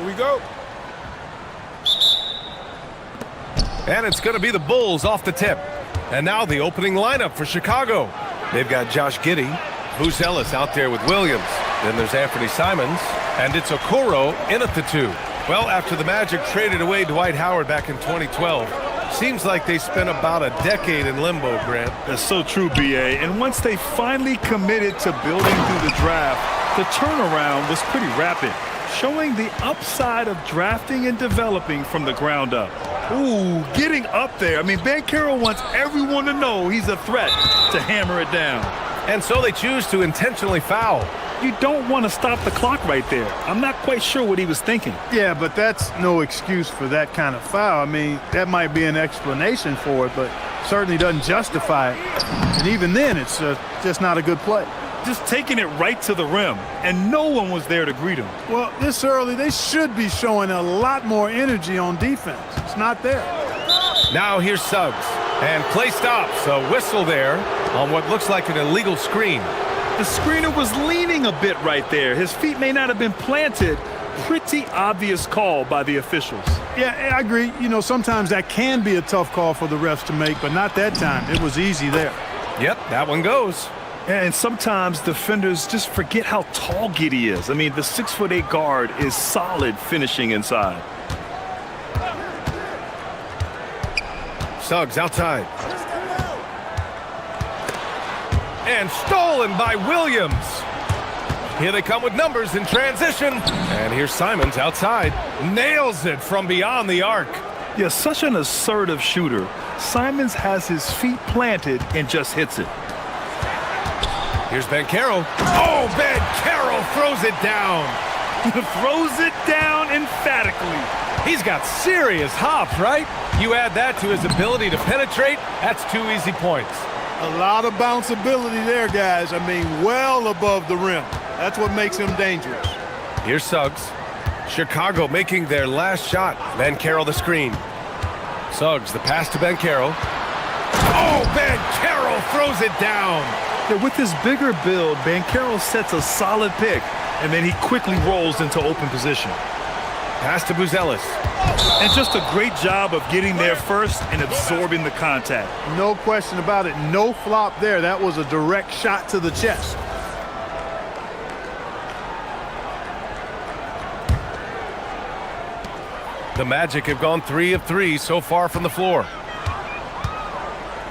Here we go. And it's going to be the Bulls off the tip. And now the opening lineup for Chicago. They've got Josh Giddey, Buzelis out there with Williams. Then there's Anthony Simons, and it's Okoro in at the 2. Well, after the Magic traded away Dwight Howard back in 2012, seems like they spent about a decade in limbo, Grant. That's so true, B.A. And once they finally committed to building through the draft, the turnaround was pretty rapid, showing the upside of drafting and developing from the ground up. Ooh, getting up there. I mean, Banchero wants everyone to know he's a threat to hammer it down. And so they choose to intentionally foul. You don't want to stop the clock right there. I'm not quite sure what he was thinking. Yeah, but that's no excuse for that kind of foul. I mean, that might be an explanation for it, but certainly doesn't justify it. And even then, it's just not a good play. Just taking it right to the rim, and no one was there to greet him. Well, this early, they should be showing a lot more energy on defense. It's not there. Now here's Suggs. And play stops. A whistle there on what looks like an illegal screen. The screener was leaning a bit right there. His feet may not have been planted. Pretty obvious call by the officials. Yeah, I agree. You know, sometimes that can be a tough call for the refs to make, but not that time. It was easy there. Yep, that one goes. And sometimes defenders just forget how tall Giddey is. I mean, the 6'8" guard is solid finishing inside. Suggs outside. And stolen by Williams. Here they come with numbers in transition. And here's Simons outside. Nails it from beyond the arc. Yeah, such an assertive shooter. Simons has his feet planted and just hits it. Here's Banchero. Oh, Banchero throws it down. Throws it down emphatically. He's got serious hops, right? You add that to his ability to penetrate, that's 2 easy points. A lot of bounceability there, guys. I mean, well above the rim. That's what makes him dangerous. Here's Suggs. Chicago making their last shot. Banchero the screen. Suggs, the pass to Banchero. Oh, Banchero throws it down. Yeah, with his bigger build, Banchero sets a solid pick, and then he quickly rolls into open position. Pass to Buzelis. And just a great job of getting there first and absorbing the contact. No question about it. No flop there. That was a direct shot to the chest. The Magic have gone 3 of 3 so far from the floor.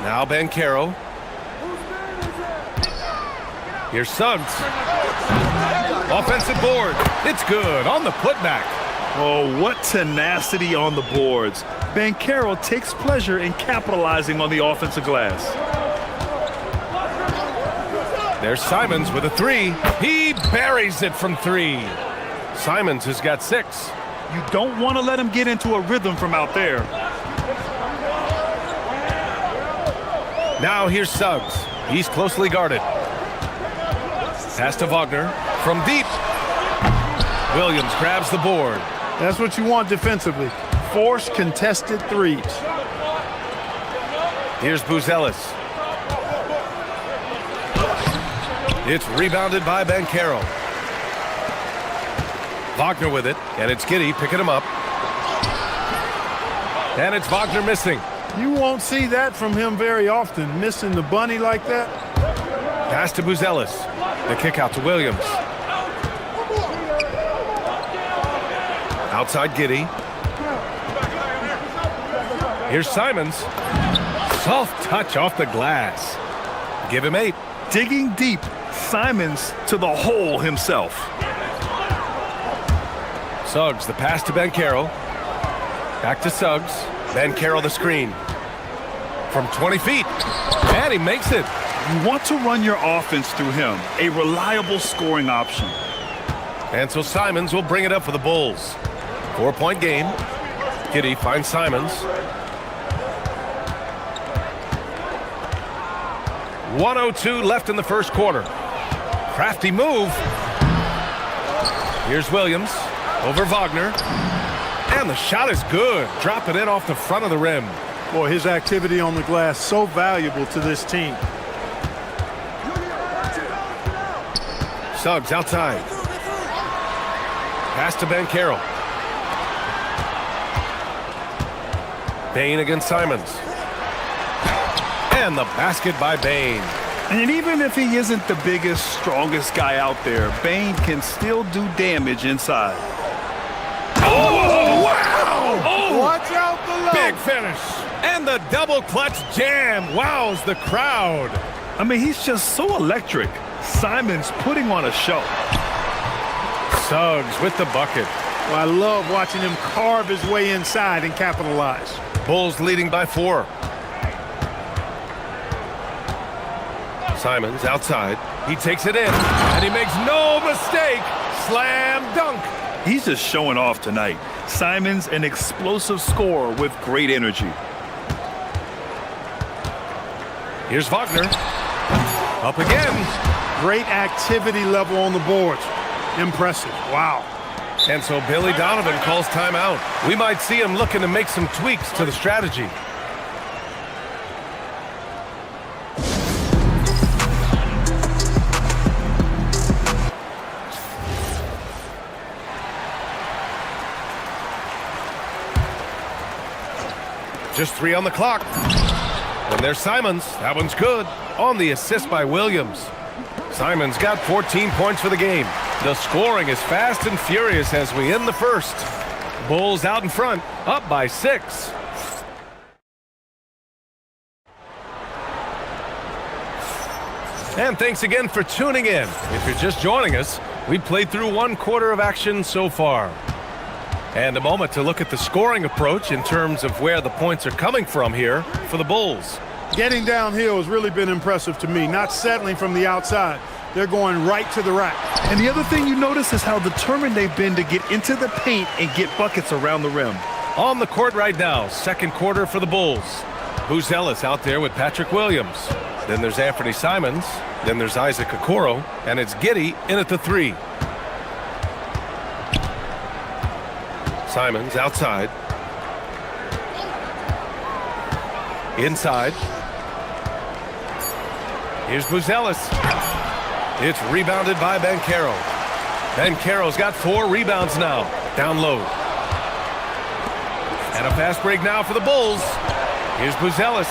Now Banchero. Here's Suggs. Offensive board. It's good on the putback. Oh, what tenacity on the boards. Banchero takes pleasure in capitalizing on the offensive glass. There's Simons with a 3. He buries it from 3. Simons has got 6. You don't want to let him get into a rhythm from out there. Now here's Suggs. He's closely guarded. Pass to Wagner from deep. Williams grabs the board. That's what you want defensively. Force contested threes. Here's Buzelis. It's rebounded by Banchero. Wagner with it, and it's Giddey picking him up. And it's Wagner missing. You won't see that from him very often, missing the bunny like that. Pass to Buzelis. The kick out to Williams. Outside Giddey. Here's Simons. Soft touch off the glass. Give him 8. Digging deep, Simons to the hole himself. Suggs, the pass to Banchero. Back to Suggs. Banchero the screen. From 20 feet. And he makes it. You want to run your offense through him, a reliable scoring option. And so Simons will bring it up for the Bulls. 4-point game. Giddey finds Simons. 1:02 left in the first quarter. Crafty move. Here's Williams over Wagner. And the shot is good. Dropping it off the front of the rim. Boy, his activity on the glass so valuable to this team. Suggs outside. Pass to Banchero. Bain against Simons. And the basket by Bain. And even if he isn't the biggest, strongest guy out there, Bain can still do damage inside. Oh, wow! Oh, Watch out below. big finish. And the double clutch jam wows the crowd. I mean, he's just so electric. Simons putting on a show. Suggs with the bucket. Well, I love watching him carve his way inside and capitalize. Bulls leading by 4. Simons outside. He takes it in, and he makes no mistake. Slam dunk. He's just showing off tonight. Simons, an explosive scorer with great energy. Here's Wagner. Up again. Great activity level on the boards. Impressive. Wow. And so Billy Donovan calls timeout. We might see him looking to make some tweaks to the strategy. Just 3 on the clock. And there's Simons. That one's good. On the assist by Williams. Simons got 14 points for the game. The scoring is fast and furious as we end the first. Bulls out in front, up by 6. And thanks again for tuning in. If you're just joining us, we played through 1 quarter of action so far. And a moment to look at the scoring approach in terms of where the points are coming from here for the Bulls. Getting downhill has really been impressive to me, not settling from the outside. They're going right to the rack. And the other thing you notice is how determined they've been to get into the paint and get buckets around the rim. On the court right now, second quarter for the Bulls. Buzelis out there with Patrick Williams. Then there's Anthony Simons. Then there's Isaac Okoro. And it's Giddey in at the 3. Simons outside. Inside. Here's Buzelis. It's rebounded by Banchero. Banchero's got 4 rebounds now. Down low. And a fast break now for the Bulls. Here's Buzelis.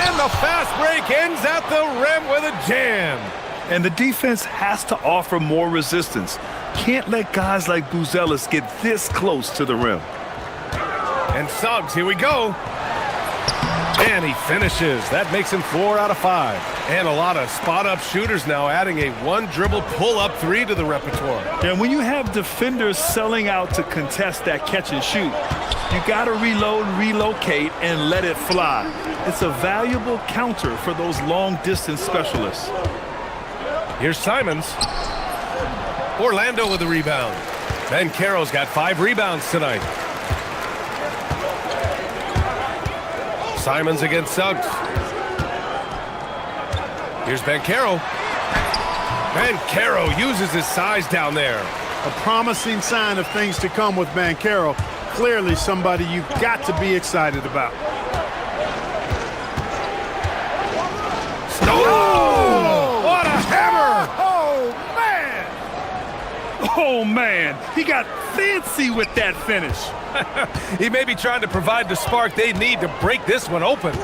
And the fast break ends at the rim with a jam. And the defense has to offer more resistance. Can't let guys like Buzelis get this close to the rim. And Suggs, here we go. And he finishes. That makes him 4 out of 5. And a lot of spot-up shooters now, adding a 1-dribble pull-up 3 to the repertoire. And when you have defenders selling out to contest that catch and shoot, you got to reload, relocate, and let it fly. It's a valuable counter for those long-distance specialists. Here's Simons. Orlando with the rebound. Banchero's got 5 rebounds tonight. Simons against Suggs. Here's Banchero. Banchero uses his size down there. A promising sign of things to come with Banchero. Clearly somebody you've got to be excited about. Oh! What a hammer! Oh, man, he got fancy with that finish. He may be trying to provide the spark they need to break this one open.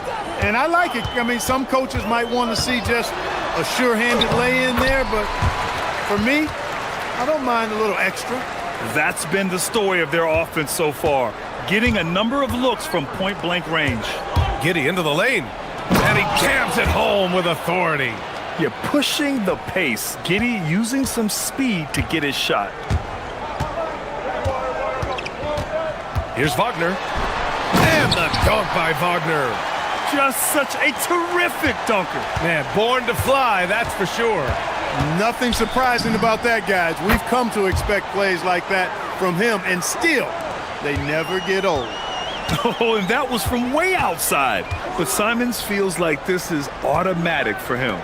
And I like it. I mean, some coaches might want to see just a sure-handed lay-in there, but for me, I don't mind a little extra. That's been the story of their offense so far, getting a number of looks from point-blank range. Giddey into the lane, and he jams it home with authority. You're pushing the pace. Giddey using some speed to get his shot. Here's Wagner. And the dunk by Wagner. Just such a terrific dunker. Man, born to fly, that's for sure. Nothing surprising about that, guys. We've come to expect plays like that from him, and still, they never get old. Oh, and that was from way outside. But Simons feels like this is automatic for him.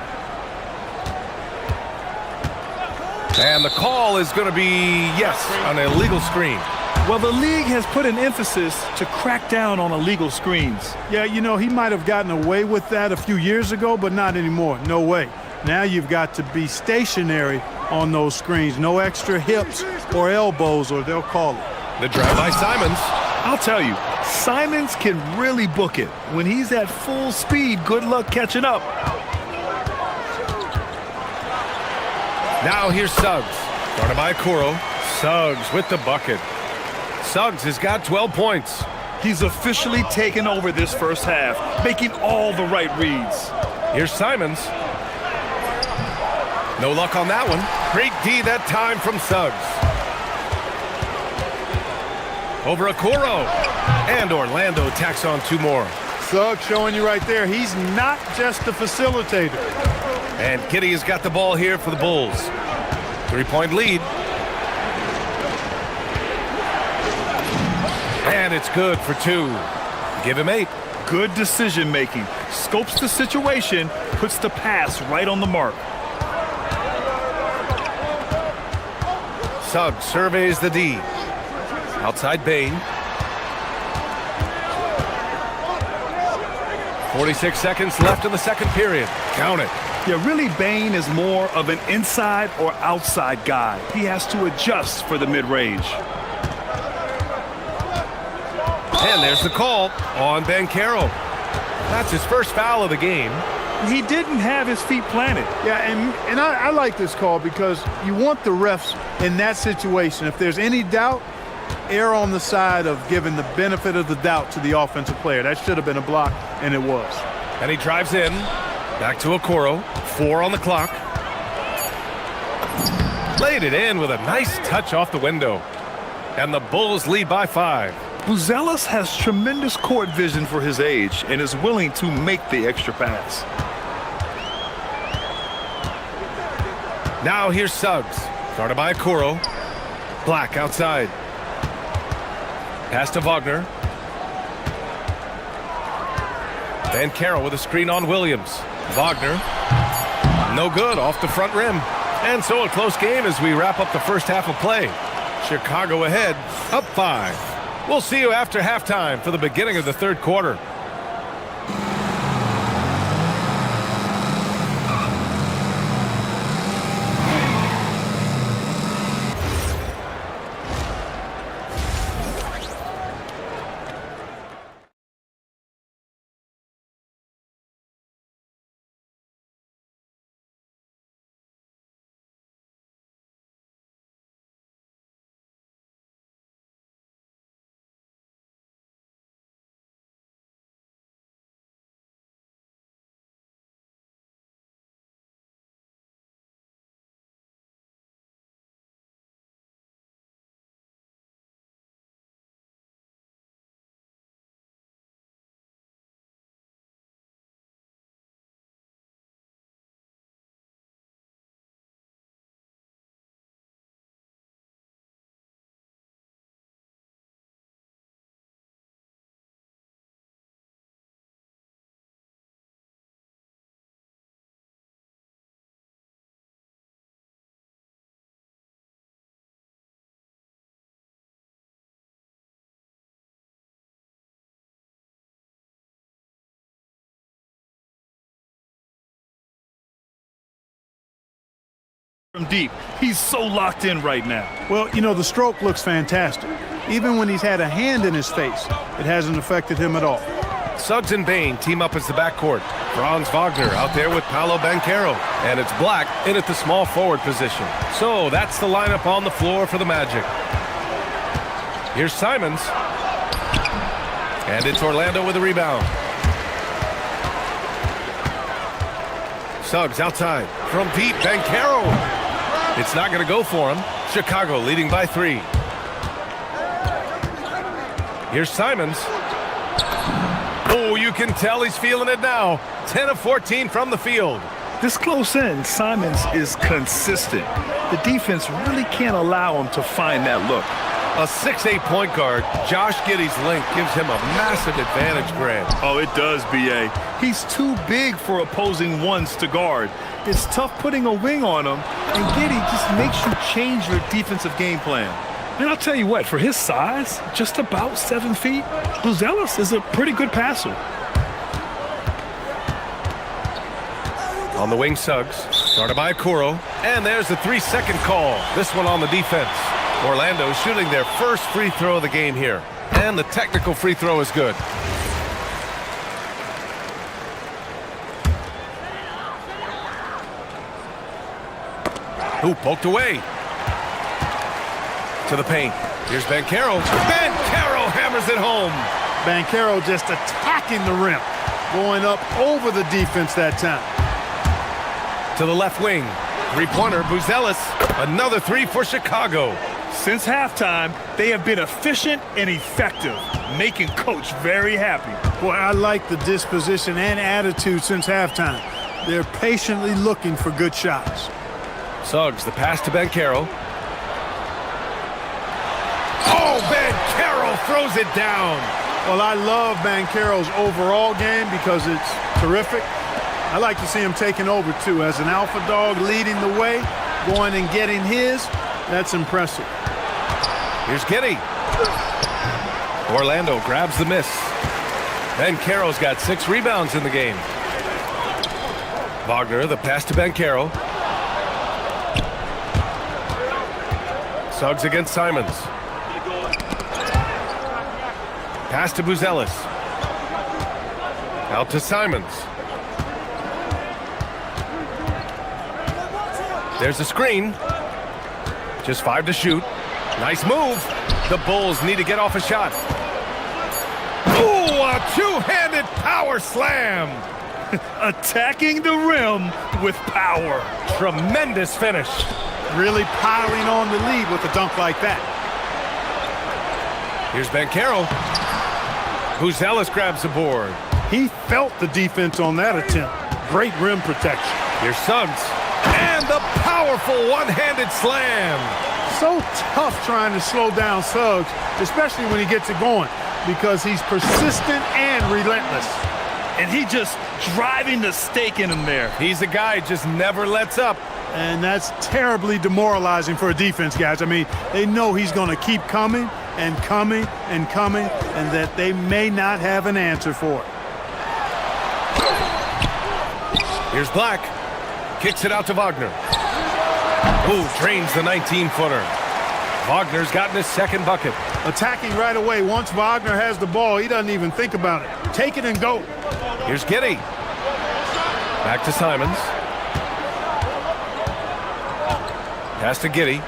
And the call is going to be, yes, an illegal screen. Well, the league has put an emphasis to crack down on illegal screens. Yeah, you know, he might have gotten away with that a few years ago, but not anymore. No way. Now you've got to be stationary on those screens. No extra hips or elbows, or they'll call it. The drive by Simons. I'll tell you, Simons can really book it. When he's at full speed, good luck catching up. Now here's Suggs. Started by Kuro. Suggs with the bucket. Suggs has got 12 points. He's officially taken over this first half, making all the right reads. Here's Simons. No luck on that one. Great D that time from Suggs. Over a Kuro. And Orlando tacks on two more. Suggs showing you right there, he's not just a facilitator. And Giddey has got the ball here for the Bulls. 3-point lead. And it's good for two. Give him 8. Good decision making. Scopes the situation, puts the pass right on the mark. Suggs surveys the D. Outside Bain. 46 seconds left in the second period. Count it. Yeah, really, Bain is more of an inside or outside guy. He has to adjust for the mid-range. And there's the call on Banchero. That's his first foul of the game. He didn't have his feet planted. Yeah, and I like this call because you want the refs in that situation. If there's any doubt, err on the side of giving the benefit of the doubt to the offensive player. That should have been a block, and it was. And he drives in. Back to Okoro. 4 on the clock. Laid it in with a nice touch off the window. And the Bulls lead by 5. Buzelis has tremendous court vision for his age and is willing to make the extra pass. Now here's Suggs. Started by Okoro. Black outside. Pass to Wagner. Banchero with a screen on Williams. Wagner. No good off the front rim. And so a close game as we wrap up the first half of play. Chicago ahead, up 5. We'll see you after halftime for the beginning of the third quarter. From deep, he's so locked in right now. Well, you know, the stroke looks fantastic. Even when he's had a hand in his face, it hasn't affected him at all. Suggs and Bain team up as the backcourt. Franz Wagner out there with Paolo Banchero. And it's Black in at the small forward position. So that's the lineup on the floor for the Magic. Here's Simons. And it's Orlando with a rebound. Suggs outside. From deep, Banchero. It's not going to go for him. Chicago leading by 3. Here's Simons. Oh, you can tell he's feeling it now. 10 of 14 from the field. This close in, Simons is consistent. The defense really can't allow him to find that look. A 6'8" point guard, Josh Giddey's length gives him a massive advantage, Grant. Oh, it does, B.A. He's too big for opposing ones to guard. It's tough putting a wing on him, and Giddey just makes you change your defensive game plan. And I'll tell you what, for his size, just about 7 feet, Buzelis is a pretty good passer. On the wing, Suggs, started by Okoro, and there's the 3-second call. This one on the defense. Orlando shooting their first free throw of the game here. And the technical free throw is good. Who poked away? To the paint. Here's Banchero. Banchero hammers it home. Banchero just attacking the rim, going up over the defense that time. To the left wing. Three-pointer, Buzelis. Another three for Chicago. Since halftime, they have been efficient and effective, making Coach very happy. Boy, I like the disposition and attitude since halftime. They're patiently looking for good shots. Suggs, the pass to Banchero. Oh, Banchero throws it down. Well, I love Banchero's overall game because it's terrific. I like to see him taking over, too. As an alpha dog leading the way, going and getting his, that's impressive. Here's Giddey. Orlando grabs the miss. Banchero's got 6 rebounds in the game. Wagner, the pass to Banchero. Suggs against Simons. Pass to Buzelis. Out to Simons. There's a screen. Just 5 to shoot. Nice move. The Bulls need to get off a shot. Ooh, a two-handed power slam. Attacking the rim with power. Tremendous finish. Really piling on the lead with a dunk like that. Here's Banchero. Buzelis grabs the board. He felt the defense on that attempt. Great rim protection. Here's Suggs. And the powerful one-handed slam. So tough trying to slow down Suggs, especially when he gets it going, because he's persistent and relentless. And he just driving the stake in him there. He's a guy who just never lets up. And that's terribly demoralizing for a defense, guys. I mean, they know he's going to keep coming and coming and coming, and that they may not have an answer for it. Here's Black. Kicks it out to Wagner. Who drains the 19-footer. Wagner's gotten his second bucket. Attacking right away. Once Wagner has the ball, he doesn't even think about it. Take it and go. Here's Giddey. Back to Simons. Pass to Giddey.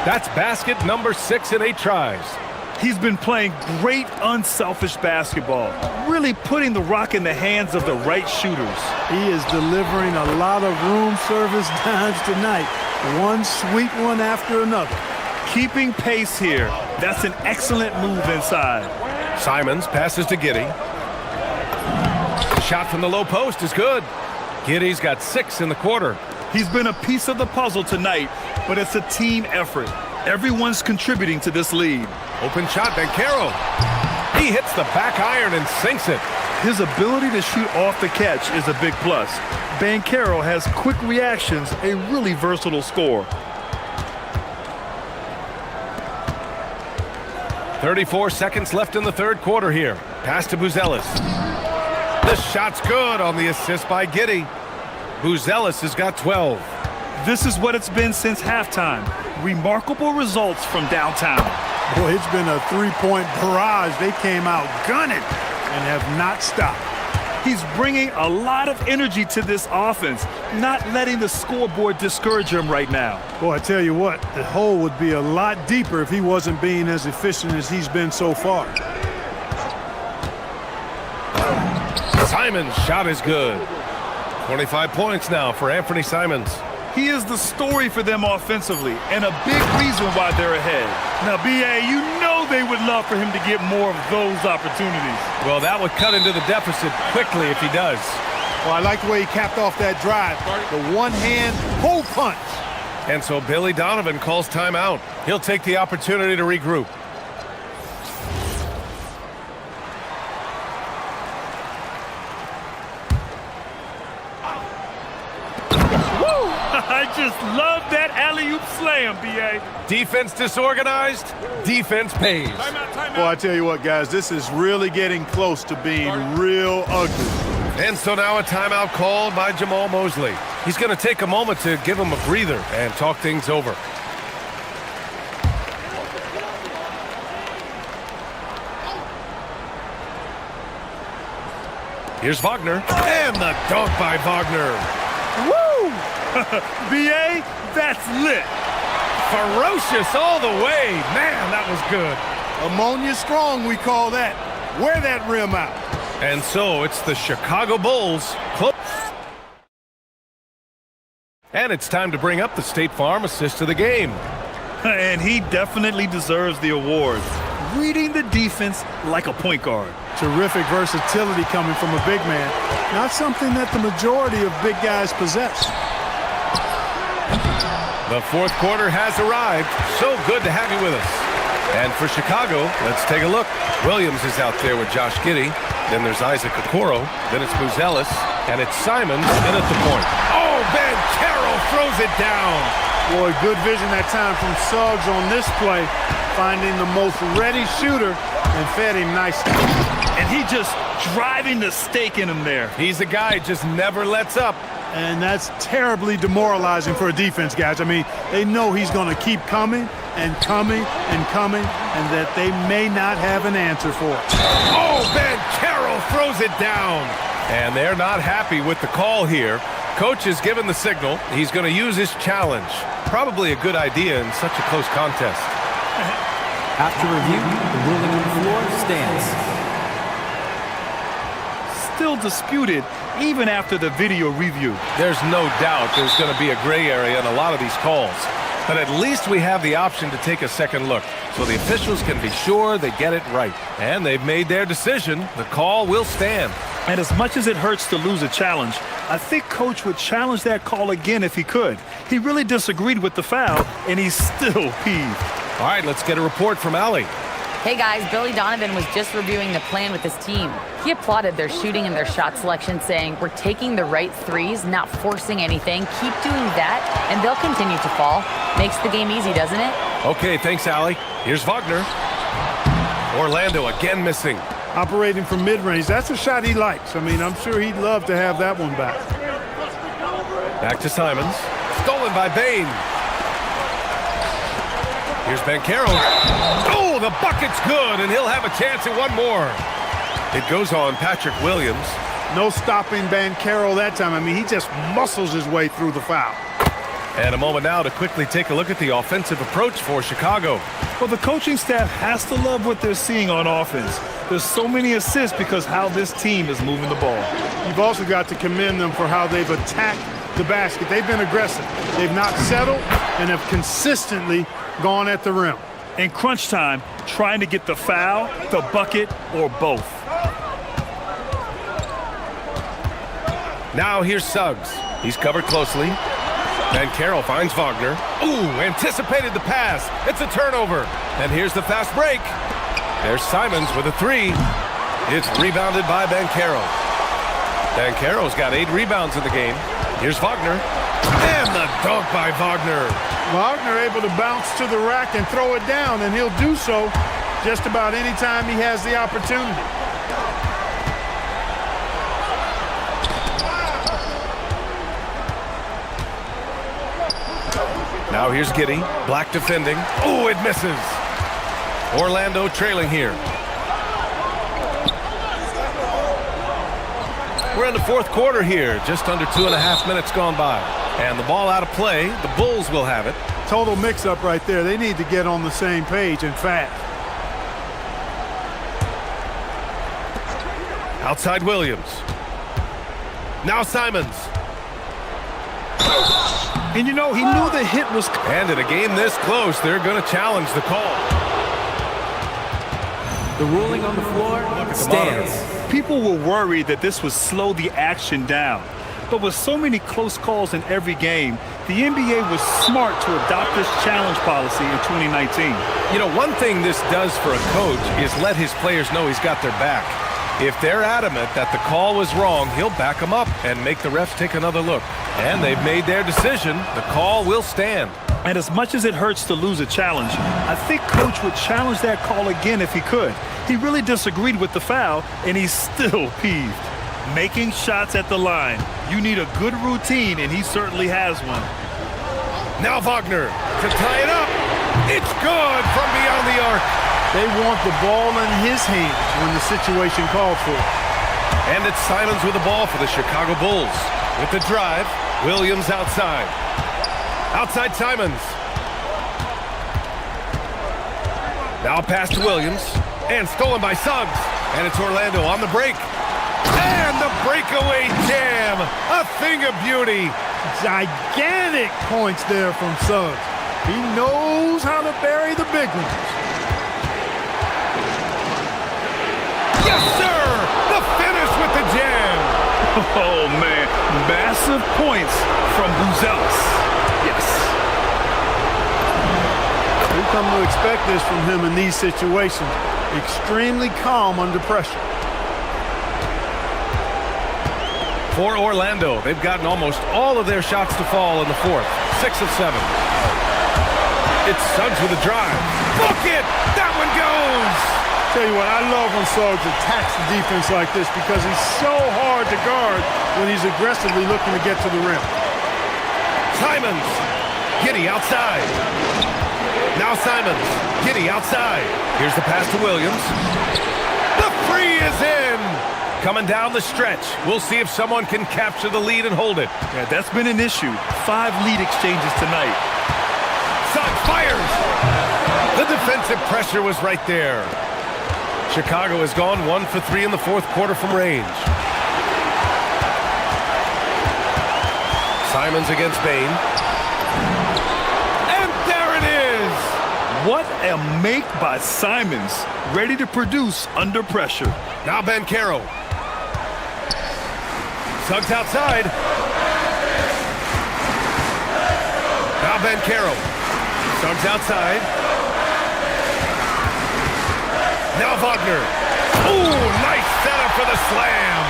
That's basket number 6 in 8 tries. He's been playing great unselfish basketball, really putting the rock in the hands of the right shooters. He is delivering a lot of room service dimes tonight. One sweet one after another. Keeping pace here. That's an excellent move inside. Simons passes to Giddey. Shot from the low post is good. Giddey's got 6 in the quarter. He's been a piece of the puzzle tonight, but it's a team effort. Everyone's contributing to this lead. Open shot, Banchero. He hits the back iron and sinks it. His ability to shoot off the catch is a big plus. Banchero has quick reactions, a really versatile scorer. 34 seconds left in the third quarter here. Pass to Buzelis. The shot's good on the assist by Giddey. Buzelis has got 12. This is what it's been since halftime. Remarkable results from downtown. Boy, it's been a three-point barrage. They came out gunning and have not stopped. He's bringing a lot of energy to this offense, not letting the scoreboard discourage him right now. Boy, I tell you what, the hole would be a lot deeper if he wasn't being as efficient as he's been so far. Simons' shot is good. 25 points now for Anthony Simons. He is the story for them offensively and a big reason why they're ahead. Now, B.A., you know they would love for him to get more of those opportunities. Well, that would cut into the deficit quickly if he does. Well, I like the way he capped off that drive. The one-hand hole punch. And so Billy Donovan calls timeout. He'll take the opportunity to regroup. I just love that alley-oop slam, B.A. Defense disorganized, defense pays. Well, I tell you what, guys, this is really getting close to being real ugly. And so now a timeout called by Jamal Mosley. He's going to take a moment to give him a breather and talk things over. Here's Wagner. And the dunk by Wagner. Woo! BA, that's lit. Ferocious all the way. Man, that was good. Ammonia strong, we call that. Wear that rim out. And so it's the Chicago Bulls. And it's time to bring up the State Farm assist of the game. And he definitely deserves the award. Reading the defense like a point guard. Terrific versatility coming from a big man. Not something that the majority of big guys possess. The fourth quarter has arrived. So good to have you with us. And for Chicago, let's take a look. Williams is out there with Josh Giddey. Then there's Isaac Okoro. Then it's Buzelis. And it's Simons in at the point. Oh, Ben Carroll throws it down. Boy, good vision that time from Suggs on this play. Finding the most ready shooter and fed him nicely. And he just driving the stake in him there. He's a guy who just never lets up. And that's terribly demoralizing for a defense, guys. I mean, they know he's going to keep coming and coming and coming, and that they may not have an answer for it. Oh, Ben Carroll throws it down. And they're not happy with the call here. Coach has given the signal. He's going to use his challenge. Probably a good idea in such a close contest. After review, the ruling on the floor stands. Still disputed even after the video review. There's no doubt there's going to be a gray area in a lot of these calls. But at least we have the option to take a second look, so the officials can be sure they get it right. And they've made their decision. The call will stand. And as much as it hurts to lose a challenge, I think Coach would challenge that call again if he could. He really disagreed with the foul, and he's still peeved. All right, let's get a report from Allie. Hey guys, Billy Donovan was just reviewing the plan with his team. He applauded their shooting and their shot selection, saying, "We're taking the right threes, not forcing anything. Keep doing that, and they'll continue to fall." Makes the game easy, doesn't it? Okay, thanks, Allie. Here's Wagner. Orlando again missing. Operating from mid-range, that's a shot he likes. I mean, I'm sure he'd love to have that one back. Back to Simons. Stolen by Bain. Here's Ben Carroll. Oh, the bucket's good, and he'll have a chance at one more. It goes on Patrick Williams. No stopping Ben Carroll that time. I mean, he just muscles his way through the foul. And a moment now to quickly take a look at the offensive approach for Chicago. Well, the coaching staff has to love what they're seeing on offense. There's so many assists because how this team is moving the ball. You've also got to commend them for how they've attacked the basket. They've been aggressive. They've not settled and have consistently gone at the rim. In crunch time, trying to get the foul, the bucket, or both. Now here's Suggs. He's covered closely. Ben Carroll finds Wagner. Ooh, anticipated the pass. It's a turnover. And here's the fast break. There's Simons with a three. It's rebounded by Ben Carroll. Ben Carroll's got 8 rebounds in the game. Here's Wagner. And the dunk by Wagner. Wagner able to bounce to the rack and throw it down, and he'll do so just about any time he has the opportunity. Now here's Giddey. Black defending. Oh, it misses. Orlando trailing here. We're in the fourth quarter here. Just under 2.5 minutes gone by. And the ball out of play. The Bulls will have it. Total mix-up right there. They need to get on the same page and fast. Outside Williams. Now Simons. And you know, he knew the hit was... And in a game this close, they're going to challenge the call. The ruling on the floor stands. People were worried that this would slow the action down. But with so many close calls in every game, the NBA was smart to adopt this challenge policy in 2019. You know, one thing this does for a coach is let his players know he's got their back. If they're adamant that the call was wrong, he'll back them up and make the refs take another look. And they've made their decision. The call will stand. And as much as it hurts to lose a challenge, I think Coach would challenge that call again if he could. He really disagreed with the foul, and he's still peeved. Making shots at the line. You need a good routine, and he certainly has one. Now Wagner to tie it up. It's good from beyond the arc. They want the ball in his hands when the situation calls for it. And it's Simons with the ball for the Chicago Bulls. With the drive, Williams outside. Outside Simons. Now a pass to Williams. And stolen by Suggs. And it's Orlando on the break. And the breakaway jam. A thing of beauty. Gigantic points there from Suggs. He knows how to bury the big ones. Yes, sir! The finish with the jam. Oh, man. Massive points from Buzelis. Yes. We've come to expect this from him in these situations. Extremely calm under pressure. For Orlando, they've gotten almost all of their shots to fall in the fourth. 6 of 7. It's Suggs with a drive. Book it! That one goes! Tell you what, I love when Suggs attacks the defense like this because he's so hard to guard when he's aggressively looking to get to the rim. Simons. Giddey outside. Now Simons. Giddey outside. Here's the pass to Williams. The free is in! Coming down the stretch. We'll see if someone can capture the lead and hold it. Yeah, that's been an issue. 5 lead exchanges tonight. Suggs fires! The defensive pressure was right there. Chicago has gone 1 for 3 in the fourth quarter from range. Simons against Bain. And there it is! What a make by Simons. Ready to produce under pressure. Now Banchero. Suggs outside. Now Banchero. Suggs outside. Now Wagner. Ooh, nice setup for the slam.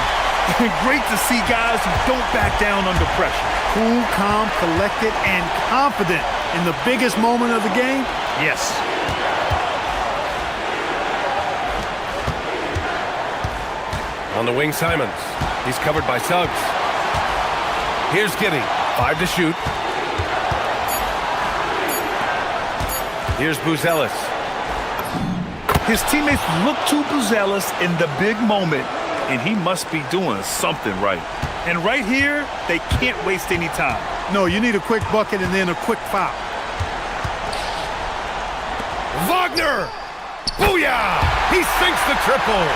Great to see guys who don't back down under pressure. Cool, calm, collected, and confident in the biggest moment of the game. Yes. On the wing, Simons. He's covered by Suggs. Here's Giddey. 5 to shoot. Here's Buzelis. His teammates look to Buzelis in the big moment, and he must be doing something right. And right here, they can't waste any time. No, you need a quick bucket and then a quick foul. Wagner! Booyah! He sinks the triple.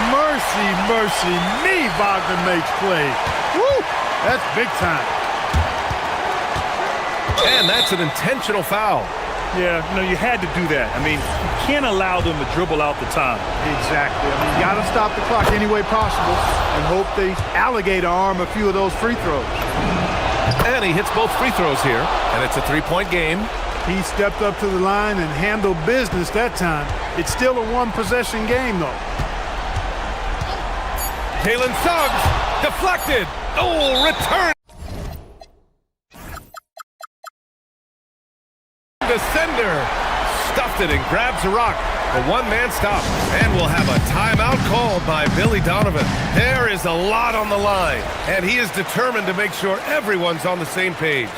Mercy, mercy me, Wagner makes plays. Woo! That's big time. And that's an intentional foul. Yeah, you had to do that. I mean, you can't allow them to dribble out the time. Exactly. I mean, you got to stop the clock any way possible and hope they alligator arm a few of those free throws. And he hits both free throws here, and it's a 3-point game. He stepped up to the line and handled business that time. It's still a one-possession game, though. Jalen Suggs, deflected. Oh, return. Descender, stuffed it and grabs a rock. The one-man stop, and we'll have a timeout called by Billy Donovan. There is a lot on the line, and he is determined to make sure everyone's on the same page.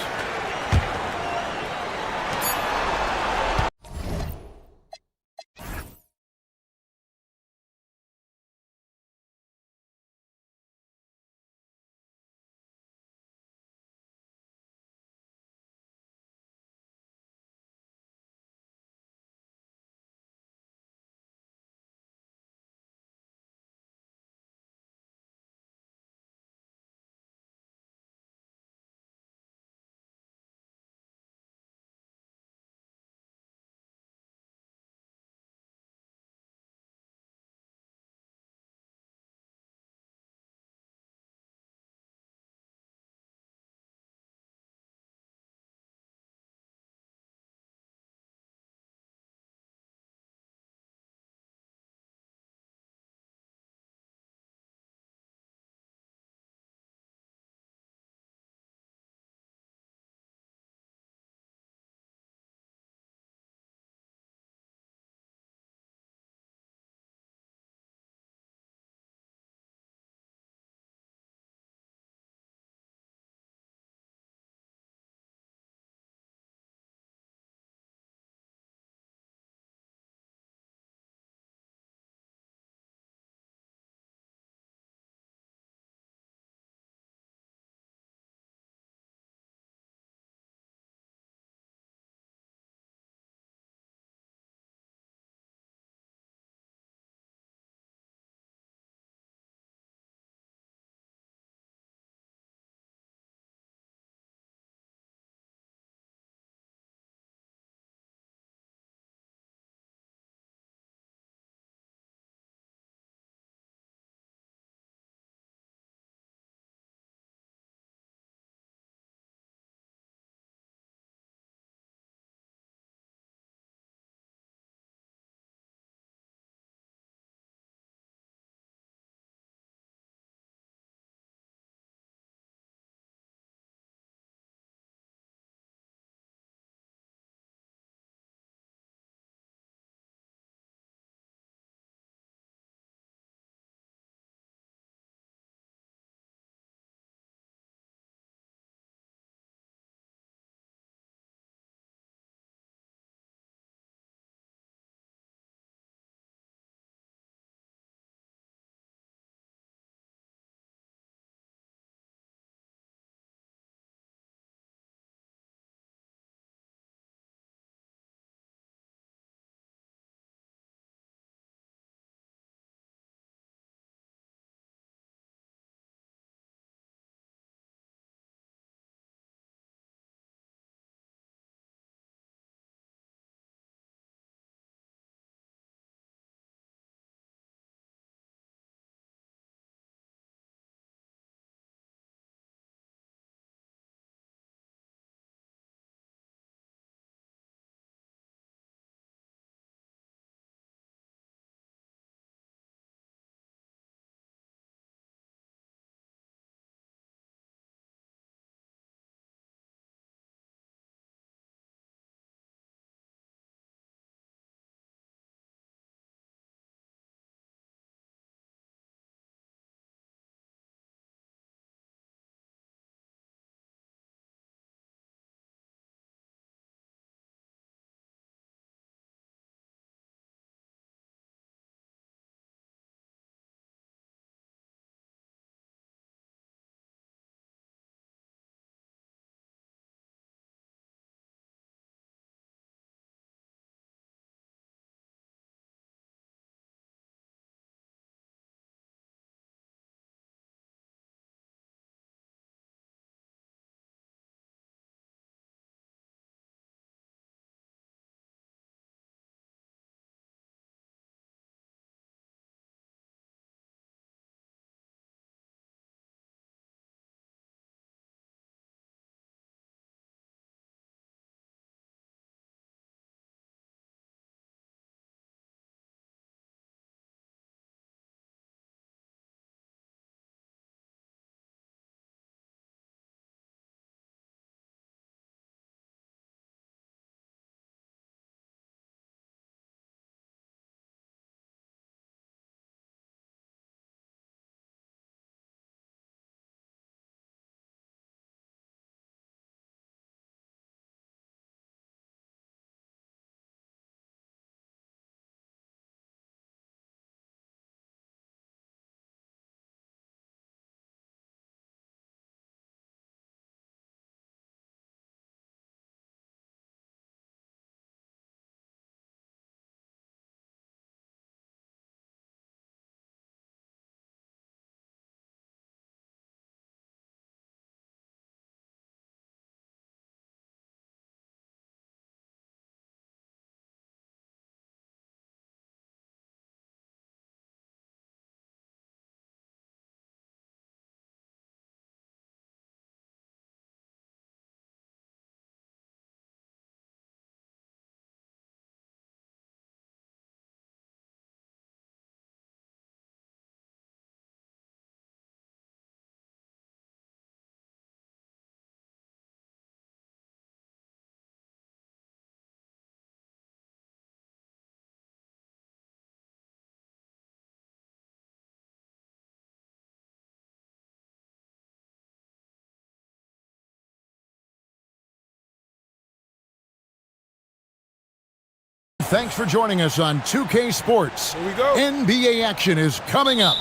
Thanks for joining us on 2K Sports. Here we go. NBA action is coming up.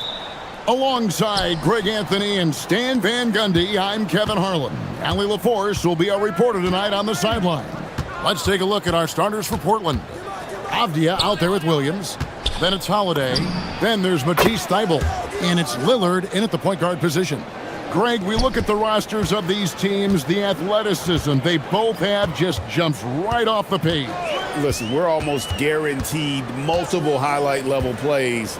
Alongside Greg Anthony and Stan Van Gundy, I'm Kevin Harlan. Allie LaForce will be our reporter tonight on the sideline. Let's take a look at our starters for Portland. Avdia out there with Williams. Then it's Holiday. Then there's Matisse Thybulle. And it's Lillard in at the point guard position. Greg, we look at the rosters of these teams, the athleticism they both have just jumps right off the page. Listen, we're almost guaranteed multiple highlight level plays.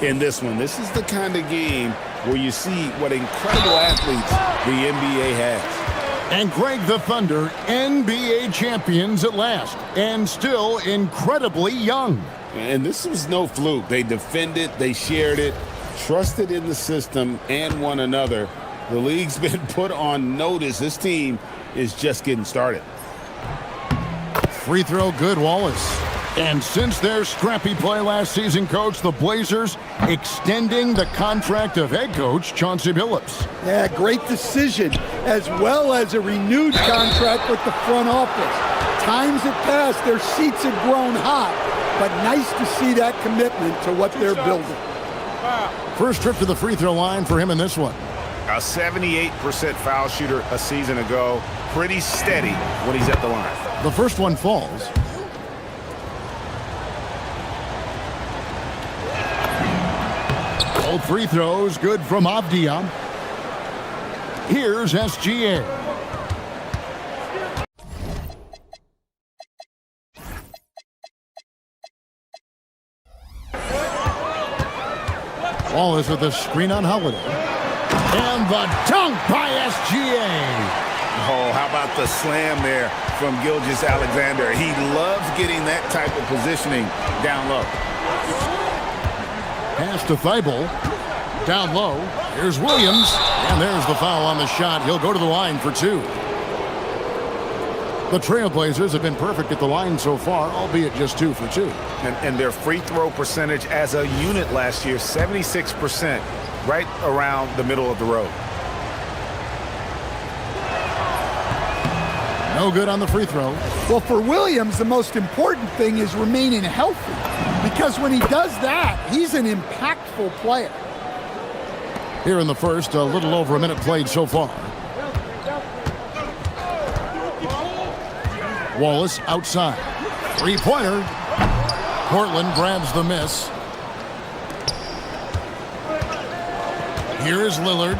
In this one, this is the kind of game where you see what incredible athletes the NBA has. And Greg, the Thunder, NBA champions at last, and still incredibly young. And this was no fluke. They defended, they shared it, trusted in the system and one another. The league's been put on notice. This team is just getting started. Free throw good, Wallace. And since their scrappy play last season, Coach, the Blazers extending the contract of head coach Chauncey Billups. Yeah, great decision, as well as a renewed contract with the front office. Times have passed, their seats have grown hot, but nice to see that commitment to what they're building. First trip to the free throw line for him in this one. A 78% foul shooter a season ago. Pretty steady when he's at the line. The first one falls. Both free throws good from Avdia. Here's SGA. Wallace with the screen on Holiday. And the dunk by SGA. Oh, how about the slam there from Gilgeous-Alexander? He loves getting that type of positioning down low. Pass to Thybulle. Down low. Here's Williams. And there's the foul on the shot. He'll go to the line for two. The Trailblazers have been perfect at the line so far, albeit just 2 for 2. And their free throw percentage as a unit last year, 76%, right around the middle of the road. No good on the free throw. Well, for Williams, the most important thing is remaining healthy, because when he does that, he's an impactful player. Here in the first, a little over a minute played so far. Wallace outside. Three-pointer. Portland grabs the miss. Here is Lillard.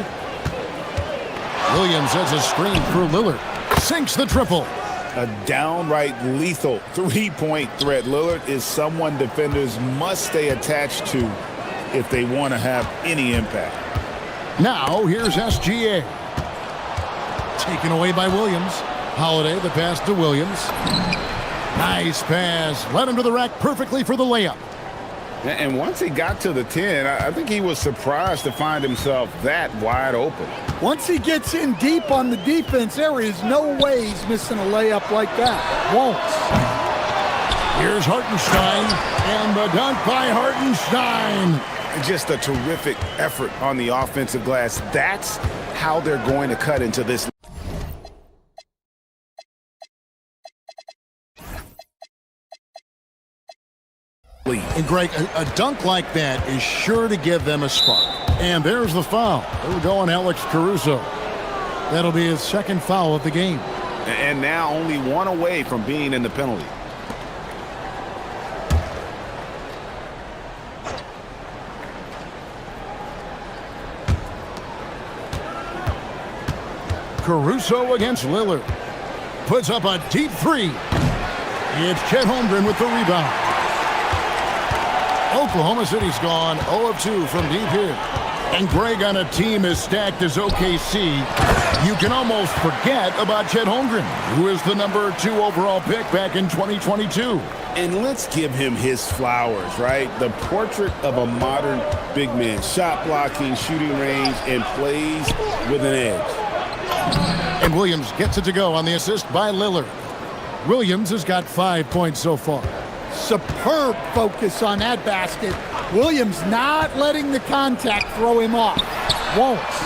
Williams has a screen for Lillard. Sinks the triple. A downright lethal three-point threat. Lillard is someone defenders must stay attached to if they want to have any impact. Now, here's SGA. Taken away by Williams. Holiday, the pass to Williams. Nice pass. Led him to the rack perfectly for the layup. And once he got to the 10, I think he was surprised to find himself that wide open. Once he gets in deep on the defense, there is no way he's missing a layup like that. Wallace. Here's Hartenstein, and the dunk by Hartenstein. Just a terrific effort on the offensive glass. That's how they're going to cut into this. And Greg, a dunk like that is sure to give them a spark. And there's the foul. It'll go on Alex Caruso. That'll be his second foul of the game. And now only one away from being in the penalty. Caruso against Lillard. Puts up a deep three. It's Chet Holmgren with the rebound. Oklahoma City's gone 0 of 2 from deep here. And Greg, on a team as stacked as OKC, you can almost forget about Chet Holmgren, who is the #2 overall pick back in 2022. And let's give him his flowers, right? The portrait of a modern big man. Shot blocking, shooting range, and plays with an edge. And Williams gets it to go on the assist by Lillard. Williams has got 5 points so far. Superb focus on that basket. Williams not letting the contact throw him off. Wallace,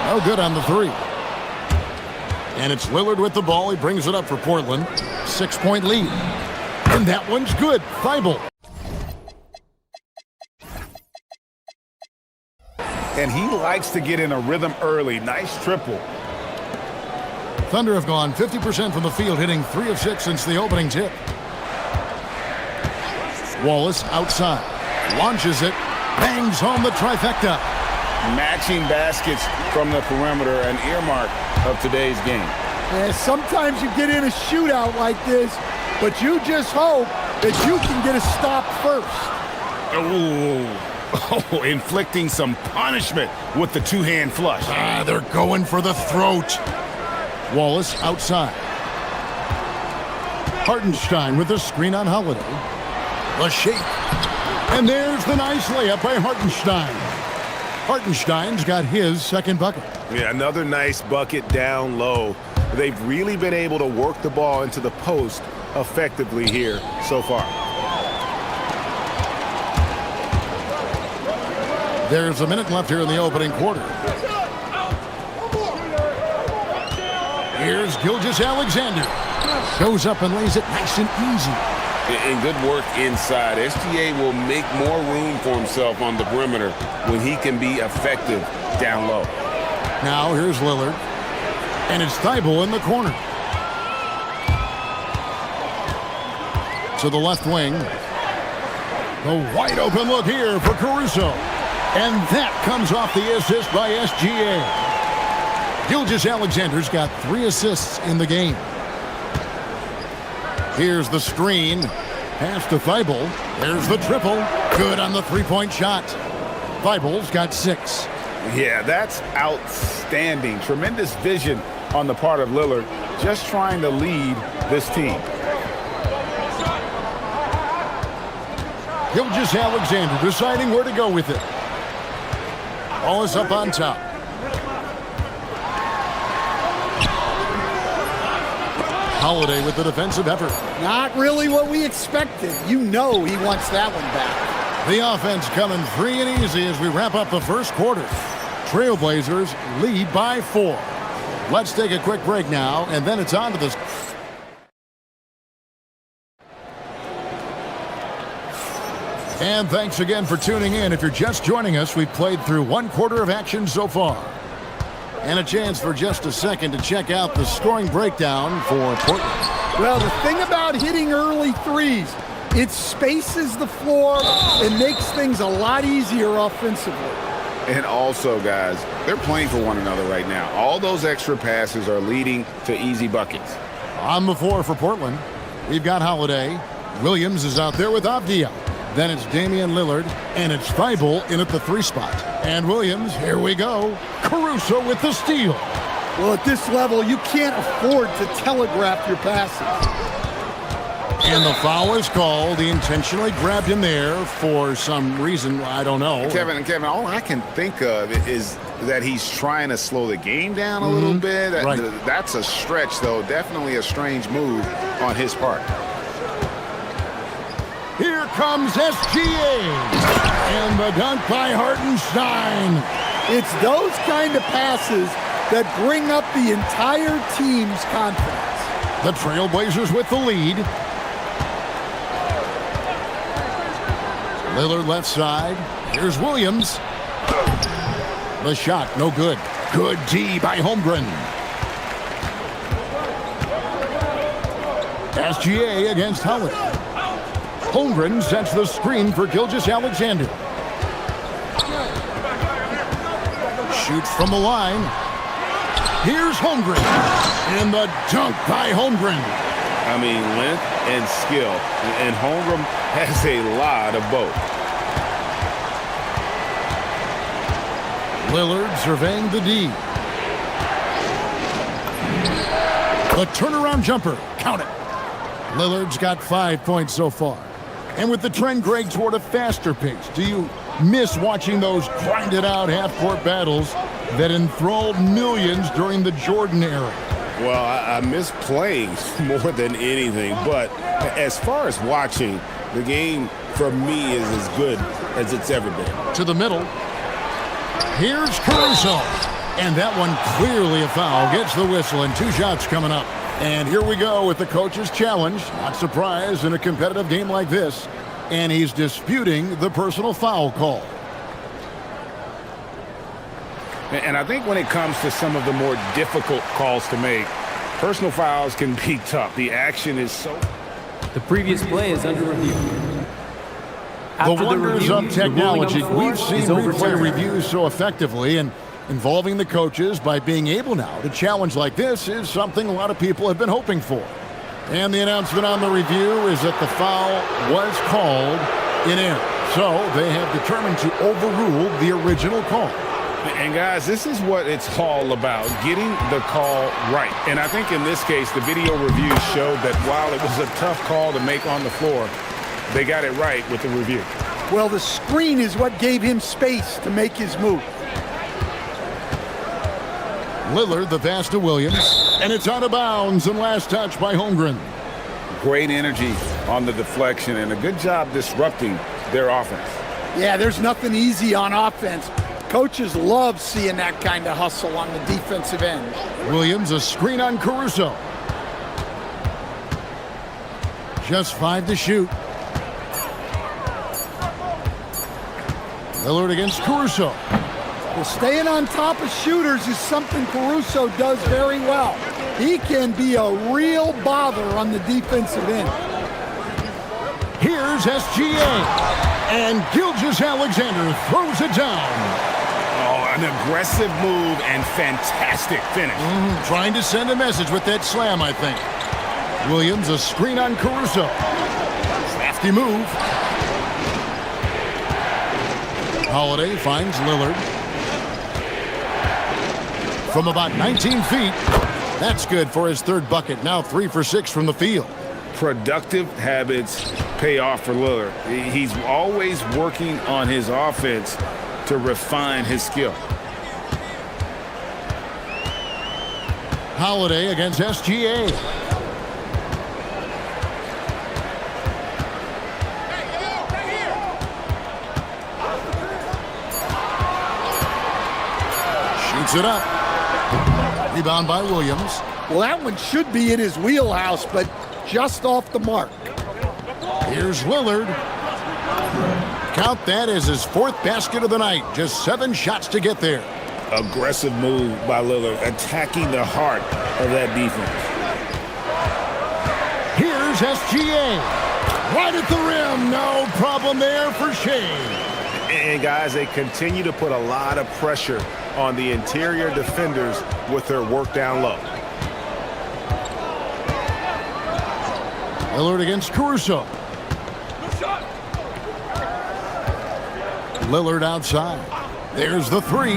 no good on the three. And it's Lillard with the ball. He brings it up for Portland. 6-point lead. And that one's good. Thibault. And he likes to get in a rhythm early. Nice triple. Thunder have gone 50% from the field, hitting 3 of 6 since the opening tip. Wallace outside. Launches it. Bangs home the trifecta. Matching baskets from the perimeter, an earmark of today's game. Yeah, sometimes you get in a shootout like this, but you just hope that you can get a stop first. Oh, inflicting some punishment with the two-hand flush. They're going for the throat. Wallace outside. Hartenstein with the screen on Holiday. The shake. And there's the nice layup by Hartenstein. Hartenstein's got his second bucket. Yeah, another nice bucket down low. They've really been able to work the ball into the post effectively here so far. There's a minute left here in the opening quarter. Here's Gilgeous-Alexander. Goes up and lays it nice and easy. And good work inside. SGA will make more room for himself on the perimeter when he can be effective down low. Now here's Lillard. And it's Thibault in the corner. To the left wing. The wide open look here for Caruso. And that comes off the assist by SGA. Gilgeous-Alexander's got 3 assists in the game. Here's the screen. Pass to Thibault. There's the triple. Good on the three-point shot. Thibault's got 6. Yeah, that's outstanding. Tremendous vision on the part of Lillard, just trying to lead this team. Gilgeous-Alexander deciding where to go with it. Ball is up on top. Holiday with the defensive effort. Not really what we expected. You know he wants that one back. The offense coming free and easy as we wrap up the first quarter. Trailblazers lead by 4. Let's take a quick break now, and then it's on to this. And thanks again for tuning in. If you're just joining us, we've played through 1 quarter of action so far. And a chance for just a second to check out the scoring breakdown for Portland. Well, the thing about hitting early threes, it spaces the floor and makes things a lot easier offensively. And also, guys, they're playing for one another right now. All those extra passes are leading to easy buckets. On the floor for Portland, we've got Holiday. Williams is out there with Avdia. Then it's Damian Lillard, and it's Thibault in at the 3 spot. And Williams, here we go. Caruso with the steal. Well, at this level, you can't afford to telegraph your passes. And the foul is called. He intentionally grabbed him there for some reason, I don't know. Kevin, all I can think of is that he's trying to slow the game down a little bit. Right. That's a stretch, though. Definitely a strange move on his part. Here comes SGA. And the dunk by Hartenstein. It's those kind of passes that bring up the entire team's confidence. The Trailblazers with the lead. Lillard left side. Here's Williams. The shot, no good. Good D by Holmgren. SGA against Howard. Holmgren sets the screen for Gilgeous-Alexander. Shoots from the line. Here's Holmgren. And the dunk by Holmgren. I mean, length and skill. And Holmgren has a lot of both. Lillard surveying the D. The turnaround jumper. Count it. Lillard's got 5 points so far. And with the trend, Greg, toward a faster pace, do you miss watching those grinded-out half-court battles that enthralled millions during the Jordan era? Well, I miss playing more than anything, but as far as watching, the game for me is as good as it's ever been. To the middle. Here's Caruso. And that one clearly a foul. Gets the whistle and 2 shots coming up. And here we go with the coach's challenge. Not surprised in a competitive game like this. And he's disputing the personal foul call. And I think when it comes to some of the more difficult calls to make, personal fouls can be tough. The action is so... The previous play is under review. The wonders of technology. We've seen replay reviews so effectively, and involving the coaches by being able now to challenge like this is something a lot of people have been hoping for. And the announcement on the review is that the foul was called in error. So they have determined to overrule the original call. And guys, this is what it's all about, getting the call right. And I think in this case, the video reviews showed that while it was a tough call to make on the floor, they got it right with the review. Well, the screen is what gave him space to make his move. Lillard, the pass to Williams, and it's out of bounds and last touch by Holmgren. Great energy on the deflection and a good job disrupting their offense. Yeah, there's nothing easy on offense. Coaches love seeing that kind of hustle on the defensive end. Williams, a screen on Caruso. Just 5 to shoot. Lillard against Caruso. Well, staying on top of shooters is something Caruso does very well. He can be a real bother on the defensive end. Here's SGA. And Gilgeous-Alexander throws it down. Oh, an aggressive move and fantastic finish. Trying to send a message with that slam, I think. Williams, a screen on Caruso. Crafty move. Holiday finds Lillard. From about 19 feet. That's good for his 3rd bucket. Now 3 for 6 from the field. Productive habits pay off for Lillard. He's always working on his offense to refine his skill. Holiday against SGA. Shoots it up. Rebound by Williams. Well, that one should be in his wheelhouse, but just off the mark. Here's Lillard. Count that as his 4th basket of the night. Just 7 shots to get there. Aggressive move by Lillard, attacking the heart of that defense. Here's SGA. Right at the rim. No problem there for Shea. And guys, they continue to put a lot of pressure on the interior defenders with their work down low. Lillard against Caruso. Lillard outside. There's the 3.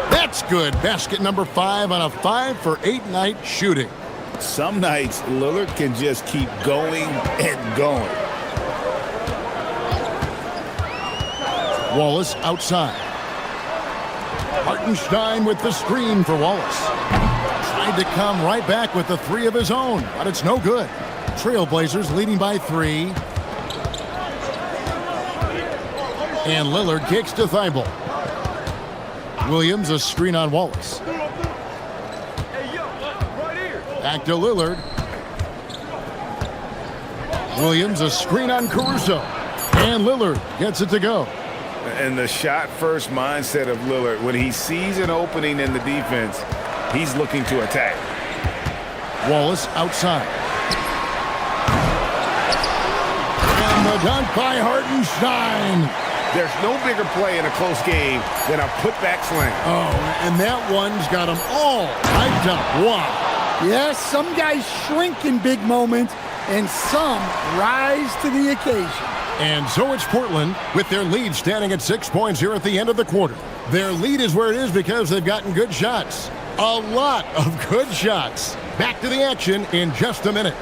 That's good. Basket number 5 on a 5 for 8 night shooting. Some nights, Lillard can just keep going and going. Wallace outside. Hartenstein with the screen for Wallace. Tried to come right back with the 3 of his own, but it's no good. Trailblazers leading by 3. And Lillard kicks to Thibault. Williams, a screen on Wallace. Back to Lillard. Williams, a screen on Caruso. And Lillard gets it to go. And the shot-first mindset of Lillard, when he sees an opening in the defense, he's looking to attack. Wallace outside. And the dunk by Hartenstein. There's no bigger play in a close game than a putback slam. Oh, and that one's got them all hyped up. Wow. Yes, some guys shrink in big moments, and some rise to the occasion. And so it's Portland with their lead standing at 6 points here at the end of the quarter. Their lead is where it is because they've gotten good shots. A lot of good shots. Back to the action in just a minute.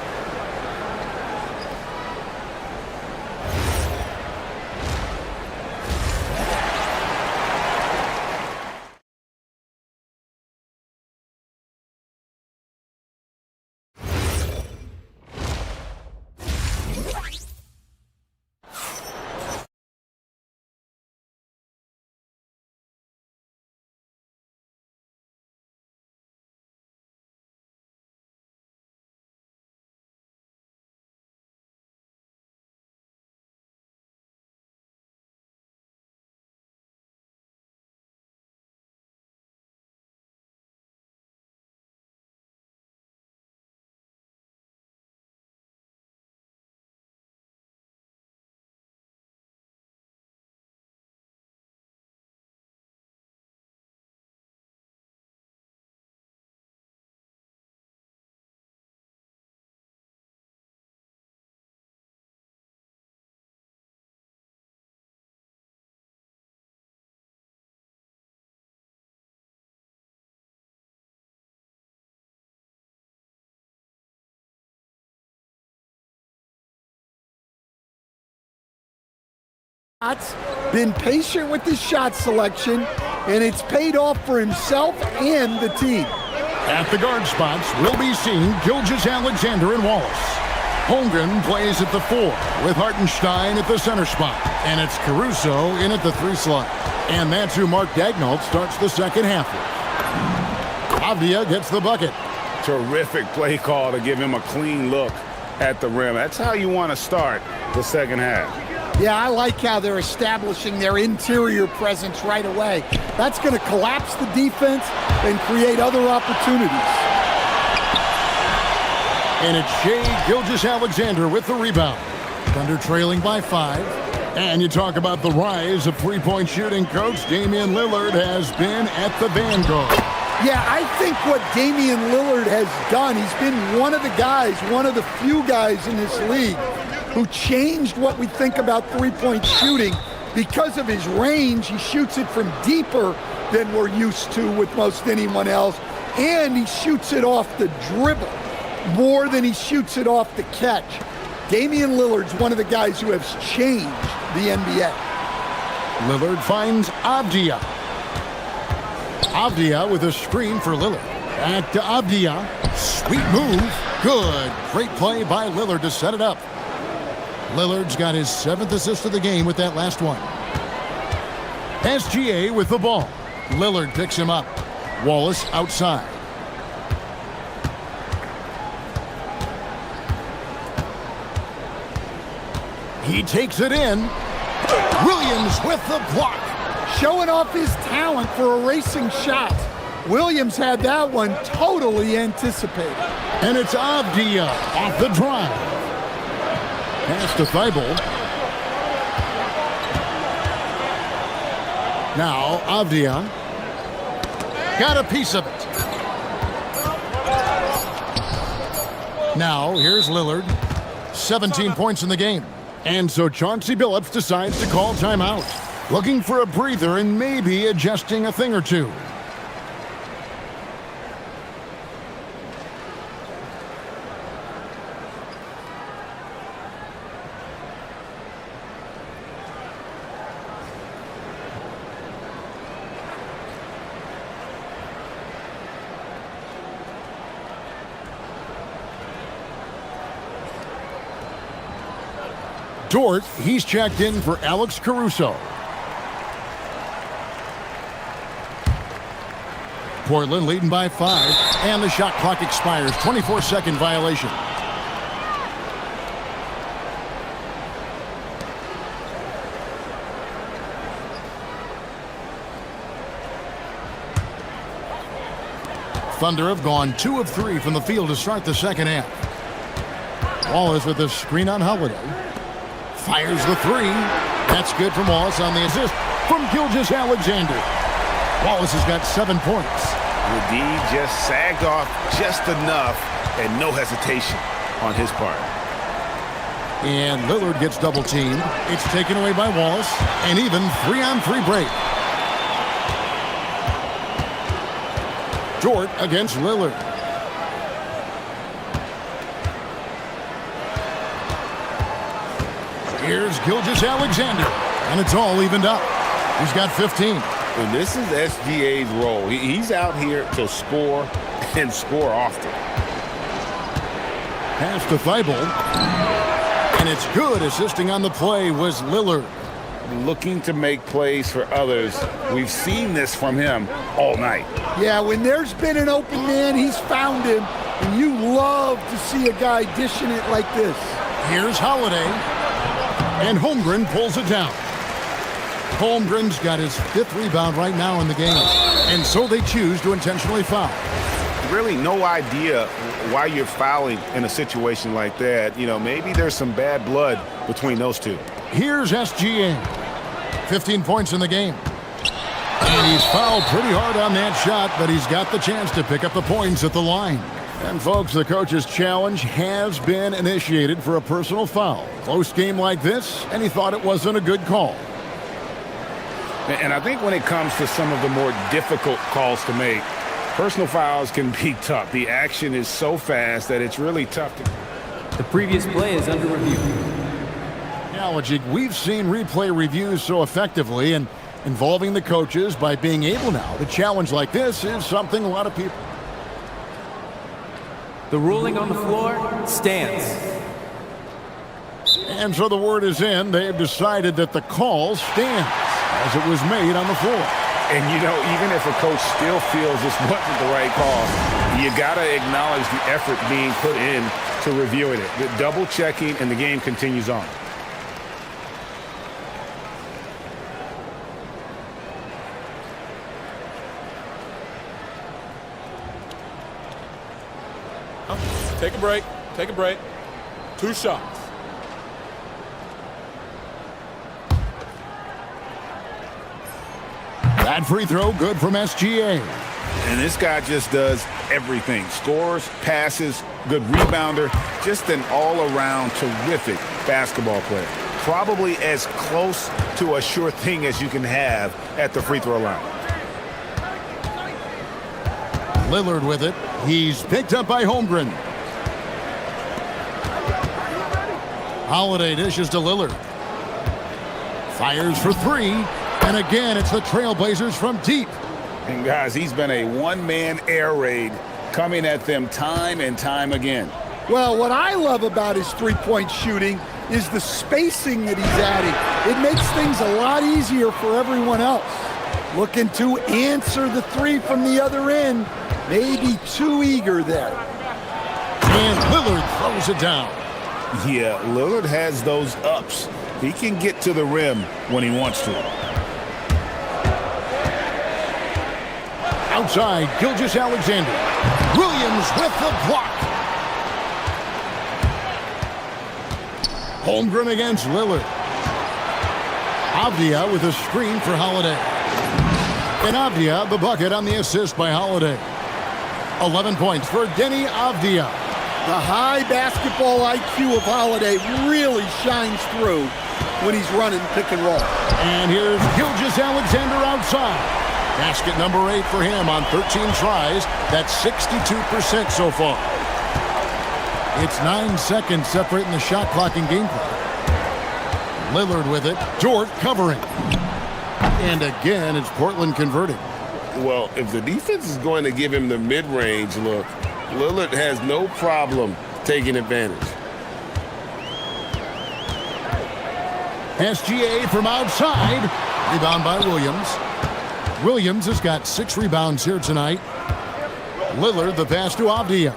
been patient with his shot selection, and it's paid off for himself and the team. At the guard spots, we'll be seeing Gilgeous-Alexander and Wallace. Holmgren plays at the 4, with Hartenstein at the center spot. And it's Caruso in at the 3 slot. And that's who Mark Daignault starts the second half with. Avdia gets the bucket. Terrific play call to give him a clean look at the rim. That's how you want to start the second half. Yeah, I like how they're establishing their interior presence right away. That's going to collapse the defense and create other opportunities. And it's Shai Gilgeous-Alexander with the rebound. Thunder trailing by 5. And you talk about the rise of three-point shooting. Coach Damian Lillard has been at the vanguard. Yeah, I think what Damian Lillard has done, he's been one of the guys, one of the few guys in this league who changed what we think about three-point shooting. Because of his range, he shoots it from deeper than we're used to with most anyone else. And he shoots it off the dribble more than he shoots it off the catch. Damian Lillard's one of the guys who has changed the NBA. Lillard finds Avdia. Avdia with a screen for Lillard. Back to Avdia. Sweet move. Good. Great play by Lillard to set it up. Lillard's got his 7th assist of the game with that last one. SGA with the ball. Lillard picks him up. Wallace outside. He takes it in. Williams with the block. Showing off his talent for erasing shots. Williams had that one totally anticipated. And it's Avdia off the drive. Pass to Thibault. Now Avdia got a piece of it. Now here's Lillard. 17 points in the game. And so Chauncey Billups decides to call timeout. Looking for a breather and maybe adjusting a thing or two. Dort, he's checked in for Alex Caruso. Portland leading by 5, and the shot clock expires. 24-second violation. Thunder have gone 2 of 3 from the field to start the second half. Wallace with a screen on Holiday. Fires the 3. That's good from Wallace on the assist from Gilgeous-Alexander. Wallace has got 7 points. The D just sagged off just enough and no hesitation on his part. And Lillard gets double teamed. It's taken away by Wallace. And even 3-on-3 break. Dort against Lillard. Here's Gilgeous-Alexander. And it's all evened up. He's got 15. And this is SGA's role. He's out here to score and score often. Pass to Thibault. And it's good. Assisting on the play was Lillard. Looking to make plays for others. We've seen this from him all night. Yeah, when there's been an open man, he's found him. And you love to see a guy dishing it like this. Here's Holiday. And Holmgren pulls it down. Holmgren's got his 5th rebound right now in the game. And so they choose to intentionally foul. Really no idea why you're fouling in a situation like that. You know, maybe there's some bad blood between those two. Here's SGA. 15 points in the game. And he's fouled pretty hard on that shot, but he's got the chance to pick up the points at the line. And folks, the coach's challenge has been initiated for a personal foul. Close game like this, and he thought it wasn't a good call. And I think when it comes to some of the more difficult calls to make, personal fouls can be tough. The action is so fast that it's really tough to... The previous play is under review. Yeah, technology, we've seen replay reviews so effectively, and involving the coaches by being able now to challenge like this is something a lot of people. The ruling on the floor stands. And so the word is in. They've decided that the call stands as it was made on the floor. And, you know, even if a coach still feels this wasn't the right call, you got to acknowledge the effort being put in to reviewing it. The double checking, and the game continues on. Take a break. Take a break. 2 shots. That free throw good from SGA. And this guy just does everything. Scores, passes, good rebounder, just an all-around terrific basketball player. Probably as close to a sure thing as you can have at the free throw line. Lillard with it. He's picked up by Holmgren. Holiday dishes to Lillard. Fires for 3. And again, it's the Trailblazers from deep. And guys, he's been a one-man air raid coming at them time and time again. Well, what I love about his three-point shooting is the spacing that he's adding. It makes things a lot easier for everyone else. Looking to answer the 3 from the other end. Maybe too eager there. And Lillard throws it down. Yeah, Lillard has those ups. He can get to the rim when he wants to. Outside, Gilgeous-Alexander. Williams with the block. Holmgren against Lillard. Avdia with a screen for Holiday. And Avdia, the bucket on the assist by Holiday. 11 points for Denny Avdia. The high basketball IQ of Holiday really shines through when he's running pick and roll. And here's Gilgeous-Alexander outside. Basket number 8 for him on 13 tries. That's 62% so far. It's 9 seconds separating the shot clock and gameplay. Lillard with it. Dort covering. And again, it's Portland converting. Well, if the defense is going to give him the mid-range look, Lillard has no problem taking advantage. SGA from outside. Rebound by Williams. Williams has got 6 rebounds here tonight. Lillard the pass to Avdia.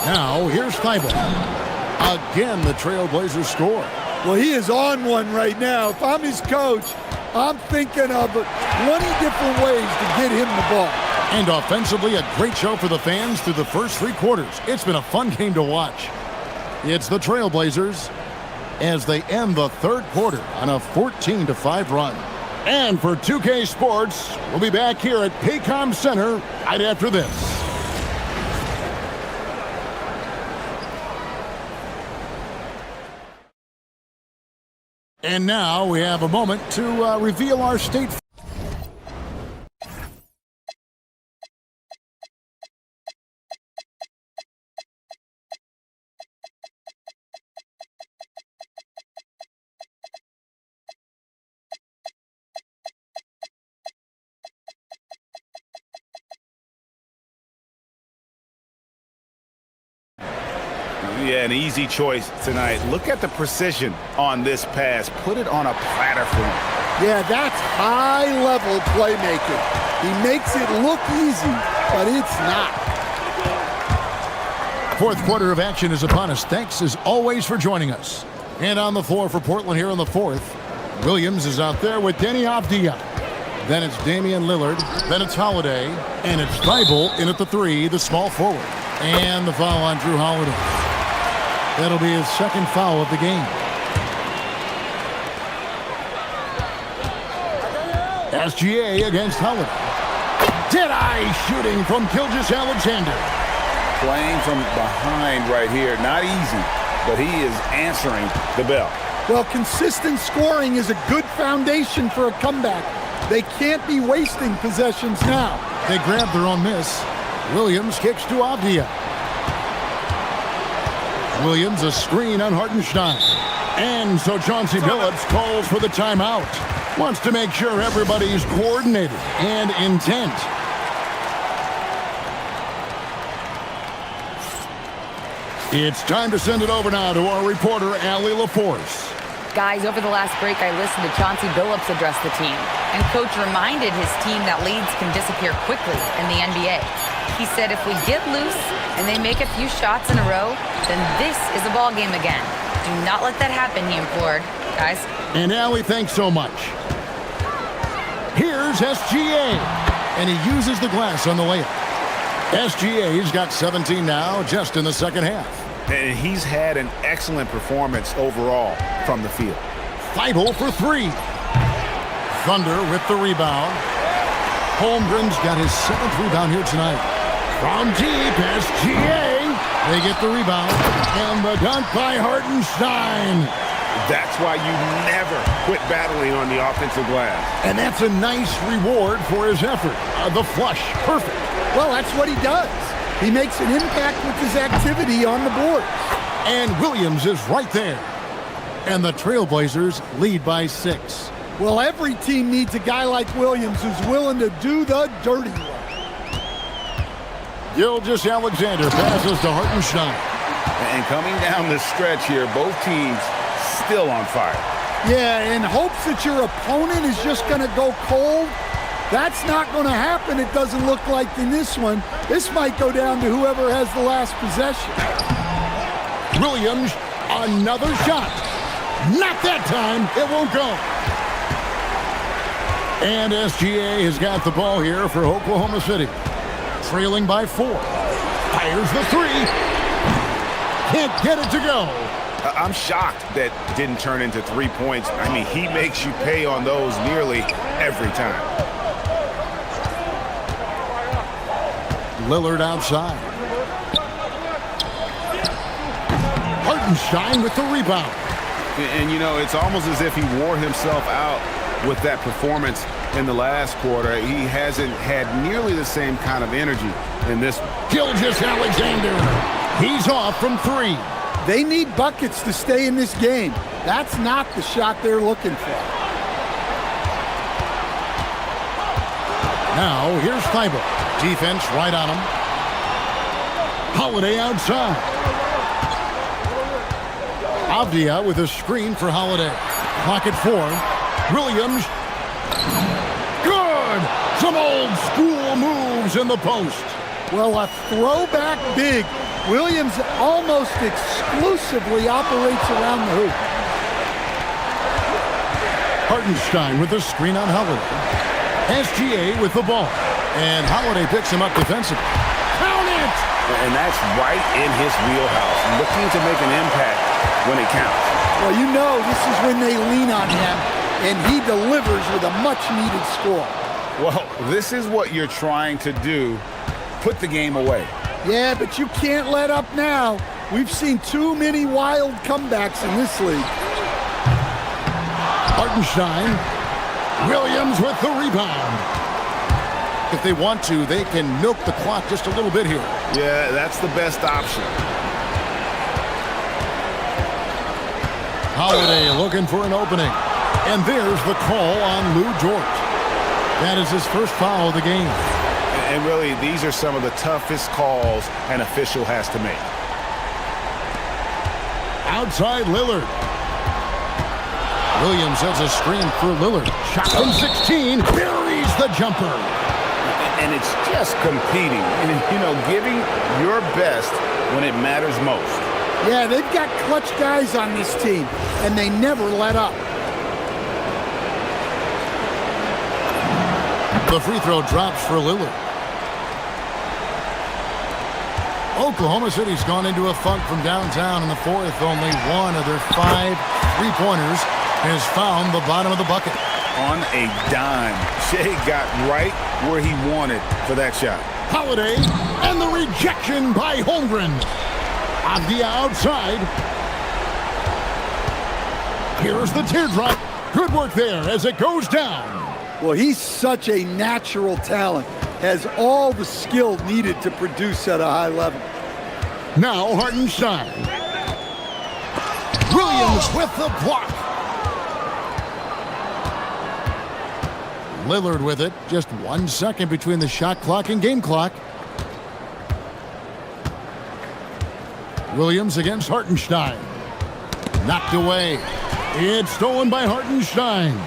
Now here's Thibault. Again, the Trailblazers score. Well, he is on one right now. If I'm his coach, I'm thinking of 20 different ways to get him the ball. And offensively, a great show for the fans through the first 3 quarters. It's been a fun game to watch. It's the Trailblazers as they end the 3rd quarter on a 14-5 run. And for 2K Sports, we'll be back here at Paycom Center right after this. And now we have a moment to reveal our state. Yeah, an easy choice tonight. Look at the precision on this pass. Put it on a platter for him. Yeah, that's high-level playmaking. He makes it look easy, but it's not. 4th quarter of action is upon us. Thanks, as always, for joining us. And on the floor for Portland here in the 4th, Williams is out there with Denny Avdia. Then it's Damian Lillard. Then it's Holiday. And it's Thibault in at the 3, the small forward. And the foul on Drew Holiday. That'll be his 2nd foul of the game. SGA against Holiday. Dead-eye shooting from Gilgeous-Alexander. Playing from behind right here. Not easy, but he is answering the bell. Well, consistent scoring is a good foundation for a comeback. They can't be wasting possessions now. They grab their own miss. Williams kicks to Avdia. Williams a screen on Hartenstein. And so Chauncey Billups calls for the timeout. Wants to make sure everybody's coordinated and intent. It's time to send it over now to our reporter, Allie LaForce. Guys, over the last break, I listened to Chauncey Billups address the team. And Coach reminded his team that leads can disappear quickly in the NBA. He said if we get loose and they make a few shots in a row, then this is a ball game again. Do not let that happen, he implored. Guys. And Allie, thanks so much. Here's SGA. And he uses the glass on the layup. SGA's got 17 now, just in the second half. And he's had an excellent performance overall from the field. Feibel for three. Thunder with the rebound. Holmgren's got his 7th rebound here tonight. From deep, SGA. They get the rebound. And the dunk by Hartenstein. That's why you never quit battling on the offensive glass. And that's a nice reward for his effort. The flush, perfect. Well, that's what he does. He makes an impact with his activity on the board. And Williams is right there. And the Trailblazers lead by 6. Well, every team needs a guy like Williams who's willing to do the dirty work. Gilgeous-Alexander passes to Hartenstein. And coming down the stretch here, both teams still on fire. Yeah, in hopes that your opponent is just going to go cold. That's not going to happen, it doesn't look like in this one. This might go down to whoever has the last possession. Williams, another shot. Not that time. It won't go. And SGA has got the ball here for Oklahoma City. Trailing by 4. Fires the 3. Can't get it to go. I'm shocked that didn't turn into 3 points. I mean, he makes you pay on those nearly every time. Lillard outside. Hartenstein with the rebound. And, you know, it's almost as if he wore himself out with that performance in the last quarter. He hasn't had nearly the same kind of energy in this one. Gilgeous-Alexander. He's off from 3. They need buckets to stay in this game. That's not the shot they're looking for. Now, here's Feibel. Defense right on him. Holiday outside. Avdia with a screen for Holiday. Clock at 4. Williams. Good! Some old school moves in the post. Well, a throwback big. Williams almost exclusively operates around the hoop. Hartenstein with a screen on Holiday. SGA with the ball. And Holiday picks him up defensively. Count it! And that's right in his wheelhouse. Looking to make an impact when it counts. Well, you know this is when they lean on him, and he delivers with a much-needed score. Well, this is what you're trying to do. Put the game away. Yeah, but you can't let up now. We've seen too many wild comebacks in this league. Hartenstein. Williams with the rebound. If they want to, they can milk the clock just a little bit here. Yeah, that's the best option. Holiday looking for an opening. And there's the call on Lou Dort. That is his first foul of the game. And really, these are some of the toughest calls an official has to make. Outside Lillard. Williams has a screen for Lillard. Shot from 16. Buries the jumper. And it's just competing and, you know, giving your best when it matters most. Yeah, they've got clutch guys on this team, and they never let up. The free throw drops for Lillard. Oklahoma City's gone into a funk from downtown in the 4th. Only one of their 5 3-pointers has found the bottom of the bucket. On a dime. Shea got right where he wanted for that shot. Holiday, and the rejection by Holmgren. On the outside. Here's the teardrop. Good work there as it goes down. Well, he's such a natural talent. Has all the skill needed to produce at a high level. Now Hartenstein. Williams with the block. Lillard with it. Just 1 second between the shot clock and game clock. Williams against Hartenstein. Knocked away. It's stolen by Hartenstein.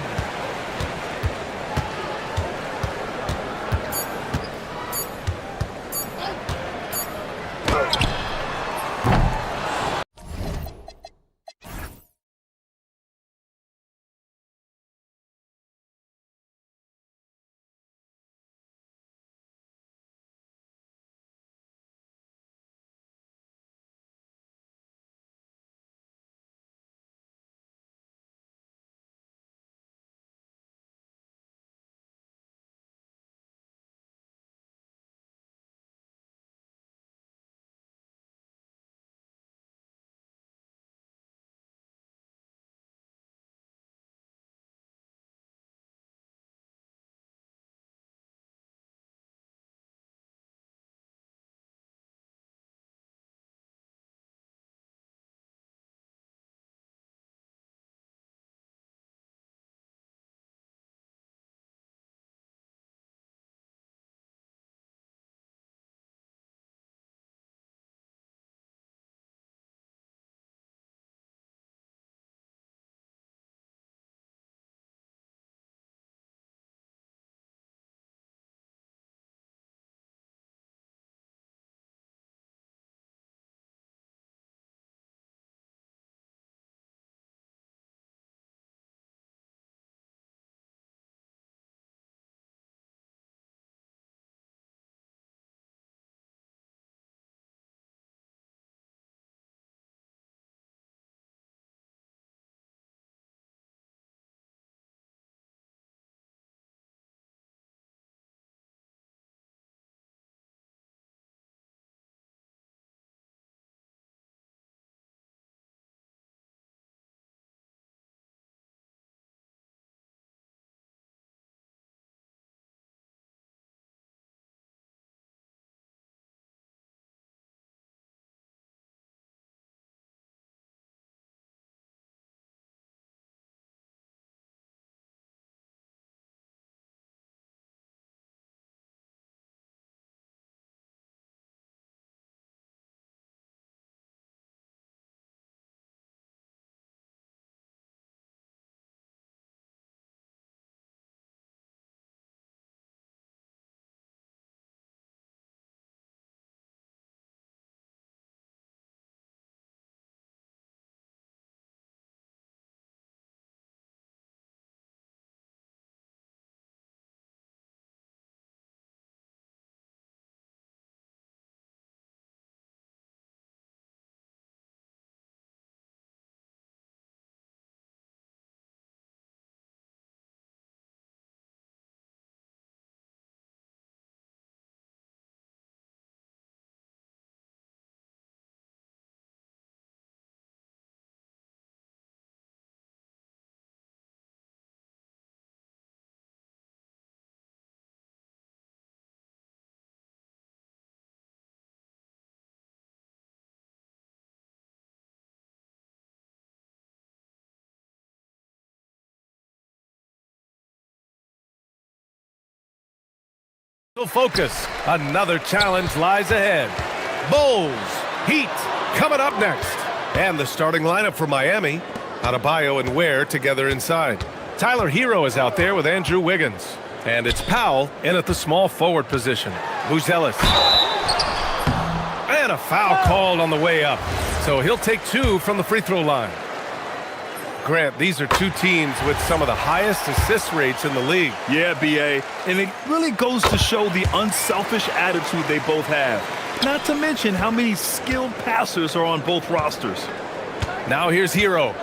Focus. Another challenge lies ahead. Bulls, Heat, coming up next. And the starting lineup for Miami. Adebayo and Ware together inside. Tyler Hero is out there with Andrew Wiggins. And it's Powell in at the small forward position. Ellis. And a foul called on the way up. So he'll take 2 from the free throw line. Grant, these are two teams with some of the highest assist rates in the league. Yeah, B.A., and it really goes to show the unselfish attitude they both have. Not to mention how many skilled passers are on both rosters. Now here's Hero.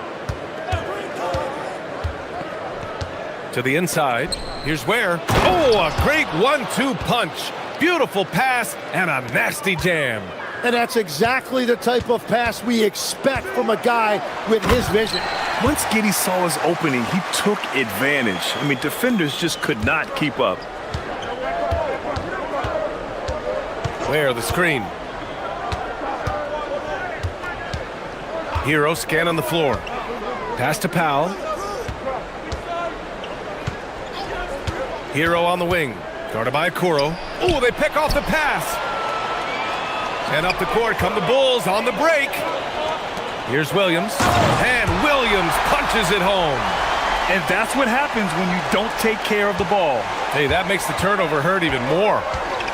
To the inside. Here's Ware. Oh, a great 1-2 punch. Beautiful pass and a nasty jam. And that's exactly the type of pass we expect from a guy with his vision. Once Giddey saw his opening, he took advantage. I mean, defenders just could not keep up. Ware the screen. Hero scanning the floor. Pass to Powell. Hero on the wing. Guarded by Kuro. Oh, they pick off the pass. And up the court come the Bulls on the break. Here's Williams. And Williams punches it home. And that's what happens when you don't take care of the ball. Hey, that makes the turnover hurt even more.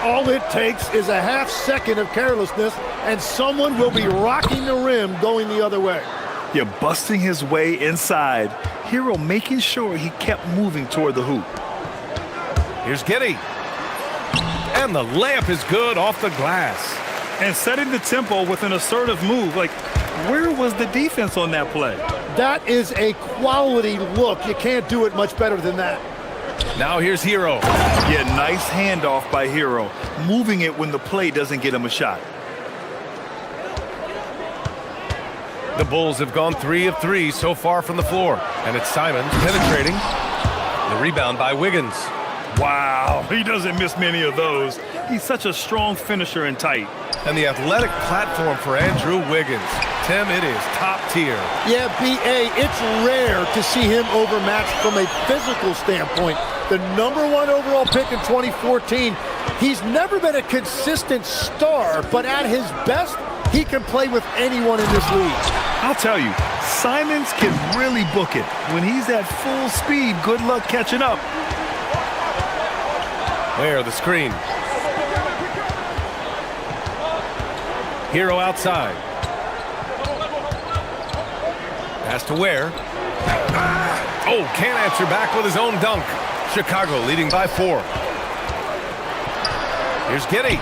All it takes is a half second of carelessness, and someone will be rocking the rim going the other way. You're busting his way inside. Hero making sure he kept moving toward the hoop. Here's Giddey. And the layup is good off the glass. And setting the tempo with an assertive move. Like, where was the defense on that play? That is a quality look. You can't do it much better than that. Now here's Hero. Yeah, nice handoff by Hero. Moving it when the play doesn't get him a shot. The Bulls have gone 3 of 3 so far from the floor. And it's Simons penetrating. The rebound by Wiggins. Wow, he doesn't miss many of those. He's such a strong finisher and tight. And the athletic platform for Andrew Wiggins. Tim, it is top tier. Yeah, B.A., it's rare to see him overmatched from a physical standpoint. The #1 overall pick in 2014. He's never been a consistent star, but at his best, he can play with anyone in this league. I'll tell you, Simons can really book it. When he's at full speed, good luck catching up. Where the screen. Hero outside. Pass to Ware. Oh, can't answer back with his own dunk. Chicago leading by 4. Here's Giddey.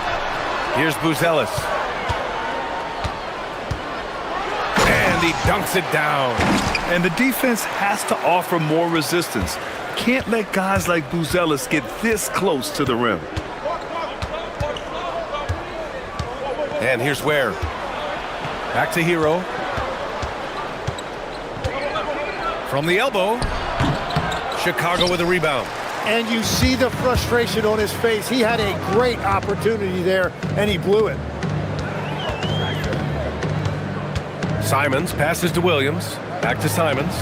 Here's Buzelis. And he dunks it down. And the defense has to offer more resistance. Can't let guys like Buzelis get this close to the rim. And here's Ware. Back to Hero. From the elbow. Chicago with a rebound. And you see the frustration on his face. He had a great opportunity there, and he blew it. Simons passes to Williams. Back to Simons.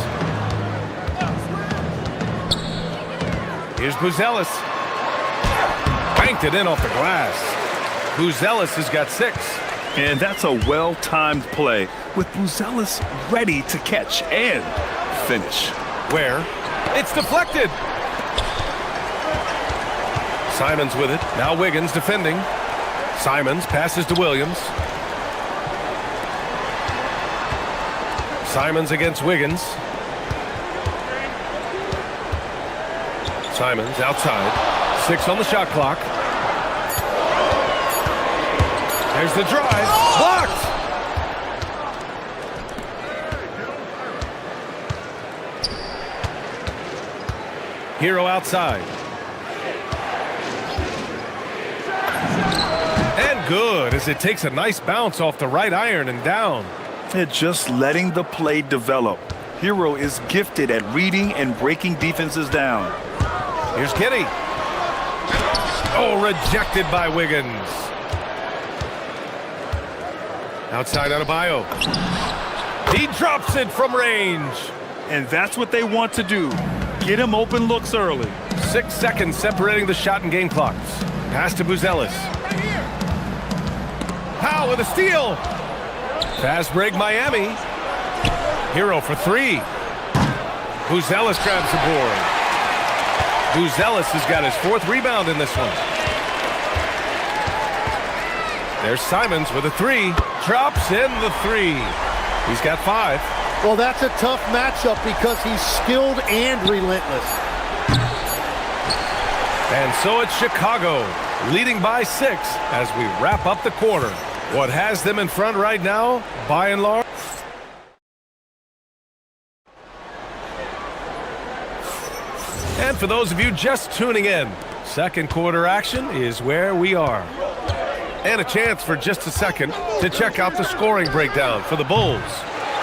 Here's Buzelis. Banked it in off the glass. Buzelis has got 6. And that's a well-timed play with Buzelis ready to catch and finish. Where? It's deflected. Simons with it. Now Wiggins defending. Simons passes to Williams. Simons against Wiggins. Simons outside. 6 on the shot clock. There's the drive. Blocked! Hero outside. And good as it takes a nice bounce off the right iron and down. They're just letting the play develop. Hero is gifted at reading and breaking defenses down. Here's Giddey. Oh, rejected by Wiggins. Outside Adebayo. He drops it from range. And that's what they want to do. Get him open looks early. 6 seconds separating the shot and game clocks. Pass to Buzelis. Powell with a steal. Fast break Miami. Hero for 3. Buzelis grabs the board. Buzelis has got his 4th rebound in this one. There's Simons with a 3. Drops in the 3. He's got 5. Well, that's a tough matchup because he's skilled and relentless. And so it's Chicago leading by 6 as we wrap up the quarter. What has them in front right now, by and large? And for those of you just tuning in, second quarter action is where we are. And a chance for just a second to check out the scoring breakdown for the Bulls.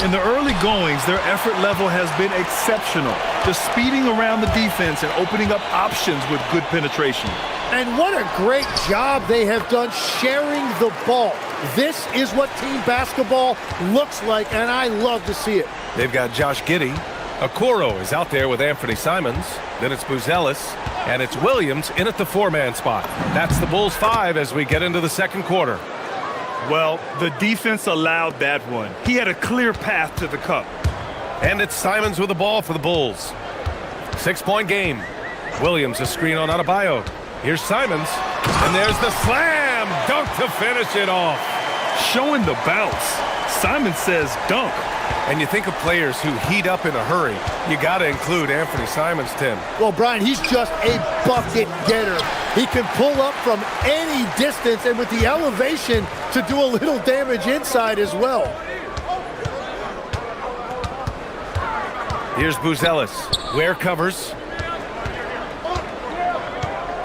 In the early goings, their effort level has been exceptional. Just speeding around the defense and opening up options with good penetration. And what a great job they have done sharing the ball. This is what team basketball looks like, and I love to see it. They've got Josh Giddey. Okoro is out there with Anthony Simons. Then it's Buzelis, and it's Williams in at the four-man spot. That's the Bulls 5 as we get into the second quarter. Well, the defense allowed that one. He had a clear path to the cup. And it's Simons with the ball for the Bulls. 6-point game. Williams a screen on Adebayo. Here's Simons, and there's the slam dunk to finish it off. Showing the bounce. Simons says dunk. And you think of players who heat up in a hurry. You got to include Anthony Simons, Tim. Well, Brian, he's just a bucket getter. He can pull up from any distance, and with the elevation to do a little damage inside as well. Here's Buzelis. Ware covers.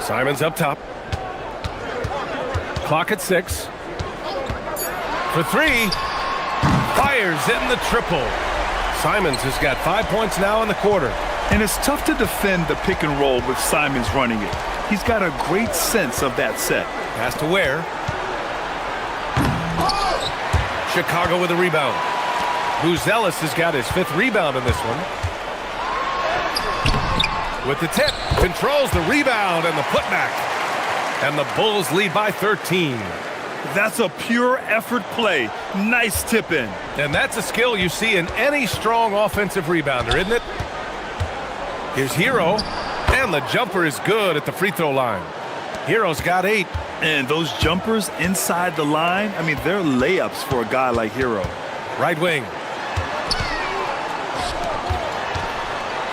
Simons up top. Clock at 6. For 3. Fires in the triple. Simons has got 5 points now in the quarter. And it's tough to defend the pick and roll with Simons running it. He's got a great sense of that set. Pass to Ware. Chicago with a rebound. Buzelis has got his 5th rebound in this one. With the tip, controls the rebound and the putback. And the Bulls lead by 13. That's a pure effort play. Nice tip in. And that's a skill you see in any strong offensive rebounder, isn't it? Here's Hero. And the jumper is good at the free throw line. Hero's got 8. And those jumpers inside the line, I mean, they're layups for a guy like Hero. Right wing.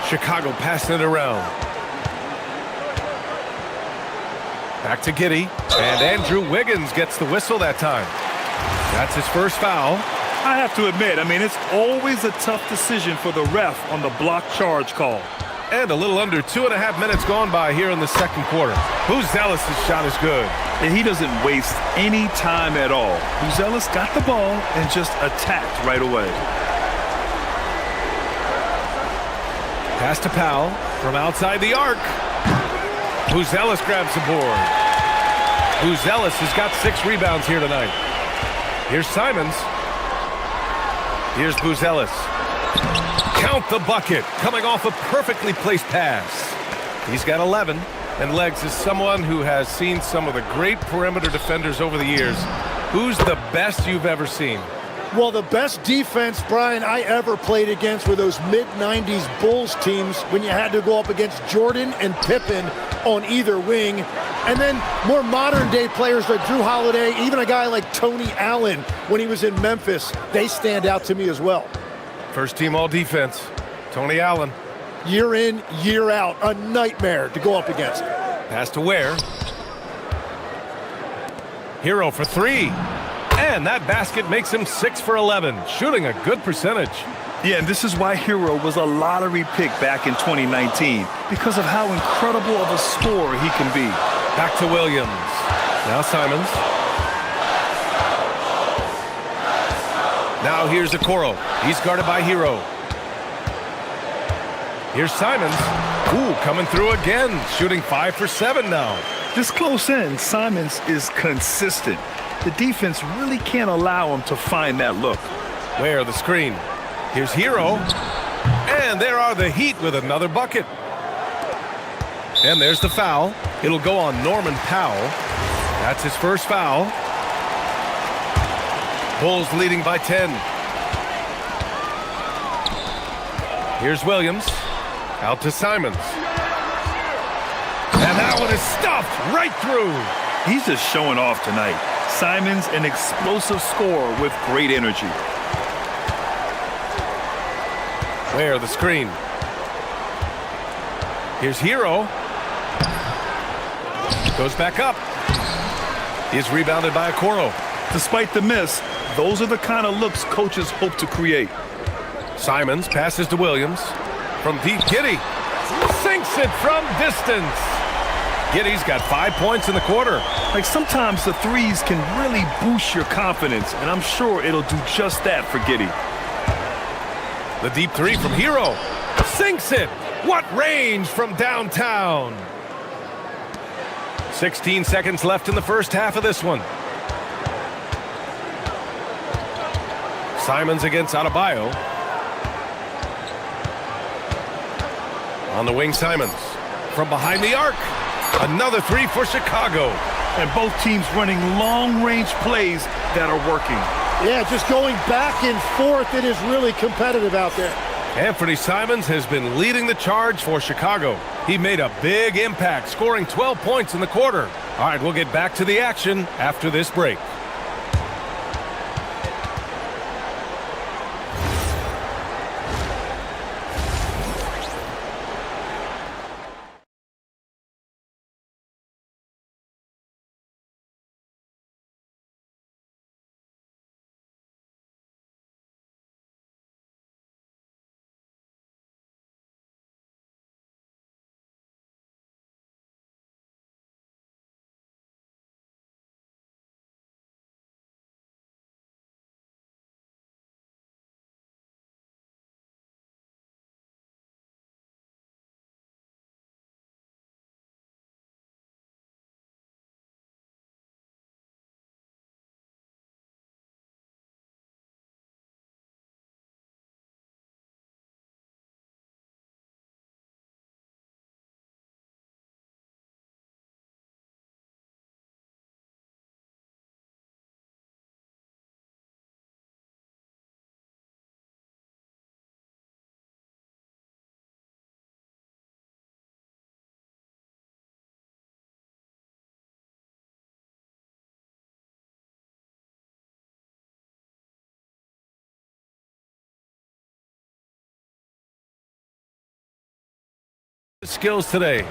Chicago passing it around. Back to Giddey. And Andrew Wiggins gets the whistle that time. That's his first foul. I have to admit, I mean, it's always a tough decision for the ref on the block charge call. And a little under 2.5 minutes gone by here in the second quarter. Buzelis' shot is good. And he doesn't waste any time at all. Buzelis got the ball and just attacked right away. Pass to Powell from outside the arc. Buzelis grabs the board. Buzelis has got 6 rebounds here tonight. Here's Simons. Here's Buzelis. Count the bucket, coming off a perfectly placed pass. He's got 11, and Legs is someone who has seen some of the great perimeter defenders over the years. Who's the best you've ever seen? Well, the best defense, Brian, I ever played against were those mid-90s Bulls teams when you had to go up against Jordan and Pippen on either wing. And then more modern-day players like Drew Holiday, even a guy like Tony Allen when he was in Memphis, they stand out to me as well. First team all-defense, Tony Allen. Year in, year out, a nightmare to go up against. Pass to Ware. Hero for 3. And that basket makes him 6 for 11, shooting a good percentage. Yeah, and this is why Hero was a lottery pick back in 2019, because of how incredible of a scorer he can be. Back to Williams. Now Simons. Now here's Okoro. He's guarded by Hero. Here's Simons. Ooh, coming through again, shooting 5 for 7 now. This close in, Simons is consistent. The defense really can't allow him to find that look. Where the screen. Here's Hero. And there are the Heat with another bucket. And there's the foul. It'll go on Norman Powell. That's his first foul. Bulls leading by 10. Here's Williams. Out to Simons. And that one is stuffed right through. He's just showing off tonight. Simons, an explosive scorer with great energy. Where the screen. Here's Hero. Goes back up. He's rebounded by Okoro. Despite the miss, those are the kind of looks coaches hope to create. Simons passes to Williams. From deep, Giddey sinks it from distance. Giddey's got 5 points in the quarter. Like sometimes the threes can really boost your confidence, and I'm sure it'll do just that for Giddey. The deep three from Hero. Sinks it. What range from downtown. 16 seconds left in the first half of this one. Simons against Adebayo. On the wing, Simons. From behind the arc. Another three for Chicago. And both teams running long-range plays that are working. Yeah, just going back and forth. It is really competitive out there. Anthony Simons has been leading the charge for Chicago. He made a big impact, scoring 12 points in the quarter. All right, we'll get back to the action after this break. Skills today.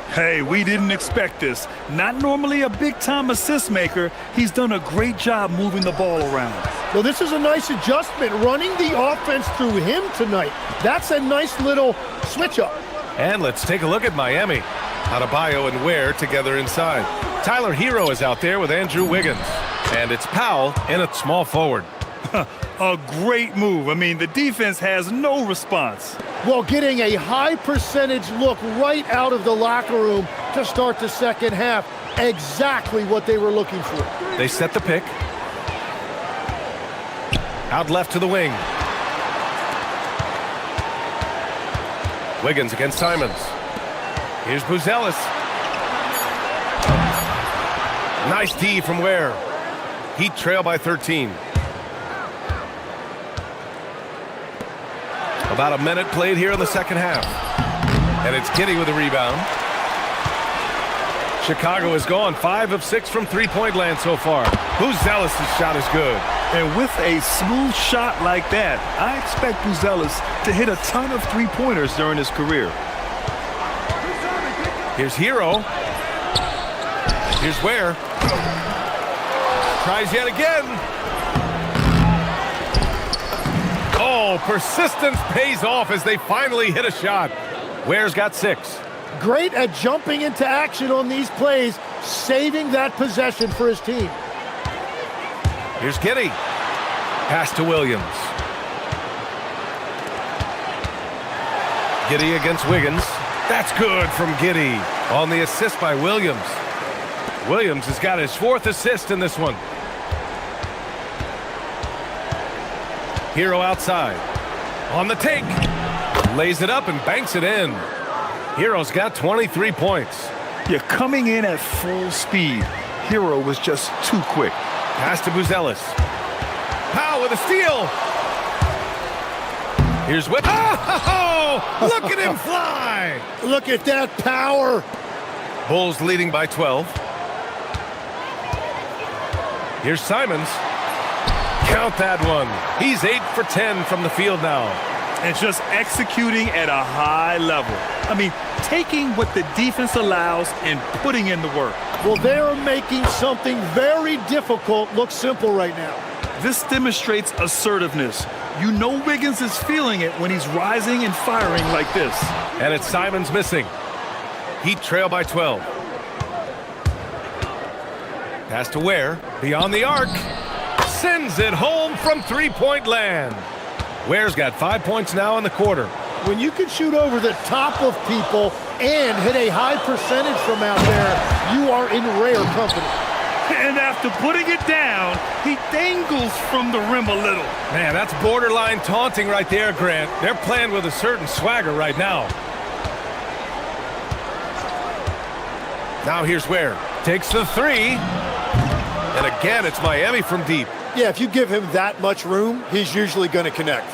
Hey, we didn't expect this. Not normally a big-time assist maker. He's done a great job moving the ball around. Well, this is a nice adjustment, running the offense through him tonight. That's a nice little switch-up. And let's take a look at Miami. Adebayo and Ware together inside. Tyler Hero is out there with Andrew Wiggins. And it's Powell in at small forward. A great move. I mean, the defense has no response. Well, getting a high percentage look right out of the locker room to start the second half. Exactly what they were looking for. They set the pick. Out left to the wing. Wiggins against Simons. Here's Buzelis. Nice D from Ware. Heat trail by 13. About a minute played here in the second half. And it's Giddy with a rebound. Chicago is gone 5 of 6 from three-point land so far. Buzelis' shot is good. And with a smooth shot like that, I expect Buzelis to hit a ton of three-pointers during his career. Here's Hero. Here's Ware. Tries yet again. Oh, persistence pays off as they finally hit a shot. Ware's got 6. Great at jumping into action on these plays, saving that possession for his team. Here's Giddy. Pass to Williams. Giddy against Wiggins. That's good from Giddy on the assist by Williams. Williams has got his 4th assist in this one. Hero outside. On the take. Lays it up and banks it in. Hero's got 23 points. You're coming in at full speed. Hero was just too quick. Pass to Buzelis. Powell with a steal. Here's Whip. Oh! Look at him fly! Look at that power. Bulls leading by 12. Here's Simons. Count that one. He's 8 for 10 from the field now. And just executing at a high level. I mean, taking what the defense allows and putting in the work. Well, they're making something very difficult look simple right now. This demonstrates assertiveness. You know Wiggins is feeling it when he's rising and firing like this. And it's Simons missing. Heat trail by 12. Pass to Ware. Beyond the arc. Sends it home from three-point land. Ware's got 5 points now in the quarter. When you can shoot over the top of people and hit a high percentage from out there, you are in rare company. And after putting it down, he dangles from the rim a little. Man, that's borderline taunting right there, Grant. They're playing with a certain swagger right now. Now here's Ware. Takes the three. And again, it's Miami from deep. Yeah, if you give him that much room, he's usually going to connect.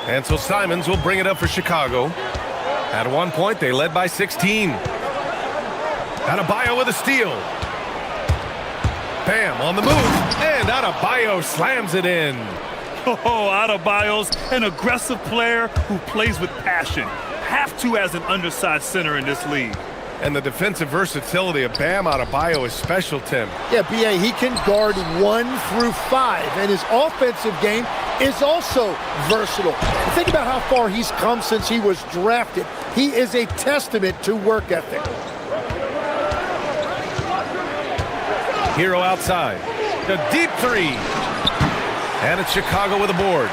And so Simons will bring it up for Chicago. At one point, they led by 16. Adebayo with a steal. Bam, on the move. And Adebayo slams it in. Oh, Adebayo's an aggressive player who plays with passion. Have to as an undersized center in this league. And the defensive versatility of Bam Adebayo is special, Tim. Yeah, B.A., he can guard 1 through 5, and his offensive game is also versatile. Think about how far he's come since he was drafted. He is a testament to work ethic. Hero outside. The deep three. And it's Chicago with a board.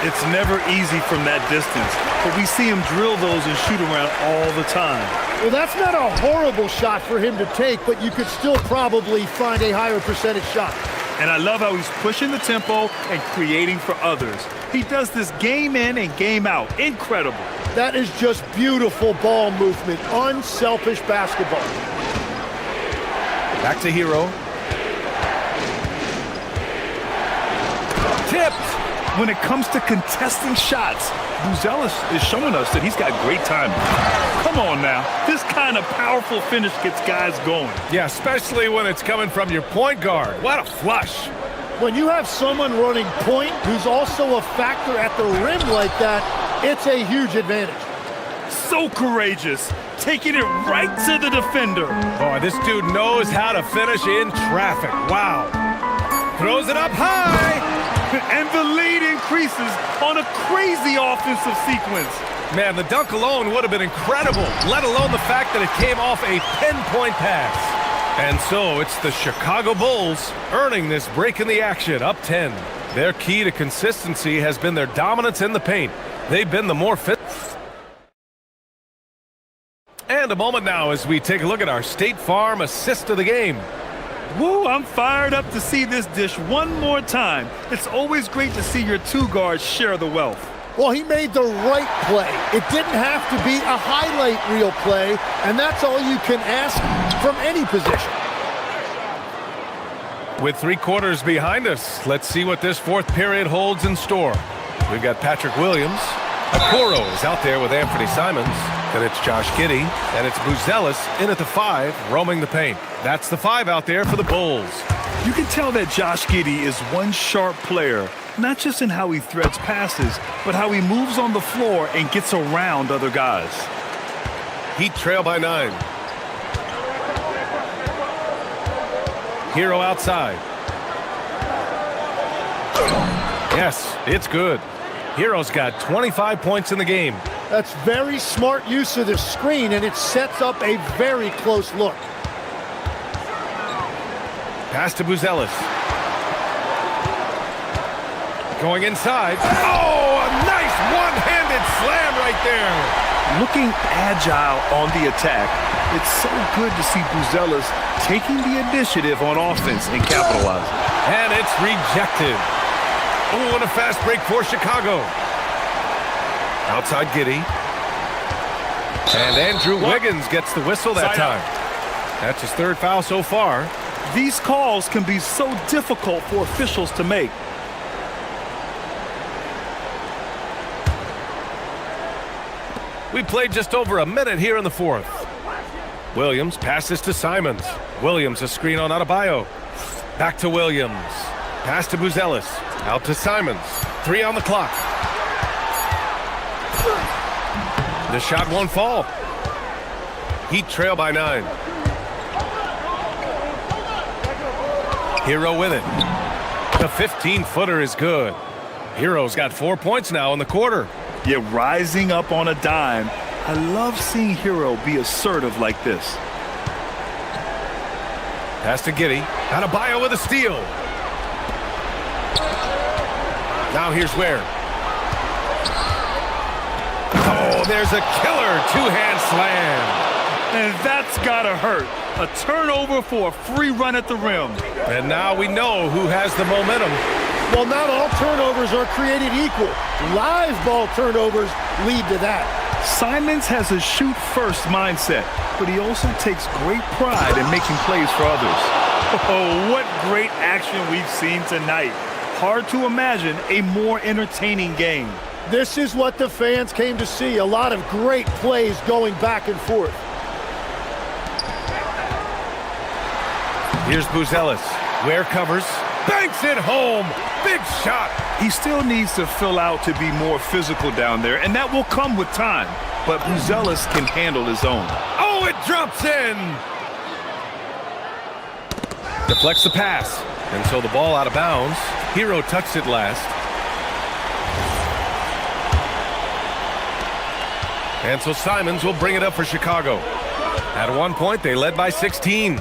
It's never easy from that distance, but we see him drill those and shoot around all the time. Well, that's not a horrible shot for him to take, but you could still probably find a higher percentage shot. And I love how he's pushing the tempo and creating for others. He does this game in and game out. Incredible. That is just beautiful ball movement, unselfish basketball. Back to Hero. Tipped. When it comes to contesting shots, Buzelis is showing us that he's got great timing. Come on now. This kind of powerful finish gets guys going. Yeah, especially when it's coming from your point guard. What a flush. When you have someone running point who's also a factor at the rim like that, it's a huge advantage. So courageous, taking it right to the defender. Boy, this dude knows how to finish in traffic. Wow. Throws it up high. And the lead increases on a crazy offensive sequence. Man, the dunk alone would have been incredible, let alone the fact that it came off a 10-point pass. And so it's the Chicago Bulls earning this break in the action, up 10. Their key to consistency has been their dominance in the paint. They've been the more fit. And a moment now as we take a look at our State Farm assist of the game. Woo, I'm fired up to see this dish one more time. It's always great to see your two guards share the wealth. Well, he made the right play. It didn't have to be a highlight reel play, and that's all you can ask from any position. With 3 quarters behind us, let's see what this fourth period holds in store. We've got Patrick Williams. Okoro is out there with Anthony Simons. Then it's Josh Giddey, and it's Buzelis in at the 5, roaming the paint. That's the 5 out there for the Bulls. You can tell that Josh Giddey is one sharp player, not just in how he threads passes, but how he moves on the floor and gets around other guys. Heat trail by 9. Hero outside. Yes, it's good. Hero's got 25 points in the game. That's very smart use of the screen, and it sets up a very close look. Pass to Buzelis. Going inside. Oh, a nice one-handed slam right there. Looking agile on the attack, it's so good to see Buzelis taking the initiative on offense and capitalizing. And it's rejected. Oh, and a fast break for Chicago. Outside Giddey. And Andrew Wiggins gets the whistle that time. That's his 3rd foul so far. These calls can be so difficult for officials to make. We played just over a minute here in the 4th. Williams passes to Simons. Williams a screen on Adebayo. Back to Williams. Pass to Buzelis. Out to Simons. 3 on the clock. The shot won't fall. Heat trail by 9. Hero with it. The 15-footer is good. Hero's got 4 points now in the quarter. Yeah, rising up on a dime. I love seeing Hero be assertive like this. Pass to Giddey. Adebayo with a steal. Now here's where. Oh, there's a killer two-hand slam. And that's gotta hurt. A turnover for a free run at the rim. And now we know who has the momentum. Well, not all turnovers are created equal. Live ball turnovers lead to that. Simons has a shoot-first mindset, but he also takes great pride in making plays for others. Oh, what great action we've seen tonight. Hard to imagine a more entertaining game. This is what the fans came to see. A lot of great plays going back and forth. Here's Buzelis. Ware covers. Banks it home. Big shot. He still needs to fill out to be more physical down there, and that will come with time. But Buzelis can handle his own. Oh, it drops in. Deflects the pass. And so the ball out of bounds. Hero touched it last. And so Simons will bring it up for Chicago. At one point, they led by 16.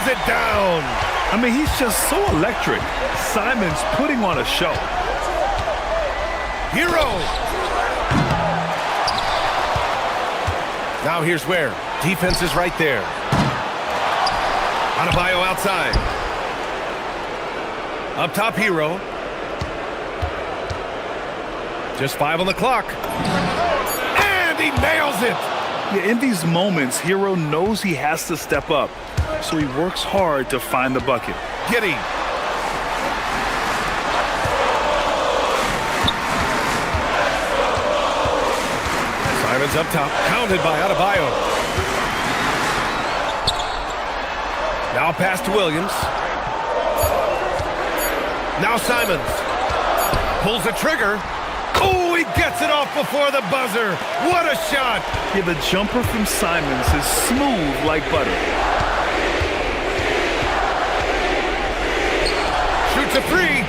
It down. I mean, he's just so electric. Simons putting on a show. Hero. Now here's where. Defense is right there. Adebayo outside. Up top, Hero. Just 5 on the clock. And he nails it. Yeah, in these moments, Hero knows he has to step up. So he works hard to find the bucket. Giddey. Simons up top, pounded by Adebayo. Now pass to Williams. Now Simons. Pulls the trigger. Oh, he gets it off before the buzzer. What a shot. Yeah, the jumper from Simons is smooth like butter. Shoots a three.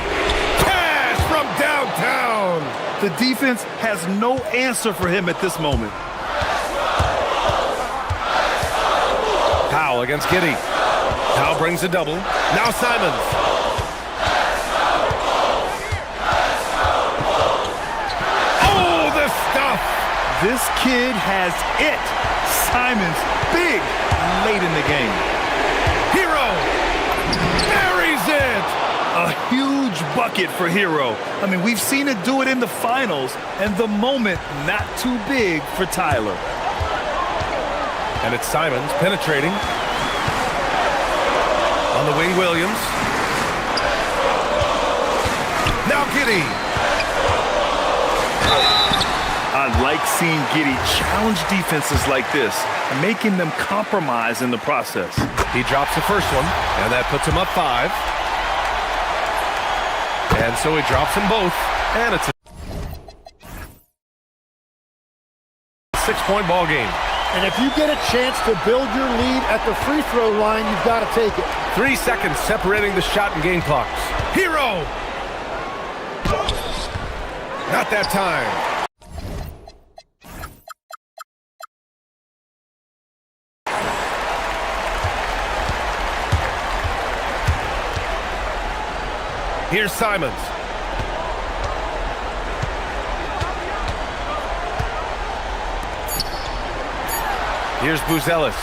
Cash from downtown. The defense has no answer for him at this moment. Powell against Giddey. Powell brings a double. Now Simons. Oh, the stuff. This kid has it. Simons big late in the game. Hero buries it. A huge bucket for Hero. I mean, we've seen it do it in the finals, and the moment not too big for Tyler. And it's Simons penetrating. On the wing, Williams. Now Giddey. I like seeing Giddey challenge defenses like this, making them compromise in the process. He drops the first one, and that puts him up 5. And so he drops them both, and it's a 6-point ball game. And if you get a chance to build your lead at the free throw line, you've got to take it. 3 seconds separating the shot and game clocks. Hero! Not that time. Here's Simons. Here's Buzelis.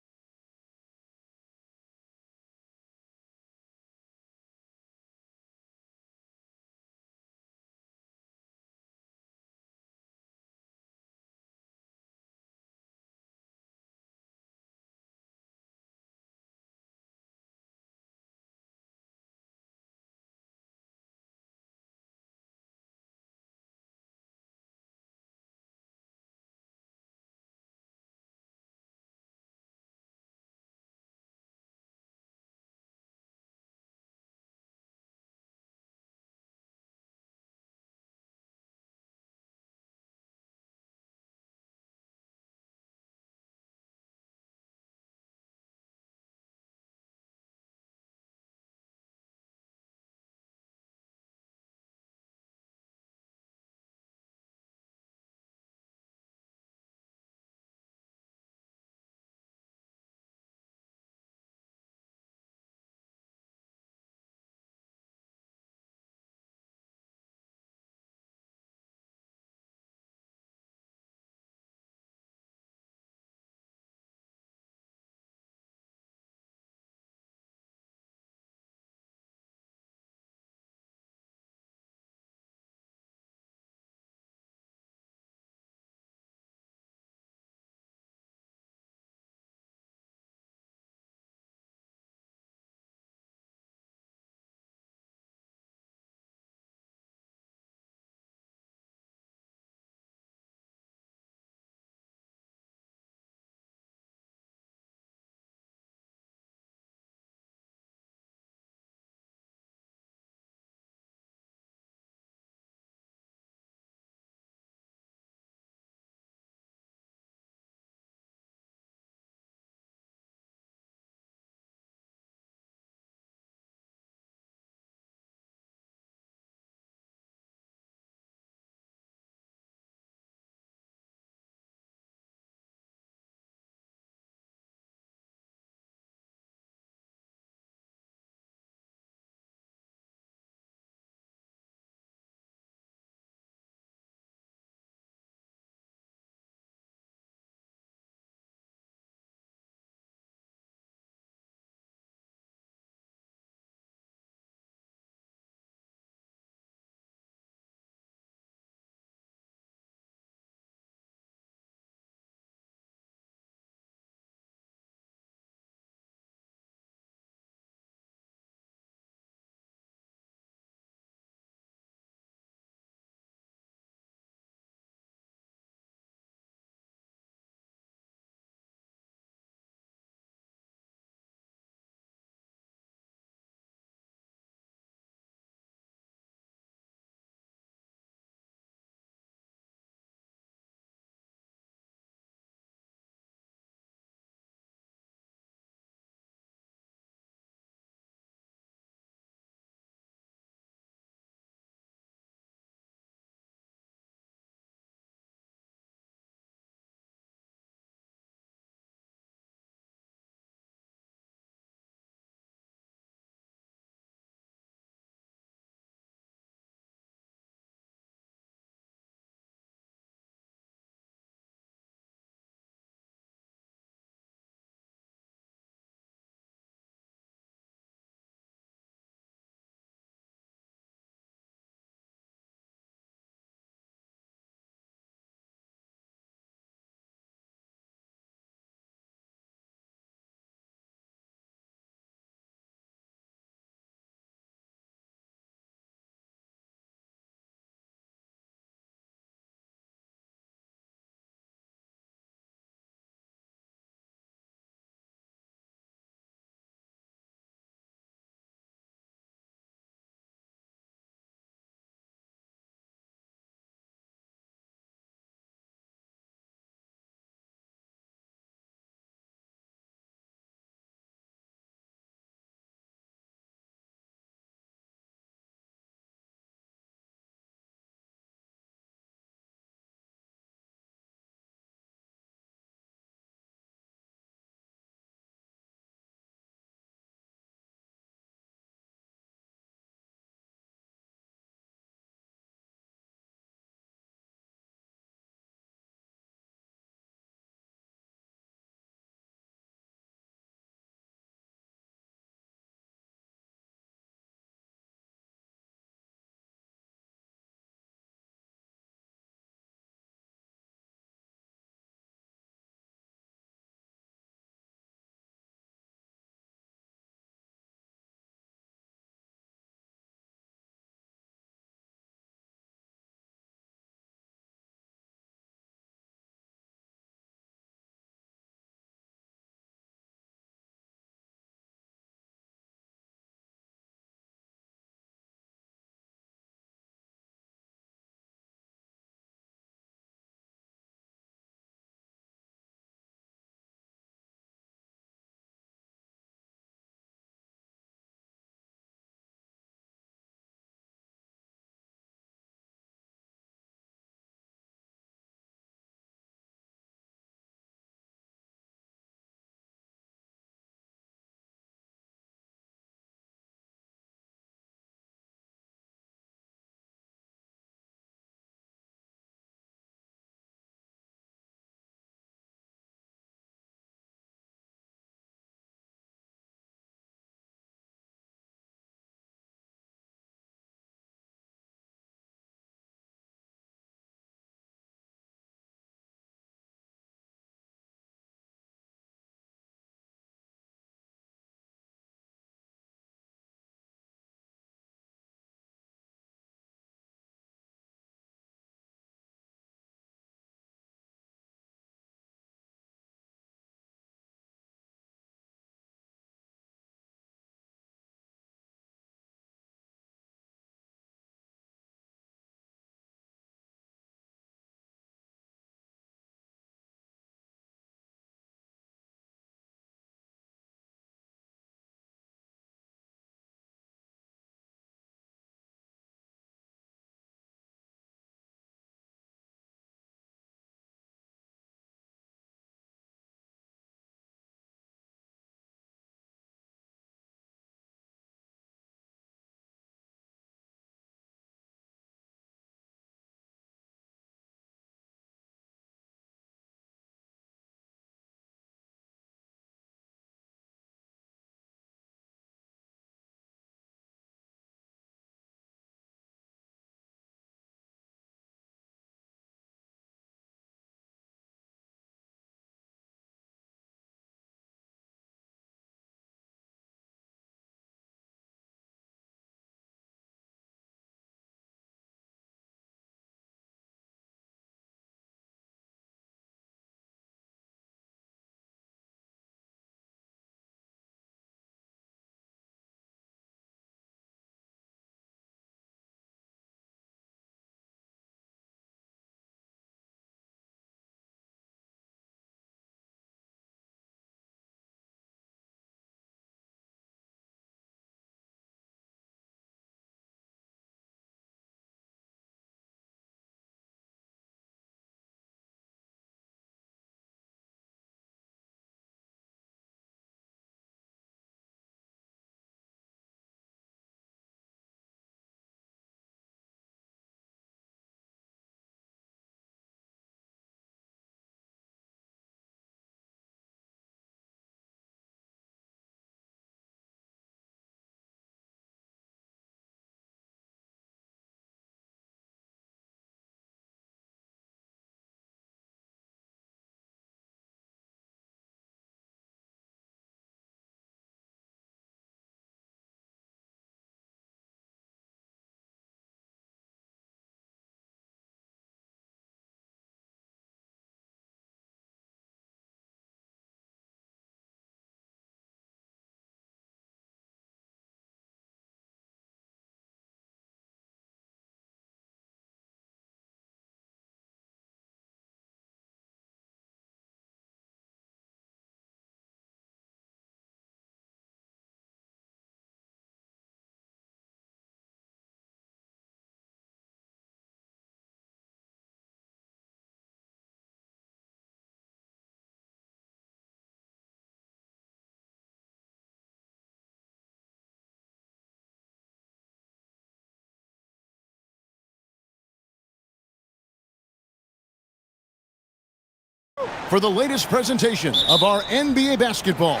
for the latest presentation of our NBA basketball.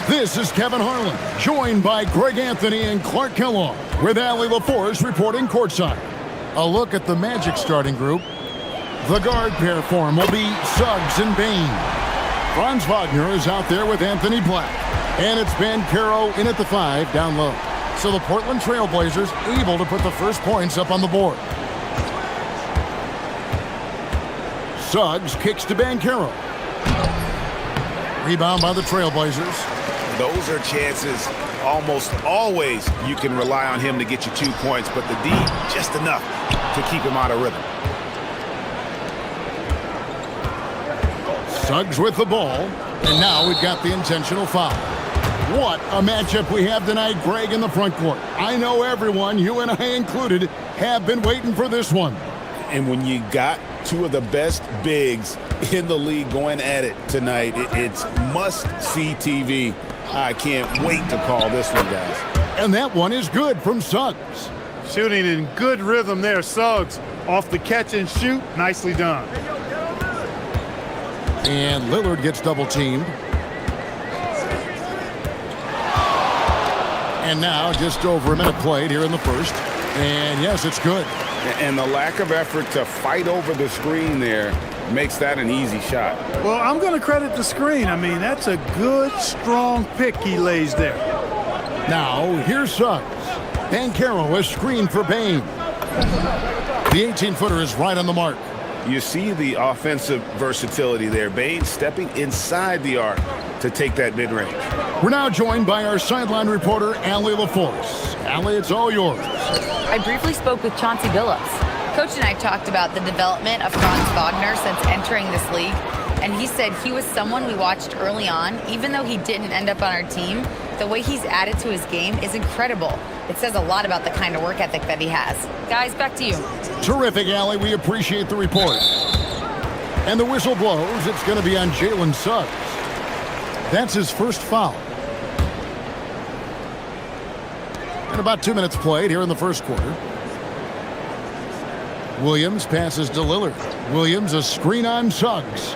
This is Kevin Harlan, joined by Greg Anthony and Clark Kellogg, with Allie LaForce reporting courtside. A look at the Magic starting group. The guard pair form will be Suggs and Bain. Franz Wagner is out there with Anthony Black. And it's Banchero in at the 5 down low. So the Portland Trail Blazers able to put the first points up on the board. Suggs kicks to Banchero. Rebound by the Trailblazers. Those are chances almost always you can rely on him to get you 2 points, but the D, just enough to keep him out of rhythm. Suggs with the ball, and now we've got the intentional foul. What a matchup we have tonight, Greg, in the front court. I know everyone, you and I included, have been waiting for this one. And when you got two of the best bigs in the league going at it tonight, it's must-see TV. I can't wait to call this one, guys. And that one is good from Suggs. Shooting in good rhythm there, Suggs. Off the catch and shoot, nicely done. And Lillard gets double-teamed. And now just over a minute played here in the first. And yes, it's good. And the lack of effort to fight over the screen there makes that an easy shot. Well, I'm going to credit the screen. I mean, that's a good, strong pick he lays there. Now, here's Suggs. Banchero is screened for Bain. The 18-footer is right on the mark. You see the offensive versatility there. Bain stepping inside the arc to take that mid-range. We're now joined by our sideline reporter, Allie LaForce. Allie, it's all yours. I briefly spoke with Chauncey Billups. Coach and I talked about the development of Franz Wagner since entering this league, and he said he was someone we watched early on. Even though he didn't end up on our team, the way he's added to his game is incredible. It says a lot about the kind of work ethic that he has. Guys, back to you. Terrific, Allie. We appreciate the report. And the whistle blows. It's going to be on Jalen Suggs. That's his first foul. And about 2 minutes played here in the first quarter. Williams passes to Lillard. Williams, a screen on Suggs.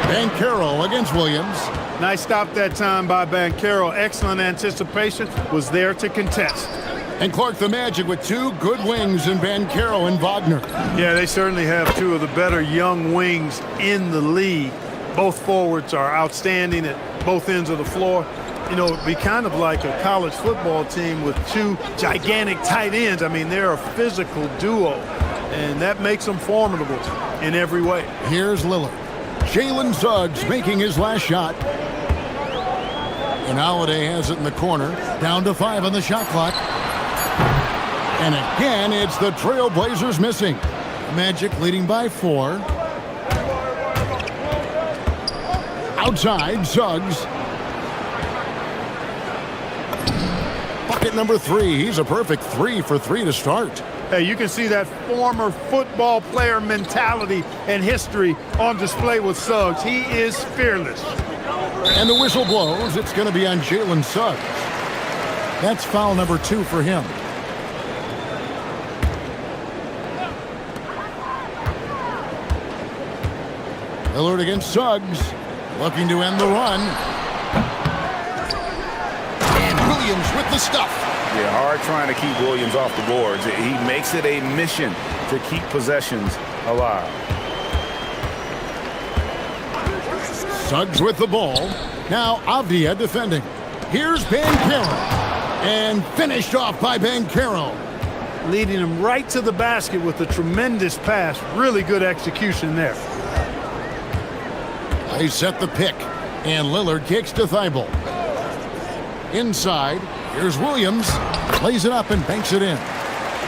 Banchero against Williams. Nice stop that time by Banchero. Excellent anticipation. Was there to contest. And Clark, the Magic with 2 good wings in Banchero and Wagner. Yeah, they certainly have 2 of the better young wings in the league. Both forwards are outstanding at both ends of the floor. You know, it'd be kind of like a college football team with 2 gigantic tight ends. I mean, they're a physical duo, and that makes them formidable in every way. Here's Lillard. Jalen Suggs making his last shot. And Holiday has it in the corner. Down to 5 on the shot clock. And again, it's the Trailblazers missing. Magic leading by 4. Outside, Suggs. Bucket number 3. He's a perfect 3 for 3 to start. Hey, you can see that former football player mentality and history on display with Suggs. He is fearless. And the whistle blows. It's going to be on Jalen Suggs. That's foul number 2 for him. Lillard against Suggs. Looking to end the run. And Williams with the stuff. Yeah, hard trying to keep Williams off the boards. He makes it a mission to keep possessions alive. Suggs with the ball. Now Avdia defending. Here's Banchero. And finished off by Banchero. Leading him right to the basket with a tremendous pass. Really good execution there. They set the pick. And Lillard kicks to Thibault. Inside. Here's Williams. Lays it up and banks it in.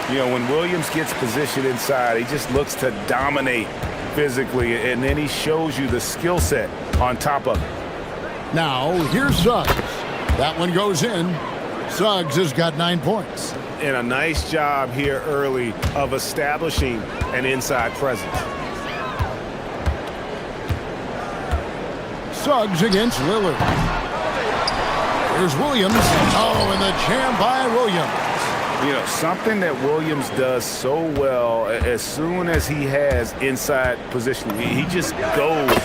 You know, when Williams gets positioned inside, he just looks to dominate physically, and then he shows you the skill set on top of it. Now, here's Suggs. That one goes in. Suggs has got 9 points. And a nice job here early of establishing an inside presence. Suggs against Lillard. Here's Williams. Oh, and the jam by Williams. You know, something that Williams does so well, as soon as he has inside position, he just goes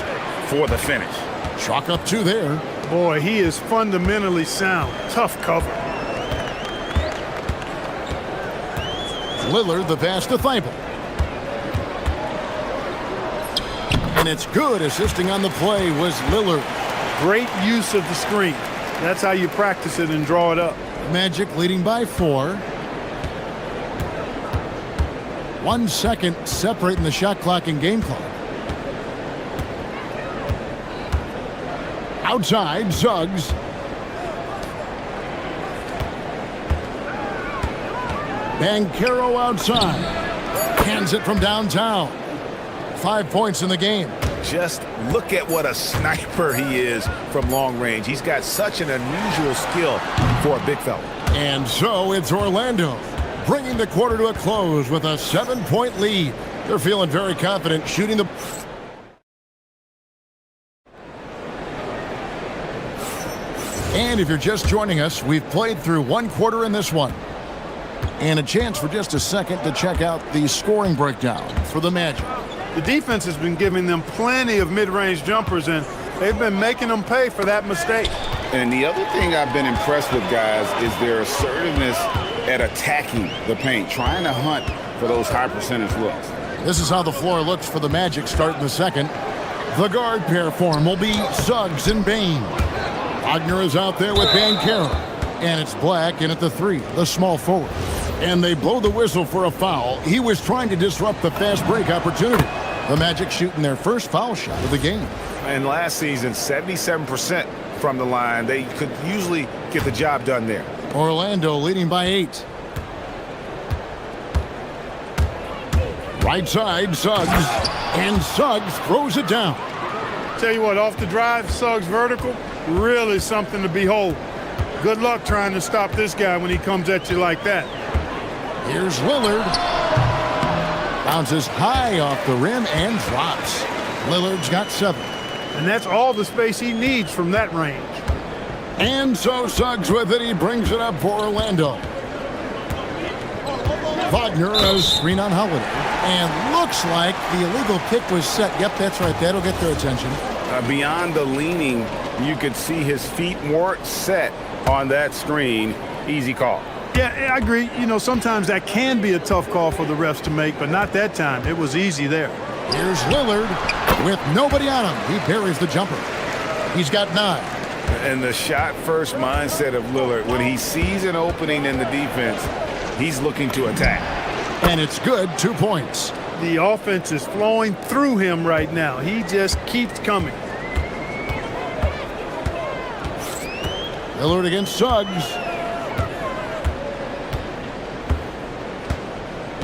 for the finish. Chalk up 2 there. Boy, he is fundamentally sound. Tough cover. Lillard the pass to Thibault. And it's good. Assisting on the play was Lillard. Great use of the screen. That's how you practice it and draw it up. Magic leading by 4. 1 second separating the shot clock and game clock. Outside, Suggs. Banchero outside. Hands it from downtown. 5 points in the game. Just look at what a sniper he is from long range. He's got such an unusual skill for a big fella. And so it's Orlando, bringing the quarter to a close with a 7-point lead. They're feeling very confident shooting the... And if you're just joining us, we've played through 1 quarter in this one. And a chance for just a second to check out the scoring breakdown for the Magic. The defense has been giving them plenty of mid-range jumpers, and they've been making them pay for that mistake. And the other thing I've been impressed with, guys, is their assertiveness at attacking the paint, trying to hunt for those high percentage looks. This is how the floor looks for the Magic starting the second. The guard pair form will be Suggs and Bain. Wagner is out there with Banchero. And it's Black in at the 3, the small forward. And they blow the whistle for a foul. He was trying to disrupt the fast break opportunity. The Magic shooting their first foul shot of the game. And last season, 77% from the line. They could usually get the job done there. Orlando leading by 8. Right side, Suggs. And Suggs throws it down. Tell you what, off the drive, Suggs vertical, really something to behold. Good luck trying to stop this guy when he comes at you like that. Here's Lillard. Bounces high off the rim and drops. Lillard's got 7. And that's all the space he needs from that range. And so Suggs with it. He brings it up for Orlando. Wagner, a screen on Holiday. And looks like the illegal pick was set. Yep, that's right. That'll get their attention. Beyond the leaning, you could see his feet weren't set on that screen. Easy call. Yeah, I agree. You know, sometimes that can be a tough call for the refs to make, but not that time. It was easy there. Here's Lillard with nobody on him. He buries the jumper. He's got 9. And the shot-first mindset of Lillard, when he sees an opening in the defense, he's looking to attack. And it's good, 2 points. The offense is flowing through him right now. He just keeps coming. Lillard against Suggs.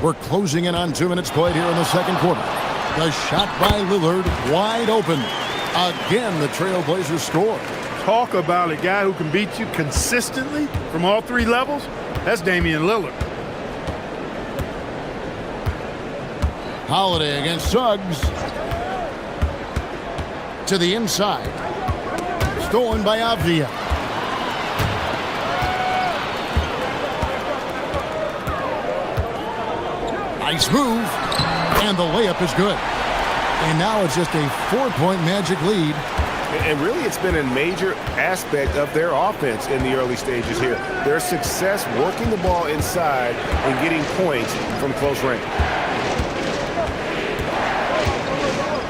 We're closing in on 2 minutes played here in the second quarter. The shot by Lillard, wide open. Again, the Trailblazers score. Talk about a guy who can beat you consistently from all 3 levels. That's Damian Lillard. Holiday against Suggs. To the inside. Stolen by Avdia. Nice move. And the layup is good. And now it's just a 4-point Magic lead. And really, it's been a major aspect of their offense in the early stages here. Their success working the ball inside and getting points from close range.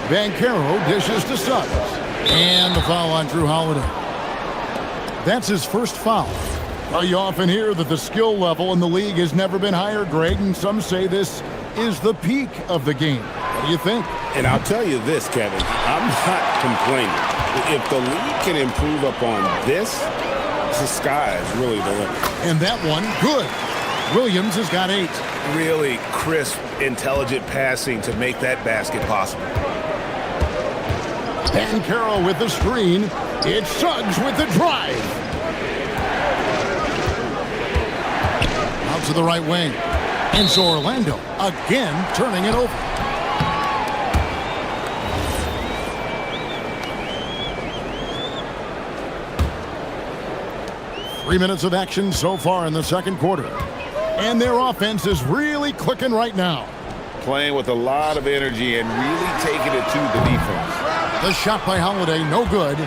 Banchero dishes to Suggs. And the foul on Drew Holiday. That's his first foul. Well, you often hear that the skill level in the league has never been higher, Greg, and some say this is the peak of the game. What do you think? And I'll tell you this, Kevin, I'm not complaining. If the league can improve upon this, the sky is really the limit. And that one, good. Williams has got 8. Really crisp, intelligent passing to make that basket possible. Banchero with the screen. It's Suggs with the drive. Out to the right wing. And so Orlando again turning it over. Three minutes of action so far in the second quarter. And their offense is really clicking right now. Playing with a lot of energy and really taking it to the defense. The shot by Holiday, no good.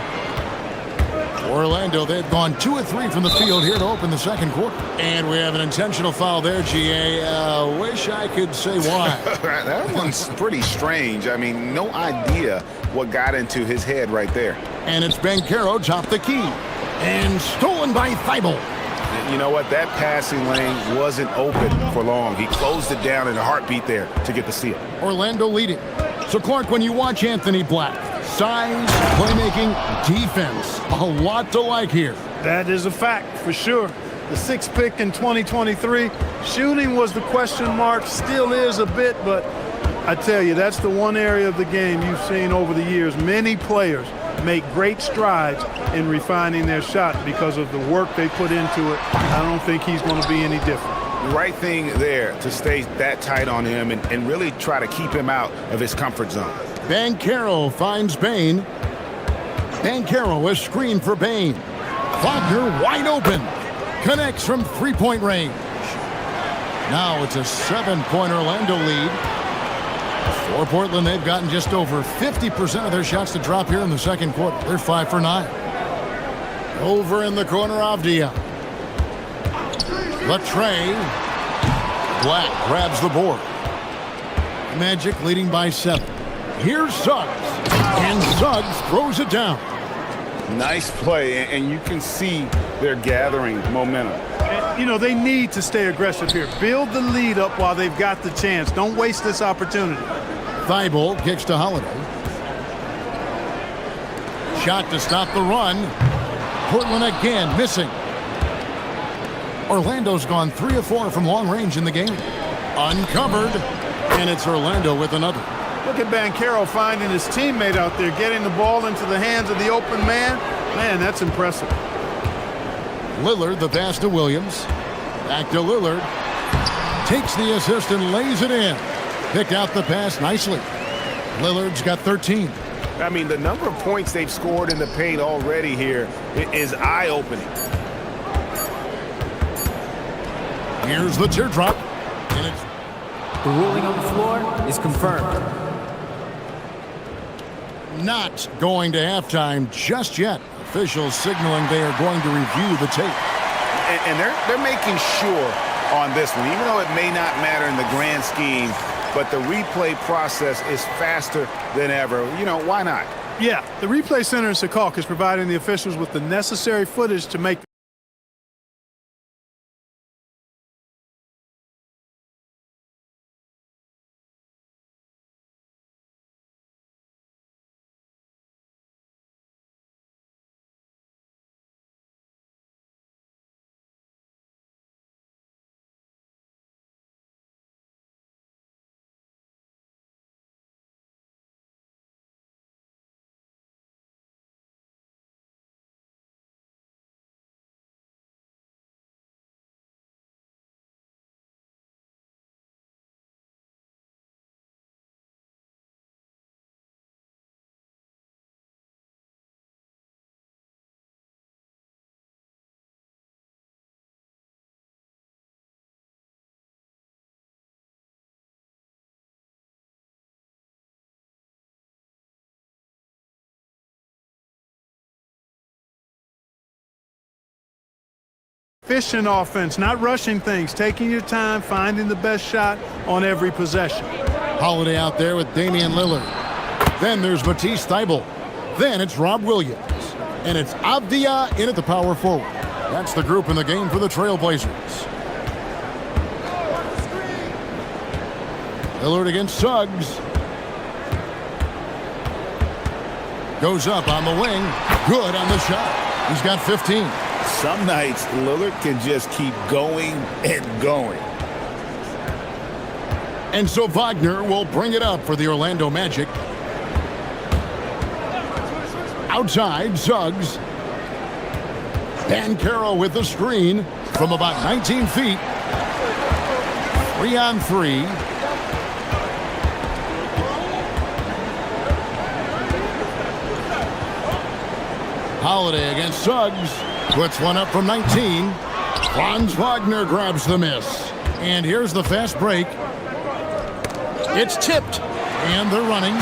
Orlando, they've gone 2 of 3 from the field here to open the second quarter. And we have an intentional foul there, GA. Wish I could say why. That one's pretty strange. I mean, no idea what got into his head right there. And it's Banchero top the key. And stolen by Thibault. You know what? That passing lane wasn't open for long. He closed it down in a heartbeat there to get the steal. Orlando leading. So, Clark, when you watch Anthony Black, size, playmaking, defense, a lot to like here. That is a fact for sure. The 6th pick in 2023. Shooting was the question mark, still is a bit, but I tell you, that's the one area of the game you've seen over the years. Many players make great strides in refining their shot because of the work they put into it. I don't think he's going to be any different. Right thing there to stay that tight on him and really try to keep him out of his comfort zone. Banchero finds Bain. Banchero is screen for Bain. Wagner wide open. Connects from three-point range. Now it's a 7-point Orlando lead. For Portland, they've gotten just over 50% of their shots to drop here in the second quarter. They're 5 for 9. Over in the corner, Avdia. Latre. Black grabs the board. Magic leading by 7. Here's Suggs. And Suggs throws it down. Nice play, and you can see they're gathering momentum. And, you know, they need to stay aggressive here. Build the lead up while they've got the chance. Don't waste this opportunity. Thibault kicks to Holiday. Shot to stop the run. Portland again missing. Orlando's gone 3 of 4 from long range in the game. Uncovered, and it's Orlando with another. Look at Banchero finding his teammate out there, getting the ball into the hands of the open man. Man, that's impressive. Lillard, the pass to Williams. Back to Lillard. Takes the assist and lays it in. Picked out the pass nicely. Lillard's got 13. I mean, the number of points they've scored in the paint already here is eye-opening. Here's the teardrop. And it's The ruling on the floor is confirmed. not going to halftime just yet. Officials signaling they are going to review the tape. And they're making sure on this one, even though it may not matter in the grand scheme, but the replay process is faster than ever. You know, why not? Yeah, the replay center in Secaucus is providing the officials with the necessary footage to make efficient offense, not rushing things, taking your time, finding the best shot on every possession. Holiday out there with Damian Lillard. Then there's Matisse Thybulle. Then it's Rob Williams. And it's Avdia in at the power forward. That's the group in the game for the Trailblazers. Lillard against Suggs. Goes up on the wing. Good on the shot. He's got 15. Some nights, Lillard can just keep going and going. And so Wagner will bring it up for the Orlando Magic. Outside, Suggs. Banchero with the screen from about 19 feet. 3-on-3. Holiday against Suggs. Puts one up from 19. Franz Wagner grabs the miss. And here's the fast break. It's tipped, and they're running.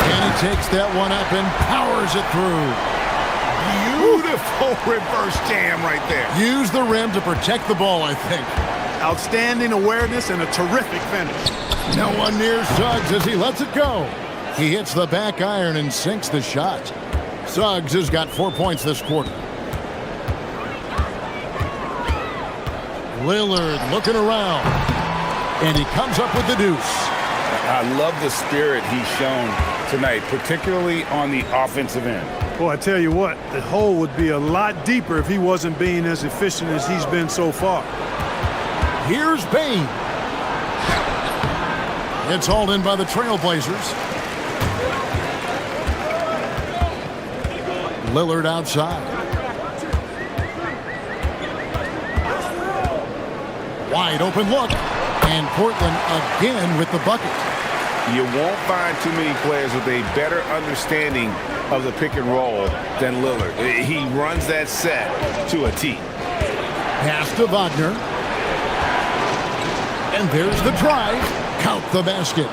And he takes that one up and powers it through. Beautiful reverse jam right there. Use the rim to protect the ball, I think. Outstanding awareness and a terrific finish. No one near Suggs as he lets it go. He hits the back iron and sinks the shot. Suggs has got 4 points this quarter. Lillard looking around. And he comes up with the deuce. I love the spirit he's shown tonight, particularly on the offensive end. Well, I tell you what, the hole would be a lot deeper if he wasn't being as efficient as he's been so far. Here's Bain. It's hauled in by the Trailblazers. Lillard outside. Wide open look. And Portland again with the bucket. You won't find too many players with a better understanding of the pick and roll than Lillard. He runs that set to a T. Pass to Wagner. And there's the drive. Count the basket.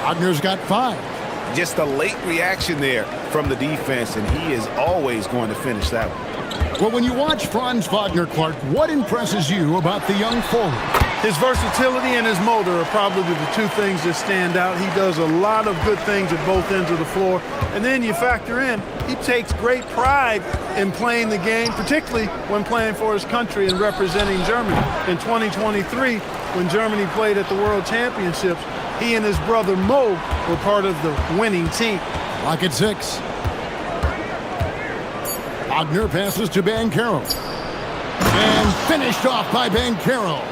Wagner's got 5. Just a late reaction there from the defense, and he is always going to finish that one. Well, when you watch Franz Wagner, Clark, what impresses you about the young forward? His versatility and his motor are probably the two things that stand out. He does a lot of good things at both ends of the floor. And then you factor in, he takes great pride in playing the game, particularly when playing for his country and representing Germany. In 2023, when Germany played at the World Championships, he and his brother Mo were part of the winning team. Lock at 6. Wagner passes to Banchero. And finished off by Banchero.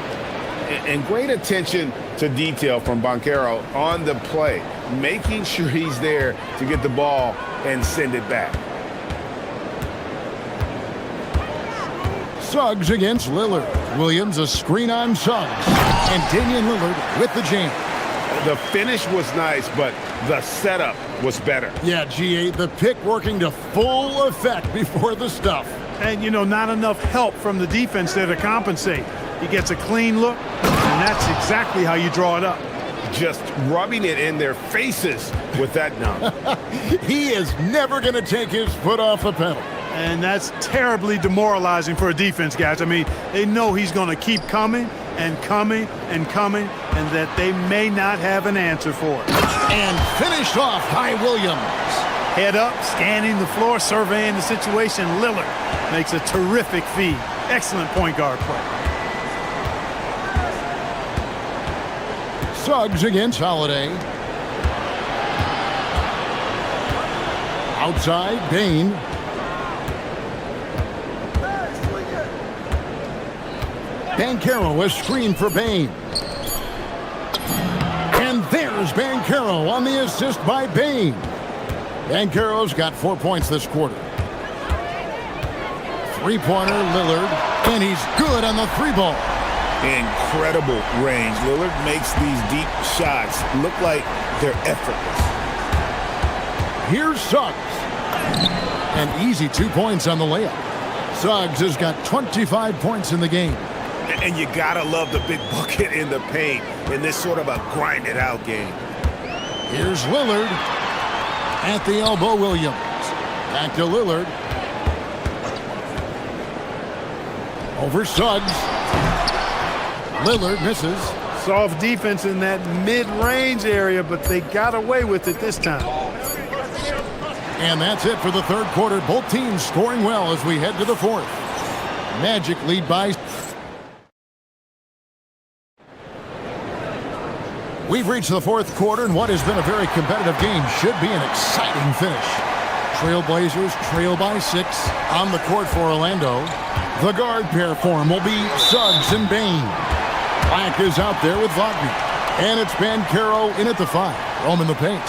And great attention to detail from Banchero on the play, making sure he's there to get the ball and send it back. Suggs against Lillard. Williams a screen on Suggs. And Damian Lillard with the jam. The finish was nice, but the setup was better. Yeah, G8, the pick working to full effect before the stuff. And, you know, not enough help from the defense there to compensate. He gets a clean look, and that's exactly how you draw it up. Just rubbing it in their faces with that dunk. He is never going to take his foot off the pedal. And that's terribly demoralizing for a defense, guys. I mean, they know he's going to keep coming and coming and coming, and that they may not have an answer for it. And finished off by Williams. Head up, scanning the floor, surveying the situation. Lillard makes a terrific feed. Excellent point guard play. Suggs against Holiday. Outside, Bain. Banchero a screen for Bain. And there's Banchero on the assist by Bain. Banchero's got 4 points this quarter. Three-pointer, Lillard. And he's good on the 3-ball. Incredible range. Lillard makes these deep shots look like they're effortless. Here's Suggs. An easy 2 points on the layup. Suggs has got 25 points in the game. And you gotta love the big bucket in the paint in this sort of a grind-it-out game. Here's Lillard. At the elbow, Williams. Back to Lillard. Over Suggs. Lillard misses. Soft defense in that mid-range area, but they got away with it this time. And that's it for the third quarter. Both teams scoring well as we head to the fourth. Magic lead by... We've reached the fourth quarter, and what has been a very competitive game should be an exciting finish. Trailblazers trail by 6 on the court for Orlando. The guard pair form will be Suggs and Bain. Black is out there with Wagner. And it's Banchero in at the 5. Roam in the paint.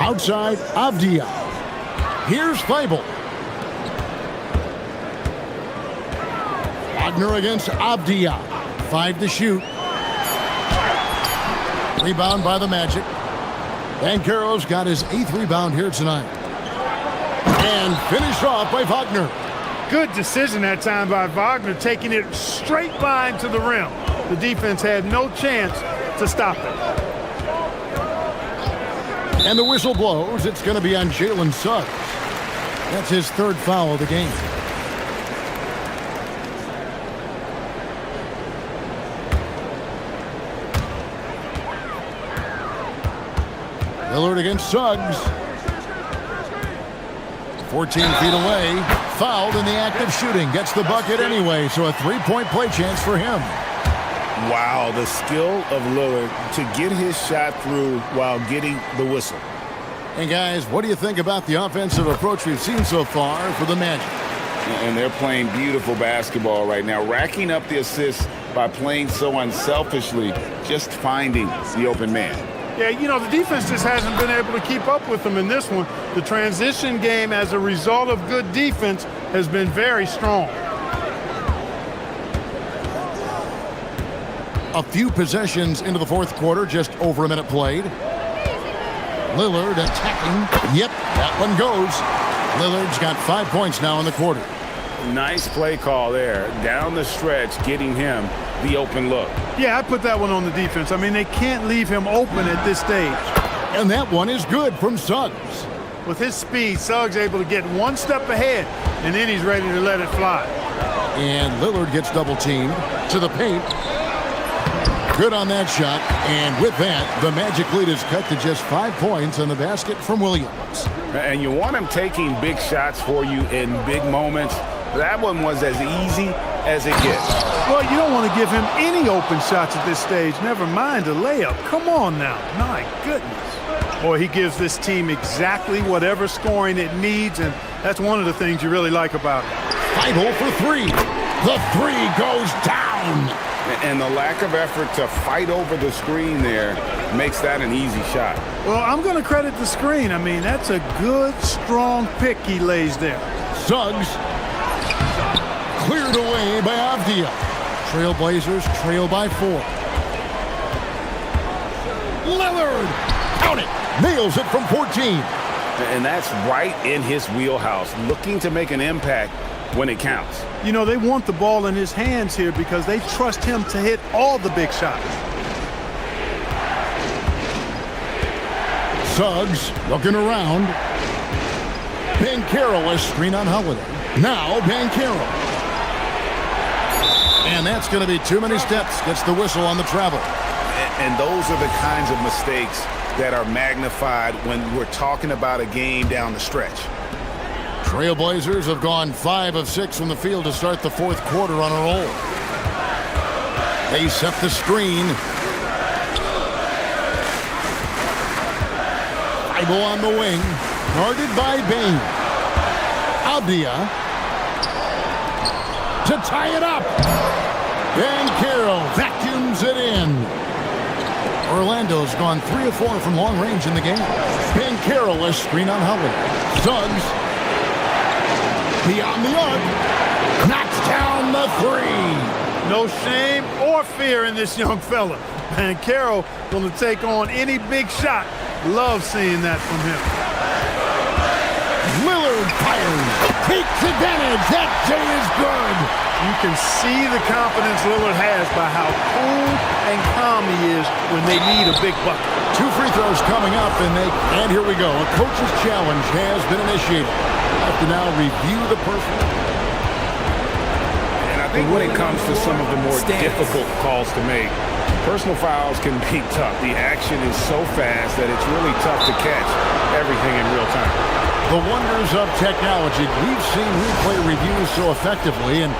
Outside, Avdia. Here's Feibel. Wagner against Avdia. 5 to shoot. Rebound by the Magic. Banchero's got his 8th rebound here tonight. And finished off by Wagner. Good decision that time by Wagner, taking it straight line to the rim. The defense had no chance to stop it. And the whistle blows. It's going to be on Jalen Suggs. That's his 3rd foul of the game. Lillard against Suggs. 14 feet away. Fouled in the act of shooting. Gets the bucket anyway, so a 3-point play chance for him. Wow, the skill of Lillard to get his shot through while getting the whistle. And guys, what do you think about the offensive approach we've seen so far for the Magic? And they're playing beautiful basketball right now, racking up the assists by playing so unselfishly, just finding the open man. Yeah, you know, the defense just hasn't been able to keep up with them in this one. The transition game, as a result of good defense, has been very strong. A few possessions into the 4th quarter, just over a minute played. Lillard attacking. Yep, that one goes. Lillard's got 5 points now in the quarter. Nice play call there. Down the stretch, getting him the open look. Yeah, I put that one on the defense. I mean, they can't leave him open at this stage. And that one is good from Suggs. With his speed, Suggs able to get one step ahead, and then he's ready to let it fly. And Lillard gets double teamed to the paint. Good on that shot. And with that, the Magic lead is cut to just 5 points on the basket from Williams. And you want him taking big shots for you in big moments. That one was as easy as it gets. Well, you don't want to give him any open shots at this stage. Never mind a layup. Come on now. My goodness. Boy, he gives this team exactly whatever scoring it needs, and that's one of the things you really like about it. Final for 3. The 3 goes down. And the lack of effort to fight over the screen there makes that an easy shot. Well, I'm going to credit the screen. I mean, that's a good, strong pick he lays there. Suggs cleared away by Avdia. Trailblazers trail by 4. Lillard, count it, nails it from 14. And that's right in his wheelhouse, looking to make an impact when it counts. You know, they want the ball in his hands here because they trust him to hit all the big shots. Suggs looking around. Banchero, a screen on Holiday. Now Banchero. And that's going to be too many steps. Gets the whistle on the travel. And those are the kinds of mistakes that are magnified when we're talking about a game down the stretch. Trailblazers have gone 5 of 6 from the field to start the 4th quarter on a roll. They set the screen. Bible on the wing. Guarded by Bain. Abdia. To tie it up. Banchero vacuums it in. Orlando's gone 3 of 4 from long range in the game. Banchero, a screen on Howard. Suggs. Beyond the arc, knocks down the 3. No shame or fear in this young fella. Banchero going to take on any big shot. Love seeing that from him. Lillard fires, takes advantage. That J is good. You can see the confidence Lillard has by how cool and calm he is when they need a big bucket. 2 free throws coming up, and here we go. A coach's challenge has been initiated. Have to now review the personal. And I think when it comes to some of the more difficult calls to make, personal fouls can be tough. The action is so fast that it's really tough to catch everything in real time. The wonders of technology. We've seen replay reviews so effectively, and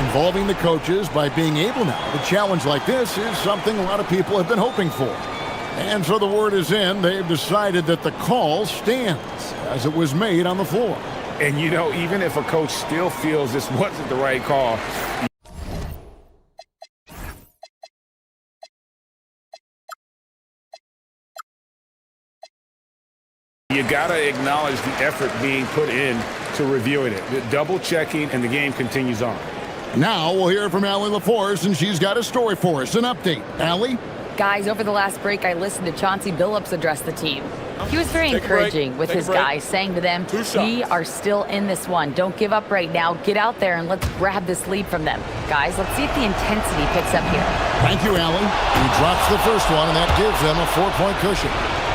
involving the coaches by being able now to challenge like this is something a lot of people have been hoping for. And so the word is in. They've decided that the call stands as it was made on the floor. And, you know, even if a coach still feels this wasn't the right call, you got to acknowledge the effort being put in to reviewing it. The double checking, and the game continues on. Now we'll hear from Allie LaForce, and she's got a story for us, an update. Allie? Guys, over the last break, I listened to Chauncey Billups address the team. He was very Take a break. encouraging with Take a his break. guys, saying to them, 2 shots. we are still in this one. Don't give up right now. Get out there and let's grab this lead from them. Guys, let's see if the intensity picks up here. Thank you, Allie. He drops the first one, and that gives them a 4-point cushion.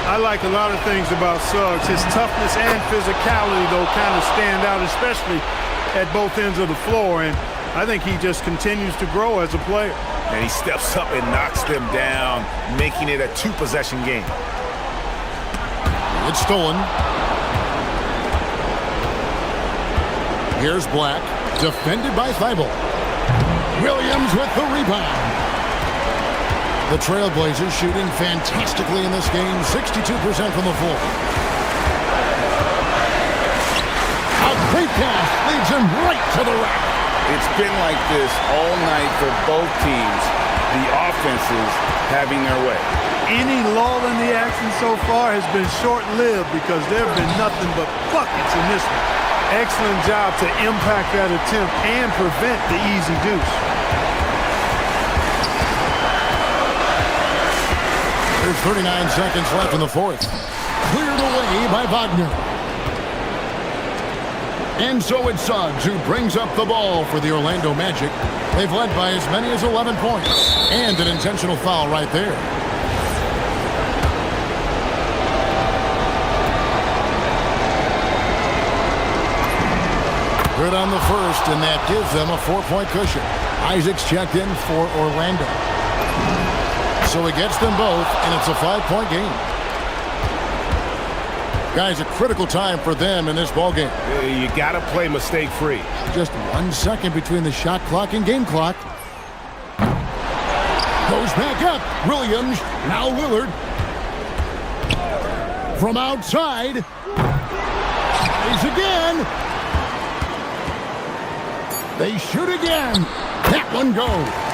I like a lot of things about Suggs. His toughness and physicality, though, kind of stand out, especially at both ends of the floor. And I think he just continues to grow as a player. And he steps up and knocks them down, making it a 2-possession game. It's stolen. Here's Black, defended by Thibault. Williams with the rebound. The Trailblazers shooting fantastically in this game, 62% from the floor. A great pass leads him right to the rack. It's been like this all night for both teams. The offenses having their way. Any lull in the action so far has been short-lived because there have been nothing but buckets in this one. Excellent job to impact that attempt and prevent the easy deuce. There's 39 seconds left in the fourth. Cleared away by Wagner. And so it's Suggs who brings up the ball for the Orlando Magic. They've led by as many as 11 points. And an intentional foul right there. Good on the first, and that gives them a 4-point cushion. Isaac's checked in for Orlando. So he gets them both, and it's a 5-point game. Guys, a critical time for them in this ball game. You got to play mistake-free. Just 1 second between the shot clock and game clock. Goes back up. Williams, now Lillard. From outside. Tries again. They shoot again. That one goes.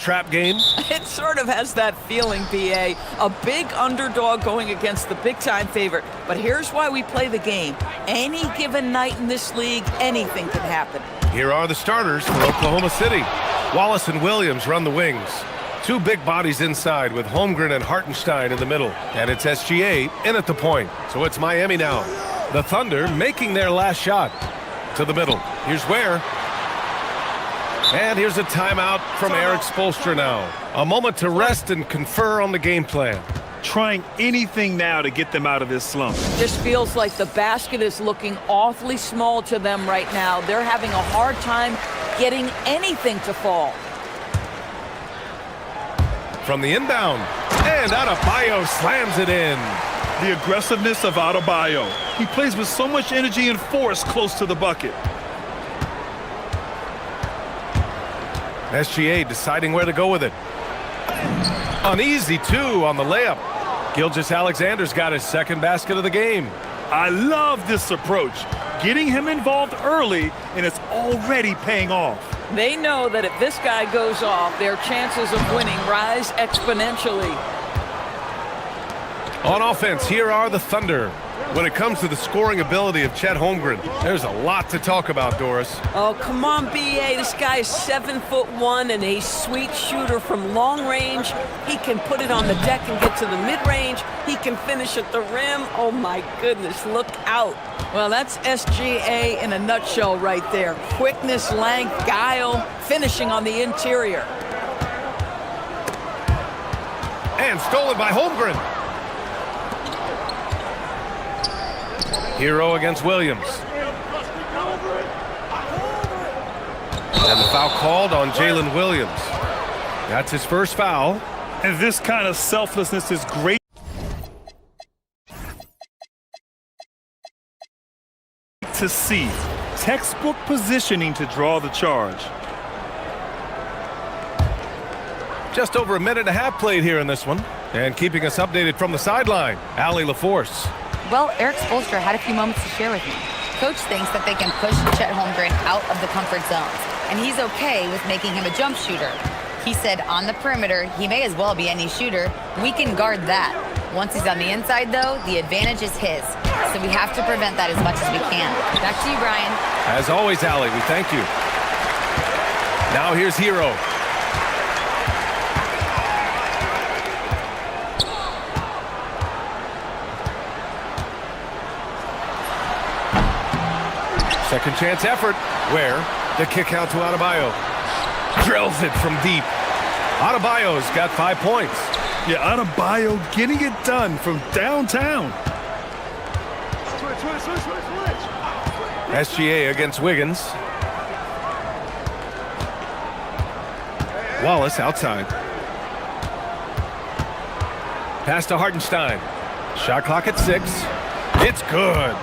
trap game? It sort of has that feeling, BA. A big underdog going against the big-time favorite. But here's why we play the game. Any given night in this league, anything can happen. Here are the starters for Oklahoma City. Wallace and Williams run the wings. Two big bodies inside with Holmgren and Hartenstein in the middle. And it's SGA in at the point. So it's Miami now. The Thunder making their last shot. To the middle. Here's Ware. And here's a timeout from Eric Spoelstra now. A moment to rest and confer on the game plan. Trying anything now to get them out of this slump. Just feels like the basket is looking awfully small to them right now. They're having a hard time getting anything to fall. From the inbound. And Adebayo slams it in. The aggressiveness of Adebayo. He plays with so much energy and force close to the bucket. SGA deciding where to go with it. An easy two on the layup. Gilgeous-Alexander's got his second basket of the game. I love this approach. Getting him involved early, and it's already paying off. They know that if this guy goes off, their chances of winning rise exponentially. On offense, here are the Thunder. When it comes to the scoring ability of Chet Holmgren, there's a lot to talk about, Doris. Oh, come on, BA. This guy is 7'1" and a sweet shooter from long range. He can put it on the deck and get to the mid-range. He can finish at the rim. Oh, my goodness, look out. Well, that's SGA in a nutshell right there. Quickness, length, guile, finishing on the interior. And stolen by Holmgren. Hero against Williams. And the foul called on Jalen Williams. That's his first foul. And this kind of selflessness is great to see. Textbook positioning to draw the charge. Just over a minute and a half played here in this one. And keeping us updated from the sideline, Allie LaForce. Well, Eric Spoelstra had a few moments to share with me. Coach thinks that they can push Chet Holmgren out of the comfort zones, and he's okay with making him a jump shooter. He said on the perimeter, he may as well be any shooter. We can guard that. Once he's on the inside, though, the advantage is his. So we have to prevent that as much as we can. Back to you, Brian. As always, Allie, we thank you. Now here's Hero. Second chance effort. Where? The kick out to Adebayo. Drills it from deep. Adebayo's got 5 points. Yeah, Adebayo getting it done from downtown. SGA against Wiggins. Wallace outside. Pass to Hartenstein. Shot clock at 6. It's good.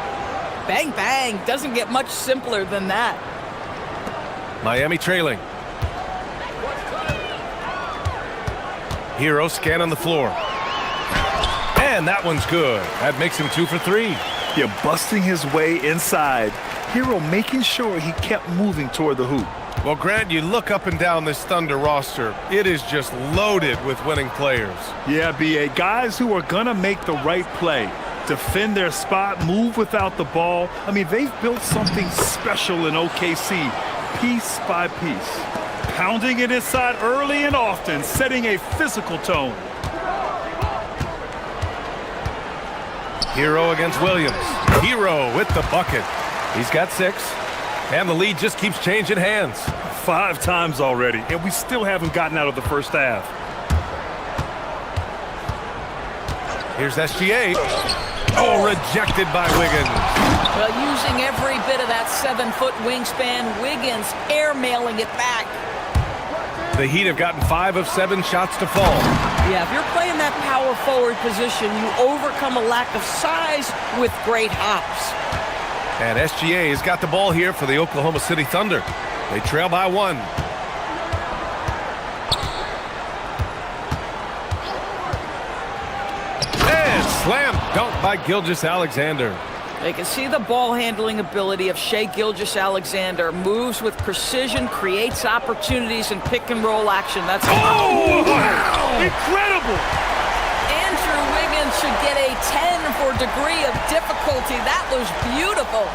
Bang, bang. Doesn't get much simpler than that. Miami trailing. Hero scan on the floor. And that one's good. That makes him 2 for 3. Yeah, busting his way inside. Hero making sure he kept moving toward the hoop. Well, Grant, you look up and down this Thunder roster. It is just loaded with winning players. Yeah, BA. Guys who are going to make the right play. Defend their spot, move without the ball. I mean, they've built something special in OKC, piece by piece. Pounding it inside early and often, setting a physical tone. Hero against Williams. Hero with the bucket. He's got 6, and the lead just keeps changing hands. 5 times already, and we still haven't gotten out of the first half. Here's SGA. Oh, rejected by Wiggins. Well, using every bit of that 7-foot wingspan, Wiggins airmailing it back. The Heat have gotten 5 of 7 shots to fall. Yeah, if you're playing that power forward position, you overcome a lack of size with great hops. And SGA has got the ball here for the Oklahoma City Thunder. They trail by 1. And slam dunk by Gilgeous-Alexander. They can see the ball handling ability of Shai Gilgeous-Alexander. Moves with precision, creates opportunities in pick and roll action. That's wow! Incredible! Andrew Wiggins should get a 10 for degree of difficulty. That was beautiful.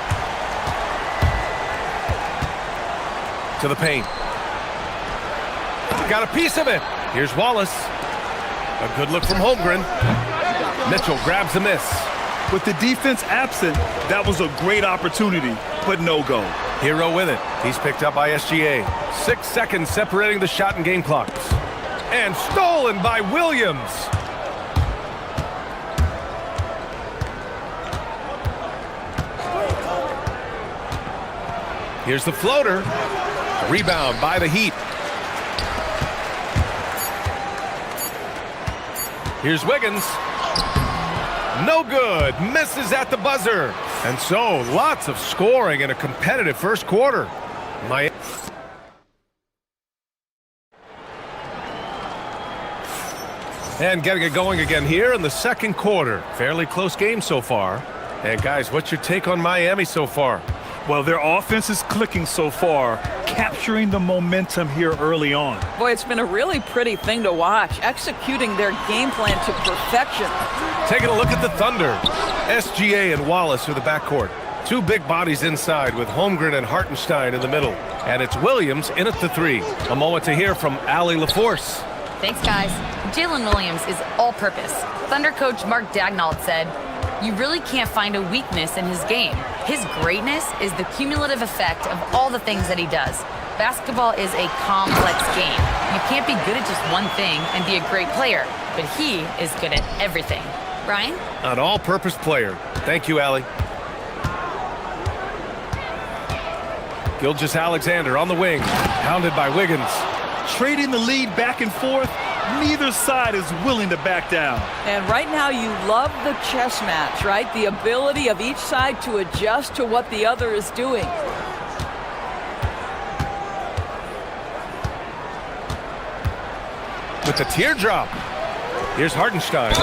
To the paint. Got a piece of it. Here's Wallace. A good look from Holmgren. Mitchell grabs a miss. With the defense absent, that was a great opportunity, but no go. Hero with it. He's picked up by SGA. 6 seconds separating the shot and game clocks. And stolen by Williams. Here's the floater. Rebound by the Heat. Here's Wiggins. No good. Misses at the buzzer. And so, lots of scoring in a competitive first quarter. And getting it going again here in the second quarter. Fairly close game so far. And guys, what's your take on Miami so far? Well, their offense is clicking so far, capturing the momentum here early on. Boy, it's been a really pretty thing to watch, executing their game plan to perfection. Taking a look at the Thunder. SGA and Wallace are the backcourt. Two big bodies inside with Holmgren and Hartenstein in the middle. And it's Williams in at the three. A moment to hear from Allie LaForce. Thanks, guys. Jalen Williams is all-purpose. Thunder coach Mark Daignault said, "You really can't find a weakness in his game. His greatness is the cumulative effect of all the things that he does. Basketball is a complex game. You can't be good at just one thing and be a great player, but he is good at everything." Brian? An all-purpose player. Thank you, Allie. Gilgeous-Alexander on the wing, pounded by Wiggins. Trading the lead back and forth, neither side is willing to back down. And right now you love the chess match, right? The ability of each side to adjust to what the other is doing. With the teardrop. Here's Hartenstein.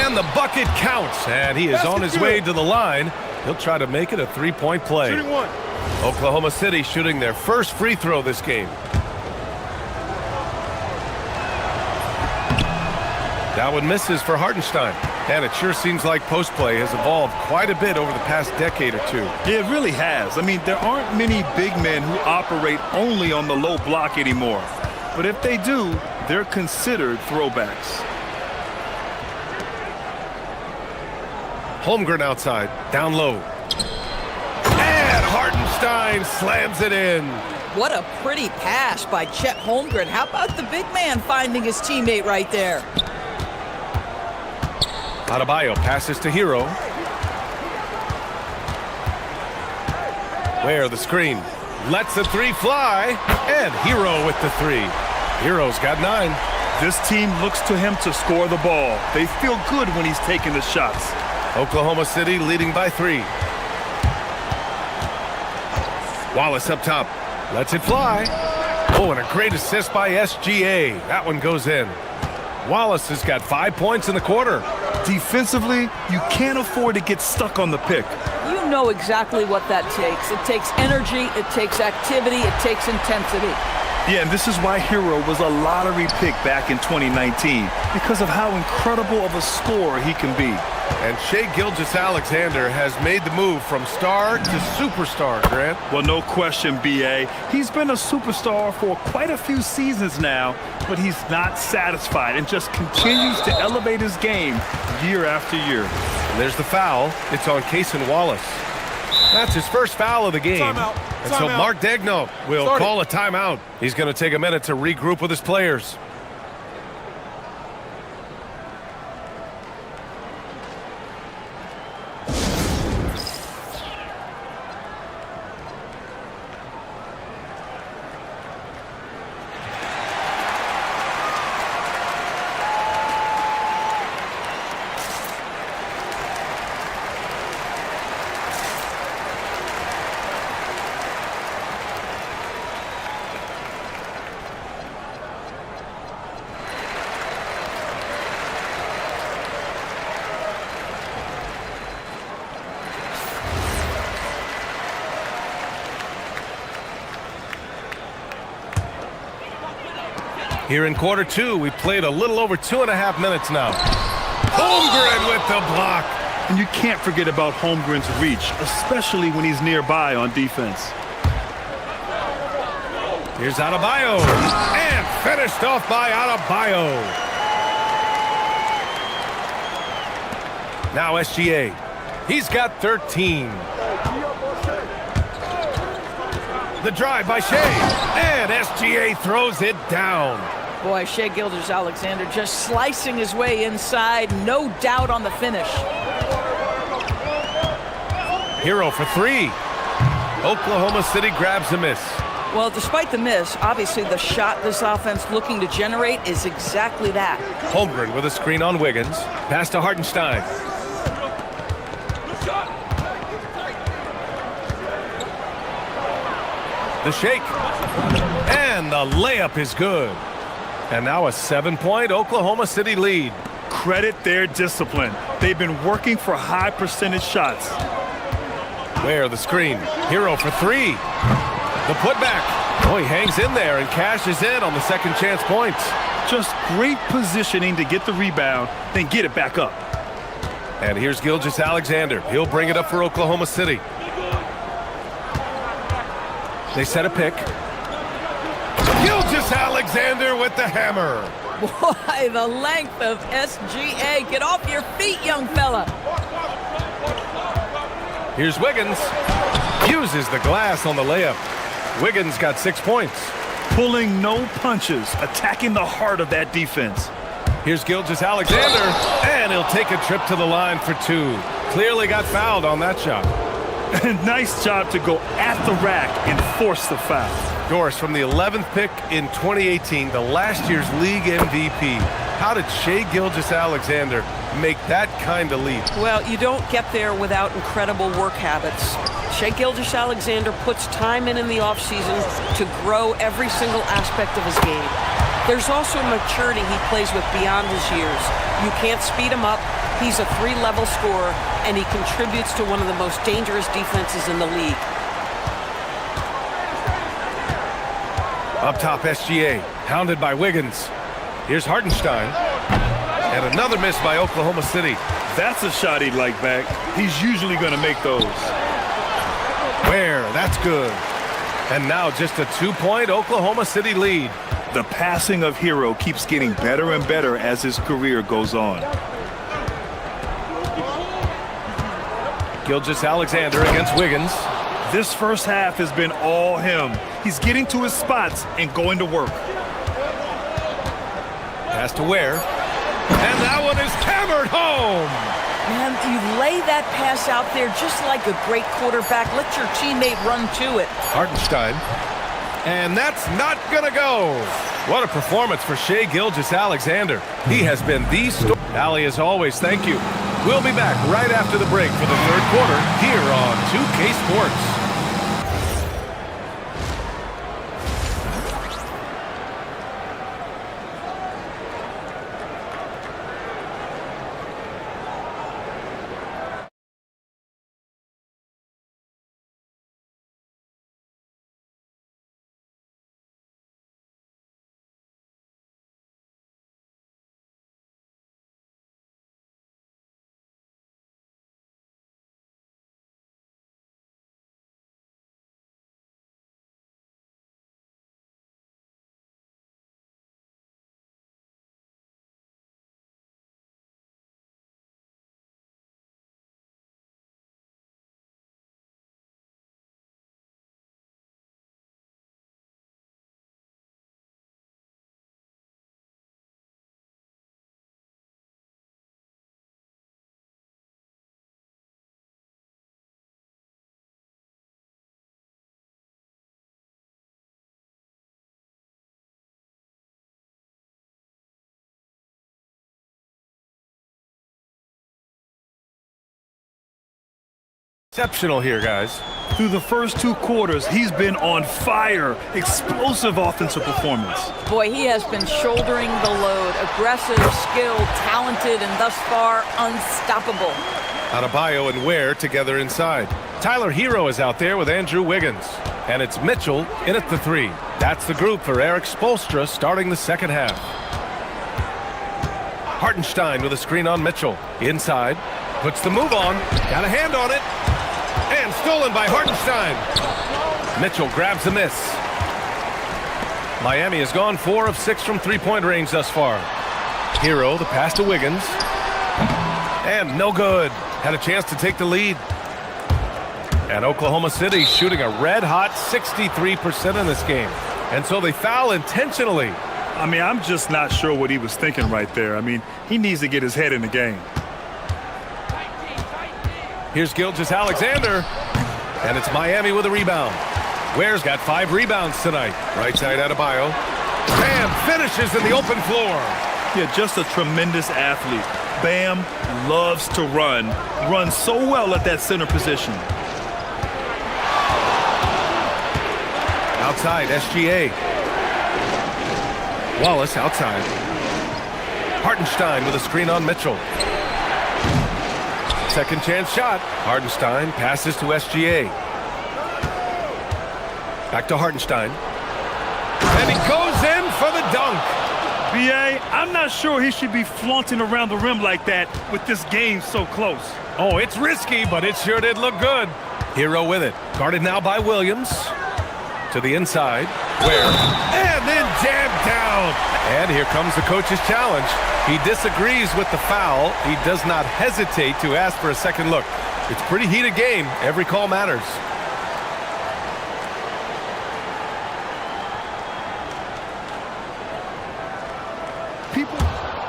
And the bucket counts. And he is on his way to the line. He'll try to make it a three-point play. Shooting one. Oklahoma City shooting their first free throw this game. That one misses for Hartenstein. And it sure seems like post play has evolved quite a bit over the past decade or two. Yeah, it really has. I mean, there aren't many big men who operate only on the low block anymore. But if they do, they're considered throwbacks. Holmgren outside, down low. And Hartenstein slams it in. What a pretty pass by Chet Holmgren. How about the big man finding his teammate right there? Adebayo passes to Hero. Where the screen. Lets the three fly. And Hero with the three. Hero's got 9. This team looks to him to score the ball. They feel good when he's taking the shots. Oklahoma City leading by 3. Wallace up top. Lets it fly. Oh, and a great assist by SGA. That one goes in. Wallace has got 5 points in the quarter. Defensively, you can't afford to get stuck on the pick. You know exactly what that takes. It takes energy, it takes activity, it takes intensity. Yeah, and this is why Hero was a lottery pick back in 2019, because of how incredible of a scorer he can be. And Shai Gilgeous-Alexander has made the move from star to superstar, Grant. Well, no question, B.A. He's been a superstar for quite a few seasons now, but he's not satisfied and just continues to elevate his game year after year. And there's the foul. It's on Cason Wallace. That's his first foul of the game. Timeout. And so Mark Daignault will call a timeout. He's going to take a minute to regroup with his players. Here in quarter two, we played a little over 2.5 minutes now. Holmgren with the block. And you can't forget about Holmgren's reach, especially when he's nearby on defense. Here's Adebayo. And finished off by Adebayo. Now SGA. He's got 13. The drive by Shea. And SGA throws it down. Boy, Shai Gilgeous-Alexander just slicing his way inside. No doubt on the finish. Hero for three. Oklahoma City grabs a miss. Well, despite the miss, obviously the shot this offense looking to generate is exactly that. Holmgren with a screen on Wiggins. Pass to Hartenstein. The shake. And the layup is good. And now a 7-point Oklahoma City lead. Credit their discipline. They've been working for high percentage shots. Where the screen. Hero for three. The putback. Oh, he hangs in there and cashes in on the second chance points. Just great positioning to get the rebound, then get it back up. And here's Gilgeous-Alexander. He'll bring it up for Oklahoma City. They set a pick. Gilgeous-Alexander with the hammer. Boy, the length of SGA. Get off your feet, young fella. Here's Wiggins. Uses the glass on the layup. Wiggins got 6 points. Pulling no punches, attacking the heart of that defense. Here's Gilgeous-Alexander, and he'll take a trip to the line for two. Clearly got fouled on that shot. Nice job to go at the rack and force the foul. Doris, from the 11th pick in 2018, the last year's league MVP. How did Shai Gilgeous-Alexander make that kind of leap? Well, you don't get there without incredible work habits. Shai Gilgeous-Alexander puts time in the offseason to grow every single aspect of his game. There's also maturity he plays with beyond his years. You can't speed him up. He's a 3-level scorer, and he contributes to one of the most dangerous defenses in the league. Up top, SGA, hounded by Wiggins. Here's Hartenstein. And another miss by Oklahoma City. That's a shot he'd like back. He's usually going to make those. Where? That's good. And now just a 2-point Oklahoma City lead. The passing of Hero keeps getting better and better as his career goes on. Gilgeous-Alexander against Wiggins. This first half has been all him. He's getting to his spots and going to work. Pass to Ware. And that one is hammered home. Man, you lay that pass out there just like a great quarterback. Let your teammate run to it. Hartenstein. And that's not going to go. What a performance for Shai Gilgeous-Alexander. He has been the star. Allie, as always, thank you. We'll be back right after the break for the third quarter here on 2K Sports. Exceptional here, guys. Through the first 2 quarters, he's been on fire. Explosive offensive performance. Boy, he has been shouldering the load. Aggressive, skilled, talented, and thus far, unstoppable. Adebayo and Ware together inside. Tyler Hero is out there with Andrew Wiggins. And it's Mitchell in at the 3. That's the group for Eric Spoelstra starting the second half. Hartenstein with a screen on Mitchell. Inside. Puts the move on. Got a hand on it. And stolen by Hartenstein. Mitchell grabs the miss. Miami has gone 4 of 6 from three-point range thus far. Hero, the pass to Wiggins. And no good. Had a chance to take the lead. And Oklahoma City shooting a red-hot 63% in this game. And so they foul intentionally. I mean, I'm just not sure what he was thinking right there. I mean, he needs to get his head in the game. Here's Gilgeous-Alexander. And it's Miami with a rebound. Ware's got 5 rebounds tonight. Right side Adebayo. Bam finishes in the open floor. Yeah, just a tremendous athlete. Bam loves to run. Runs so well at that center position. Outside, SGA. Wallace outside. Hartenstein with a screen on Mitchell. Second chance shot. Hartenstein passes to SGA. Back to Hartenstein. And he goes in for the dunk. B.A., I'm not sure he should be flaunting around the rim like that with this game so close. Oh, it's risky, but it sure did look good. Hero with it. Guarded now by Williams. To the inside. Ware. And then jammed down. And here comes the coach's challenge. He disagrees with the foul. He does not hesitate to ask for a second look. It's a pretty heated game. Every call matters.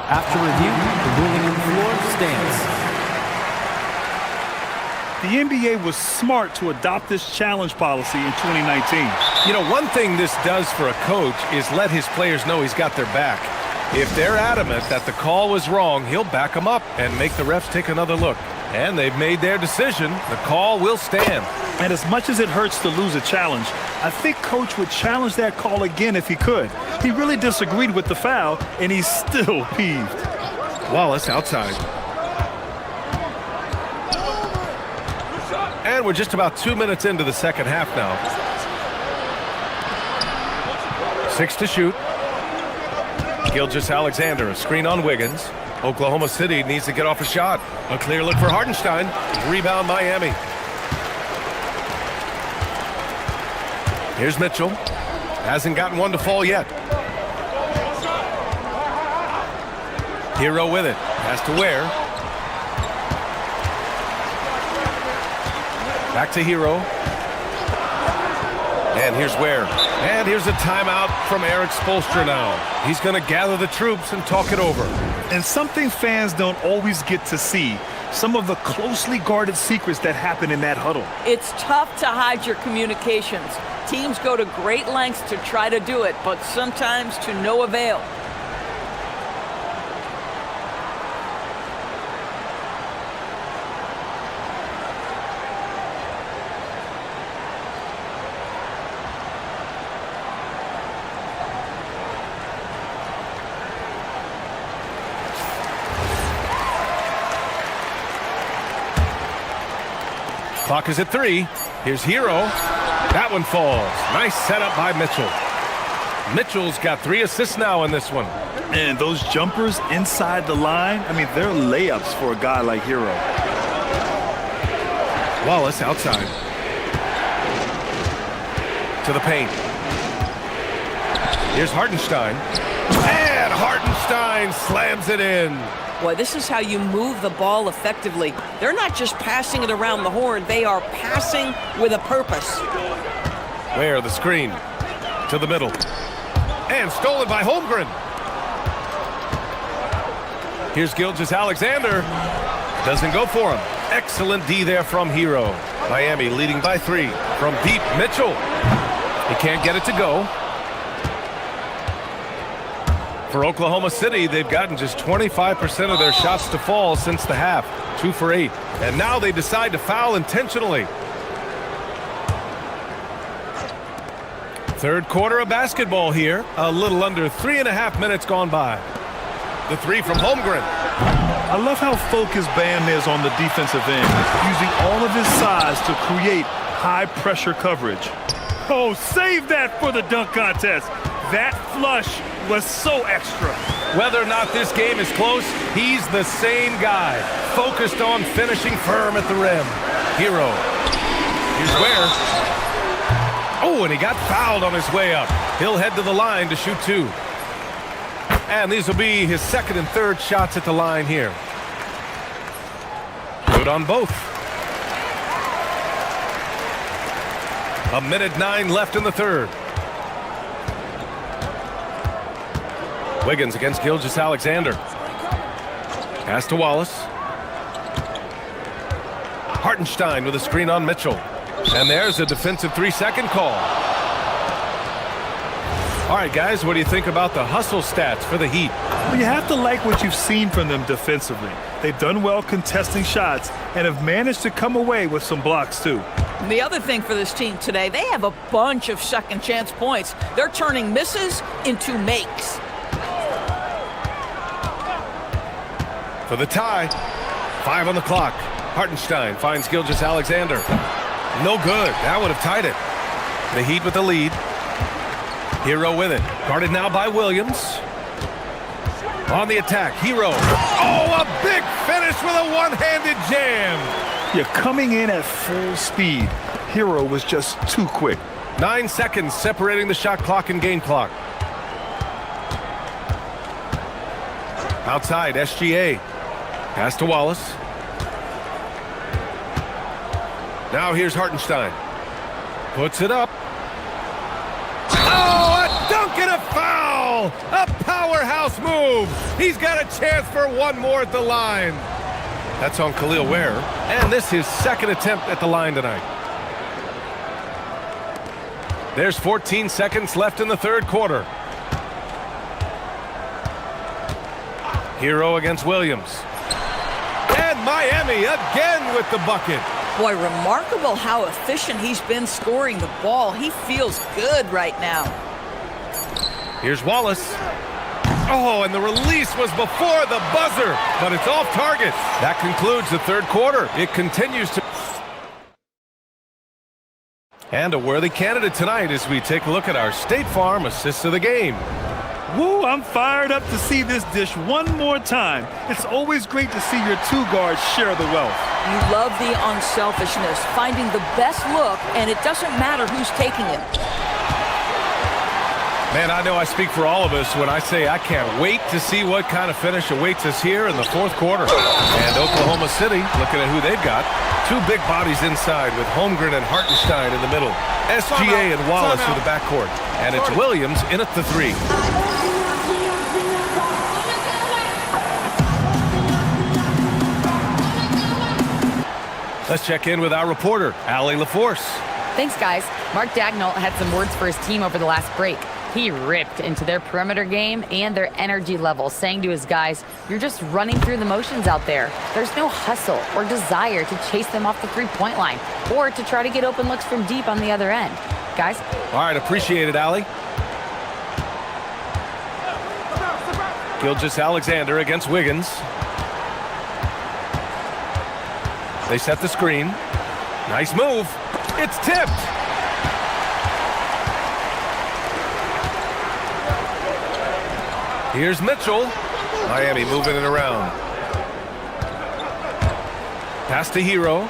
After review, the ruling on the floor stands. The NBA was smart to adopt this challenge policy in 2019. You know, one thing this does for a coach is let his players know he's got their back. If they're adamant that the call was wrong, he'll back them up and make the refs take another look. And they've made their decision. The call will stand. And as much as it hurts to lose a challenge, I think Coach would challenge that call again if he could. He really disagreed with the foul, and he's still peeved. Wallace outside. And we're just about 2 minutes into the second half now. 6 to shoot. Gilgeous-Alexander, a screen on Wiggins. Oklahoma City needs to get off a shot. A clear look for Hartenstein. Rebound Miami. Here's Mitchell. Hasn't gotten one to fall yet. Hero with it. Has to Ware. Back to Hero. And here's Ware. And here's a timeout from Eric Spoelstra now. He's going to gather the troops and talk it over. And something fans don't always get to see, some of the closely guarded secrets that happen in that huddle. It's tough to hide your communications. Teams go to great lengths to try to do it, but sometimes to no avail. Clock is at 3. Here's Hero. That one falls. Nice setup by Mitchell. Mitchell's got 3 assists now in this one. And those jumpers inside the line, I mean, they're layups for a guy like Hero. Wallace outside. To the paint. Here's Hartenstein. And Hartenstein slams it in. Boy, this is how you move the ball effectively. They're not just passing it around the horn. They are passing with a purpose. Ware, the screen. To the middle. And stolen by Holmgren. Here's Gilgeous-Alexander. Doesn't go for him. Excellent D there from Hero. Miami leading by 3. From deep, Mitchell. He can't get it to go. For Oklahoma City, they've gotten just 25% of their shots to fall since the half. 2 for 8. And now they decide to foul intentionally. Third quarter of basketball here. A little under 3.5 minutes gone by. The 3 from Holmgren. I love how focused Bam is on the defensive end, using all of his size to create high-pressure coverage. Oh, save that for the dunk contest. That flush was so extra. Whether or not this game is close, he's the same guy, focused on finishing firm at the rim. Hero. Here's Ware. Oh, and he got fouled on his way up. He'll head to the line to shoot two. And these will be his second and third shots at the line here. Good on both. 1:09 left in the third. Wiggins against Gilgeous-Alexander. Pass to Wallace. Hartenstein with a screen on Mitchell. And there's a defensive 3-second call. All right, guys, what do you think about the hustle stats for the Heat? Well, you have to like what you've seen from them defensively. They've done well contesting shots and have managed to come away with some blocks, too. The other thing for this team today, they have a bunch of second chance points. They're turning misses into makes. For the tie, 5 on the clock. Hartenstein finds Gilgeous-Alexander. No good. That would have tied it. The Heat with the lead. Hero with it. Guarded now by Williams. On the attack, Hero. Oh, a big finish with a one-handed jam. You're coming in at full speed. Hero was just too quick. 9 seconds separating the shot clock and game clock. Outside, SGA. Pass to Wallace. Now here's Hartenstein. Puts it up. Oh, a dunk and a foul! A powerhouse move! He's got a chance for one more at the line. That's on Khalil Ware. And this is his second attempt at the line tonight. There's 14 seconds left in the third quarter. Hero against Williams. And Miami again with the bucket. Boy, remarkable how efficient he's been scoring the ball. He feels good right now. Here's Wallace. Oh, and the release was before the buzzer, but it's off target. That concludes the third quarter. It continues to... And a worthy candidate tonight as we take a look at our State Farm assists of the game. Woo, I'm fired up to see this dish one more time. It's always great to see your two guards share the wealth. You love the unselfishness, finding the best look, and it doesn't matter who's taking it. Man, I know I speak for all of us when I say I can't wait to see what kind of finish awaits us here in the fourth quarter. And Oklahoma City, looking at who they've got, two big bodies inside with Holmgren and Hartenstein in the middle. SGA and Wallace in the backcourt. And it's Williams in at the three. Let's check in with our reporter, Allie LaForce. Thanks, guys. Mark Dagnall had some words for his team over the last break. He ripped into their perimeter game and their energy level, saying to his guys, you're just running through the motions out there. There's no hustle or desire to chase them off the three-point line or to try to get open looks from deep on the other end. Guys? All right, appreciate it, Allie. Gilgeous-Alexander against Wiggins. They set the screen. Nice move. It's tipped. Here's Mitchell. Miami moving it around. Pass to Hero.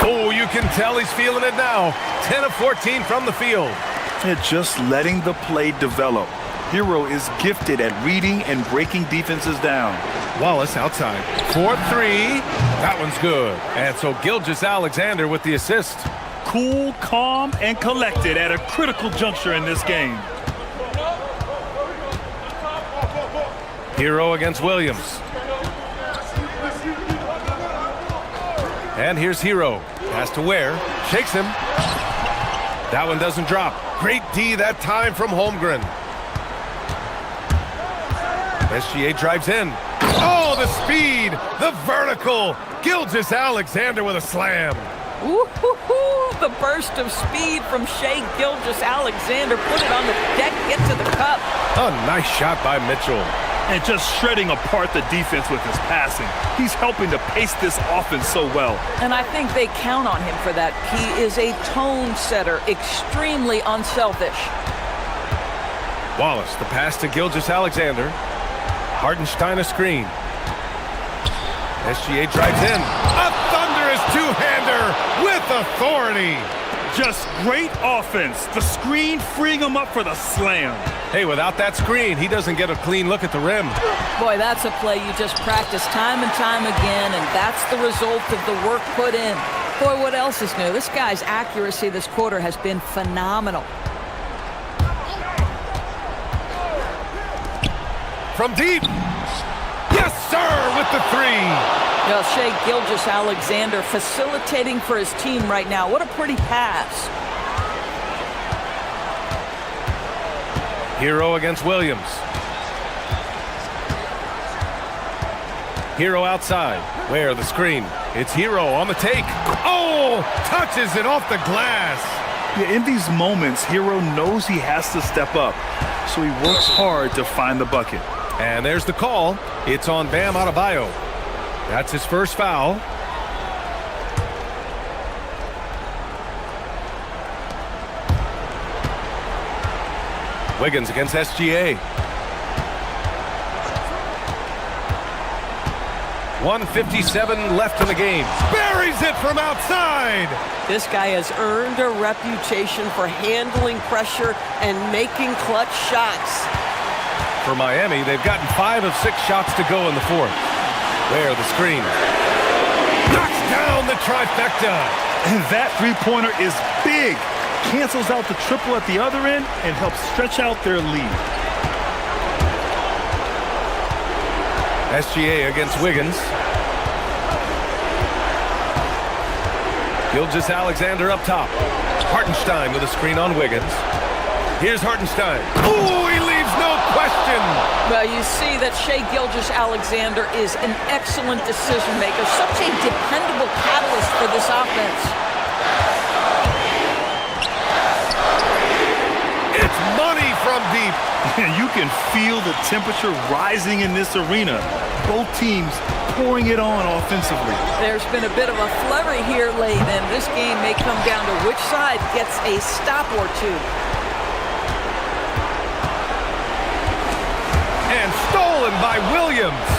Oh, you can tell he's feeling it now. 10 of 14 from the field. They're just letting the play develop. Hero is gifted at reading and breaking defenses down. Wallace outside. 4-3. That one's good. And so Gilgeous-Alexander with the assist. Cool, calm, and collected at a critical juncture in this game. Hero against Williams. And here's Hero. Pass to Ware. Shakes him. That one doesn't drop. Great D that time from Holmgren. SGA drives in. Oh, the speed, the vertical. Gilgeous-Alexander with a slam. Ooh, the burst of speed from Shai Gilgeous-Alexander. Put it on the deck, get to the cup. A nice shot by Mitchell. and just shredding apart the defense with his passing. He's helping to pace this offense so well. And I think they count on him for that. He is a tone setter, extremely unselfish. Wallace, the pass to Gilgeous-Alexander. Hartenstein a screen. SGA drives in. A thunderous two-hander with authority. Just great offense. The screen freeing him up for the slam. Hey, without that screen, he doesn't get a clean look at the rim. Boy, that's a play you just practice time and time again, and that's the result of the work put in. Boy, what else is new? This guy's accuracy this quarter has been phenomenal. From deep. Yes, sir, with the three. Well, Shai Gilgeous-Alexander facilitating for his team right now. What a pretty pass. Hero against Williams. Hero outside. Where the screen? It's Hero on the take. Oh, touches it off the glass. Yeah, in these moments, Hero knows he has to step up, so he works hard to find the bucket. And there's the call. It's on Bam Adebayo. That's his first foul. Wiggins against SGA. 1:57 left in the game. Buries it from outside. This guy has earned a reputation for handling pressure and making clutch shots. For Miami, they've gotten 5 of 6 shots to go in the fourth. Where the screen. Knocks down the trifecta. And that three-pointer is big. Cancels out the triple at the other end and helps stretch out their lead. SGA against Wiggins. Gilgeous-Alexander up top. Hartenstein with a screen on Wiggins. Here's Hartenstein. Ooh, he leaves no question. Well, you see that Shai Gilgeous-Alexander is an excellent decision maker, such a dependable catalyst for this offense. It's money from deep. You can feel the temperature rising in this arena. Both teams pouring it on offensively. There's been a bit of a flurry here late, and this game may come down to which side gets a stop or two. And stolen by Williams.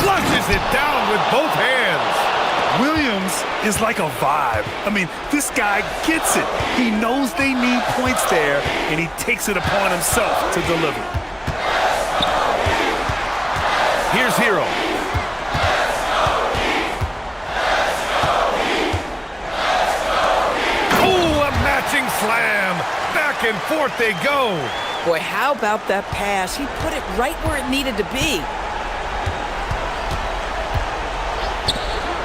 Flushes it down with both hands. Williams is like a vibe. I mean, this guy gets it. He knows they need points there, and he takes it upon himself to deliver. Here's Hero. Oh, a matching slam. Back and forth they go. Boy, how about that pass? He put it right where it needed to be.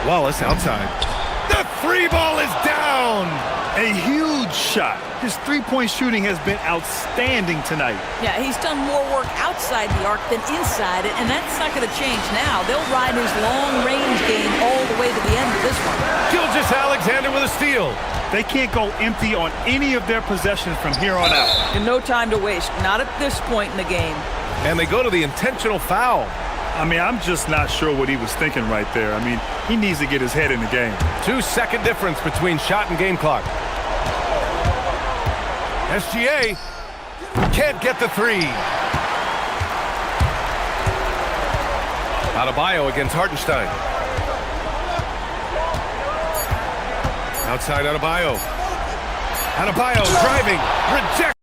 Wallace outside. The three ball is down. A huge shot. His three-point shooting has been outstanding tonight. Yeah, he's done more work outside the arc than inside it, and that's not going to change now. They'll ride his long-range game all the way to the end of this one. Gilgeous-Alexander with a steal. They can't go empty on any of their possessions from here on out. And no time to waste, not at this point in the game. And they go to the intentional foul. I mean, I'm just not sure what he was thinking right there. I mean, he needs to get his head in the game. 2-second difference between shot and game clock. SGA can't get the three. Adebayo against Hartenstein. Outside Adebayo. Adebayo driving, reject.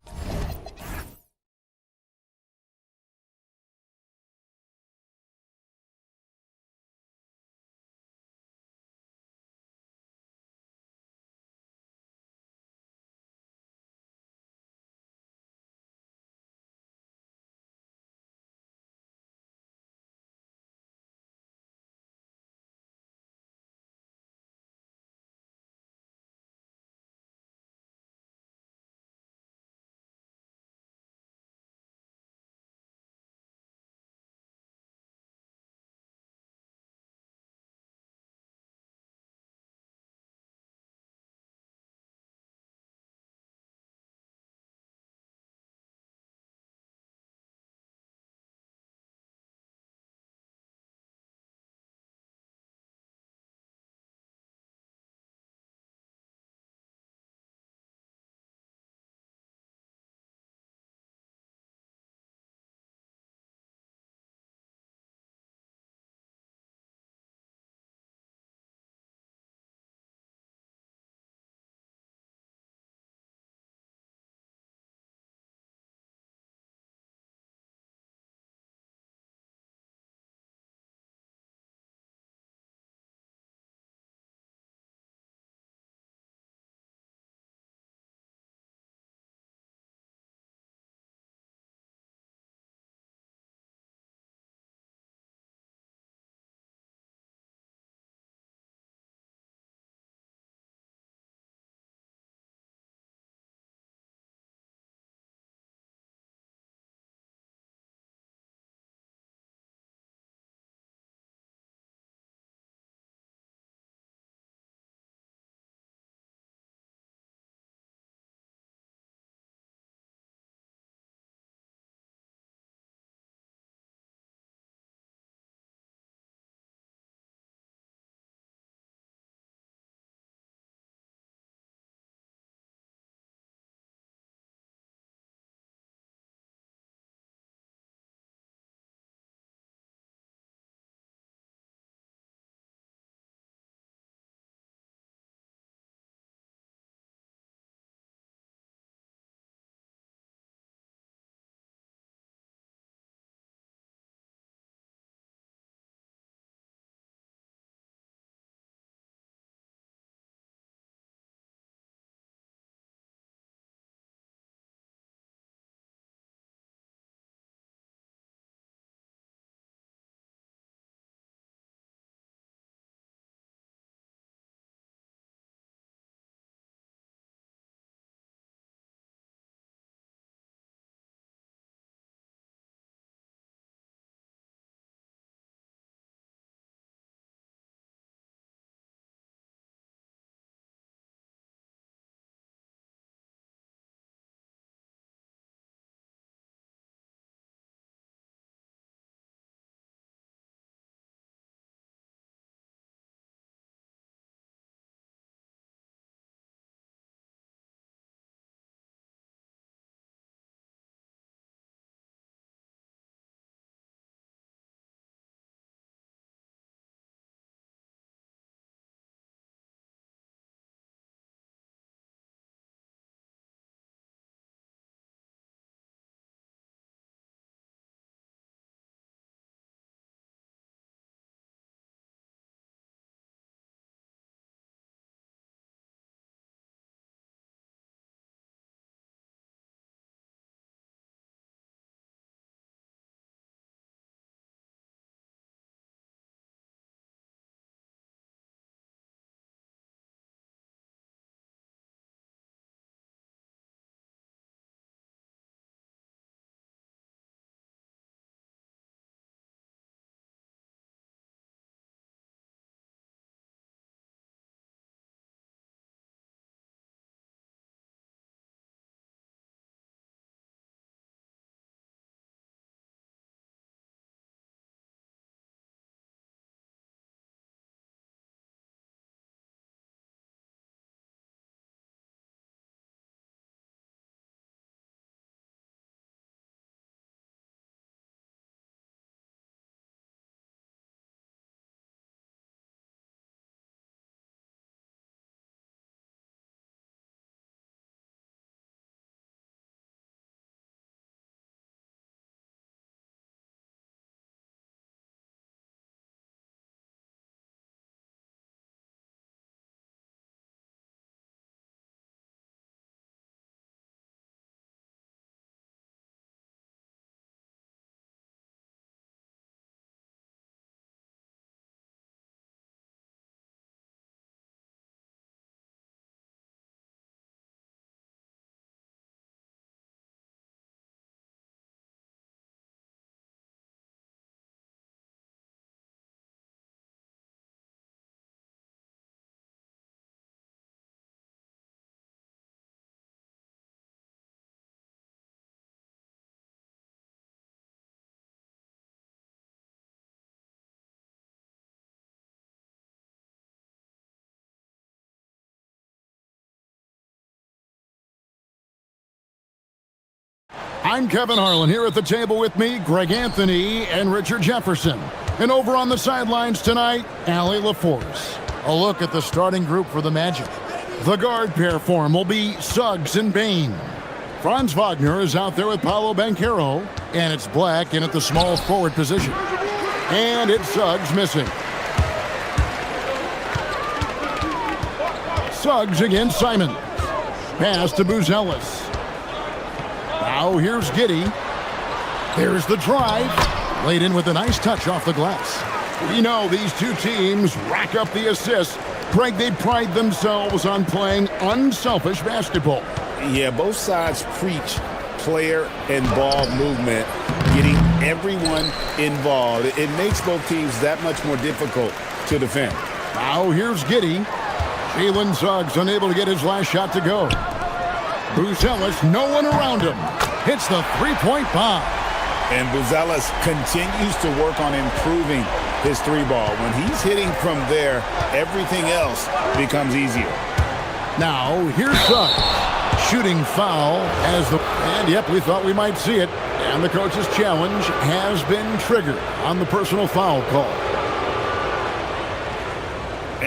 I'm Kevin Harlan. Here at the table with me, Greg Anthony and Richard Jefferson. And over on the sidelines tonight, Allie LaForce. A look at the starting group for the Magic. The guard pair form will be Suggs and Bain. Franz Wagner is out there with Paolo Banchero, and it's Black in at the small forward position. And it's Suggs missing. Suggs against Simon. Pass to Buzelis. Now here's Giddey. There's the drive. Laid in with a nice touch off the glass. We know these two teams rack up the assists. Greg, they pride themselves on playing unselfish basketball. Yeah, both sides preach player and ball movement, getting everyone involved. It makes both teams that much more difficult to defend. Now here's Giddey. Jalen Suggs unable to get his last shot to go. Buzelis, no one around him. Hits the three-point bomb. And Buzelis continues to work on improving his three ball. When he's hitting from there, everything else becomes easier. Now, here's Suggs. Shooting foul as the... And, yep, we thought we might see it. And the coach's challenge has been triggered on the personal foul call.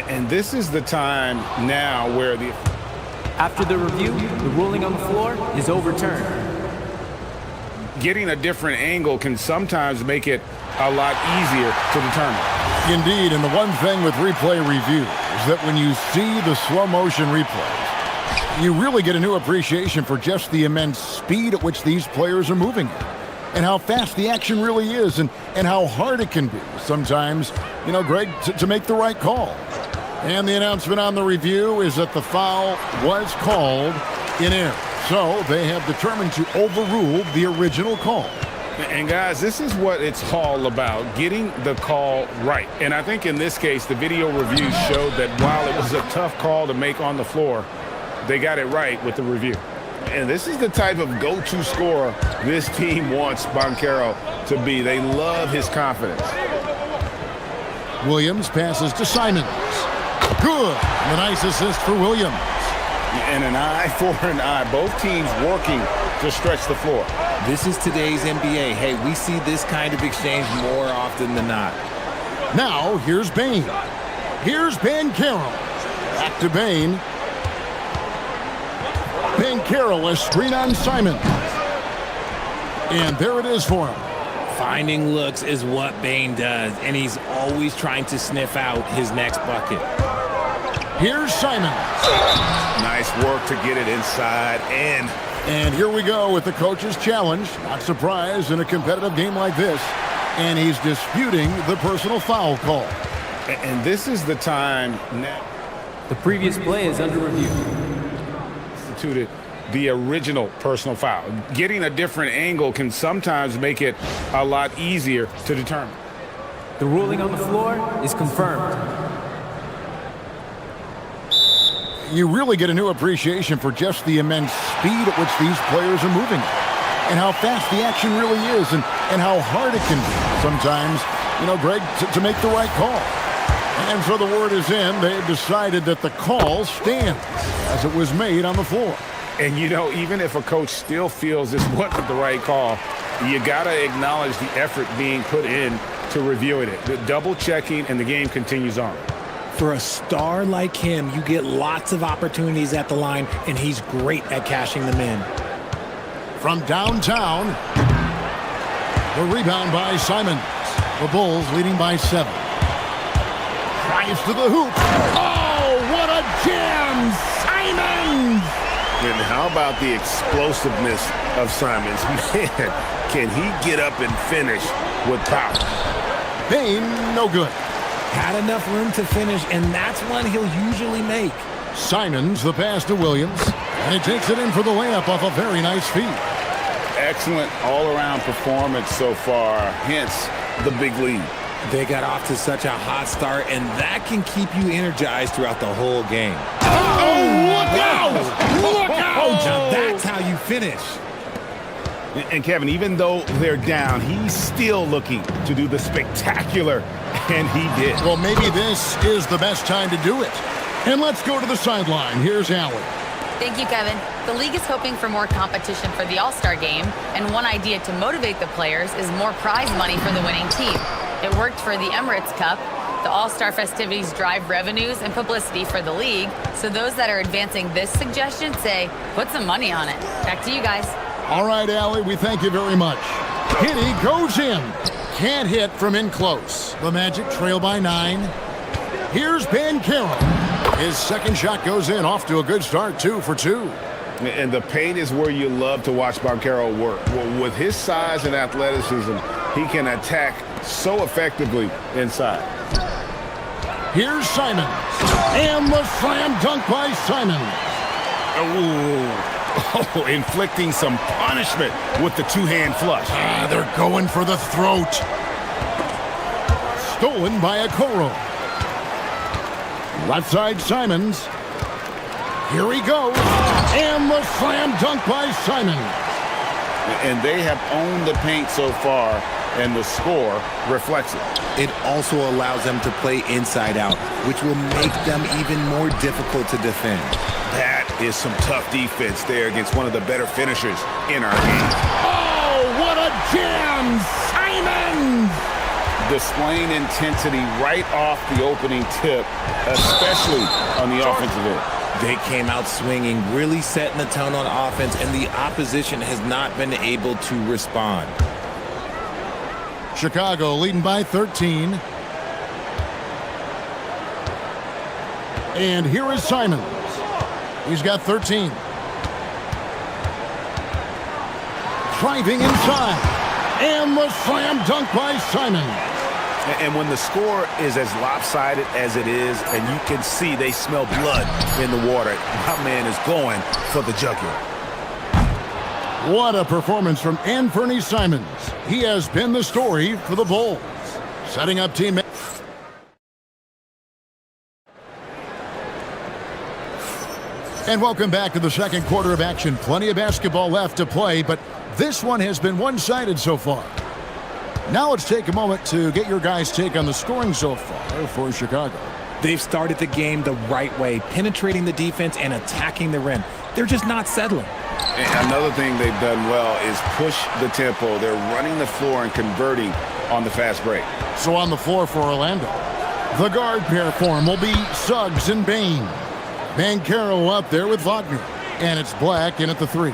And this is the time now where the... After the review, the ruling on the floor is overturned. Getting a different angle can sometimes make it a lot easier to determine. Indeed, and the one thing with replay review is that when you see the slow motion replays, you really get a new appreciation for just the immense speed at which these players are moving and how fast the action really is and how hard it can be sometimes, Greg, to make the right call. And the announcement on the review is that the foul was called in error. So they have determined to overrule the original call. And guys, this is what it's all about, getting the call right. And I think in this case, the video review showed that while it was a tough call to make on the floor, they got it right with the review. And this is the type of go-to scorer this team wants Banchero to be. They love his confidence. Williams passes to Simons. Good. A nice assist for Williams. And an eye for an eye. Both teams working to stretch the floor. This is today's NBA. Hey, we see this kind of exchange more often than not. Now, here's Bain. Here's Banchero. Back to Bain. Banchero, a screen on Simon. And there it is for him. Finding looks is what Bain does, and he's always trying to sniff out his next bucket. Here's Simon. Nice work to get it inside and... And here we go with the coach's challenge. Not surprised in a competitive game like this. And he's disputing the personal foul call. And this is the time now. The previous play is under review. Instituted the original personal foul. Getting a different angle can sometimes make it a lot easier to determine. The ruling on the floor is confirmed. You really get a new appreciation for just the immense speed at which these players are moving and how fast the action really is and how hard it can be sometimes, Greg, to make the right call. And so the word is in. They've decided that the call stands as it was made on the floor. And, even if a coach still feels this wasn't the right call, you got to acknowledge the effort being put in to reviewing it. The double checking, and the game continues on. For a star like him, you get lots of opportunities at the line, and he's great at cashing them in. From downtown, the rebound by Simons. The Bulls leading by 7. Drives to the hoop. Oh, what a jam! Simons! And how about the explosiveness of Simons? Man, can he get up and finish with power? Bain, no good. Had enough room to finish, and that's one he'll usually make. Simons, the pass to Williams, and he takes it in for the layup off a very nice feed. Excellent all-around performance so far, hence the big lead. They got off to such a hot start, and that can keep you energized throughout the whole game. Oh, look out! Look out! Now that's how you finish. And Kevin, even though they're down, he's still looking to do the spectacular, and he did. Well, maybe this is the best time to do it. And let's go to the sideline. Here's Allie. Thank you, Kevin. The league is hoping for more competition for the All-Star game, and one idea to motivate the players is more prize money for the winning team. It worked for the Emirates Cup. The All-Star festivities drive revenues and publicity for the league, so those that are advancing this suggestion say, put some money on it. Back to you guys. All right, Allie, we thank you very much. Giddy goes in. Can't hit from in close. The Magic trail by 9. Here's Bankero. His second shot goes in, off to a good start, 2 for 2. And the paint is where you love to watch Bankero work. With his size and athleticism, he can attack so effectively inside. Here's Simons. And the slam dunk by Simons. Oh, inflicting some punishment with the two-hand flush. They're going for the throat. Stolen by Okoro. Left side Simons. Here he goes. And the slam dunk by Simons. And they have owned the paint so far, and the score reflects it. It also allows them to play inside out, which will make them even more difficult to defend. That is some tough defense there against one of the better finishers in our game. Oh, what a jam! Simons! Displaying intensity right off the opening tip, especially on the offensive end. They came out swinging, really setting the tone on offense, and the opposition has not been able to respond. Chicago leading by 13. And here is Simons. He's got 13. Driving inside. And the slam dunk by Simons. And when the score is as lopsided as it is, and you can see they smell blood in the water, my man is going for the jugular. What a performance from Anthony Simons. He has been the story for the Bulls. Setting up teammates. And welcome back to the second quarter of action. Plenty of basketball left to play, but this one has been one-sided so far. Now let's take a moment to get your guys' take on the scoring so far for Chicago. They've started the game the right way, penetrating the defense and attacking the rim. They're just not settling. And another thing they've done well is push the tempo. They're running the floor and converting on the fast break. So on the floor for Orlando, the guard pair form will be Suggs and Bain. Bankero up there with Wagner. And it's Black in at the 3.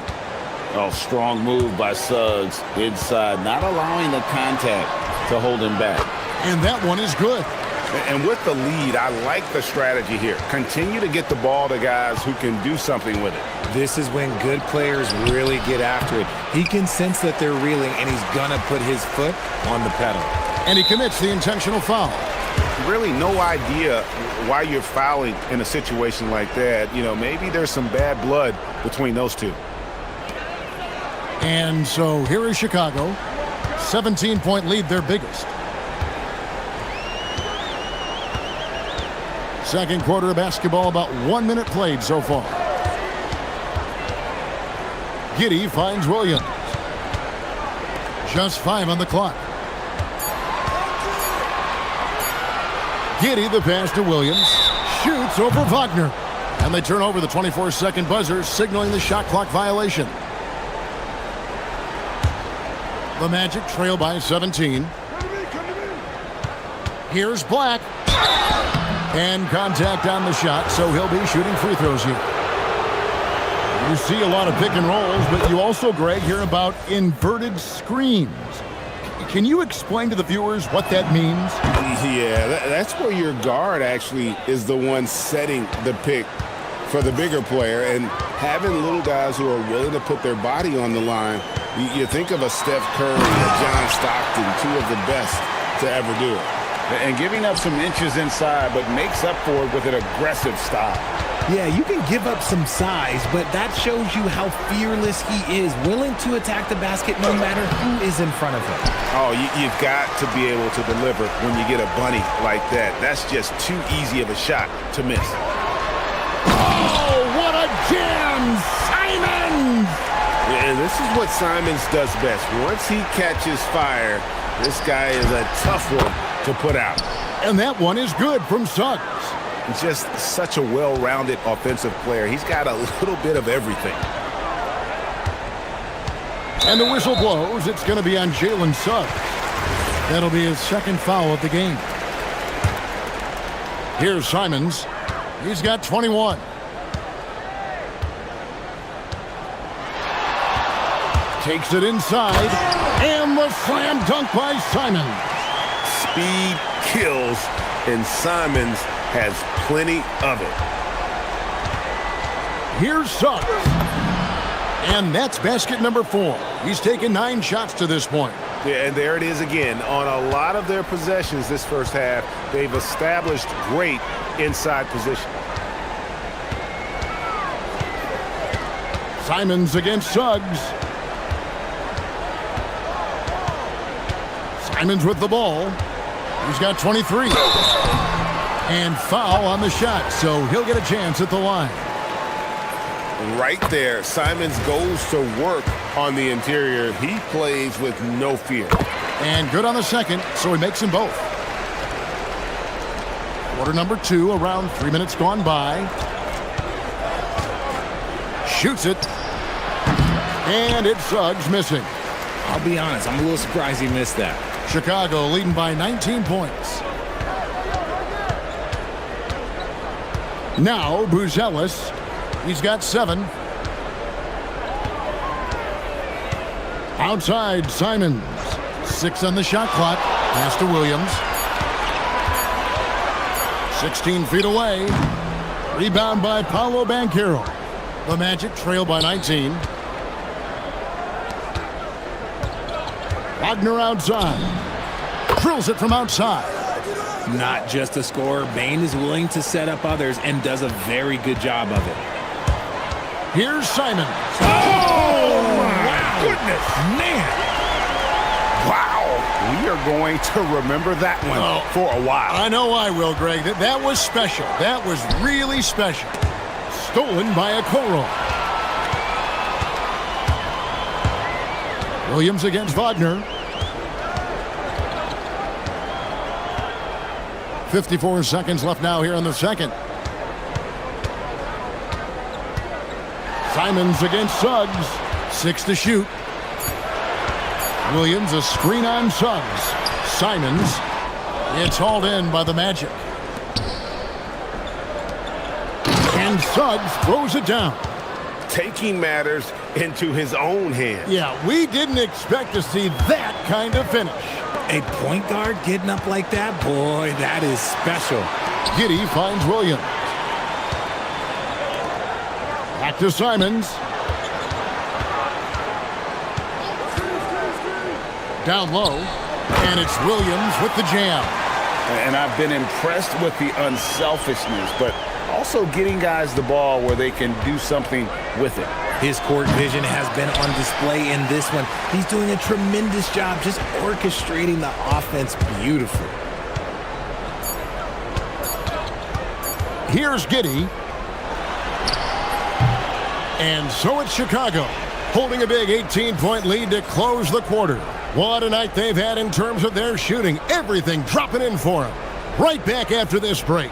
Oh, strong move by Suggs inside, not allowing the contact to hold him back. And that one is good. And with the lead, I like the strategy here. Continue to get the ball to guys who can do something with it. This is when good players really get after it. He can sense that they're reeling, and he's going to put his foot on the pedal. And he commits the intentional foul. Really no idea why you're fouling in a situation like that. You know, maybe there's some bad blood between those two. And so here is Chicago. 17-point lead, their biggest. Second quarter of basketball, about 1 minute played so far. Giddy finds Williams. Just 5 on the clock. Giddy the pass to Williams. Shoots over Wagner. And they turn over the 24-second buzzer, signaling the shot clock violation. The Magic trail by 17. Here's Black. And contact on the shot, so he'll be shooting free throws here. You see a lot of pick and rolls, but you also, Greg, hear about inverted screens. Can you explain to the viewers what that means? Yeah, that's where your guard actually is the one setting the pick for the bigger player, and having little guys who are willing to put their body on the line. You think of a Steph Curry, a John Stockton, two of the best to ever do it. And giving up some inches inside, but makes up for it with an aggressive style. Yeah, you can give up some size, but that shows you how fearless he is, willing to attack the basket no matter who is in front of him. Oh, you've got to be able to deliver when you get a bunny like that. That's just too easy of a shot to miss. Oh, what a jam! Simons! Yeah, this is what Simons does best. Once he catches fire, this guy is a tough one to put out. And that one is good from Suggs. Just such a well-rounded offensive player. He's got a little bit of everything. And the whistle blows. It's going to be on Jalen Suggs. That'll be his second foul of the game. Here's Simons. He's got 21. Takes it inside. And the slam dunk by Simons. Speed kills, and Simons has plenty of it. Here's Suggs. And that's basket number 4. He's taken 9 shots to this point. Yeah, and there it is again. On a lot of their possessions this first half, they've established great inside position. Simons against Suggs. Simons with the ball. He's got 23. And foul on the shot, so he'll get a chance at the line. Right there, Simons goes to work on the interior. He plays with no fear. And good on the second, so he makes them both. Quarter number 2, around 3 minutes gone by. Shoots it. And it's Suggs missing. I'll be honest, I'm a little surprised he missed that. Chicago leading by 19 points. Now, Buzelis. He's got 7. Outside, Simons. 6 on the shot clock. Pass to Williams. 16 feet away. Rebound by Paolo Banchero. The Magic trail by 19. Wagner outside. Drills it from outside. Not just a scorer, Bane is willing to set up others and does a very good job of it. Here's Simons. Oh, my goodness. Man. Wow. We are going to remember that one for a while. I know I will, Greg. That was special. That was really special. Stolen by Okoro. Williams against Wagner. 54 seconds left now here in the second. Simons against Suggs. 6 to shoot. Williams, a screen on Suggs. Simons. It's hauled in by the Magic. And Suggs throws it down. Taking matters into his own hands. Yeah, we didn't expect to see that kind of finish. A point guard getting up like that? Boy, that is special. Giddey finds Williams. Back to Simons. Down low. And it's Williams with the jam. And I've been impressed with the unselfishness, but also getting guys the ball where they can do something with it. His court vision has been on display in this one. He's doing a tremendous job just orchestrating the offense beautifully. Here's Giddey. And so it's Chicago, holding a big 18-point lead to close the quarter. What a night they've had in terms of their shooting. Everything dropping in for them. Right back after this break.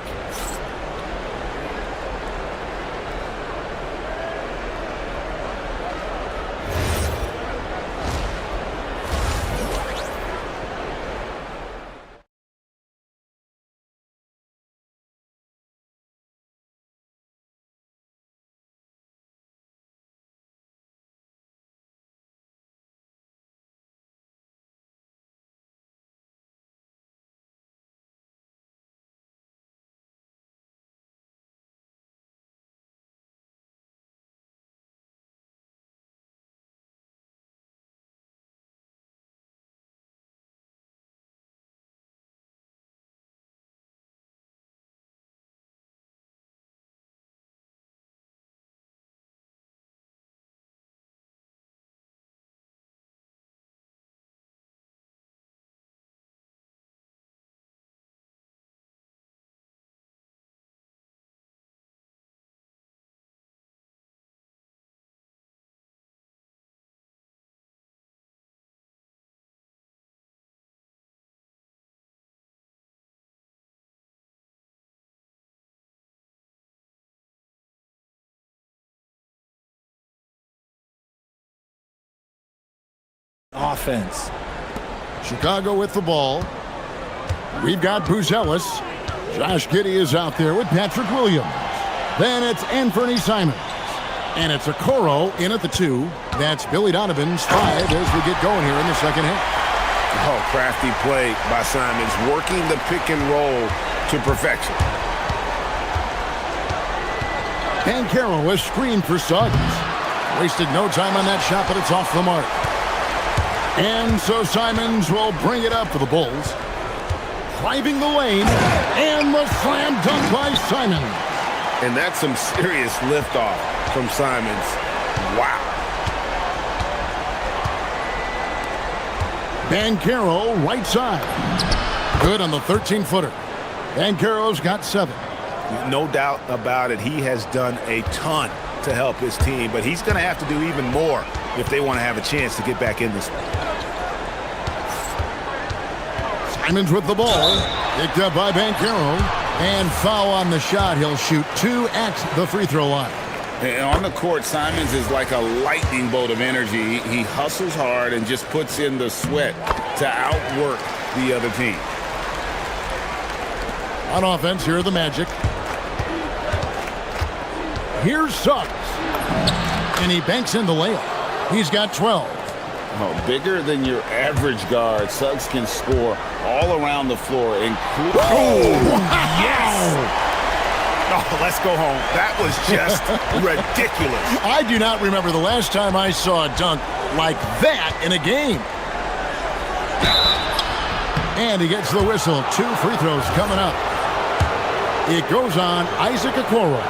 offense. Chicago with the ball. We've got Buzelis. Josh Giddey is out there with Patrick Williams. Then it's Anthony Simons. And it's Okoro in at the 2. That's Billy Donovan's 5 as we get going here in the second half. Oh, crafty play by Simons, working the pick and roll to perfection. Pancaro is screened for Suggs. Wasted no time on that shot, but it's off the mark. And so Simons will bring it up for the Bulls. Driving the lane, and the slam dunk by Simons. And that's some serious liftoff from Simons. Wow. Pancaro, right side. Good on the 13-footer. Pancaro's got 7. No doubt about it. He has done a ton to help his team, but he's going to have to do even more if they want to have a chance to get back in this one. Simons with the ball. Picked up by Pancaro. And foul on the shot. He'll shoot 2 at the free throw line. And on the court, Simons is like a lightning bolt of energy. He hustles hard and just puts in the sweat to outwork the other team. On offense, here are the Magic. Here's Suggs. And he banks in the layup. He's got 12. Oh, bigger than your average guard. Suggs can score all around the floor, including... Yes! Oh, let's go home. That was just ridiculous. I do not remember the last time I saw a dunk like that in a game. And he gets the whistle. 2 free throws coming up. It goes on Isaac Okoro.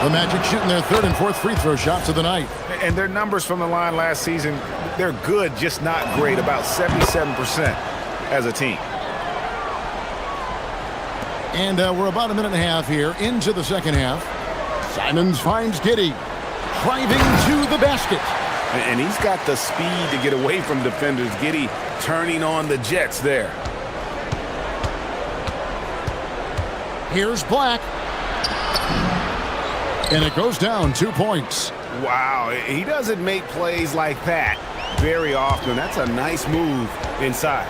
The Magic shooting their 3rd and 4th free throw shots of the night. And their numbers from the line last season, they're good, just not great. About 77% as a team. And we're about a minute and a half here into the second half. Simons finds Giddey. Driving to the basket. And he's got the speed to get away from defenders. Giddey turning on the Jets there. Here's Black. And it goes down 2 points. Wow, he doesn't make plays like that very often. That's a nice move inside.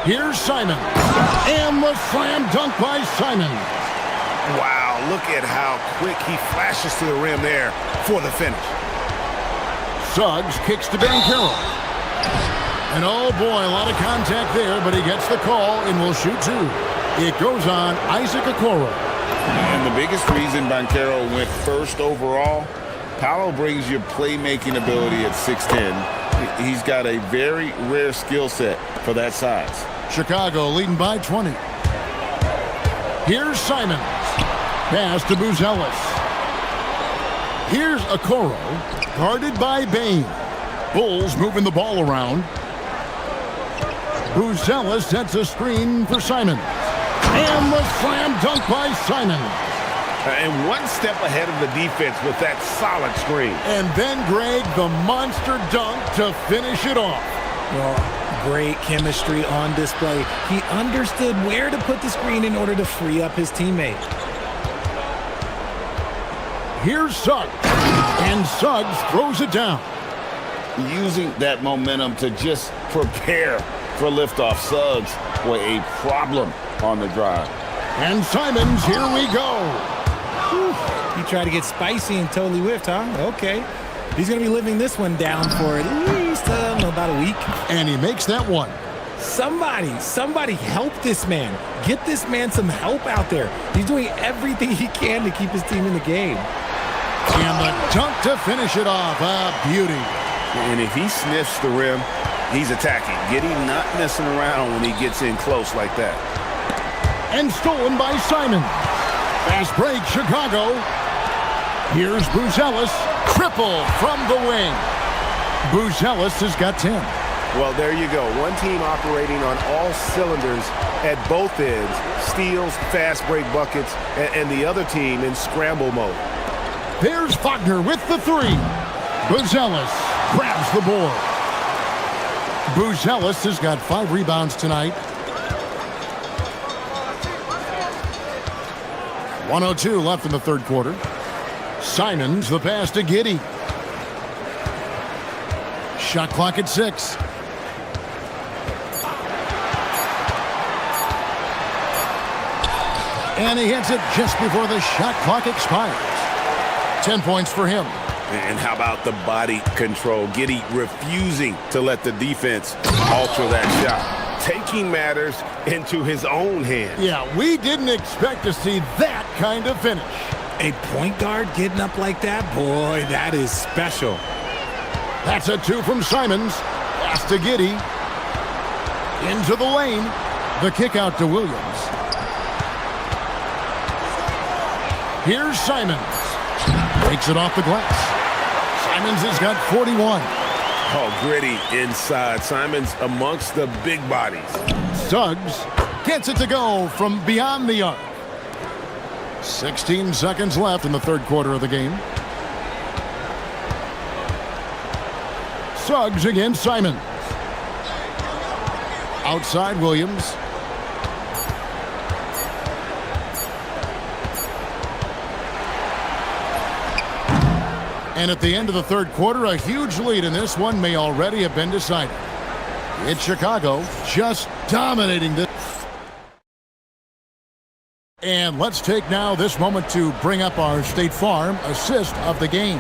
Here's Simon. And the slam dunk by Simon. Wow, look at how quick he flashes to the rim there for the finish. Suggs kicks to Pancaro. And oh boy, a lot of contact there, but he gets the call and will shoot 2. It goes on Isaac Okoro. And the biggest reason Pancaro went first overall, Paolo brings you playmaking ability at 6'10". He's got a very rare skill set for that size. Chicago leading by 20. Here's Simons. Pass to Buzelis. Here's Okoro. Guarded by Bain. Bulls moving the ball around. Buzelis sets a screen for Simons. And the slam dunk by Simons. And one step ahead of the defense with that solid screen. And then, Greg, the monster dunk to finish it off. Well, great chemistry on display. He understood where to put the screen in order to free up his teammate. Here's Suggs. And Suggs throws it down. Using that momentum to just prepare for liftoff. Suggs, boy, a problem on the drive. And Simons, here we go. He tried to get spicy and totally whiffed, huh? Okay. He's going to be living this one down for at least, about a week. And he makes that one. Somebody help this man. Get this man some help out there. He's doing everything he can to keep his team in the game. And the dunk to finish it off. A beauty. And if he sniffs the rim, he's attacking. Giddey not messing around when he gets in close like that. And stolen by Simon. Fast break, Chicago. Here's Buzelis. Triple from the wing. Buzelis has got 10. Well, there you go. One team operating on all cylinders at both ends. Steals, fast break buckets, and the other team in scramble mode. There's Faulkner with the 3. Buzelis grabs the board. Buzelis has got 5 rebounds tonight. 1:02 left in the third quarter. Simons the pass to Giddey. Shot clock at 6. And he hits it just before the shot clock expires. 10 points for him. And how about the body control? Giddey refusing to let the defense alter that shot. Taking matters into his own hands. Yeah, we didn't expect to see that kind of finish. A point guard getting up like that? Boy, that is special. That's a 2 from Simons. Pass to Giddey. Into the lane. The kick out to Williams. Here's Simons. Takes it off the glass. Simons has got 41. Oh, gritty inside. Simons amongst the big bodies. Suggs gets it to go from beyond the arc. 16 seconds left in the third quarter of the game. Suggs against Simons. Outside Williams. And at the end of the third quarter, a huge lead in this one may already have been decided. It's Chicago just dominating this. And let's take now this moment to bring up our State Farm assist of the game.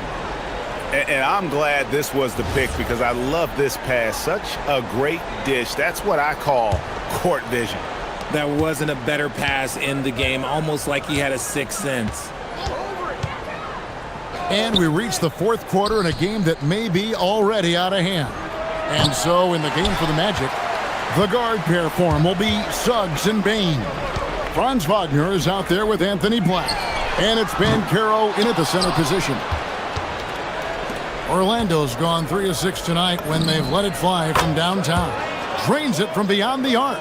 And I'm glad this was the pick because I love this pass. Such a great dish. That's what I call court vision. There wasn't a better pass in the game, almost like he had a sixth sense. And we reach the fourth quarter in a game that may be already out of hand. And so in the game for the Magic, the guard pair for him will be Suggs and Bain. Franz Wagner is out there with Anthony Black. And it's Banchero in at the center position. Orlando's gone 3 of 6 tonight when they've let it fly from downtown. Drains it from beyond the arc.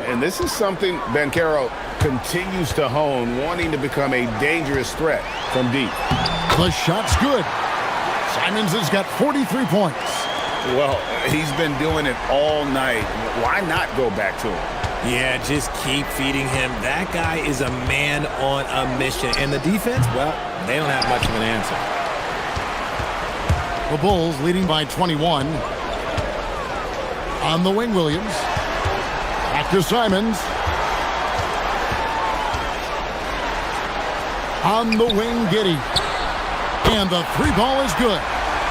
And this is something Banchero continues to hone, wanting to become a dangerous threat from deep. The shot's good. Simons has got 43 points. Well, he's been doing it all night. Why not go back to him? Yeah, just keep feeding him. That guy is a man on a mission. And the defense, well, they don't have much of an answer. The Bulls leading by 21. On the wing, Williams. Back to Simons. On the wing, Giddey. And the three ball is good.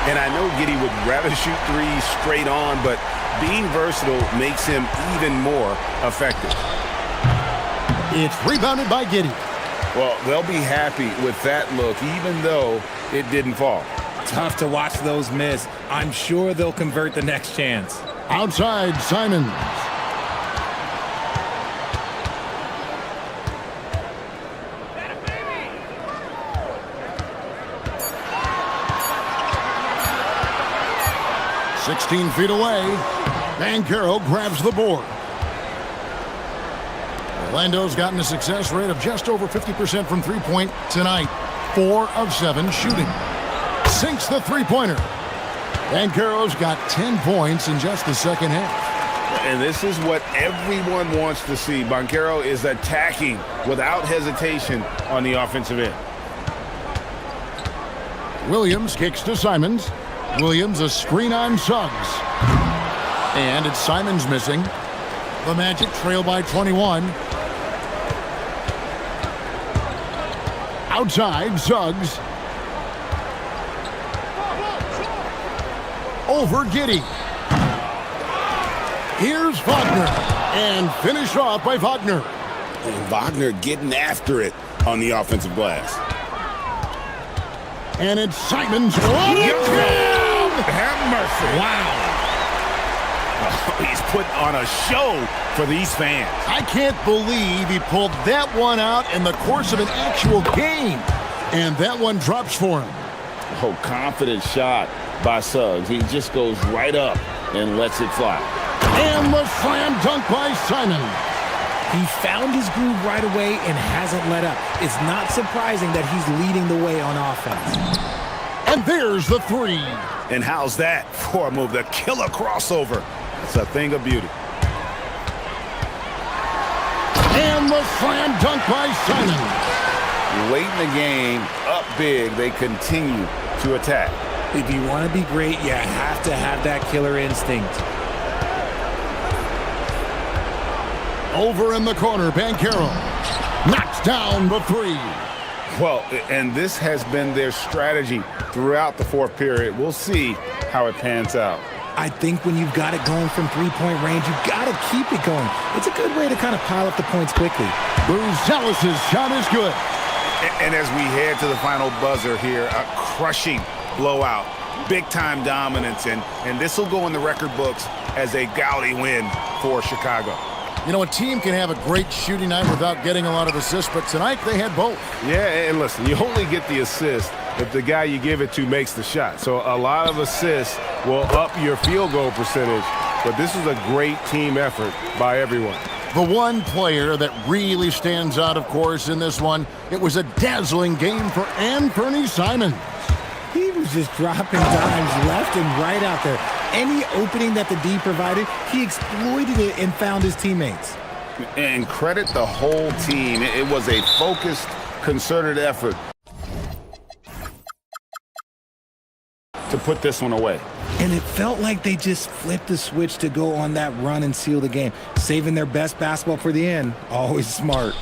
And I know Giddey would rather shoot threes straight on, but being versatile makes him even more effective. It's rebounded by Giddey. Well, they'll be happy with that look, even though it didn't fall. Tough to watch those miss. I'm sure they'll convert the next chance. Outside, Simons. "16 feet away. Banchero grabs the board. Orlando's gotten a success rate of just over 50% from three-point tonight. 4 of 7 shooting. Sinks the three-pointer. Banchero's got 10 points in just the second half. And this is what everyone wants to see. Banchero is attacking without hesitation on the offensive end. Williams kicks to Simons. Williams a screen on Suggs. And it's Simons missing. The Magic trail by 21. Outside, Suggs. Over Giddey. Here's Wagner. And finished off by Wagner. And Wagner getting after it on the offensive glass. And it's Simons. Oh, have mercy. Wow. Oh, he's put on a show for these fans. I can't believe he pulled that one out in the course of an actual game. And that one drops for him. Oh, confident shot by Suggs. He just goes right up and lets it fly. And the slam dunk by Simon. He found his groove right away and hasn't let up. It's not surprising that he's leading the way on offense. And there's the three. And how's that for a move? The killer crossover. It's a thing of beauty. And the slam dunk by Simon. Late in the game, up big, they continue to attack. If you want to be great, you have to have that killer instinct. Over in the corner, Banchero knocks down the three. Well, and this has been their strategy throughout the fourth period. We'll see how it pans out. I think when you've got it going from three-point range, you've got to keep it going. It's a good way to kind of pile up the points quickly. Bruzelis' shot is good. And as we head to the final buzzer here, a crushing blowout, big-time dominance, and this will go in the record books as a gaudy win for Chicago. You know, a team can have a great shooting night without getting a lot of assists, but tonight they had both. Yeah, and listen, you only get the assist if the guy you give it to makes the shot. So a lot of assists will up your field goal percentage, but this is a great team effort by everyone. The one player that really stands out, of course, in this one, it was a dazzling game for Anthony Simons. He was just dropping dimes left and right out there. Any opening that the D provided, he exploited it and found his teammates. And credit the whole team. It was a focused, concerted effort to put this one away. And it felt like they just flipped the switch to go on that run and seal the game. Saving their best basketball for the end. Always smart.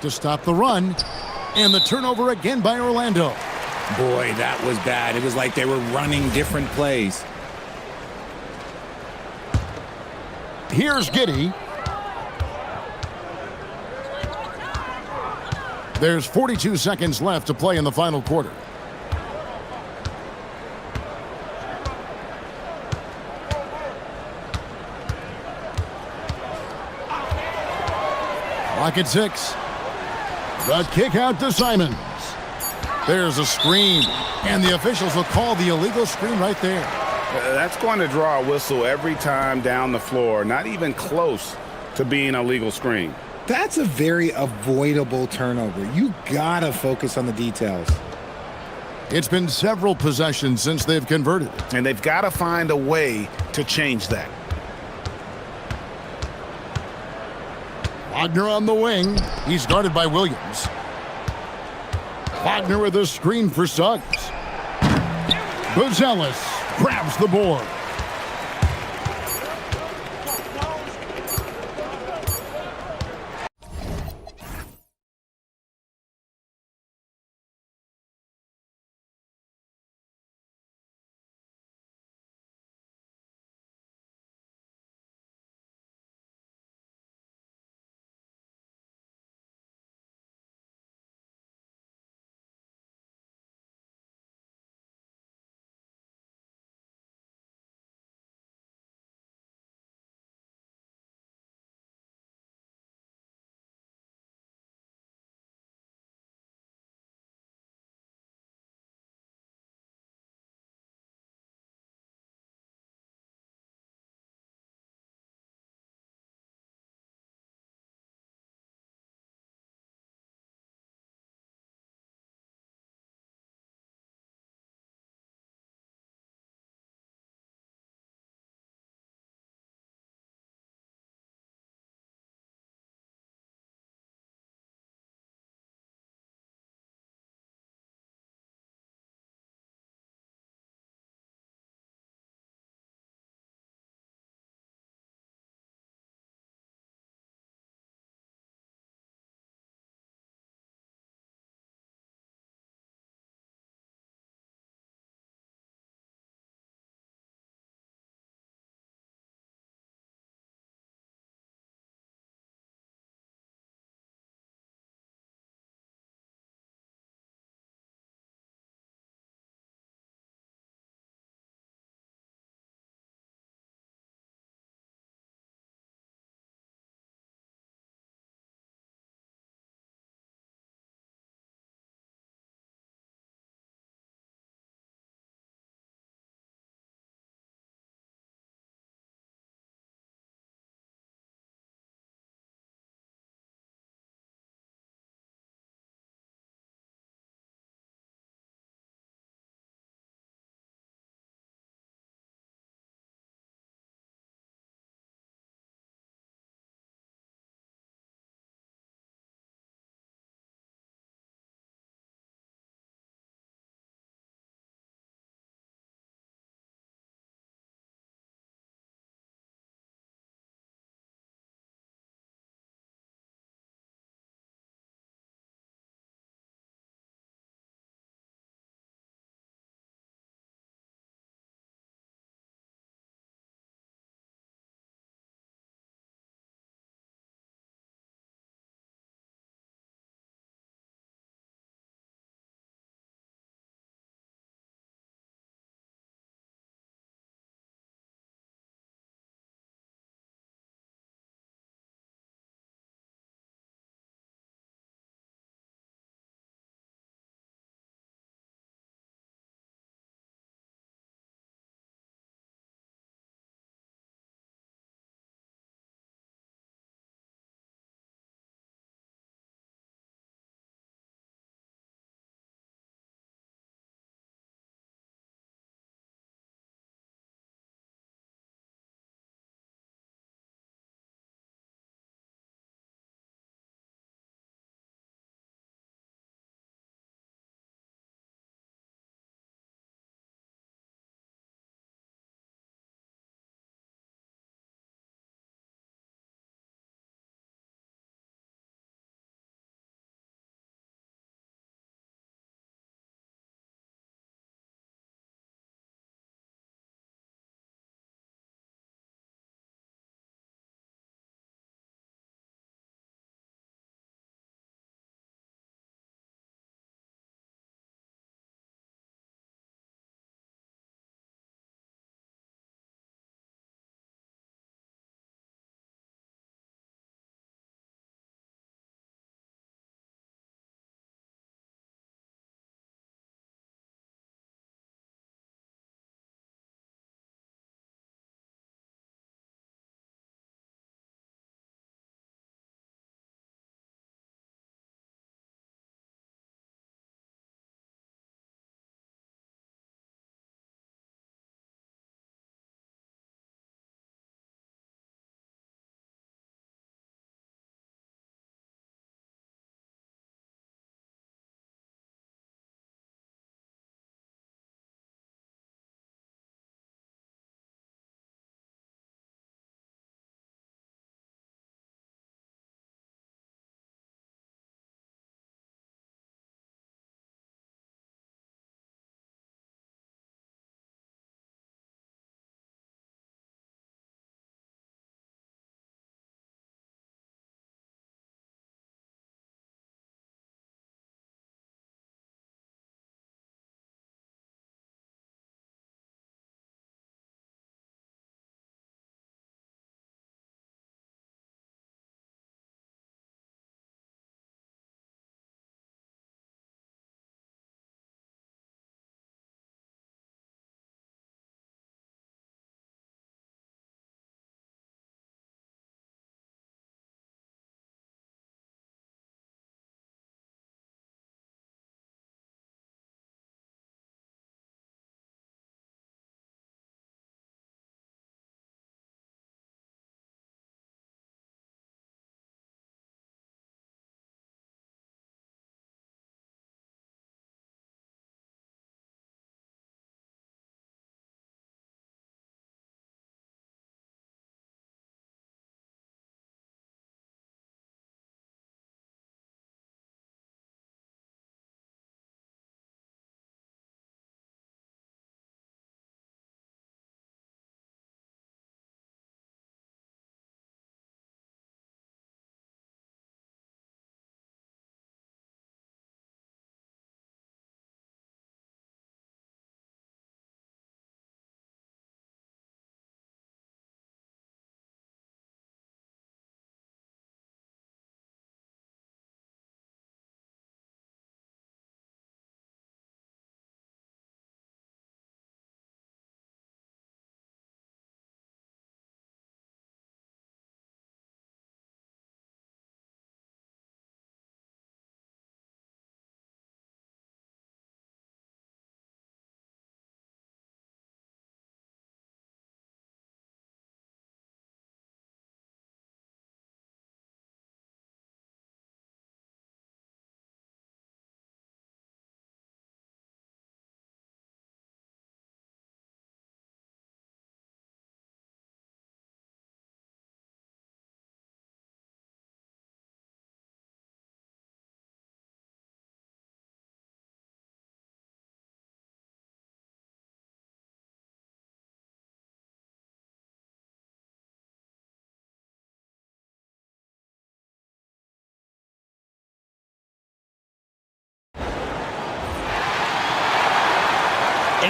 To stop the run, and the turnover again by Orlando. Boy, that was bad. It was like they were running different plays. Here's Giddey. There's 42 seconds left to play in the final quarter. Clock at 6. The kick out to Simons. There's a screen, and the officials will call the illegal screen right there. That's going to draw a whistle every time down the floor, not even close to being a legal screen. That's a very avoidable turnover. You gotta focus on the details. It's been several possessions since they've converted. And they've got to find a way to change that. Wagner on the wing. He's guarded by Williams. Wagner with a screen for Suggs. Bruzelis grabs the board.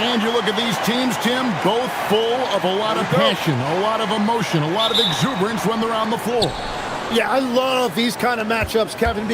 And you look at these teams, Tim, both full of a lot of passion, a lot of emotion, a lot of exuberance when they're on the floor. Yeah, I love these kind of matchups, Kevin.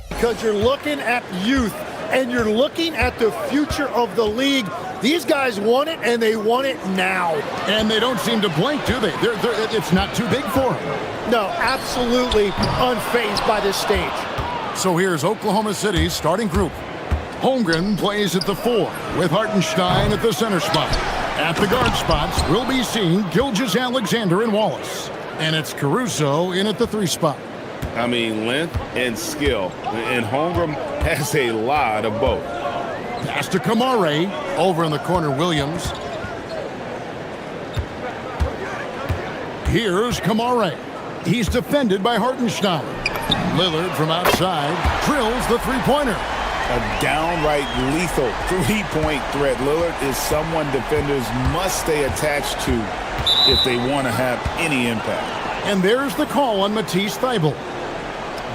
Because you're looking at youth and you're looking at the future of the league. These guys want it, and they want it now. And they don't seem to blink, do they? It's not too big for them. No, absolutely unfazed by this stage. So here's Oklahoma City's starting group. Holmgren plays at the 4, with Hartenstein at the center spot. At the guard spots, we'll be seeing Gilgeous-Alexander and Wallace. And it's Caruso in at the 3 spot. I mean, length and skill. And Holmgren has a lot of both. Pass to Kamare. Over in the corner, Williams. Here's Kamare. He's defended by Hartenstein. Lillard from outside drills the three-pointer. A downright lethal three-point threat. Lillard is someone defenders must stay attached to if they want to have any impact. And there's the call on Matisse Thybulle.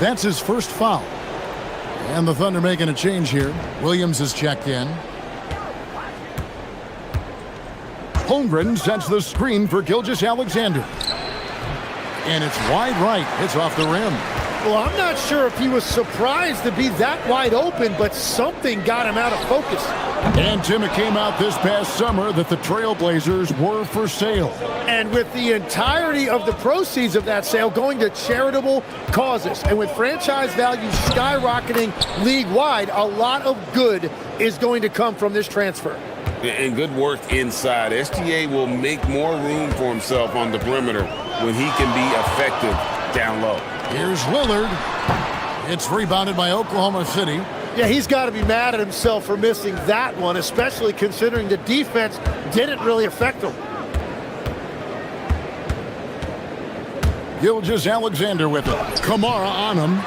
That's his first foul. And the Thunder making a change here. Williams is checked in. Holmgren sets the screen for Gilgeous-Alexander. And it's wide right. It's off the rim. Well, I'm not sure if he was surprised to be that wide open, but something got him out of focus. And Tim, it came out this past summer that the Trailblazers were for sale. And with the entirety of the proceeds of that sale going to charitable causes, and with franchise values skyrocketing league-wide, a lot of good is going to come from this transfer. And good work inside. SGA will make more room for himself on the perimeter when he can be effective down low. Here's Lillard. It's rebounded by Oklahoma City. Yeah, he's got to be mad at himself for missing that one, especially considering the defense didn't really affect him. Gilgeous-Alexander with it. Kamara on him.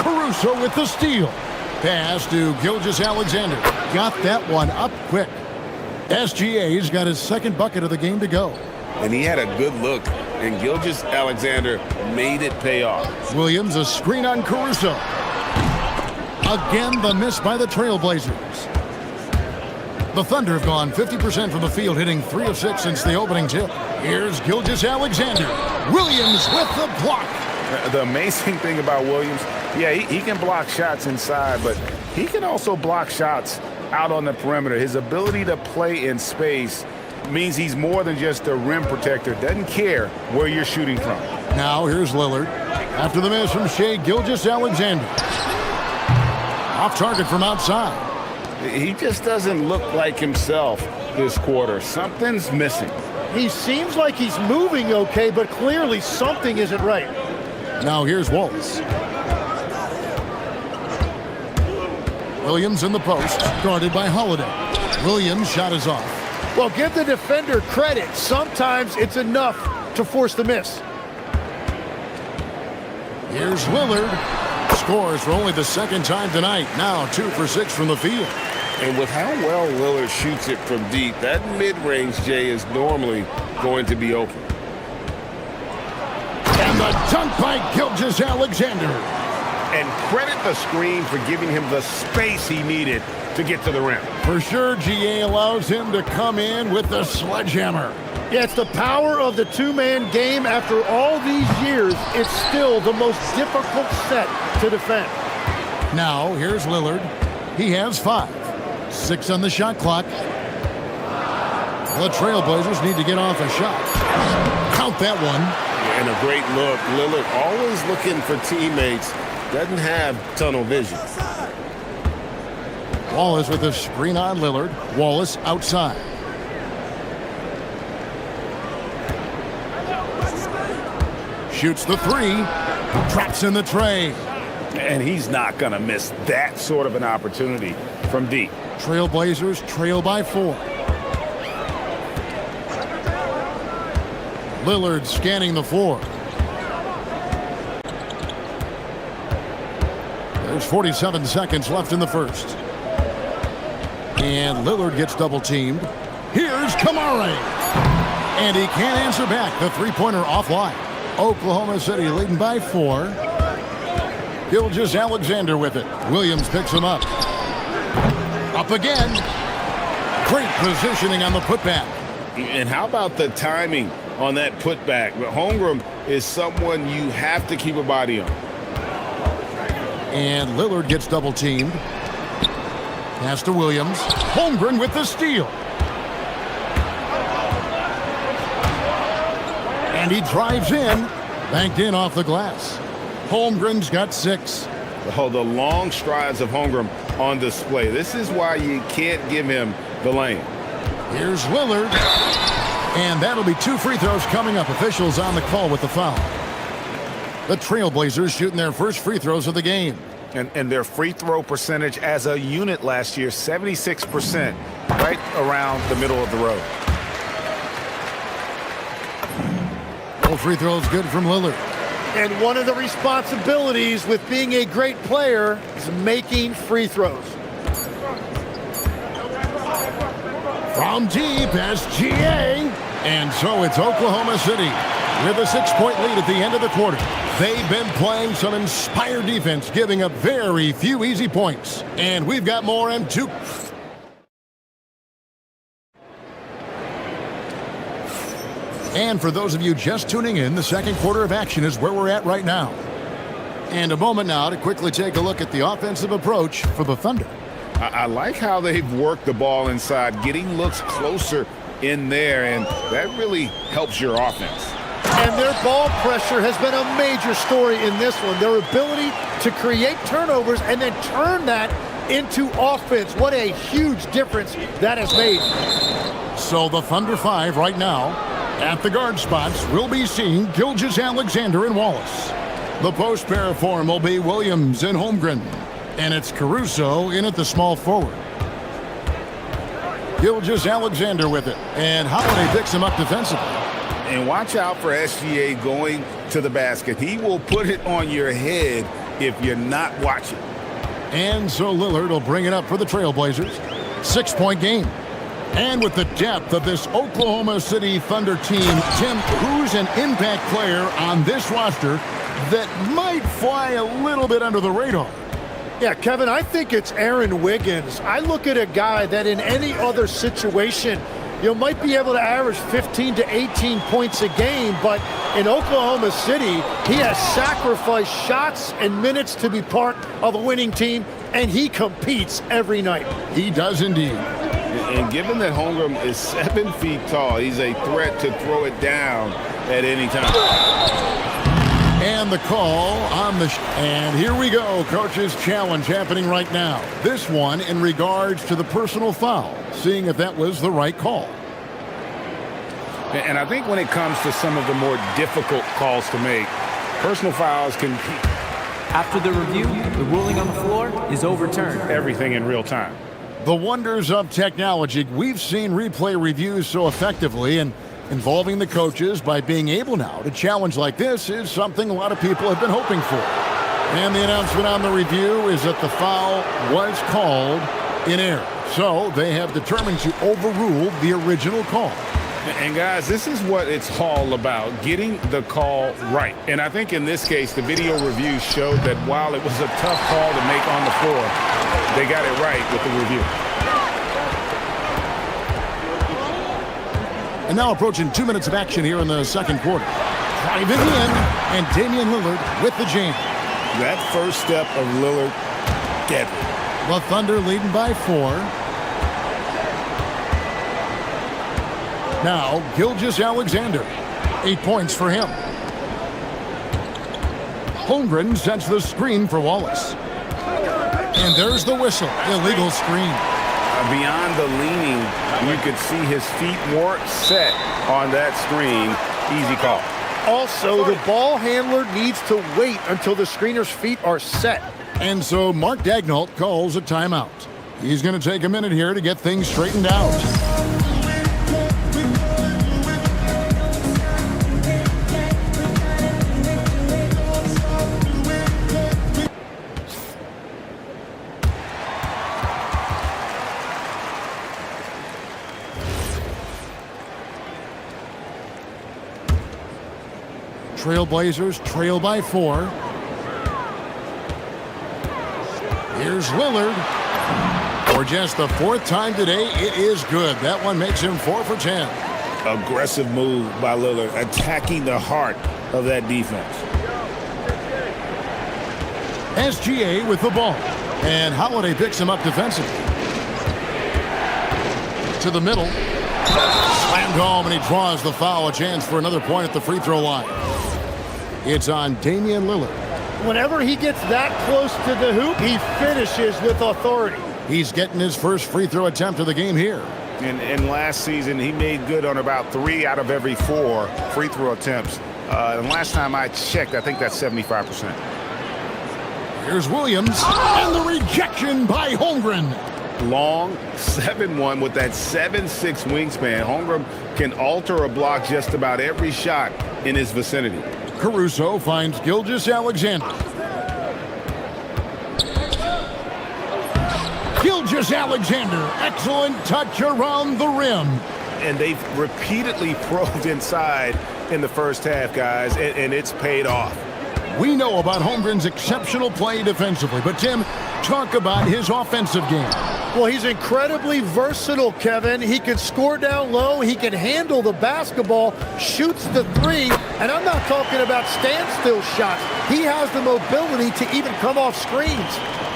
Caruso with the steal. Pass to Gilgeous-Alexander. Got that one up quick. SGA's got his second bucket of the game to go. And he had a good look, and Gilgeous-Alexander made it pay off. Williams, a screen on Caruso. Again, the miss by the Trailblazers. The Thunder have gone 50% from the field, hitting 3 of 6 since the opening tip. Here's Gilgeous-Alexander. Williams with the block. The amazing thing about Williams, yeah, he can block shots inside, but he can also block shots out on the perimeter. His ability to play in space means he's more than just a rim protector. Doesn't care where you're shooting from. Now here's Lillard. After the miss from Shai Gilgeous-Alexander. Off target from outside. He just doesn't look like himself this quarter. Something's missing. He seems like he's moving okay, but clearly something isn't right. Now here's Wallace. Williams in the post, guarded by Holiday. Williams' shot is off. Well, give the defender credit. Sometimes it's enough to force the miss. Here's Lillard. Scores for only the second time tonight. Now 2 for 6 from the field. And with how well Lillard shoots it from deep, that mid-range, Jay, is normally going to be open. And the dunk by Gilgeous-Alexander. And credit the screen for giving him the space he needed to get to the rim. For sure, GA allows him to come in with the sledgehammer. Yeah, it's the power of the two-man game. After all these years, it's still the most difficult set to defend. Now, here's Lillard. He has 5. 6 on the shot clock. The Trailblazers need to get off a shot. Count that one. And a great look. Lillard always looking for teammates. Doesn't have tunnel vision. Wallace with a screen on Lillard. Wallace outside. Shoots the three. Traps in the tray. And he's not going to miss that sort of an opportunity from deep. Trailblazers trail by 4. Lillard scanning the floor. There's 47 seconds left in the first. And Lillard gets double teamed. Here's Kamari. And he can't answer back. The three-pointer offline. Oklahoma City leading by 4. Gilgeous-Alexander with it. Williams picks him up. Up again. Great positioning on the putback. And how about the timing on that putback? But Holmgren is someone you have to keep a body on. And Lillard gets double teamed. Pass to Williams. Holmgren with the steal. And he drives in. Banked in off the glass. Holmgren's got 6. Oh, the long strides of Holmgren on display. This is why you can't give him the lane. Here's Lillard. And that'll be 2 free throws coming up. Officials on the call with the foul. The Trailblazers shooting their first free throws of the game. And their free throw percentage as a unit last year, 76%, right around the middle of the road. All free throws good from Lillard. And one of the responsibilities with being a great player is making free throws. From deep as GA. And so it's Oklahoma City with a 6-point lead at the end of the quarter. They've been playing some inspired defense, giving up very few easy points. And we've got more in 2. And for those of you just tuning in, the second quarter of action is where we're at right now. And a moment now to quickly take a look at the offensive approach for the Thunder. I like how they've worked the ball inside, getting looks closer in there, and that really helps your offense. And their ball pressure has been a major story in this one. Their ability to create turnovers and then turn that into offense. What a huge difference that has made. So the Thunder 5 right now. At the guard spots, we'll be seeing Gilgeous-Alexander and Wallace. The post pair form will be Williams and Holmgren. And it's Caruso in at the small forward. Gilgeous-Alexander with it. And Holiday picks him up defensively. And watch out for SGA going to the basket. He will put it on your head if you're not watching. And so Lillard will bring it up for the Trailblazers. 6-point game. And with the depth of this Oklahoma City Thunder team, Tim, who's an impact player on this roster that might fly a little bit under the radar? Yeah, Kevin, I think it's Aaron Wiggins. I look at a guy that in any other situation, you might be able to average 15 to 18 points a game, but in Oklahoma City, he has sacrificed shots and minutes to be part of a winning team, and he competes every night. He does indeed. And given that Holmgren is 7 feet tall, he's a threat to throw it down at any time. And the call on the... And here we go. Coach's challenge happening right now. This one in regards to the personal foul. Seeing if that was the right call. And I think when it comes to some of the more difficult calls to make, personal fouls can... After the review, the ruling on the floor is overturned. Everything in real time. The wonders of technology. We've seen replay reviews so effectively, and involving the coaches by being able now to challenge like this is something a lot of people have been hoping for. And the announcement on the review is that the foul was called in error. So they have determined to overrule the original call. And guys, this is what it's all about, getting the call right. And I think in this case, the video review showed that while it was a tough call to make on the floor, they got it right with the review. And now approaching 2 minutes of action here in the second quarter. Driving in, and Damian Lillard with the jam. That first step of Lillard, deadly. The Thunder leading by 4. Now, Gilgeous-Alexander. 8 points for him. Holmgren sets the screen for Wallace. And there's the whistle. Illegal screen. Beyond the leaning, you could see his feet weren't set on that screen. Easy call. Also, the ball handler needs to wait until the screener's feet are set. And so Mark Daignault calls a timeout. He's going to take a minute here to get things straightened out. Trailblazers trail by 4. Here's Lillard. For just the 4th time today, it is good. That one makes him 4 for 10. Aggressive move by Lillard, attacking the heart of that defense. SGA with the ball. And Holiday picks him up defensively. To the middle. Slammed home, and he draws the foul. A chance for another point at the free throw line. It's on Damian Lillard. Whenever he gets that close to the hoop, he finishes with authority. He's getting his first free throw attempt of the game here. And last season, he made good on about 3 out of every 4 free throw attempts. And last time I checked, I think that's 75%. Here's Williams, and the rejection by Holmgren. Long 7'1" with that 7'6" wingspan. Holmgren can alter a block just about every shot in his vicinity. Caruso finds Gilgeous-Alexander. Gilgeous-Alexander, excellent touch around the rim. And they've repeatedly probed inside in the first half, guys, and it's paid off. We know about Holmgren's exceptional play defensively, but Tim, talk about his offensive game. Well, he's incredibly versatile, Kevin. He can score down low. He can handle the basketball, shoots the 3, and I'm not talking about standstill shots. He has the mobility to even come off screens.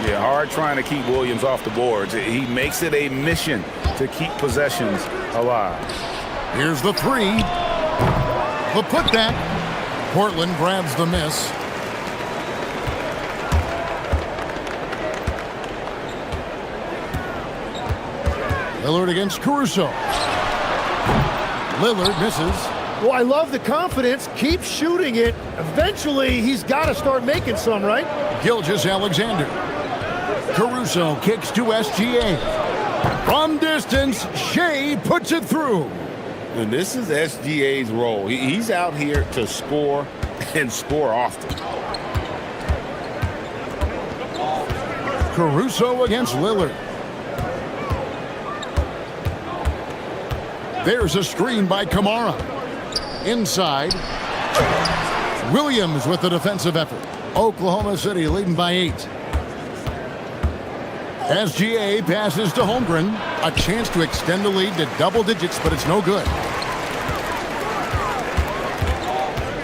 Yeah, hard trying to keep Williams off the boards. He makes it a mission to keep possessions alive. Here's the 3. The putback. Portland grabs the miss. Lillard against Caruso. Lillard misses. Well, I love the confidence. Keep shooting it. Eventually, he's got to start making some, right? Gilgeous-Alexander. Caruso kicks to SGA. From distance, Shea puts it through. And this is SGA's role. He's out here to score and score often. Caruso against Lillard. There's a screen by Kamara. Inside. Williams with the defensive effort. Oklahoma City leading by 8. SGA passes to Holmgren. A chance to extend the lead to double digits, but it's no good.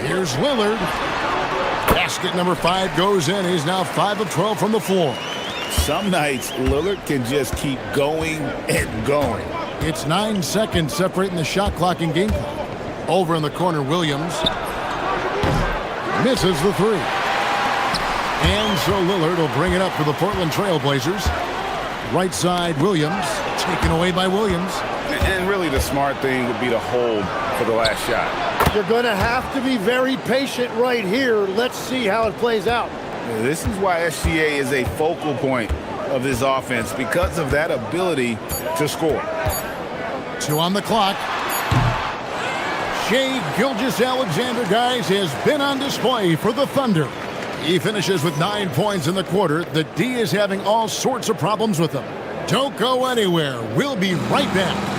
Here's Lillard. Basket number 5 goes in. He's now 5 of 12 from the floor. Some nights, Lillard can just keep going and going. It's 9 seconds separating the shot clock and game clock. Over in the corner, Williams misses the 3. And so Lillard will bring it up for the Portland Trailblazers. Right side, Williams, taken away by Williams. And really the smart thing would be to hold for the last shot. You're going to have to be very patient right here. Let's see how it plays out. This is why SGA is a focal point of this offense, because of that ability to score. 2 on the clock. Shea Gilgeous-Alexander, guys, has been on display for the Thunder. He finishes with 9 points in the quarter. The D is having all sorts of problems with him. Don't go anywhere. We'll be right back.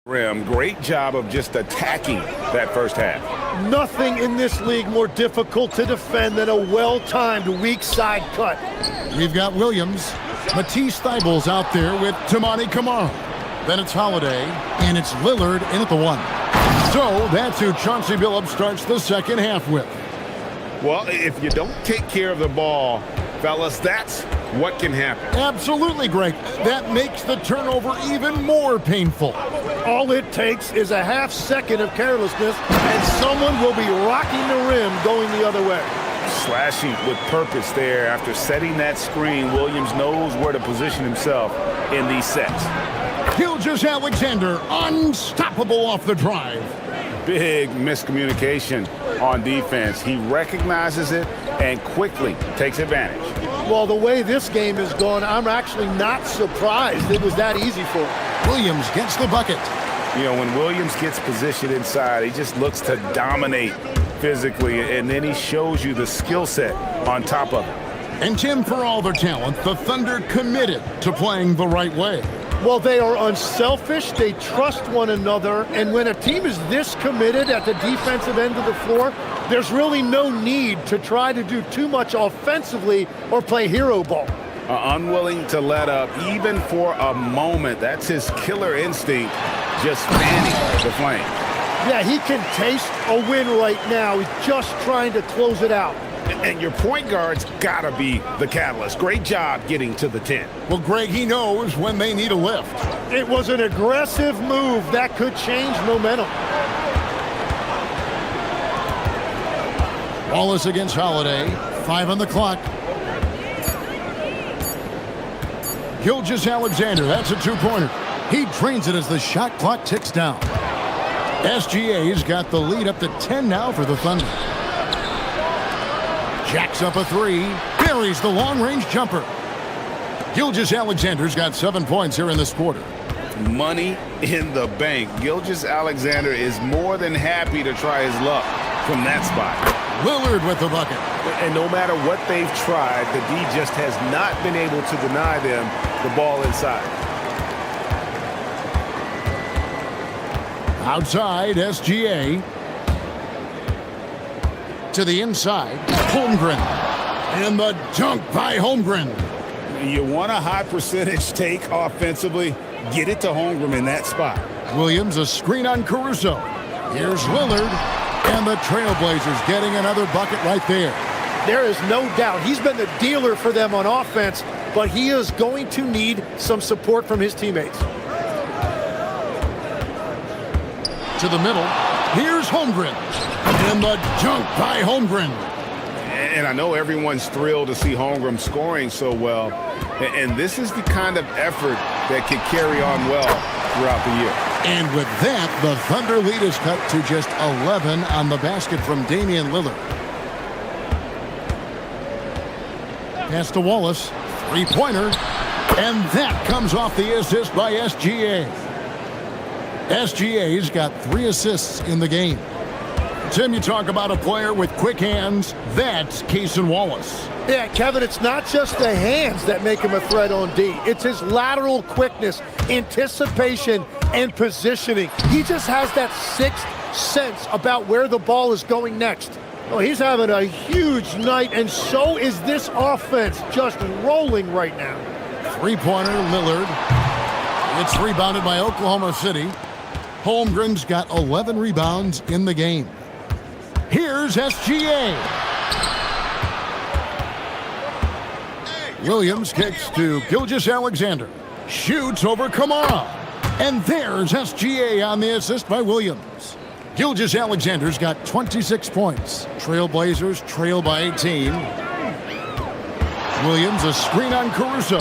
rim. Great job of just attacking that first half. Nothing in this league more difficult to defend than a well-timed weak side cut. We've got Williams. Matisse Thybulle's out there with Tamani Kamara. Then it's Holiday, and it's Lillard in at the one. So that's who Chauncey Billups starts the second half with. Well, if you don't take care of the ball, fellas, that's what can happen. Absolutely, Greg. That makes the turnover even more painful. All it takes is a half second of carelessness, and someone will be rocking the rim going the other way. Slashing with purpose there. After setting that screen, Williams knows where to position himself in these sets. Gilgeous-Alexander, unstoppable off the drive. Big miscommunication on defense. He recognizes it and quickly takes advantage. Well, the way this game is going, I'm actually not surprised it was that easy for him. Williams gets the bucket. You know, when Williams gets positioned inside, he just looks to dominate physically, and then he shows you the skill set on top of it. And Tim, for all their talent, the Thunder committed to playing the right way. Well, they are unselfish, they trust one another, and when a team is this committed at the defensive end of the floor, there's really no need to try to do too much offensively or play hero ball. Unwilling to let up even for a moment. That's his killer instinct, just fanning the flame. Yeah, he can taste a win right now. He's just trying to close it out. And your point guard's got to be the catalyst. Great job getting to the 10. Well, Greg, he knows when they need a lift. It was an aggressive move that could change momentum. Wallace against Holiday. 5 on the clock. Gilgeous-Alexander, that's a two-pointer. He drains it as the shot clock ticks down. SGA's got the lead up to 10 now for the Thunder. Jacks up a three, buries the long-range jumper. Gilgeous-Alexander's got 7 points here in this quarter. Money in the bank. Gilgeous-Alexander is more than happy to try his luck from that spot. Lillard with the bucket. And no matter what they've tried, the D just has not been able to deny them the ball inside. Outside, SGA. To the inside, Holmgren. And the dunk by Holmgren. You want a high percentage take offensively, get it to Holmgren in that spot. Williams, a screen on Caruso. Here's Lillard, and the Trailblazers getting another bucket right there. There is no doubt he's been the dealer for them on offense, but he is going to need some support from his teammates. To the middle, here's Holmgren. And the dunk by Holmgren. And I know everyone's thrilled to see Holmgren scoring so well. And this is the kind of effort that can carry on well throughout the year. And with that, the Thunder lead is cut to just 11 on the basket from Damian Lillard. Pass to Wallace. Three-pointer. And that comes off the assist by SGA. SGA's got 3 assists in the game. Tim, you talk about a player with quick hands. That's Cason Wallace. Yeah, Kevin, it's not just the hands that make him a threat on D. It's his lateral quickness, anticipation, and positioning. He just has that sixth sense about where the ball is going next. Oh, he's having a huge night, and so is this offense, just rolling right now. Three-pointer, Lillard. It's rebounded by Oklahoma City. Holmgren's got 11 rebounds in the game. Here's SGA. Williams kicks to Gilgeous-Alexander. Shoots over Kamara. And there's SGA on the assist by Williams. Gilgeous-Alexander's got 26 points. Trailblazers trail by 18. Williams, a screen on Caruso.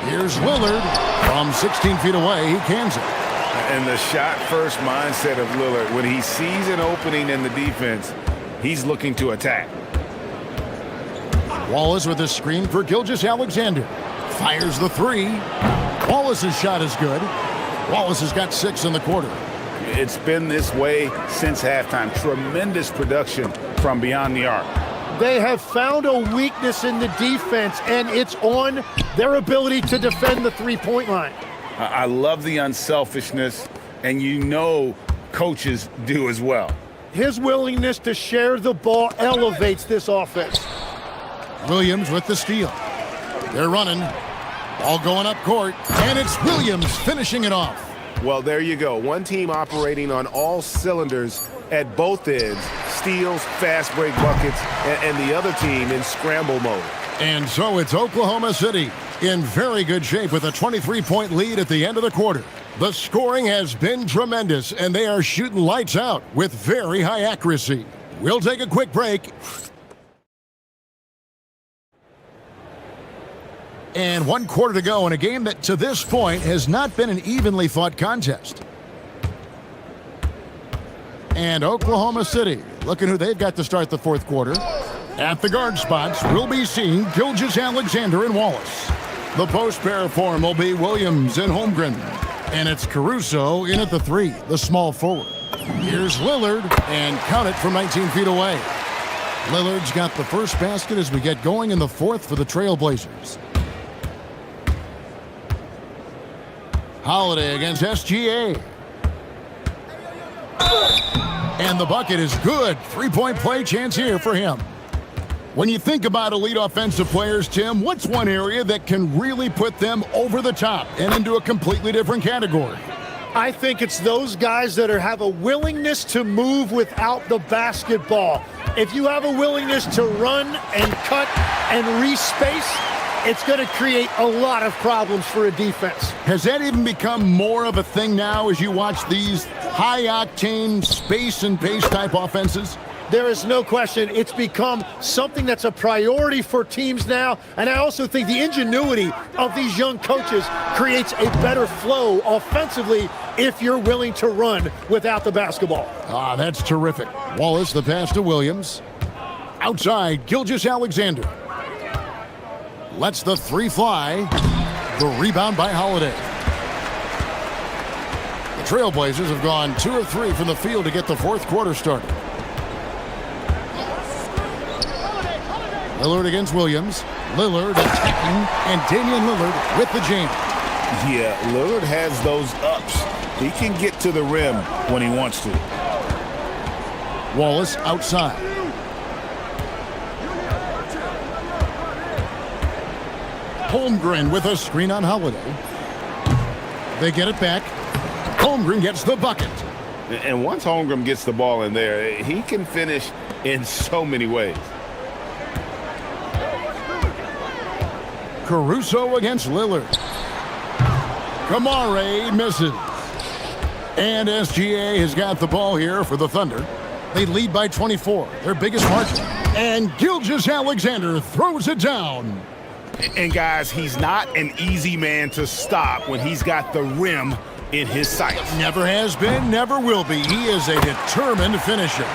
Here's Lillard. From 16 feet away, he cans it. And the shot-first mindset of Lillard, when he sees an opening in the defense, he's looking to attack. Wallace with a screen for Gilgeous-Alexander. Fires the three. Wallace's shot is good. Wallace has got 6 in the quarter. It's been this way since halftime. Tremendous production from beyond the arc. They have found a weakness in the defense, and it's on their ability to defend the three-point line. I love the unselfishness. and you know coaches do as well. His willingness to share the ball elevates this offense. Williams with the steal. They're running. Ball going up court, and it's Williams finishing it off. Well, there you go. One team operating on all cylinders at both ends. Steals, fast break buckets, and the other team in scramble mode. And so it's Oklahoma City in very good shape with a 23-point lead at the end of the quarter. The scoring has been tremendous, and they are shooting lights out with very high accuracy. We'll take a quick break. And 1 quarter to go in a game that to this point has not been an evenly fought contest. And Oklahoma City, looking who they've got to start the fourth quarter. At the guard spots, we'll be seeing Gilgeous-Alexander and Wallace. The post pair form will be Williams and Holmgren. And it's Caruso in at the 3, the small forward. Here's Lillard, and count it from 19 feet away. Lillard's got the first basket as we get going in the fourth for the Trailblazers. Holiday against SGA. And the bucket is good. 3-point play chance here for him. When you think about elite offensive players, Tim, what's one area that can really put them over the top and into a completely different category? I think it's those guys that have a willingness to move without the basketball. If you have a willingness to run and cut and respace, it's going to create a lot of problems for a defense. Has that even become more of a thing now as you watch these high-octane space and pace type offenses? There is no question. It's become something that's a priority for teams now. And I also think the ingenuity of these young coaches creates a better flow offensively if you're willing to run without the basketball. Ah, that's terrific. Wallace, the pass to Williams. Outside, Gilgeous-Alexander. Lets the 3 fly. The rebound by Holiday. The Trailblazers have gone 2 of 3 from the field to get the fourth quarter started. Lillard against Williams. Lillard attacking, and Damian Lillard with the jam. Yeah, Lillard has those ups. He can get to the rim when he wants to. Wallace outside. Holmgren with a screen on Holiday. They get it back. Holmgren gets the bucket. And once Holmgren gets the ball in there, he can finish in so many ways. Caruso against Lillard. Kamare misses. And SGA has got the ball here for the Thunder. They lead by 24, their biggest margin. And Gilgeous-Alexander throws it down. And guys, he's not an easy man to stop when he's got the rim in his sights. Never has been, never will be. He is a determined finisher.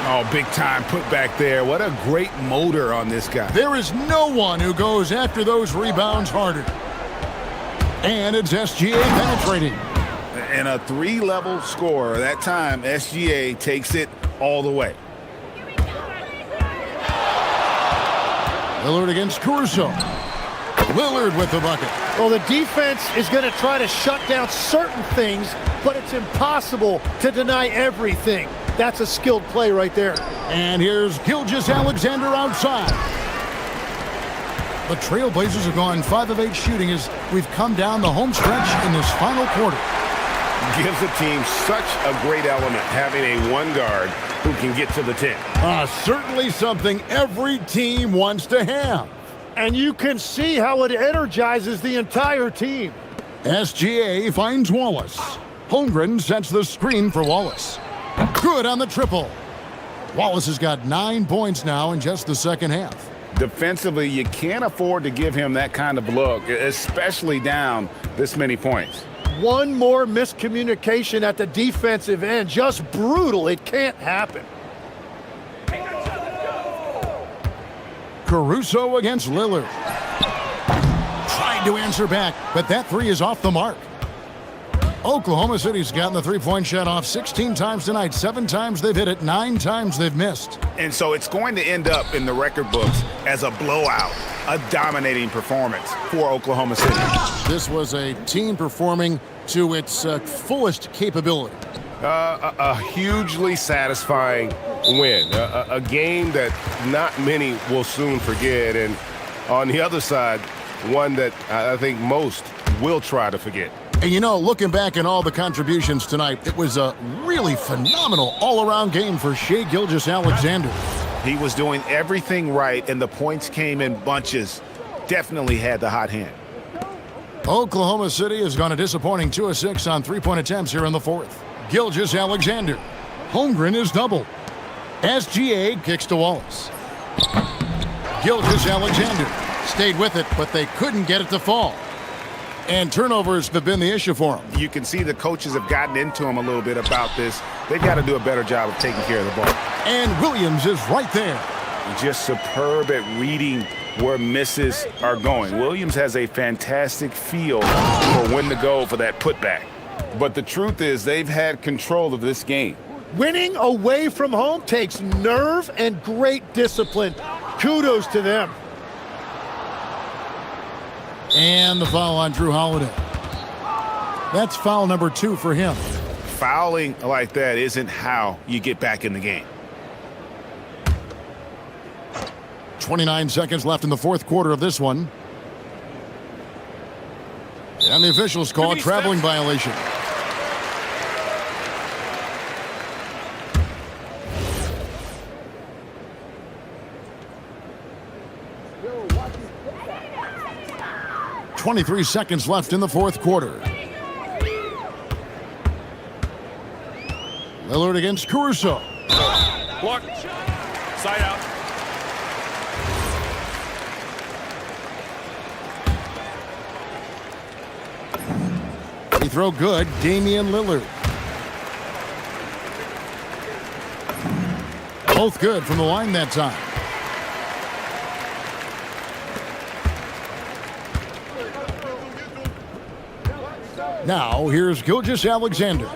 Oh, big time put back there. What a great motor on this guy. There is no one who goes after those rebounds harder. And it's SGA penetrating. And a 3-level scorer. That time, SGA takes it all the way. Lillard against Caruso. Lillard with the bucket. Well, the defense is going to try to shut down certain things, but it's impossible to deny everything. That's a skilled play right there. And here's Gilgeous-Alexander outside. The Trailblazers have gone 5 of 8 shooting as we've come down the home stretch in this final quarter. Gives the team such a great element having a 1 guard who can get to the 10. Certainly something every team wants to have. And you can see how it energizes the entire team. SGA finds Wallace. Holmgren sets the screen for Wallace. Good on the triple. Wallace has got 9 points now in just the second half. Defensively, you can't afford to give him that kind of look, especially down this many points. One more miscommunication at the defensive end. Just brutal. It can't happen. Caruso against Lillard. Tried to answer back, but that 3 is off the mark. Oklahoma City's gotten the 3-point shot off 16 times tonight. 7 times they've hit it, 9 times they've missed. And so it's going to end up in the record books as a blowout. a dominating performance for Oklahoma City. This was a team performing to its fullest capability. A hugely satisfying win. A game that not many will soon forget. And on the other side, one that I think most will try to forget. And you know, looking back at all the contributions tonight, it was a really phenomenal all-around game for Shai Gilgeous-Alexander. He was doing everything right, and the points came in bunches. Definitely had the hot hand. Oklahoma City has gone a disappointing 2 of 6 on three-point attempts here in the fourth. Gilgeous-Alexander. Holmgren is doubled. SGA kicks to Wallace. Gilgeous-Alexander stayed with it, but they couldn't get it to fall. And turnovers have been the issue for him. You can see the coaches have gotten into him a little bit about this. They've got to do a better job of taking care of the ball. And Williams is right there. Just superb at reading where misses are going. Williams has a fantastic feel for when to go for that putback. But the truth is they've had control of this game. Winning away from home takes nerve and great discipline. Kudos to them. And the foul on Drew Holiday. That's foul number 2 for him. Fouling like that isn't how you get back in the game. 29 seconds left in the fourth quarter of this one. And the officials call a traveling violation. .23 seconds left in the fourth quarter. Lillard against Caruso. Block. Side out. Free throw good. Damian Lillard. Both good from the line that time. Now, here's Gilgeous-Alexander.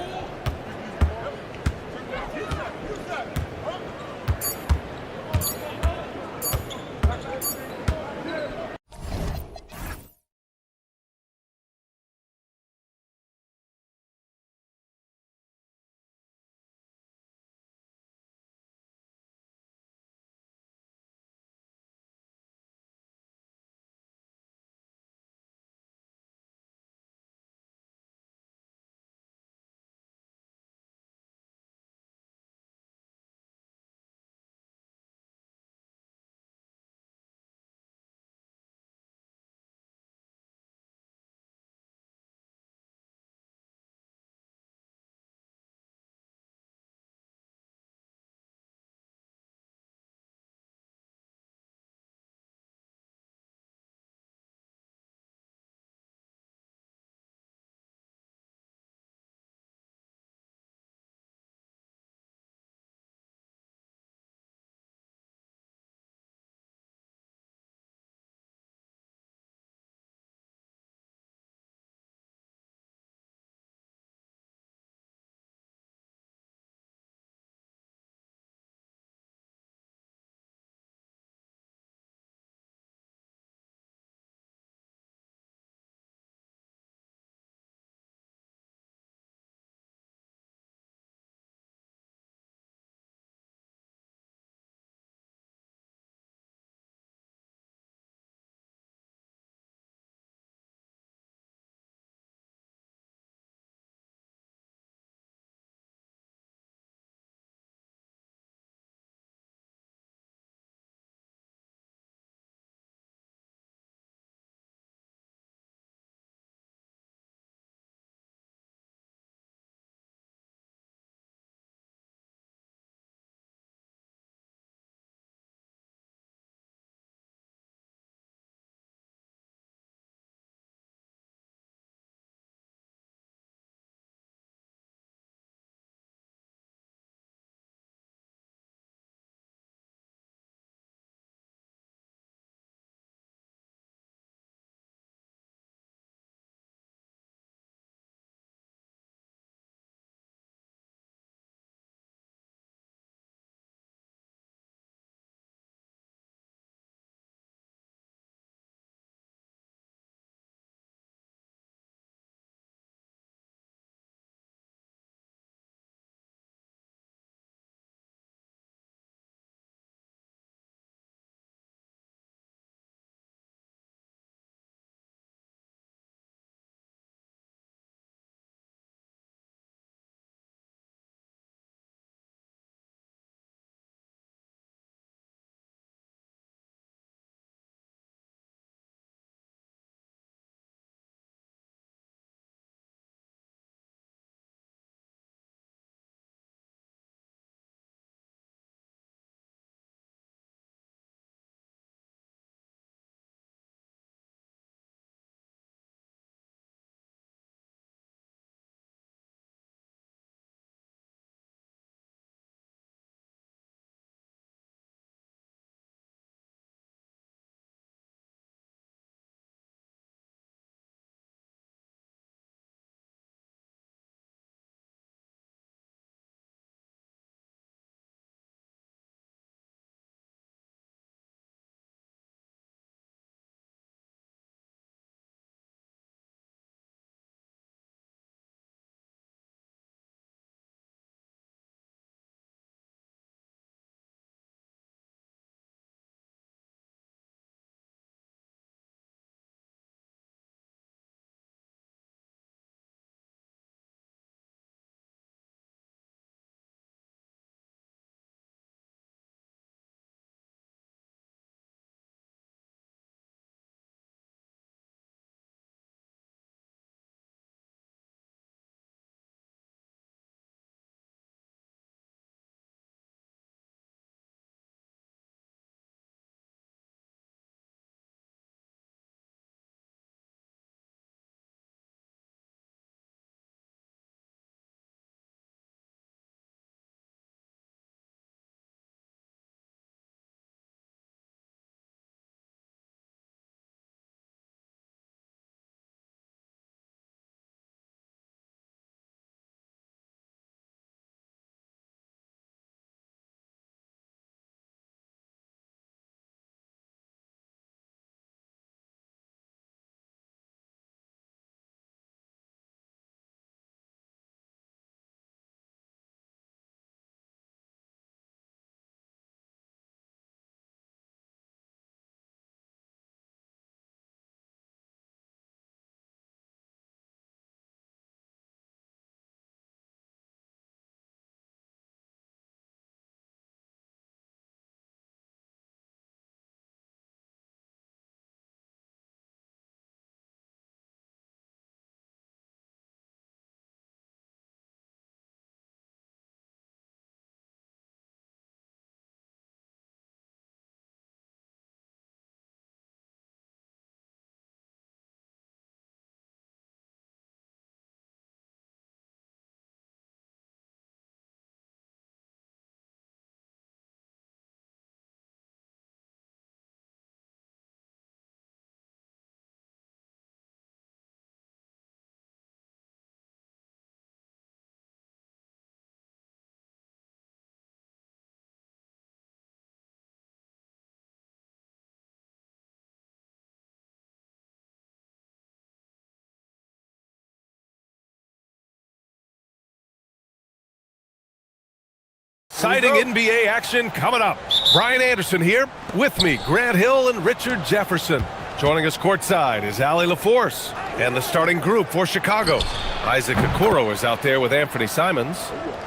Exciting NBA action coming up. Brian Anderson here. With me, Grant Hill and Richard Jefferson. Joining us courtside is Ali LaForce and the starting group for Chicago. Isaac Okoro is out there with Anthony Simons.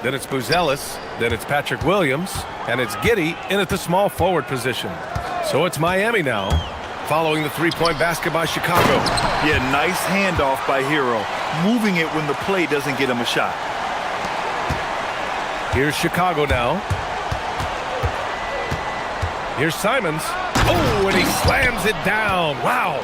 Then it's Buzelis. Then it's Patrick Williams. And it's Giddey in at the small forward position. So it's Miami now, following the three-point basket by Chicago. Yeah, nice handoff by Hero. Moving it when the play doesn't get him a shot. Here's Chicago now. Here's Simons. Oh, and he slams it down. Wow.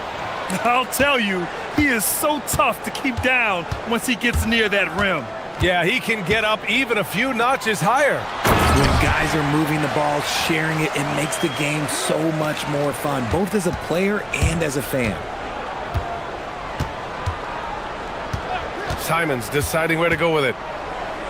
I'll tell you, he is so tough to keep down once he gets near that rim. Yeah, he can get up even a few notches higher. When guys are moving the ball, sharing it, it makes the game so much more fun, both as a player and as a fan. Simons deciding where to go with it.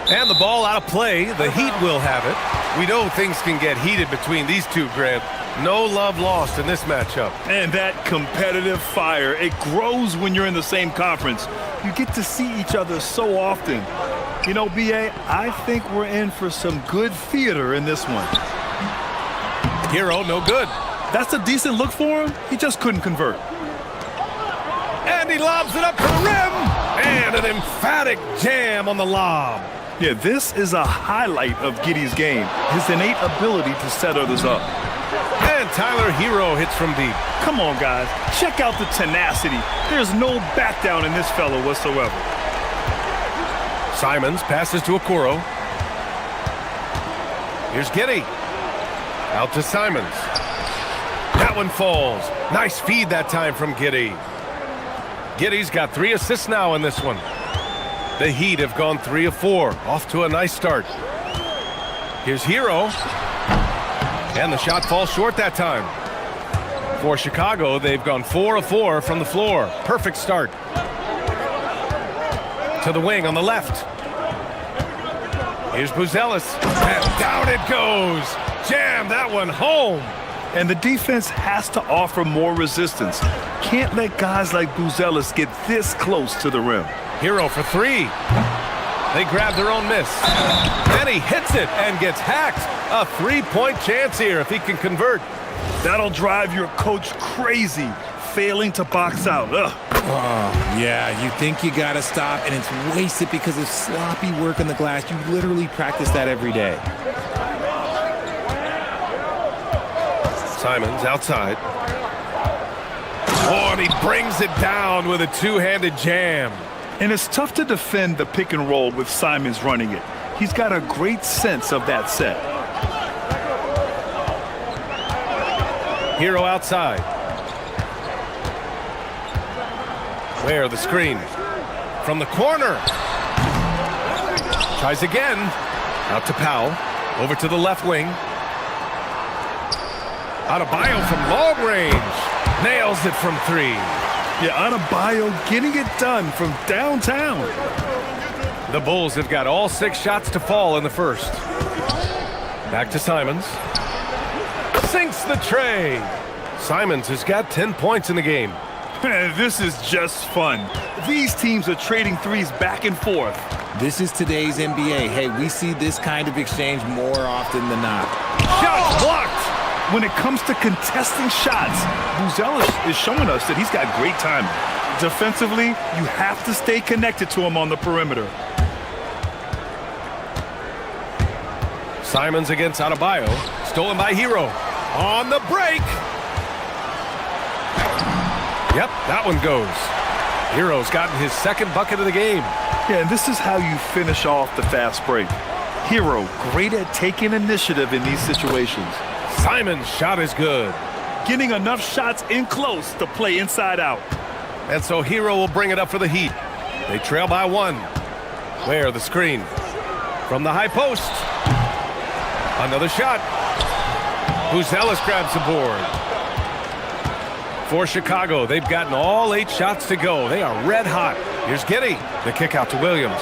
And the ball out of play. The Heat will have it. We know things can get heated between these two, Grant. No love lost in this matchup. And that competitive fire, it grows when you're in the same conference. You get to see each other so often. You know, B.A., I think we're in for some good theater in this one. Hero, no good. That's a decent look for him. He just couldn't convert. And he lobs it up to the rim. And an emphatic jam on the lob. Yeah, this is a highlight of Giddey's game. His innate ability to set others up. And Tyler Hero hits from deep. Come on, guys. Check out the tenacity. There's no back down in this fellow whatsoever. Simons passes to Okoro. Here's Giddey. Out to Simons. That one falls. Nice feed that time from Giddey. Giddey's got 3 assists now in this one. The Heat have gone 3 of 4. Off to a nice start. Here's Hero. And the shot falls short that time. For Chicago, they've gone 4 of 4 from the floor. Perfect start. To the wing on the left. Here's Buzelis. And down it goes. Jam that one home. And the defense has to offer more resistance. Can't let guys like Buzelis get this close to the rim. Hero for 3. They grab their own miss. And he hits it and gets hacked. A 3-point chance here if he can convert. That'll drive your coach crazy, failing to box out. Ugh. Oh, yeah, you think you got to stop, and it's wasted because of sloppy work on the glass. You literally practice that every day. Simons outside. Oh, and he brings it down with a two-handed jam. And it's tough to defend the pick and roll with Simons running it. He's got a great sense of that set. Hero outside. Where the screen? From the corner. Tries again. Out to Powell. Over to the left wing. Adebayo from long range. Nails it from 3. Yeah, Adebayo getting it done from downtown. The Bulls have got all 6 shots to fall in the first. Back to Simons. Sinks the tray. Simons has got 10 points in the game. This is just fun. These teams are trading threes back and forth. This is today's NBA. Hey, we see this kind of exchange more often than not. Shots blocked. When it comes to contesting shots, Buzelis is showing us that he's got great timing. Defensively, you have to stay connected to him on the perimeter. Simons against Adebayo. Stolen by Hero. On the break. Yep, that one goes. Hero's gotten his 2nd bucket of the game. Yeah, and this is how you finish off the fast break. Hero, great at taking initiative in these situations. Simons' shot is good. Getting enough shots in close to play inside out. And so Hero will bring it up for the Heat. They trail by 1. Where the screen? From the high post. Another shot. Buzelis grabs the board. For Chicago, they've gotten all 8 shots to go. They are red hot. Here's Giddey. The kick out to Williams.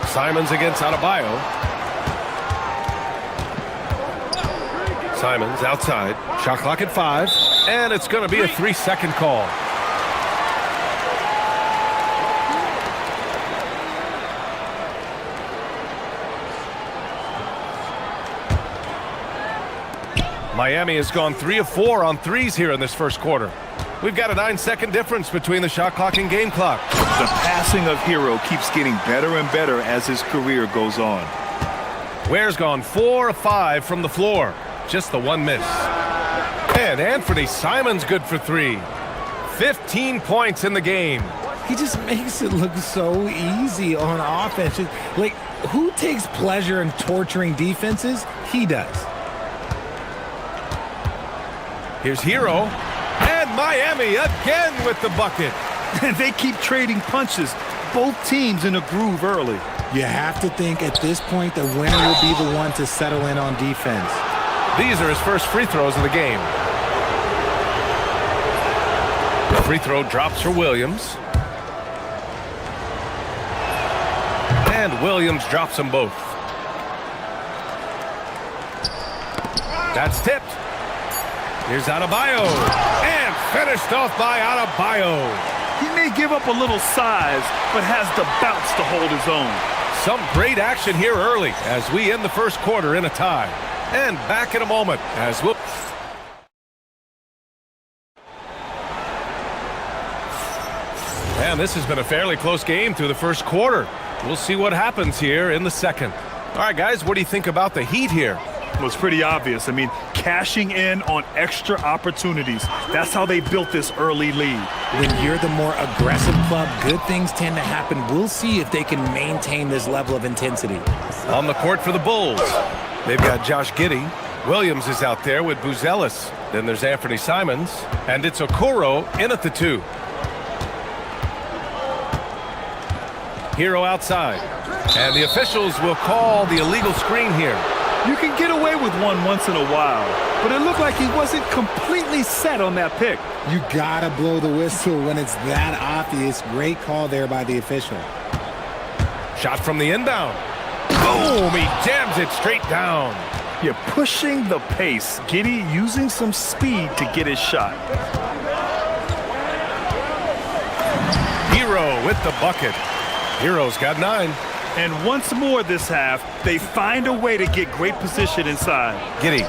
Simons against Adebayo. Simons outside. Shot clock at 5. And it's going to be a 3-second call. Miami has gone 3 of 4 on threes here in this first quarter. We've got a 9-second difference between the shot clock and game clock. The passing of Hero keeps getting better and better as his career goes on. Ware's gone 4 of 5 from the floor. Just the one miss. And Anthony Simons good for 3. 15 points in the game. He just makes it look so easy on offense. Like, who takes pleasure in torturing defenses? He does. Here's Hero. And Miami again with the bucket. And they keep trading punches. Both teams in a groove early. You have to think at this point the winner will be the one to settle in on defense. These are his first free throws of the game. The free throw drops for Williams. And Williams drops them both. That's tipped. Here's Adebayo. And finished off by Adebayo. He may give up a little size, but has the bounce to hold his own. Some great action here early as we end the first quarter in a tie. And back in a moment as we'll... And this has been a fairly close game through the first quarter. We'll see what happens here in the second. All right, guys, what do you think about the Heat here? Well, it's pretty obvious. I mean, cashing in on extra opportunities. That's how they built this early lead. When you're the more aggressive club, good things tend to happen. We'll see if they can maintain this level of intensity. On the court for the Bulls, they've got Josh Giddey. Williams is out there with Buzelis. Then there's Anthony Simons. And it's Okoro in at the 2. Hero outside. And the officials will call the illegal screen here. You can get away with one once in a while, but it looked like he wasn't completely set on that pick. You gotta blow the whistle when it's that obvious. Great call there by the official. Shot from the inbound. Boom! He jams it straight down. You're pushing the pace. Giddey using some speed to get his shot. Hero with the bucket. Hero's got 9. And once more this half, they find a way to get great position inside. Giddey.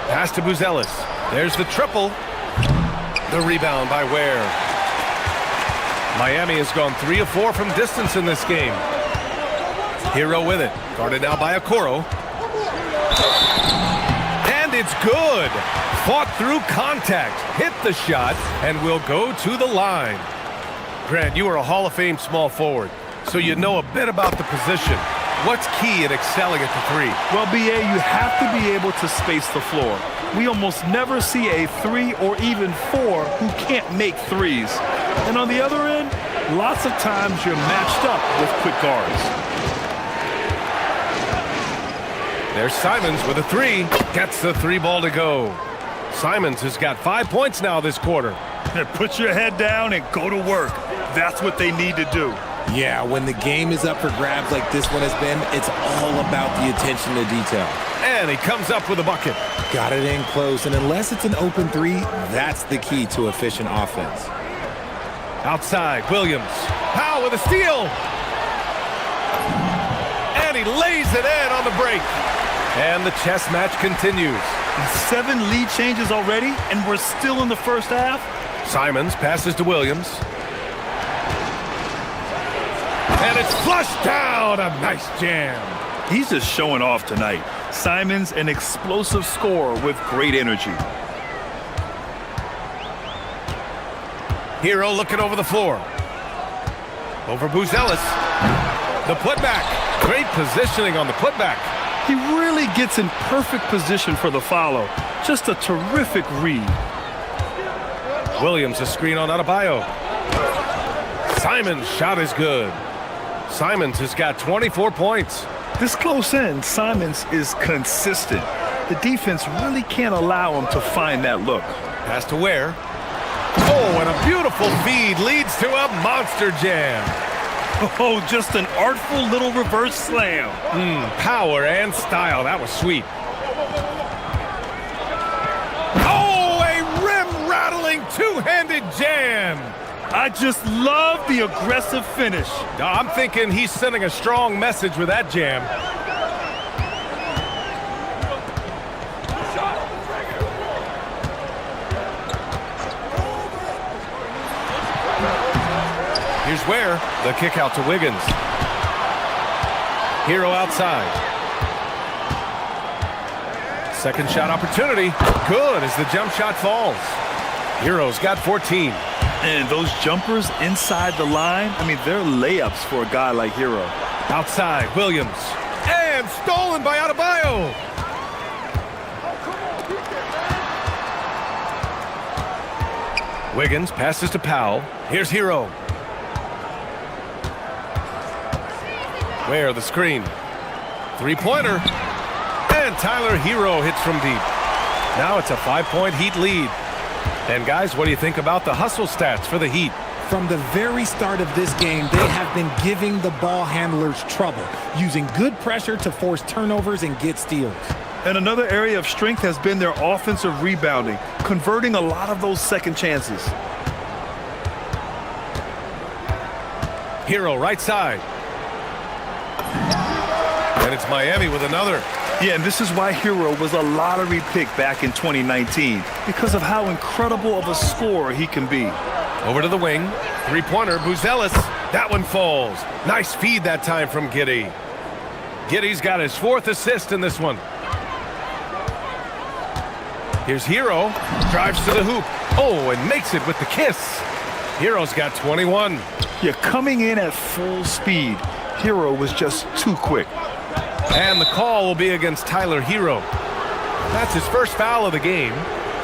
Pass to Buzelis. There's the triple. The rebound by Ware. Miami has gone 3 of 4 from distance in this game. Hero with it. Guarded now by Okoro. And it's good. Fought through contact. Hit the shot and will go to the line. Grant, you are a Hall of Fame small forward, so you know a bit about the position. What's key in excelling at the 3? Well, BA, you have to be able to space the floor. We almost never see a 3 or even 4 who can't make threes. And on the other end, lots of times you're matched up with quick guards. There's Simons with a 3. Gets the 3 ball to go. Simons has got 5 points now this quarter. Put your head down and go to work. That's what they need to do. Yeah, when the game is up for grabs like this one has been, it's all about the attention to detail. And he comes up with a bucket. Got it in close, and unless it's an open 3, that's the key to efficient offense. Outside, Williams. Powell with a steal. And he lays it in on the break. And the chess match continues. 7 lead changes already, and we're still in the first half. Simons passes to Williams. And it's flushed down. A nice jam. He's just showing off tonight. Simons, an explosive scorer with great energy. Hero looking over the floor. Over Buzelis. The putback. Great positioning on the putback. He really gets in perfect position for the follow. Just a terrific read. Williams a screen on Adebayo. Simons' shot is good. Simons has got 24 points. This close in, Simons is consistent. The defense really can't allow him to find that look. Pass to Ware. Oh, and a beautiful feed leads to a monster jam. Oh, just an artful little reverse slam. Power and style. That was sweet. Oh, a rim-rattling two-handed jam. I just love the aggressive finish. I'm thinking he's sending a strong message with that jam. square. The kick out to Wiggins. Hero outside. Second shot opportunity. Good as the jump shot falls. Hero's got 14. And those jumpers inside the line, I mean, they're layups for a guy like Hero. Outside, Williams. And stolen by Adebayo. Wiggins passes to Powell. Here's Hero. Where the screen. Three-pointer. And Tyler Hero hits from deep. Now it's a 5-point Heat lead. And guys, what do you think about the hustle stats for the Heat? From the very start of this game, they have been giving the ball handlers trouble, using good pressure to force turnovers and get steals. And another area of strength has been their offensive rebounding, converting a lot of those second chances. Hero right side. And it's Miami with another. Yeah, and this is why Hero was a lottery pick back in 2019, because of how incredible of a scorer he can be. Over to the wing. Three-pointer, Buzelis. That one falls. Nice feed that time from Giddey. Giddey's got his 4th assist in this one. Here's Hero. Drives to the hoop. Oh, and makes it with the kiss. Hero's got 21. Yeah, coming in at full speed. Hero was just too quick. And the call will be against Tyler Hero. That's his first foul of the game.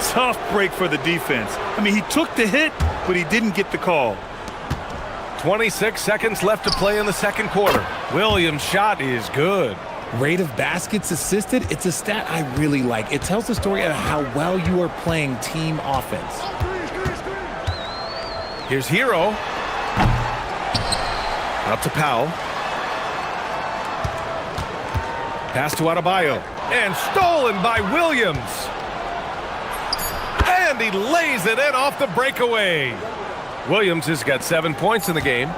Tough break for the defense. I mean, he took the hit, but he didn't get the call. 26 seconds left to play in the second quarter. Williams' shot is good. Rate of baskets assisted, it's a stat I really like. It tells the story of how well you are playing team offense. Here's Hero. Out to Powell. Pass to Adebayo. And stolen by Williams. And he lays it in off the breakaway. Williams has got 7 points in the game.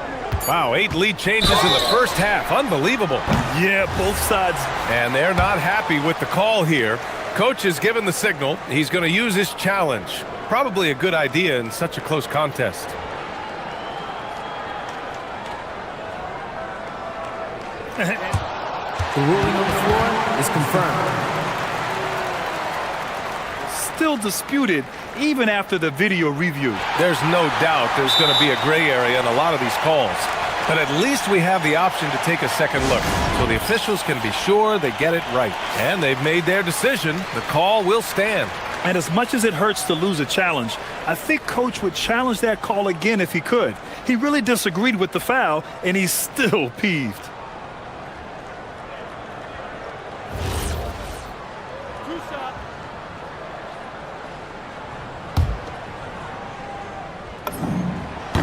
Wow, 8 lead changes in the first half. Unbelievable. Yeah, both sides. And they're not happy with the call here. Coach has given the signal. He's going to use his challenge. Probably a good idea in such a close contest. The ruling on the floor is confirmed. Still disputed even after the video review. There's no doubt there's going to be a gray area in a lot of these calls. But at least we have the option to take a second look, so the officials can be sure they get it right. And they've made their decision. The call will stand. And as much as it hurts to lose a challenge, I think Coach would challenge that call again if he could. He really disagreed with the foul, and he's still peeved.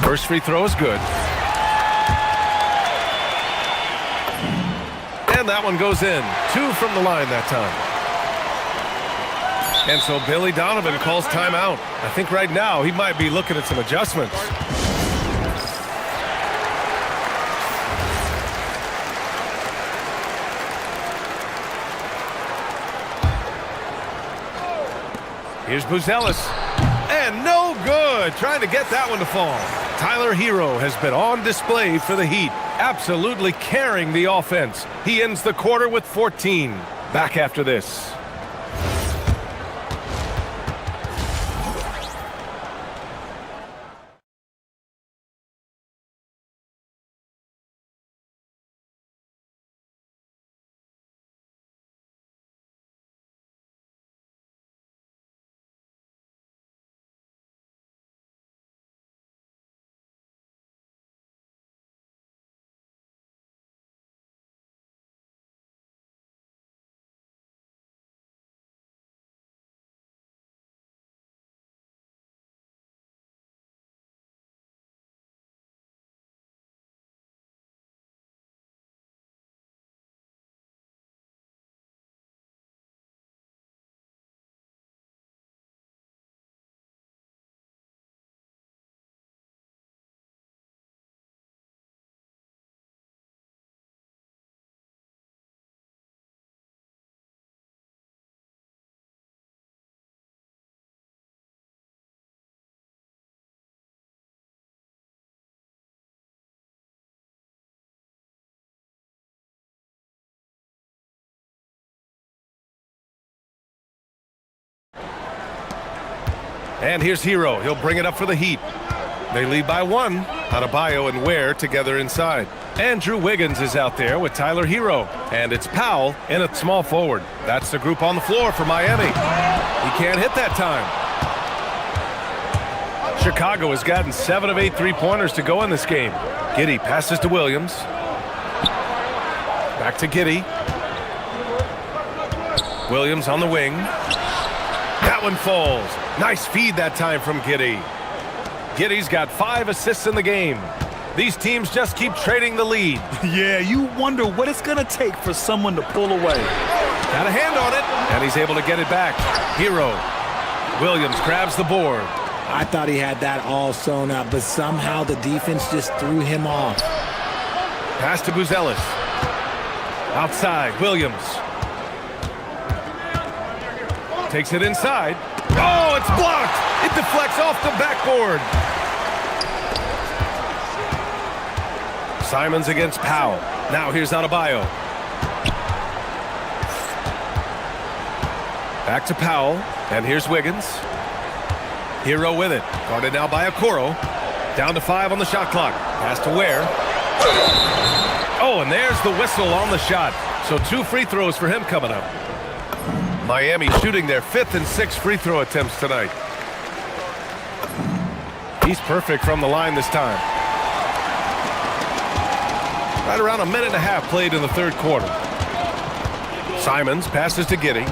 First free throw is good. And that one goes in. 2 from the line that time. And so Billy Donovan calls timeout. I think right now he might be looking at some adjustments. Here's Buzelis. And no good. Trying to get that one to fall. Tyler Hero has been on display for the Heat, absolutely carrying the offense. He ends the quarter with 14. Back after this. And here's Hero. He'll bring it up for the Heat. They lead by 1. Adebayo and Ware together inside. Andrew Wiggins is out there with Tyler Hero. And it's Powell in at small forward. That's the group on the floor for Miami. He can't hit that time. Chicago has gotten 7 of 8 three-pointers to go in this game. Giddey passes to Williams. Back to Giddey. Williams on the wing. That one falls. Nice feed that time from Giddey. Giddey's got 5 assists in the game. These teams just keep trading the lead. Yeah, you wonder what it's going to take for someone to pull away. Got a hand on it, and he's able to get it back. Hero. Williams grabs the board. I thought he had that all sewn up, but somehow the defense just threw him off. Pass to Buzelis. Outside, Williams. Takes it inside. Oh, it's blocked! It deflects off the backboard. Simons against Powell. Now here's Adebayo. Back to Powell, and here's Wiggins. Hero with it. Guarded now by Okoro. Down to 5 on the shot clock. Pass to Ware. Oh, and there's the whistle on the shot. So 2 free throws for him coming up. Miami shooting their 5th and 6th free throw attempts tonight. He's perfect from the line this time. Right around a minute and a half played in the third quarter. Simons passes to Giddey.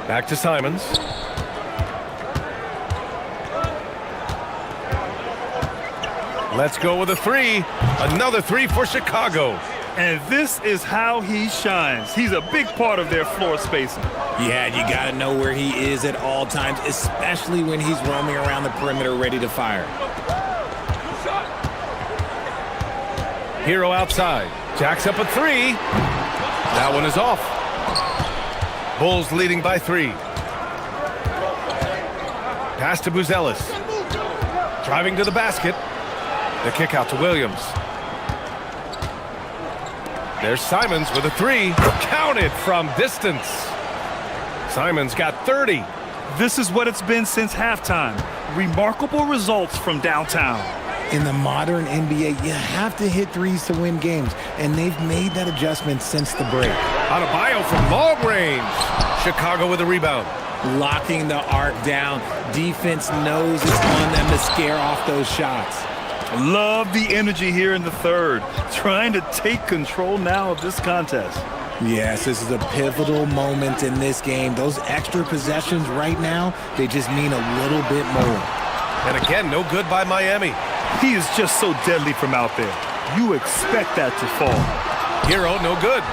Back to Simons. Let's go with a 3. Another 3 for Chicago. And this is how he shines. He's a big part of their floor spacing. Yeah, you got to know where he is at all times, especially when he's roaming around the perimeter ready to fire. Hero outside. Jacks up a 3. That one is off. Bulls leading by 3. Pass to Buzelis. Driving to the basket. The kick out to Williams. There's Simons with a 3. Counted from distance. Simons got 30. This is what it's been since halftime. Remarkable results from downtown. In the modern NBA, you have to hit threes to win games, and they've made that adjustment since the break. Adebayo from long range. Chicago with a rebound. Locking the arc down. Defense knows it's on them to scare off those shots. Love the energy here in the third. Trying to take control now of this contest. Yes, this is a pivotal moment in this game. Those extra possessions right now, they just mean a little bit more. And again, no good by Miami. He is just so deadly from out there. You expect that to fall. Hero, no good.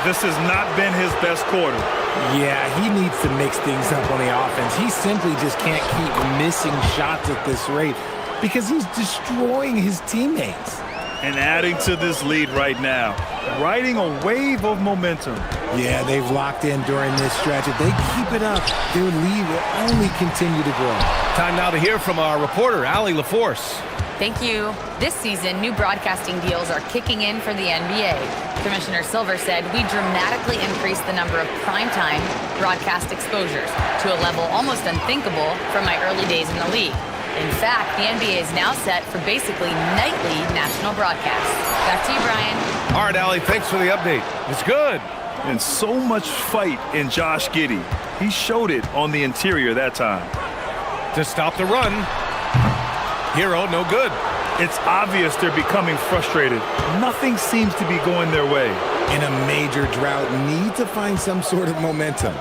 This has not been his best quarter. Yeah, he needs to mix things up on the offense. He simply just can't keep missing shots at this rate because he's destroying his teammates. And adding to this lead right now, riding a wave of momentum. Yeah, they've locked in during this stretch. If they keep it up, their lead will only continue to grow. Time now to hear from our reporter, Allie LaForce. Thank you. This season, new broadcasting deals are kicking in for the NBA. Commissioner Silver said we dramatically increased the number of primetime broadcast exposures to a level almost unthinkable from my early days in the league. In fact, the NBA is now set for basically nightly national broadcasts. Back to you, Brian. All right, Allie, thanks for the update. It's good. And so much fight in Josh Giddey. He showed it on the interior that time. To stop the run. Hero, no good. It's obvious they're becoming frustrated. Nothing seems to be going their way. In a major drought, need to find some sort of momentum.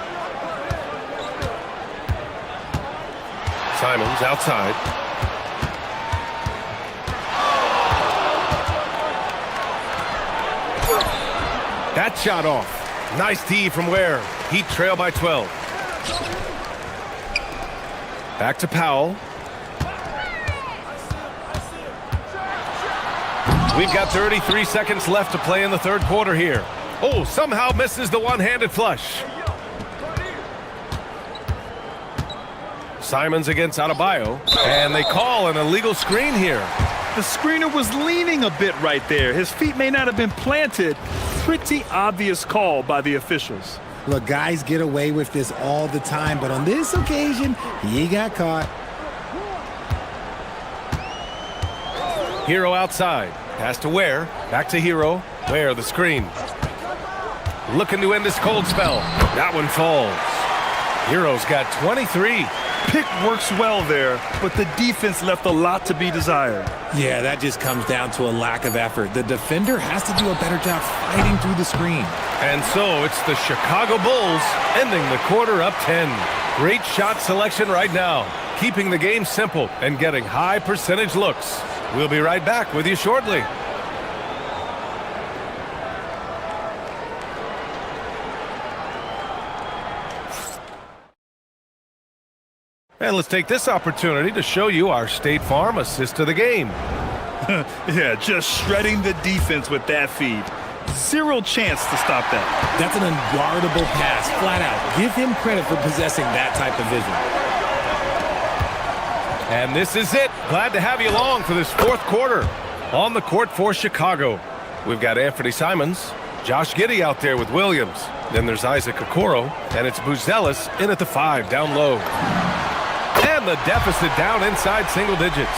Simons outside. That shot off. Nice tee from Ware. Heat trail by 12. Back to Powell. We've got 33 seconds left to play in the third quarter here. Oh, somehow misses the one-handed flush. Simons against Adebayo, and they call an illegal screen here. The screener was leaning a bit right there. His feet may not have been planted. Pretty obvious call by the officials. Look, guys get away with this all the time, but on this occasion, he got caught. Hero outside. Pass to Ware. Back to Hero. Ware, the screen. Looking to end this cold spell. That one falls. Hero's got 23. Pick works well there, but the defense left a lot to be desired. Yeah, that just comes down to a lack of effort. The defender has to do a better job fighting through the screen. And so it's the Chicago Bulls ending the quarter up 10. Great shot selection right now, keeping the game simple and getting high percentage looks. We'll be right back with you shortly. And let's take this opportunity to show you our State Farm assist of the game. Yeah, just shredding the defense with that feed. Zero chance to stop that. That's an unguardable pass, flat out. Give him credit for possessing that type of vision. And this is it. Glad to have you along for this fourth quarter. On the court for Chicago, we've got Anthony Simons, Josh Giddey out there with Williams. Then there's Isaac Okoro, and it's Buzelis in at the 5, down low. And the deficit down inside single digits.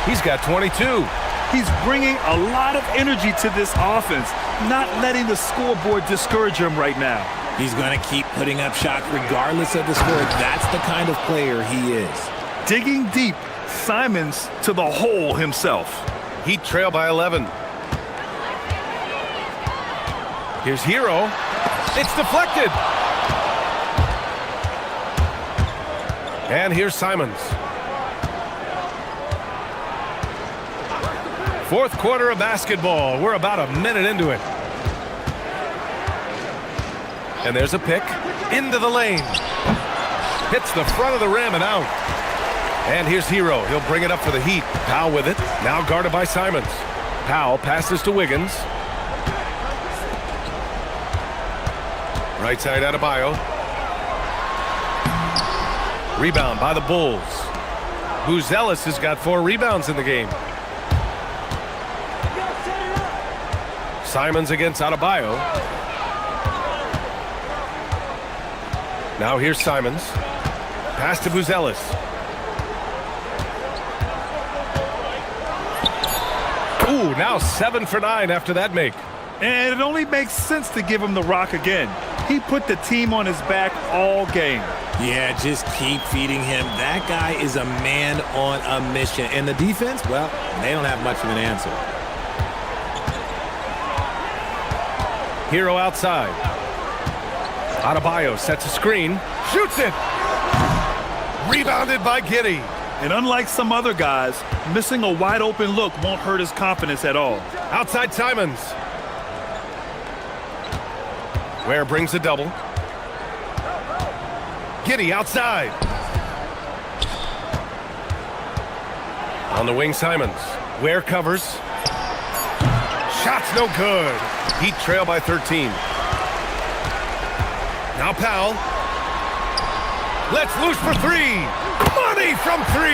He's got 22. He's bringing a lot of energy to this offense, not letting the scoreboard discourage him right now. He's going to keep putting up shots regardless of the score. That's the kind of player he is. Digging deep, Simons to the hole himself. Heat trail by 11. Here's Hero. It's deflected. And here's Simons. Fourth quarter of basketball. We're about a minute into it. And there's a pick into the lane. Hits the front of the rim and out. And here's Hero. He'll bring it up for the Heat. Powell with it. Now guarded by Simons. Powell passes to Wiggins. Right side Adebayo. Rebound by the Bulls. Buzelis has got 4 rebounds in the game. Simons against Adebayo. Now here's Simons. Pass to Buzelis. Ooh, now 7 for 9 after that make. And it only makes sense to give him the rock again. He put the team on his back all game. Yeah, just keep feeding him. That guy is a man on a mission. And the defense, well, they don't have much of an answer. Hero outside. Adebayo sets a screen. Shoots it! Rebounded by Giddey. And unlike some other guys, missing a wide open look won't hurt his confidence at all. Outside Simons. Ware brings the double. Giddey outside. On the wing, Simons. Ware covers. Shot's no good. Heat trail by 13. Now Powell. Let's loose for 3. Money from 3.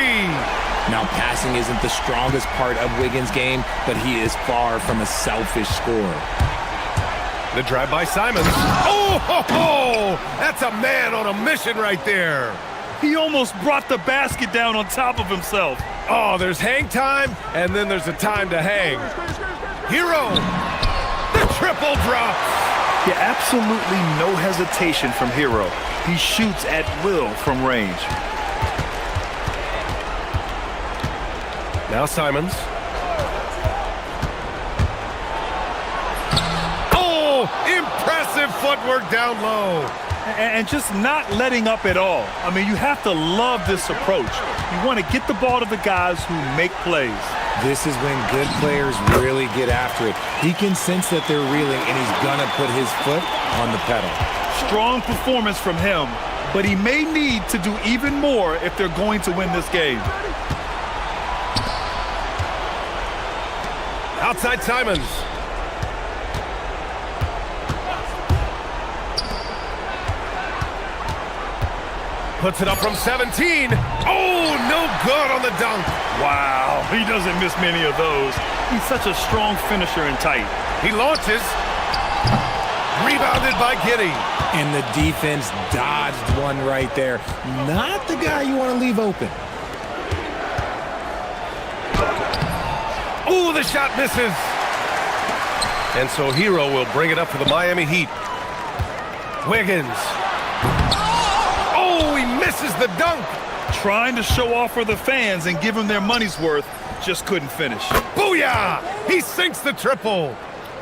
Now passing isn't the strongest part of Wiggins' game, but he is far from a selfish scorer. The drive by Simons. Oh, ho, ho! That's a man on a mission right there. He almost brought the basket down on top of himself. Oh, there's hang time, and then there's a time to hang. Hero, the triple drop. Yeah, absolutely no hesitation from Hero. He shoots at will from range. Now Simons. Impressive footwork down low. And just not letting up at all. I mean, you have to love this approach. You want to get the ball to the guys who make plays. This is when good players really get after it. He can sense that they're reeling, and he's going to put his foot on the pedal. Strong performance from him, but he may need to do even more if they're going to win this game. Outside Simons. Puts it up from 17. Oh, no good on the dunk. Wow, he doesn't miss many of those. He's such a strong finisher and tight. He launches. Rebounded by Giddy. And the defense dodged one right there. Not the guy you want to leave open. Ooh, the shot misses. And so Hero will bring it up for the Miami Heat. Wiggins. Oh, he misses the dunk. Trying to show off for the fans and give them their money's worth, just couldn't finish. Booyah! He sinks the triple.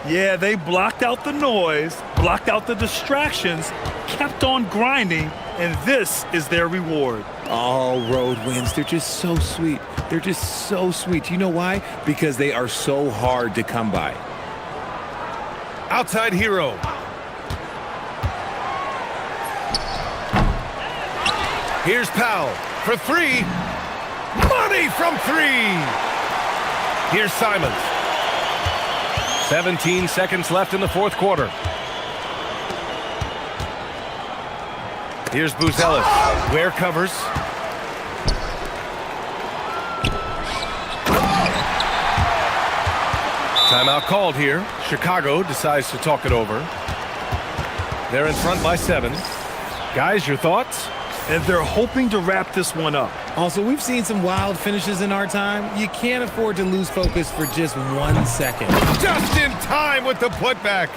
Yeah, they blocked out the noise, blocked out the distractions, kept on grinding, and this is their reward. Oh, road wins. They're just so sweet. They're just so sweet. You know why? Because they are so hard to come by. Outside Hero. Here's Powell for three. Money from three. Here's Simons. 17 seconds left in the fourth quarter. Here's Buzelis. Ware covers. Timeout called here. Chicago decides to talk it over. They're in front by 7. Guys, your thoughts? And they're hoping to wrap this one up. Also, we've seen some wild finishes in our time. You can't afford to lose focus for just 1 second. Just in time with the putback.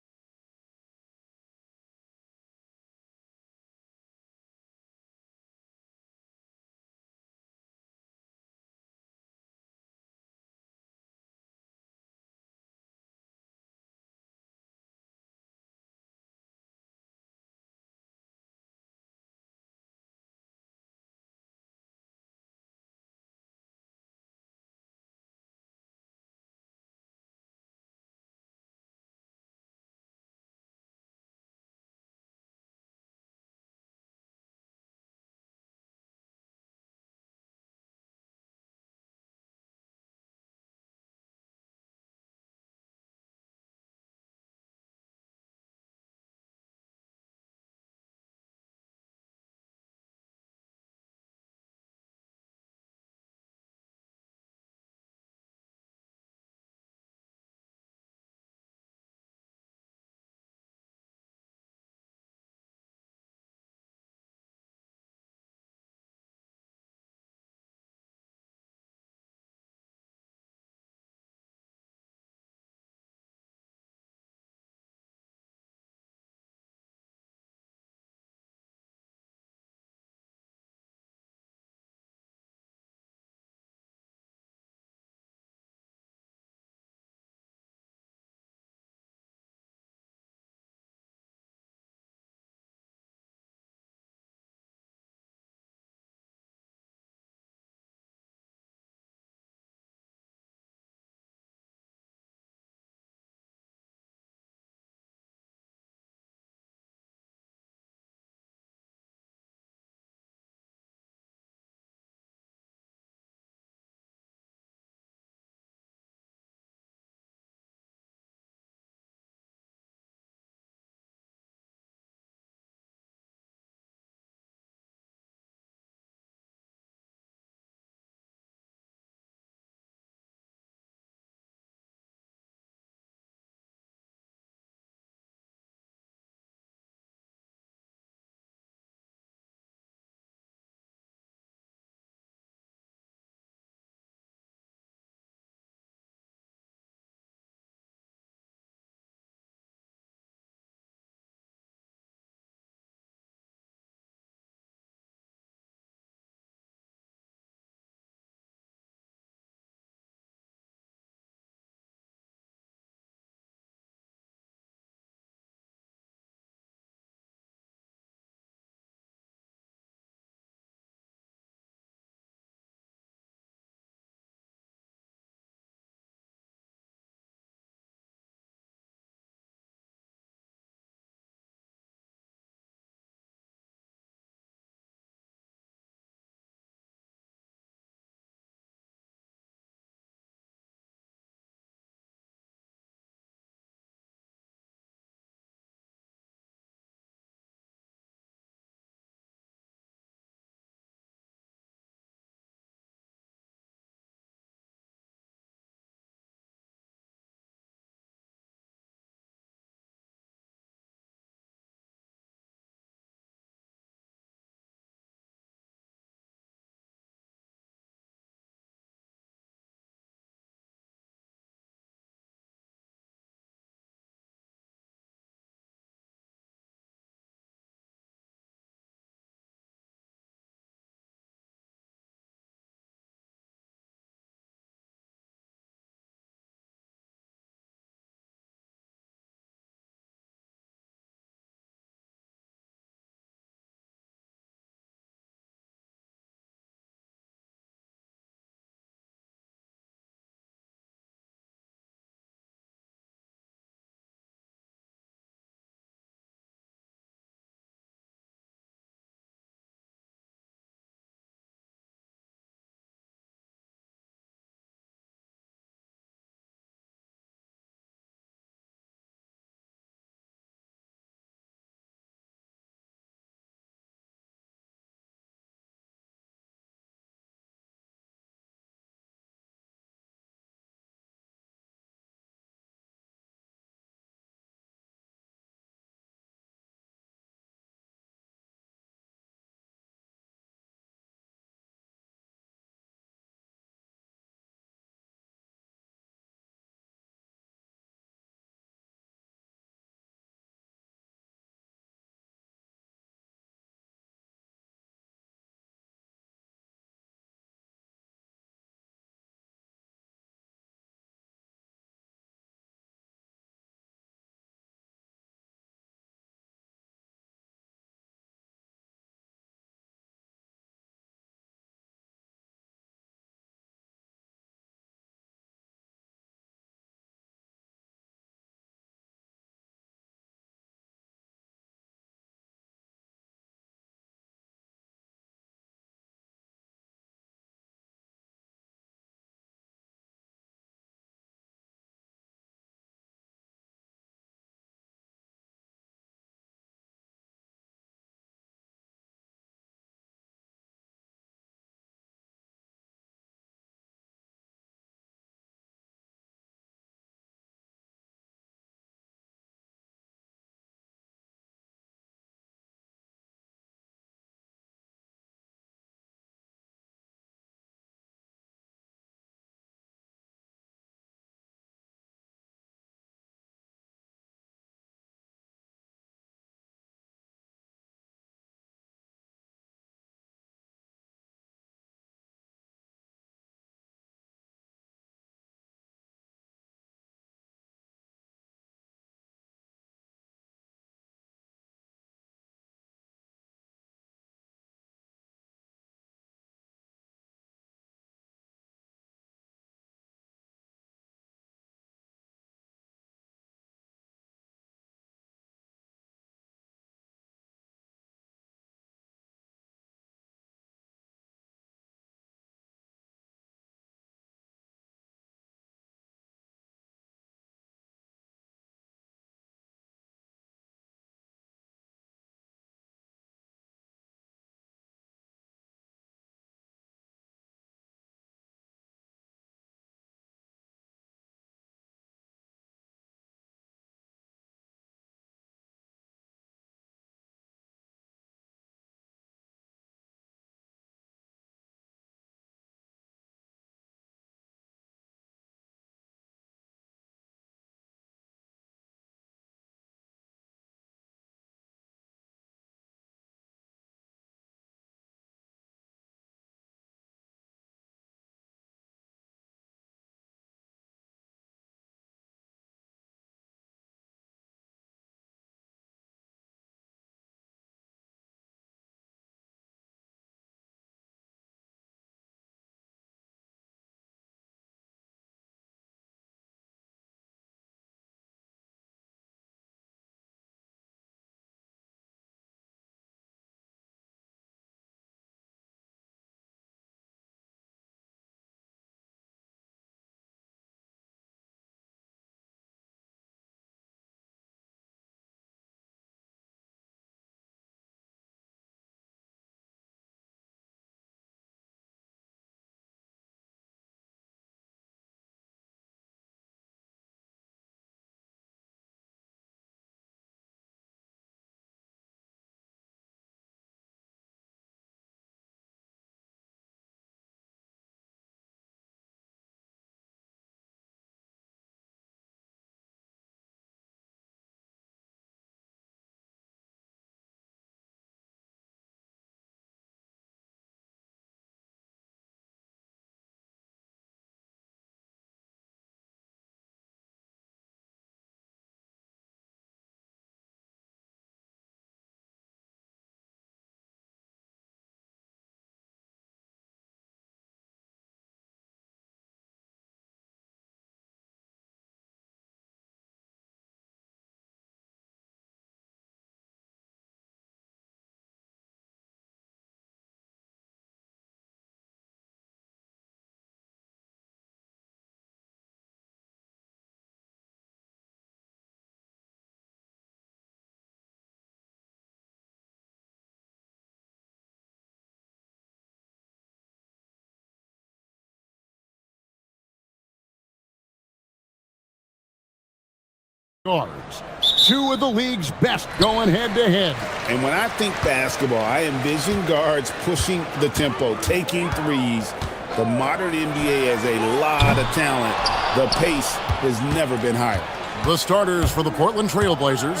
Guards. Two of the league's best going head-to-head. And when I think basketball, I envision guards pushing the tempo, taking threes. The modern NBA has a lot of talent. The pace has never been higher. The starters for the Portland Trail Blazers.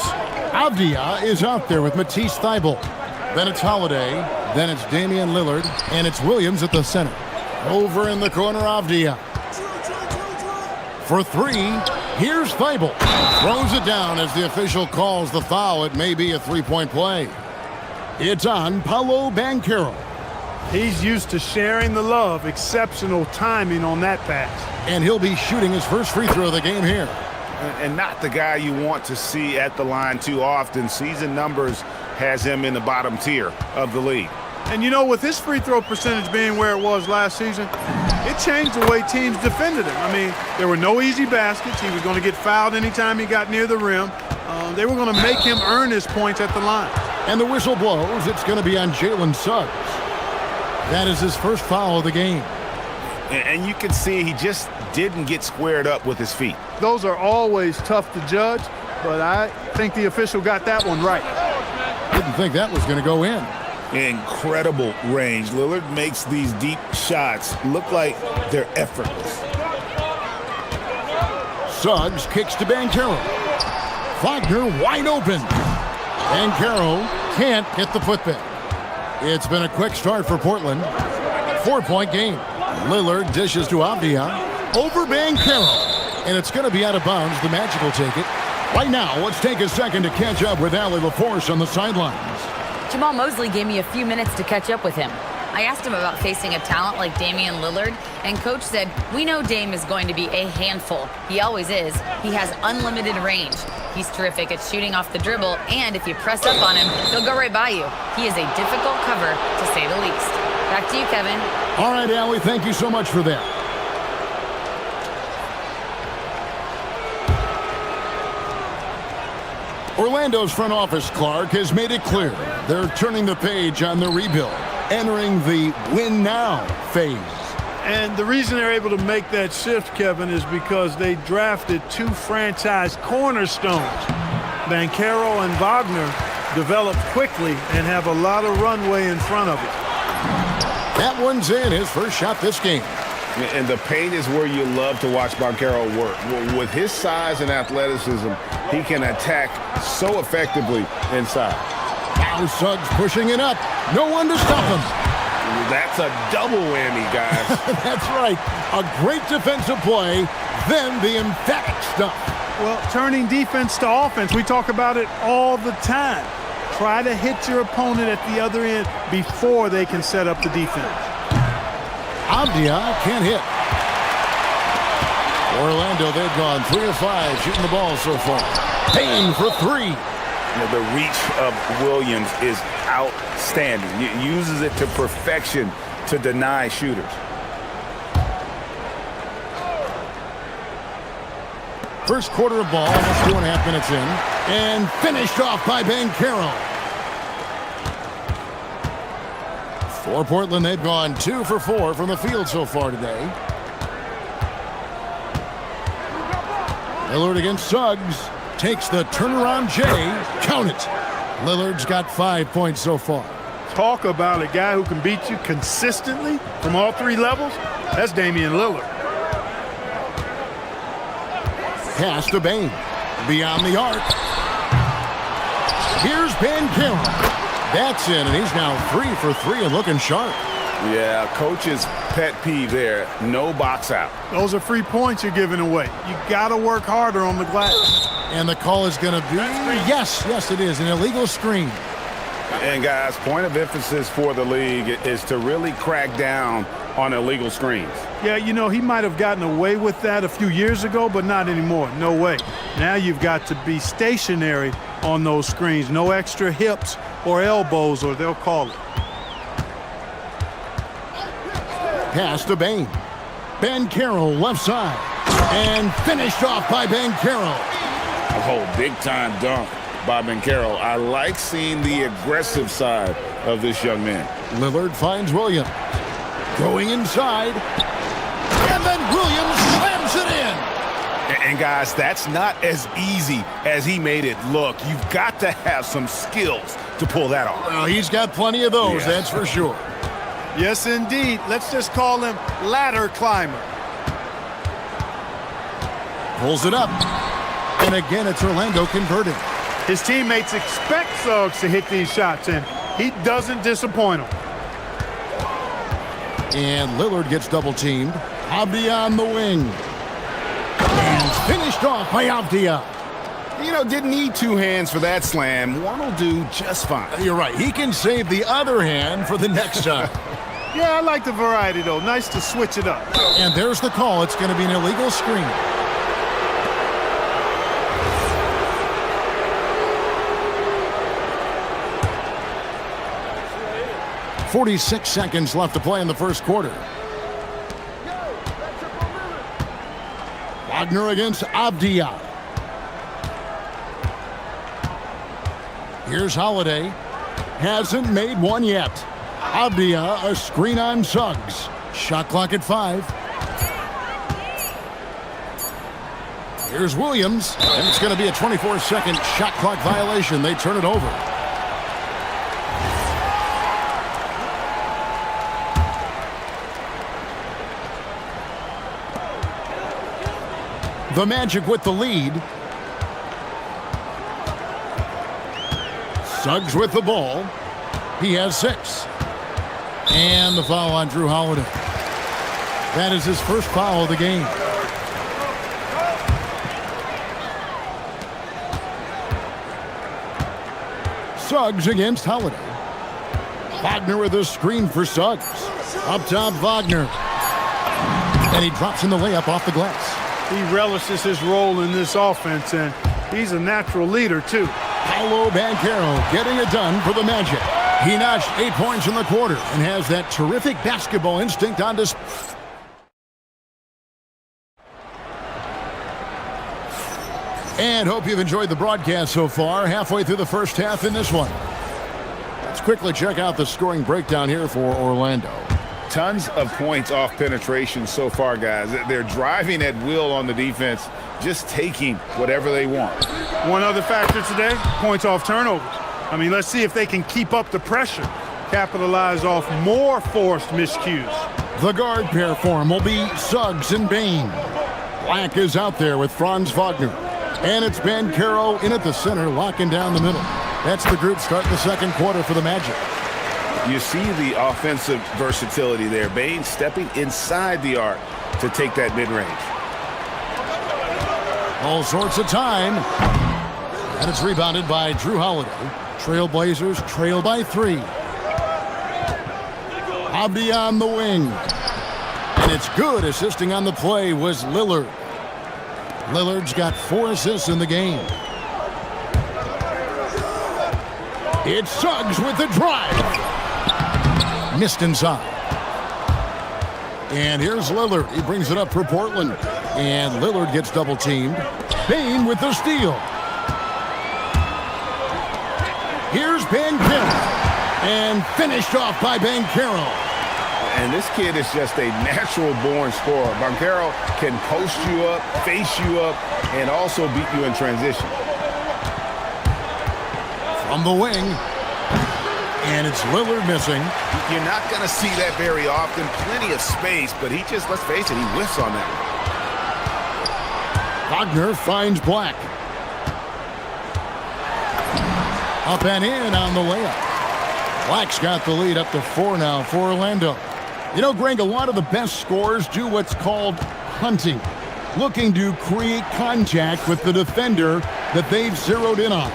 Avdia is out there with Matisse Thybulle. Then it's Holiday. Then it's Damian Lillard. And it's Williams at the center. Over in the corner, Avdia. For three, here's Thybulle. Throws it down as the official calls the foul. It may be a three-point play. It's on Paolo Banchero. He's used to sharing the love. Exceptional timing on that pass. And he'll be shooting his first free throw of the game here. And not the guy you want to see at the line too often. Season numbers has him in the bottom tier of the league. And you know, with his free throw percentage being where it was last season, it changed the way teams defended him. I mean, there were no easy baskets. He was going to get fouled anytime he got near the rim. They were going to make him earn his points at the line. And the whistle blows. It's going to be on Jalen Suggs. That is his first foul of the game. And you can see he just didn't get squared up with his feet. Those are always tough to judge, but I think the official got that one right. Didn't think that was going to go in. Incredible range. Lillard makes these deep shots look like they're effortless. Suggs kicks to Banchero. Wagner wide open. Banchero can't get the putback. It's been a quick start for Portland. 4-point game. Lillard dishes to Avdia. Over Banchero. And it's going to be out of bounds. The Magic will take it. Right now, let's take a second to catch up with Allie LaForce on the sidelines. Jamal Mosley gave me a few minutes to catch up with him. I asked him about facing a talent like Damian Lillard, and Coach said, "We know Dame is going to be a handful. He always is. He has unlimited range. He's terrific at shooting off the dribble, and if you press up on him, he'll go right by you. He is a difficult cover, to say the least." Back to you, Kevin. All right, Allie, thank you so much for that. Orlando's front office, Clark, has made it clear they're turning the page on the rebuild, entering the win now phase. And the reason they're able to make that shift, Kevin, is because they drafted two franchise cornerstones. Banchero and Wagner developed quickly and have a lot of runway in front of it. That one's in, his first shot this game. And the paint is where you love to watch Banchero work. With his size and athleticism, he can attack so effectively inside. Now Suggs pushing it up. No one to stop him. That's a double whammy, guys. That's right. A great defensive play, then the emphatic stuff. Well, turning defense to offense, we talk about it all the time. Try to hit your opponent at the other end before they can set up the defense. Avdia can't hit. Orlando, they've gone 3 of 5 shooting the ball so far. Payne for 3. You know, the reach of Williams is outstanding. He uses it to perfection to deny shooters. First quarter of ball, almost 2.5 minutes in. And finished off by Banchero. For Portland, they've gone 2 for 4 from the field so far today. Lillard against Suggs. Takes the turnaround J. Count it. Lillard's got 5 points so far. Talk about a guy who can beat you consistently from all 3 levels. That's Damian Lillard. Pass to Bane. Beyond the arc. Here's Banchero. That's in, and he's now 3 for 3 and looking sharp. Yeah, coach's pet peeve there. No box out. Those are free points you're giving away. You got to work harder on the glass. And the call is going to be, yes, it is, an illegal screen. And guys, point of emphasis for the league is to really crack down on illegal screens. Yeah, you know, he might have gotten away with that a few years ago, but not anymore. No way. Now you've got to be stationary on those screens. No extra hips or elbows, or they'll call it. Pass to Bane. Banchero left side. And finished off by Banchero. Oh, big-time dunk by Banchero. I like seeing the aggressive side of this young man. Lillard finds Williams. Going inside. And then Williams slams it in. And guys, that's not as easy as he made it look. You've got to have some skills to pull that off. Well, he's got plenty of those, that's for sure. Yes, indeed. Let's just call him ladder climber. Pulls it up. And again, it's Orlando converting. His teammates expect Suggs to hit these shots, and he doesn't disappoint them. And Lillard gets double-teamed. Avdia on the wing. And finished off by Avdia. You know, didn't need two hands for that slam. One will do just fine. You're right. He can save the other hand for the next time. Yeah, I like the variety, though. Nice to switch it up. And there's the call. It's going to be an illegal screen. .46 seconds left to play in the first quarter. Wagner against Avdia. Here's Holiday. Hasn't made one yet. Avdia, a screen on Suggs. Shot clock at 5. Here's Williams. And it's going to be a 24-second shot clock violation. They turn it over. The Magic with the lead. Suggs with the ball. He has 6. And the foul on Drew Holiday. That is his first foul of the game. Suggs against Holiday. Wagner with a screen for Suggs. Up top, Wagner. And he drops in the layup off the glass. He relishes his role in this offense, and he's a natural leader, too. Paolo Banchero getting it done for the Magic. He notched 8 points in the quarter and has that terrific basketball instinct on display. And hope you've enjoyed the broadcast so far. Halfway through the first half in this one. Let's quickly check out the scoring breakdown here for Orlando. Tons of points off penetration so far, guys. They're driving at will on the defense, just taking whatever they want. One other factor today, points off turnovers. I mean, let's see if they can keep up the pressure, capitalize off more forced miscues. The guard pair for him will be Suggs and Bain. Black is out there with Franz Wagner. And it's Banchero in at the center, locking down the middle. That's the group starting the second quarter for the Magic. You see the offensive versatility there. Bain stepping inside the arc to take that mid-range. All sorts of time. And it's rebounded by Drew Holiday. Trailblazers trail by 3. Avdia on the wing. And it's good. Assisting on the play was Lillard. Lillard's got 4 assists in the game. It's Suggs with the drive. Missed inside. And here's Lillard. He brings it up for Portland. And Lillard gets double-teamed. Bain with the steal. Here's Banchero. And finished off by Banchero. And this kid is just a natural-born scorer. Banchero can post you up, face you up, and also beat you in transition. From the wing. And it's Lillard missing. You're not going to see that very often. Plenty of space, but he just, let's face it, he whiffs on that. Wagner finds Black. Up and in on the layup. Black's got the lead up to 4 now for Orlando. You know, Greg, a lot of the best scorers do what's called hunting, looking to create contact with the defender that they've zeroed in on.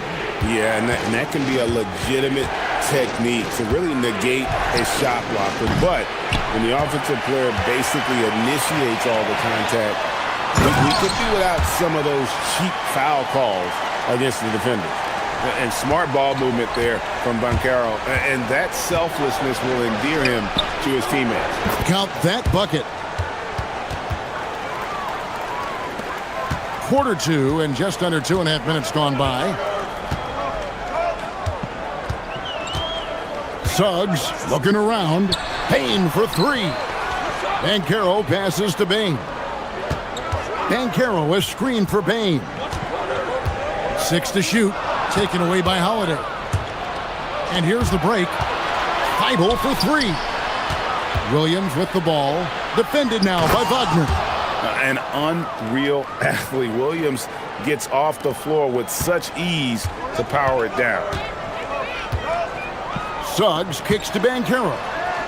Yeah, and that can be a legitimate technique to really negate a shot blocker. But when the offensive player basically initiates all the contact, we could do without some of those cheap foul calls against the defender. And smart ball movement there from Banchero. And that selflessness will endear him to his teammates. Count that bucket. Quarter 2 and just under 2.5 minutes gone by. Suggs looking around. Bain for 3. Banchero passes to Bain. Banchero is screened for Bain. 6 to shoot, taken away by Holiday. And here's the break. Thibault for 3. Williams with the ball, defended now by Wagner. An unreal athlete. Williams gets off the floor with such ease to power it down. Suggs kicks to Banchero.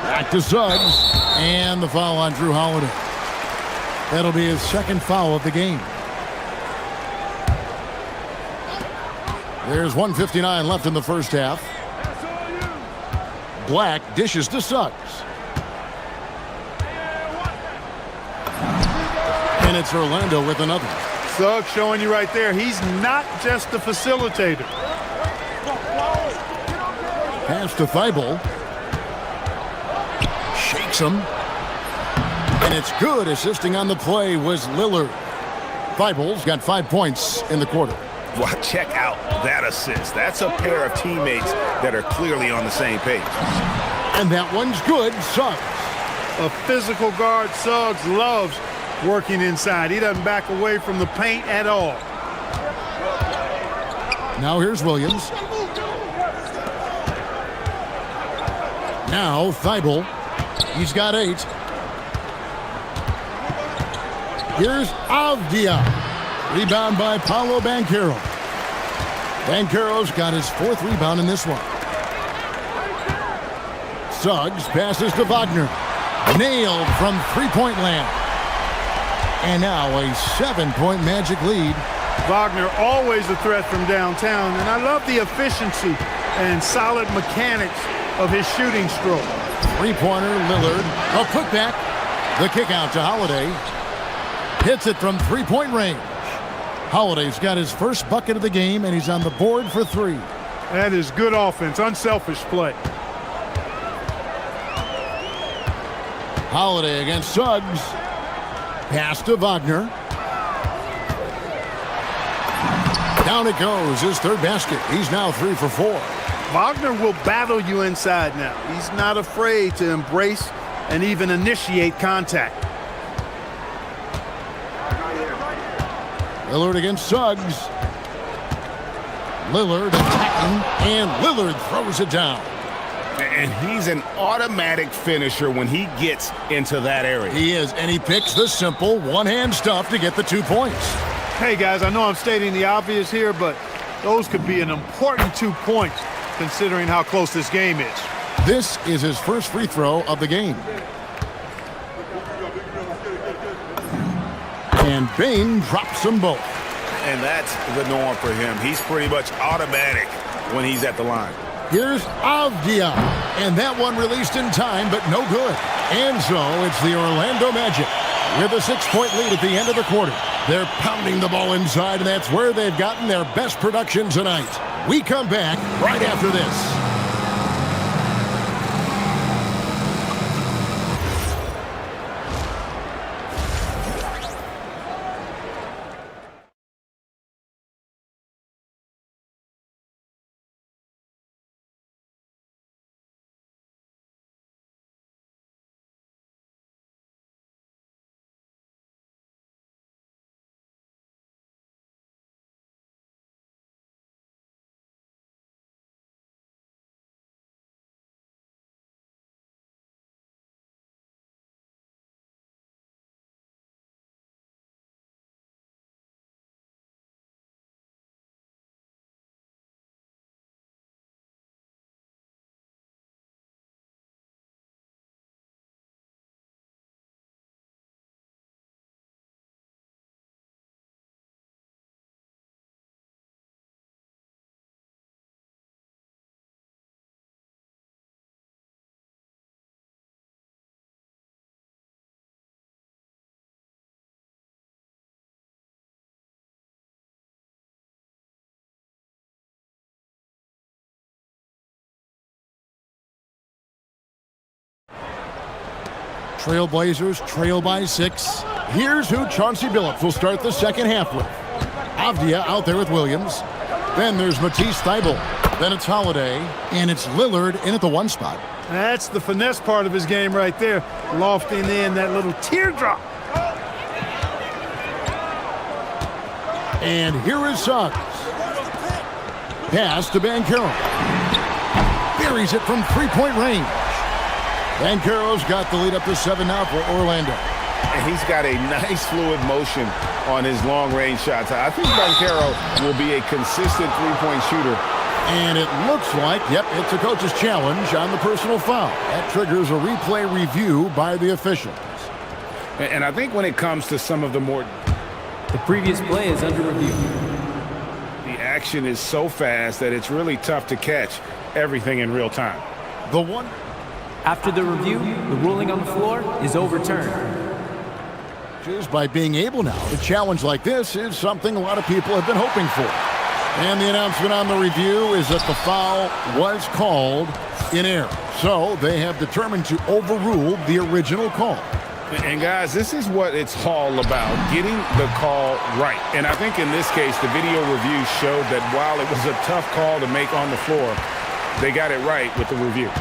Back to Suggs. And the foul on Drew Holiday. That'll be his second foul of the game. There's 1:59 left in the first half. Black dishes to Suggs. And it's Orlando with another. Suggs showing you right there, he's not just a facilitator. Pass to Thibault. Shakes him. And it's good. Assisting on the play was Lillard. Thibault's got 5 points in the quarter. Well, check out that assist. That's a pair of teammates that are clearly on the same page. And that one's good. Suggs. A physical guard, Suggs loves working inside. He doesn't back away from the paint at all. Now here's Williams. Now Thibault. He's got 8. Here's Avdia. Rebound by Paolo Banchero. Banchero's got his 4th rebound in this one. Suggs passes to Wagner. Nailed from three-point land. And now a 7-point Magic lead. Wagner always a threat from downtown, and I love the efficiency and solid mechanics of his shooting stroke. Three-pointer, Lillard. A putback. The kick out to Holiday. Hits it from three-point range. Holiday's got his first bucket of the game, and he's on the board for 3. That is good offense, unselfish play. Holiday against Suggs. Pass to Wagner. Down it goes, his 3rd basket. He's now 3 for 4. Wagner will battle you inside now. He's not afraid to embrace and even initiate contact. Lillard against Suggs. Lillard attacking, and Lillard throws it down. And he's an automatic finisher when he gets into that area. He is, and he picks the simple one-hand stuff to get the 2 points. Hey, guys, I know I'm stating the obvious here, but those could be an important 2 points considering how close this game is. This is his first free throw of the game. And Bain drops them both. And that's the norm for him. He's pretty much automatic when he's at the line. Here's Avdia. And that one released in time, but no good. And so it's the Orlando Magic with a 6-point lead at the end of the quarter. They're pounding the ball inside, and that's where they've gotten their best production tonight. We come back right after this. Trailblazers trail by 6. Here's who Chauncey Billups will start the second half with. Avdia out there with Williams. Then there's Matisse Thybulle. Then it's Holiday. And it's Lillard in at the 1 spot. That's the finesse part of his game right there. Lofting in that little teardrop. And here is Suggs. Pass to Banchero. Buries it from three-point range. Banchero's got the lead up to 7 now for Orlando. And he's got a nice fluid motion on his long-range shots. I think Banchero will be a consistent three-point shooter. And it looks like, yep, it's a coach's challenge on the personal foul. That triggers a replay review by the officials. And I think when it comes to some of the more... The previous play is under review. The action is so fast that it's really tough to catch everything in real time. The one... After the review, the ruling on the floor is overturned. Just by being able now to challenge like this is something a lot of people have been hoping for. And the announcement on the review is that the foul was called in error. So they have determined to overrule the original call. And guys, this is what it's all about, getting the call right. And I think in this case, the video review showed that while it was a tough call to make on the floor, they got it right with the review.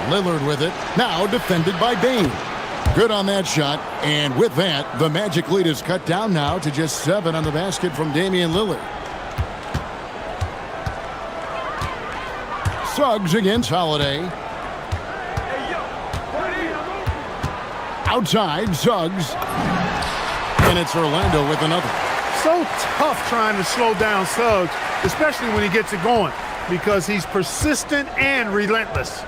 Lillard with it, now defended by Bane. Good on that shot, and with that, the Magic lead is cut down now to just 7 on the basket from Damian Lillard. Suggs against Holiday. Outside, Suggs. And it's Orlando with another. So tough trying to slow down Suggs, especially when he gets it going, because he's persistent and relentless.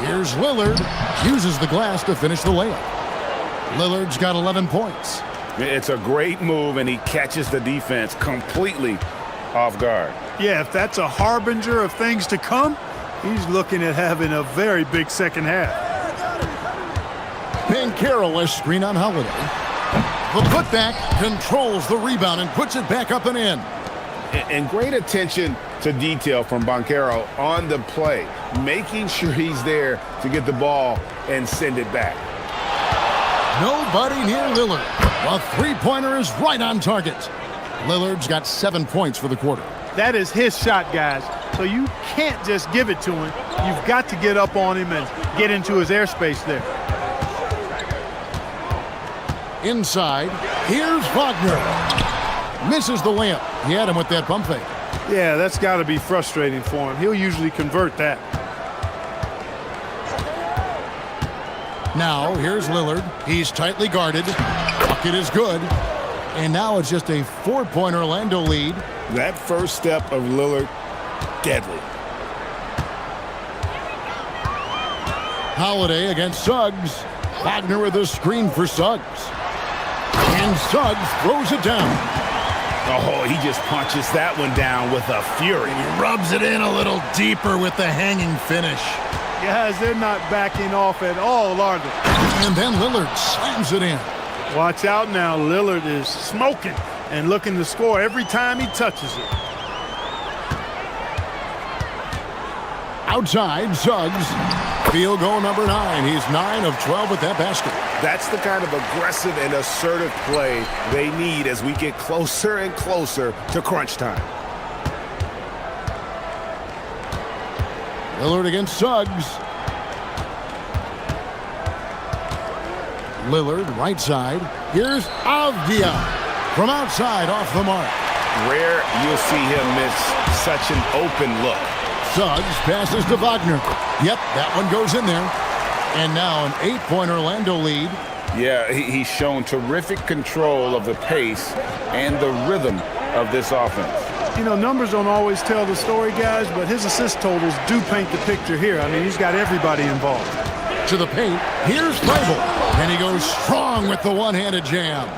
Here's Lillard. Uses the glass to finish the layup. Lillard's got 11 points. It's a great move, and he catches the defense completely off guard. Yeah, if that's a harbinger of things to come, he's looking at having a very big second half. Banchero, a screen on Holiday. The putback controls the rebound and puts it back up and in. And great attention to detail from Banchero on the play, making sure he's there to get the ball and send it back. Nobody near Lillard. A three-pointer is right on target. Lillard's got 7 points for the quarter. That is his shot, guys. So you can't just give it to him. You've got to get up on him and get into his airspace there. Inside, here's Wagner. Misses the layup. He had him with that pump fake. Yeah, that's got to be frustrating for him. He'll usually convert that. Now, here's Lillard. He's tightly guarded. Bucket is good. And now it's just a 4-point Orlando lead. That first step of Lillard, deadly. Holiday against Suggs. Wagner with a screen for Suggs. And Suggs throws it down. Oh, he just punches that one down with a fury. He rubs it in a little deeper with the hanging finish. Guys, they're not backing off at all, are they? And then Lillard slams it in. Watch out now. Lillard is smoking and looking to score every time he touches it. Outside, Suggs. Field goal number 9. He's 9 of 12 with that basket. That's the kind of aggressive and assertive play they need as we get closer and closer to crunch time. Lillard against Suggs. Lillard, right side. Here's Avdia. From outside, off the mark. Rare you'll see him miss such an open look. Suggs passes to Wagner. Yep, that one goes in there. And now an 8-point Orlando lead. Yeah, he's shown terrific control of the pace and the rhythm of this offense. You know, numbers don't always tell the story, guys, but his assist totals do paint the picture here. I mean, he's got everybody involved. To the paint, here's Bible. And he goes strong with the one-handed jam.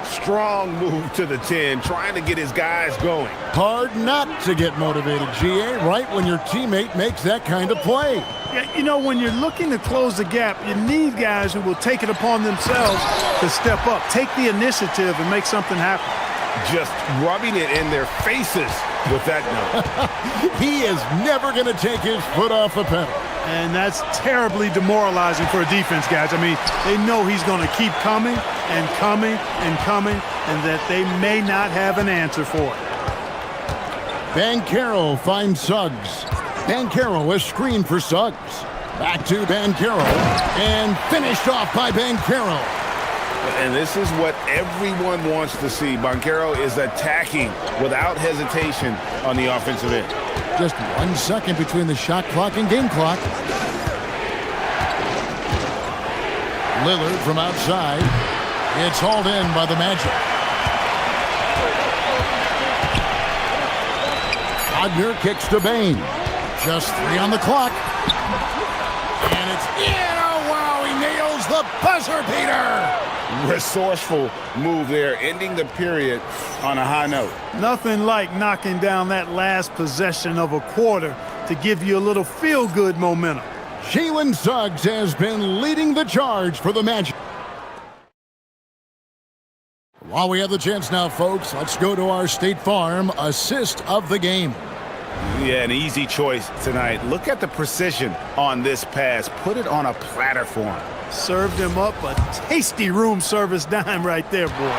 Strong move to the 10, trying to get his guys going. Hard not to get motivated, GA, right when your teammate makes that kind of play. Yeah, you know, when you're looking to close the gap, you need guys who will take it upon themselves to step up, take the initiative, and make something happen. Just rubbing it in their faces with that note. He is never going to take his foot off the pedal. And that's terribly demoralizing for a defense, guys. I mean, they know he's going to keep coming and coming and coming, and that they may not have an answer for it. Banchero finds Suggs. Banchero, a screen for Suggs. Back to Banchero, and finished off by Banchero. And this is what everyone wants to see. Banchero is attacking without hesitation on the offensive end. Just 1 second between the shot clock and game clock. Lillard from outside. It's hauled in by the Magic. Wagner kicks to Bain. Just 3 on the clock. And it's in. Oh, wow, he nails the buzzer beater. Resourceful move there, ending the period on a high note. Nothing like knocking down that last possession of a quarter to give you a little feel-good momentum. Jalen Suggs has been leading the charge for the Magic. While we have the chance now, folks, let's go to our State Farm assist of the game. Yeah, an easy choice tonight. Look at the precision on this pass. Put it on a platter for him. Served him up a tasty room service dime right there, boy.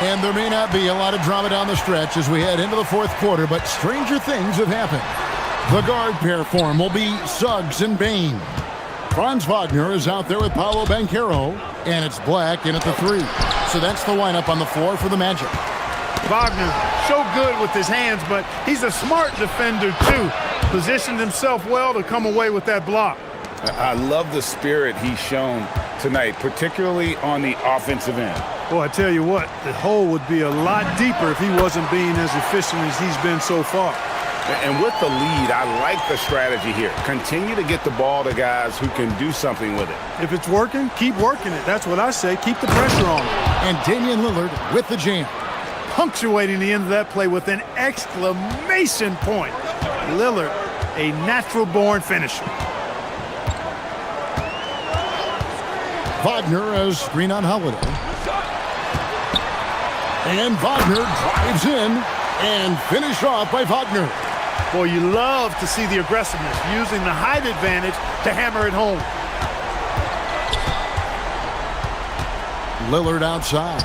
And there may not be a lot of drama down the stretch as we head into the fourth quarter, but stranger things have happened. The guard pair form will be Suggs and Bain. Franz Wagner is out there with Paolo Banchero, and it's Black in at the 3. So that's the lineup on the floor for the Magic. Wagner, so good with his hands, but he's a smart defender, too. Positioned himself well to come away with that block. I love the spirit he's shown tonight, particularly on the offensive end. Boy, I tell you what, the hole would be a lot deeper if he wasn't being as efficient as he's been so far. And with the lead, I like the strategy here. Continue to get the ball to guys who can do something with it. If it's working, keep working it. That's what I say. Keep the pressure on him. And Damian Lillard with the jam. Punctuating the end of that play with an exclamation point. Lillard, a natural-born finisher. Wagner as screen on Holiday. And Wagner drives in and finished off by Wagner. Boy, you love to see the aggressiveness, using the height advantage to hammer it home. Lillard outside.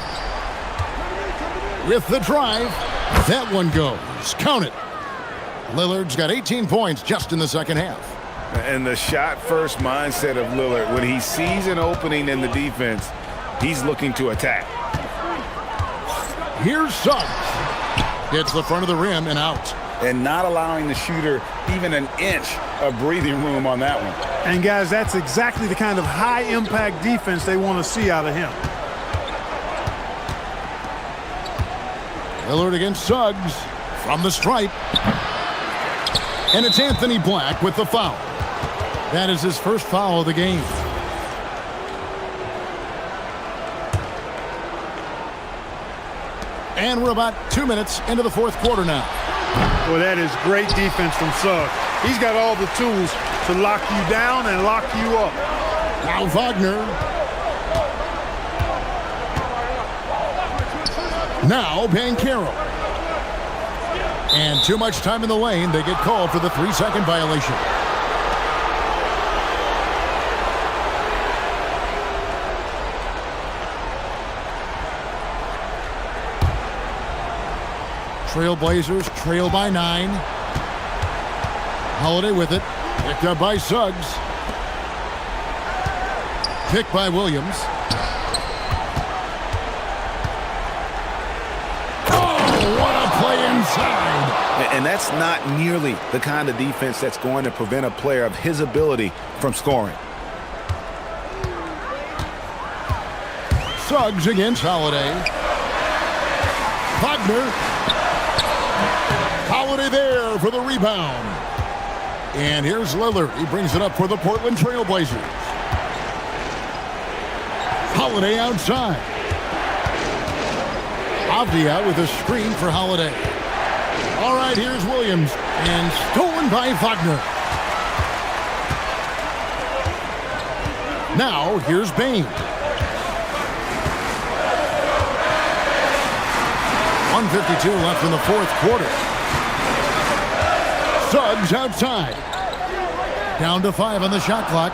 With the drive, that one goes. Count it. Lillard's got 18 points just in the second half. And the shot-first mindset of Lillard, when he sees an opening in the defense, he's looking to attack. Here's Suggs. Hits the front of the rim and out. And not allowing the shooter even an inch of breathing room on that one. And, guys, that's exactly the kind of high-impact defense they want to see out of him. Lillard against Suggs from the stripe. And it's Anthony Black with the foul. That is his first foul of the game. And we're about 2 minutes into the fourth quarter now. Well, that is great defense from Suggs. He's got all the tools to lock you down and lock you up. Now Wagner. Now Banchero. And too much time in the lane. They get called for the 3-second violation. Trailblazers trail by 9. Holiday with it. Picked up by Suggs. Picked by Williams. Oh, what a play inside. And that's not nearly the kind of defense that's going to prevent a player of his ability from scoring. Suggs against Holiday. Wagner. Holiday there for the rebound. And here's Lillard. He brings it up for the Portland Trailblazers. Holiday outside. Avdia with a screen for Holiday. All right, here's Williams. And stolen by Wagner. Now, here's Bain. 1:52 left in the fourth quarter. Suggs outside. Down to 5 on the shot clock.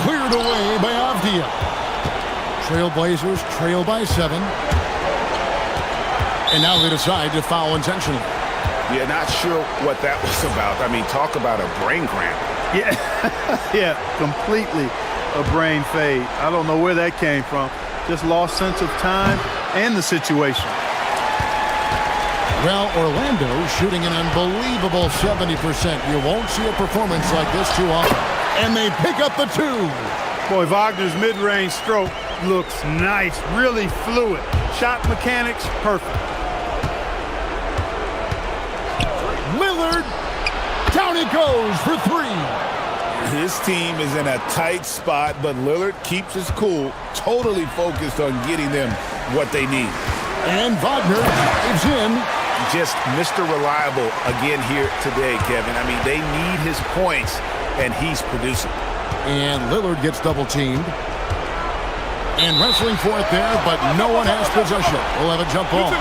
Cleared away by Avdia. Trailblazers trail by 7. And now they decide to foul intentionally. Yeah, not sure what that was about. I mean, talk about a brain cramp. Yeah, yeah, completely a brain fade. I don't know where that came from. Just lost sense of time and the situation. Well, Orlando shooting an unbelievable 70%. You won't see a performance like this too often. And they pick up the two. Boy, Wagner's mid-range stroke looks nice, really fluid. Shot mechanics, perfect. Lillard, down he goes for three. His team is in a tight spot, but Lillard keeps his cool, totally focused on getting them what they need. And Wagner dives in. Just Mr. Reliable again here today, Kevin. I mean, they need his points, and he's producing. And Lillard gets double-teamed. And wrestling for it there, but no one has possession. We'll have a jump ball.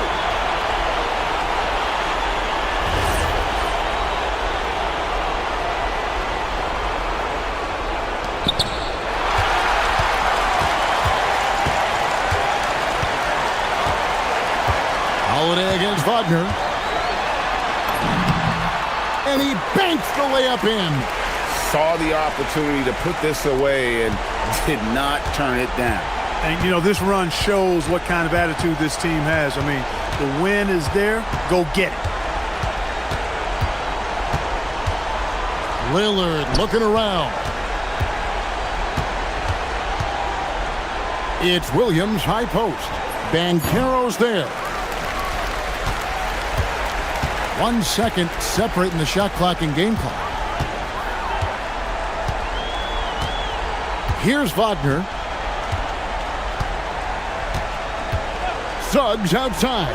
Holiday against Wagner. And he banks the layup in. Saw the opportunity to put this away and did not turn it down. And, you know, this run shows what kind of attitude this team has. I mean, the win is there. Go get it. Lillard looking around. It's Williams, high post. Banchero's there. 1 second separating the shot clock and game clock. Here's Wagner. Suggs outside.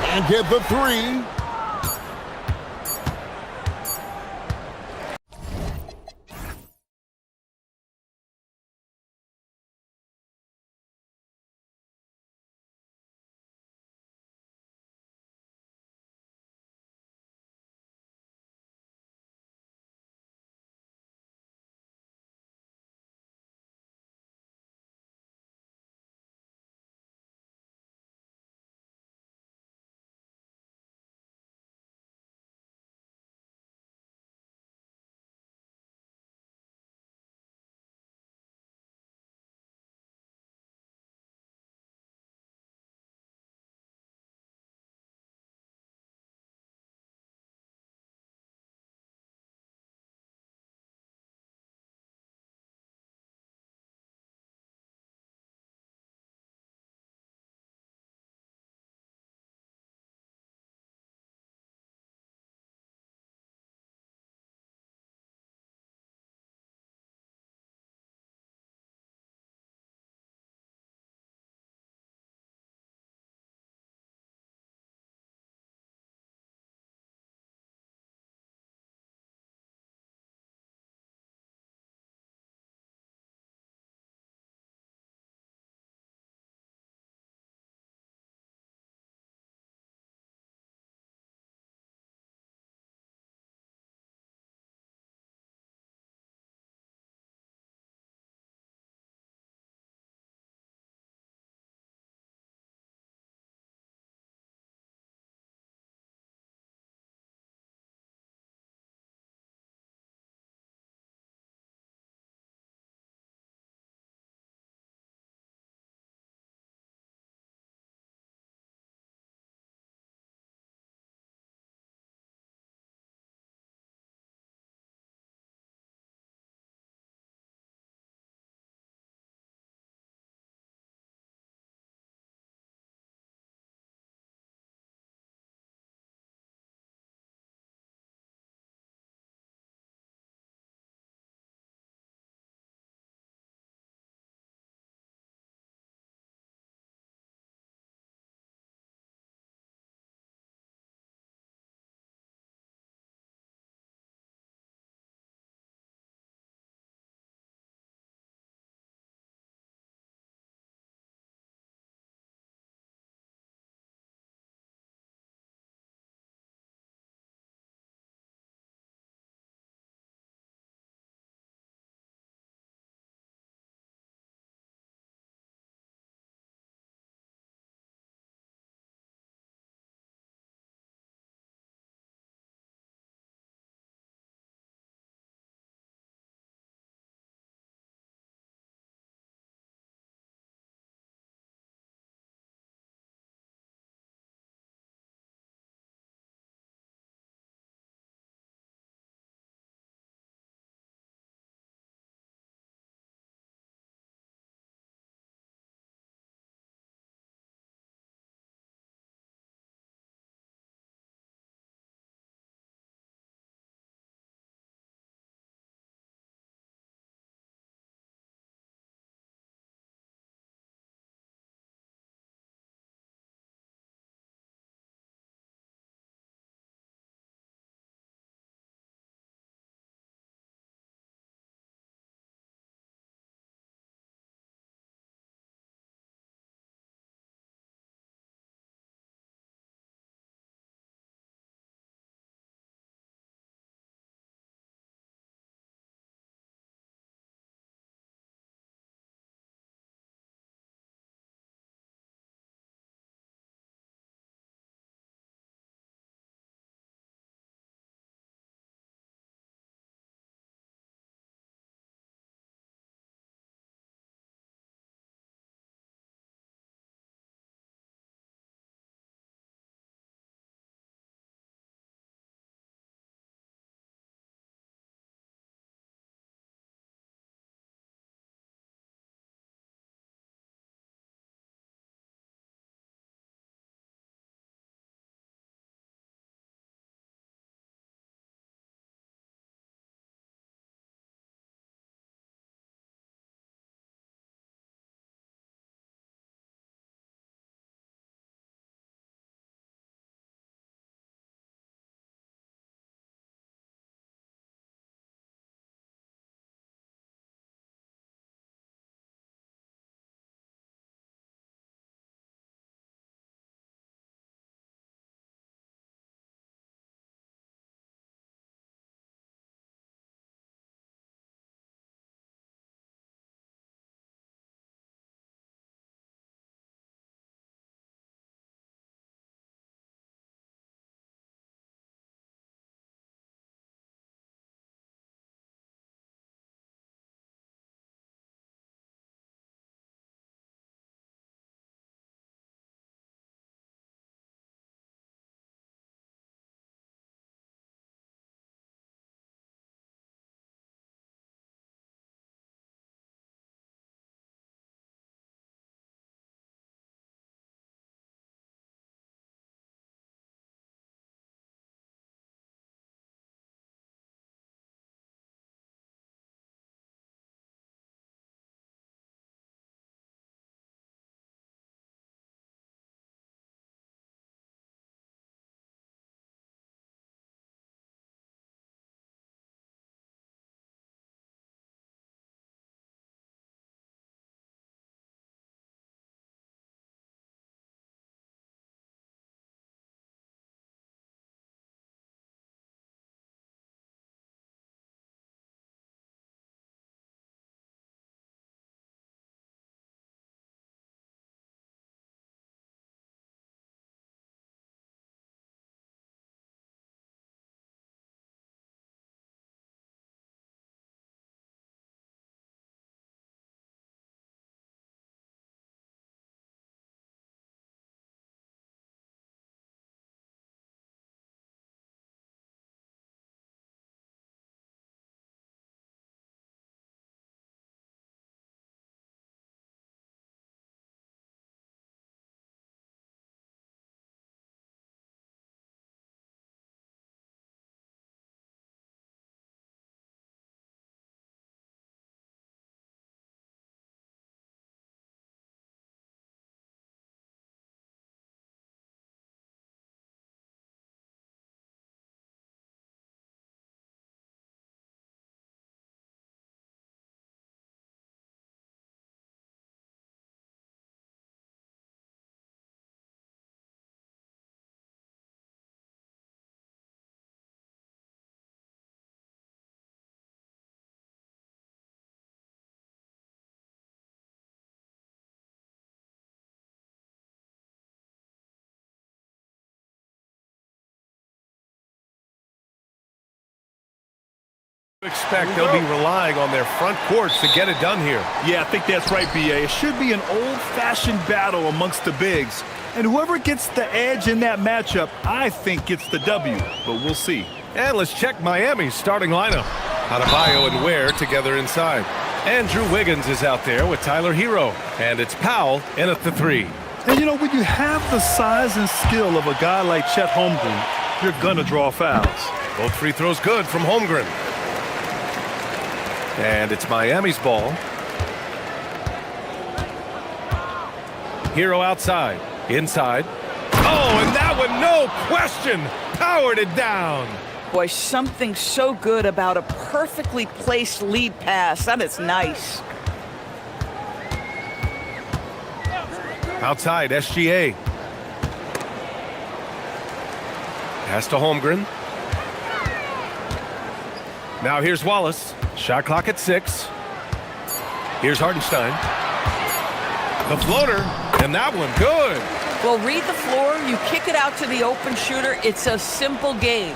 And get the three. Expect they'll be relying on their front courts to get it done here. Yeah, I think that's right, B.A. It should be an old-fashioned battle amongst the bigs. And whoever gets the edge in that matchup, I think gets the W. But we'll see. And let's check Miami's starting lineup. Adebayo and Ware together inside. Andrew Wiggins is out there with Tyler Hero. And it's Powell in at the 3. And you know, when you have the size and skill of a guy like Chet Holmgren, you're gonna draw fouls. Both free throws good from Holmgren. And it's Miami's ball. Hero outside. Inside. Oh, and that one, no question, powered it down. Boy, something so good about a perfectly placed lead pass. That is nice. Outside, SGA. Pass to Holmgren. Now here's Wallace. Shot clock at 6. Here's Hartenstein. The floater, and that one good. Well, read the floor. You kick it out to the open shooter. It's a simple game.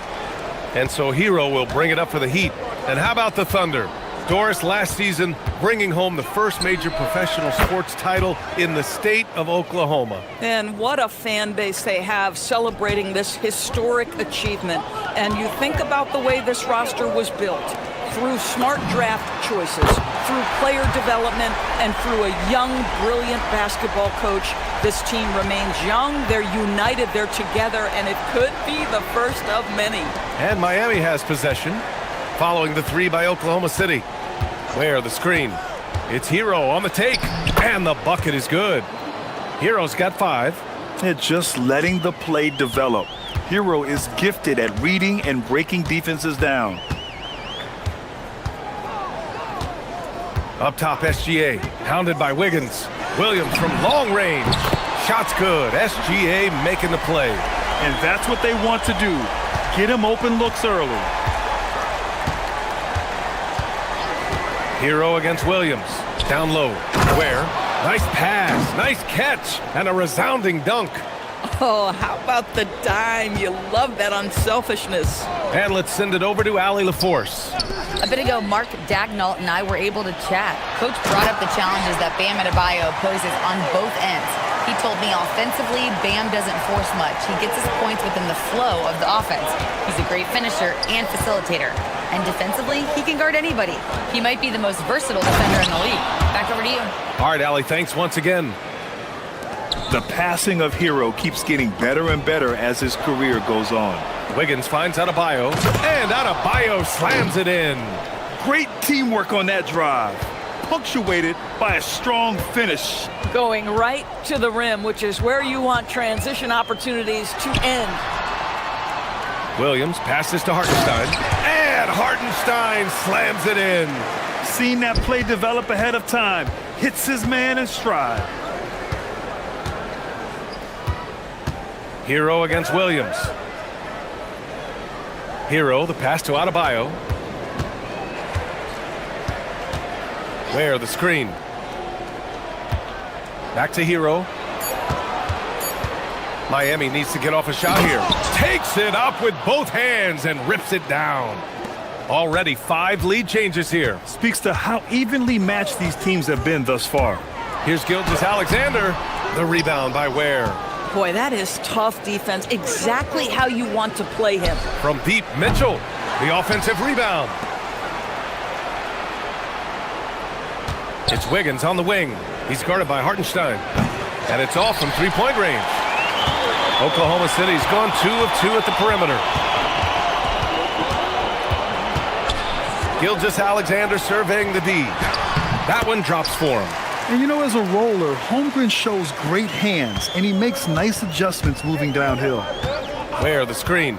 And so Hero will bring it up for the Heat. And how about the Thunder? Doris last season bringing home the first major professional sports title in the state of Oklahoma. And what a fan base they have celebrating this historic achievement. And you think about the way this roster was built. Through smart draft choices, through player development, and through a young, brilliant basketball coach. This team remains young, they're united, they're together, and it could be the first of many. And Miami has possession, following the 3 by Oklahoma City. Where the screen. It's Hero on the take, and the bucket is good. Hero's got 5. And just letting the play develop. Hero is gifted at reading and breaking defenses down. Up top, SGA, hounded by Wiggins. Williams from long range. Shot's good. SGA making the play. And that's what they want to do. Get him open looks early. Hero against Williams. Down low. Ware. Nice pass. Nice catch. And a resounding dunk. Oh, how about the dime? You love that unselfishness. And let's send it over to Allie LaForce. A bit ago, Mark Dagnall and I were able to chat. Coach brought up the challenges that Bam Adebayo poses on both ends. He told me offensively, Bam doesn't force much. He gets his points within the flow of the offense. He's a great finisher and facilitator. And defensively, he can guard anybody. He might be the most versatile defender in the league. Back over to you. All right, Allie, thanks once again. The passing of Hero keeps getting better and better as his career goes on. Wiggins finds Adebayo, and Adebayo slams it in. Great teamwork on that drive, punctuated by a strong finish. Going right to the rim, which is where you want transition opportunities to end. Williams passes to Hartenstein, and Hartenstein slams it in. Seen that play develop ahead of time. Hits his man in stride. Hero against Williams. Hero, the pass to Adebayo. Where the screen. Back to Hero. Miami needs to get off a shot here. Takes it up with both hands and rips it down. Already 5 lead changes here. Speaks to how evenly matched these teams have been thus far. Here's Gilgeous-Alexander. The rebound by Ware. Boy, that is tough defense. Exactly how you want to play him. From deep, Mitchell. The offensive rebound. It's Wiggins on the wing. He's guarded by Hartenstein. And it's off from 3-point range. Oklahoma City's gone 2 of 2 at the perimeter. Gilgeous-Alexander surveying the D. That one drops for him. And you know, as a roller, Holmgren shows great hands, and he makes nice adjustments moving downhill. Where the screen.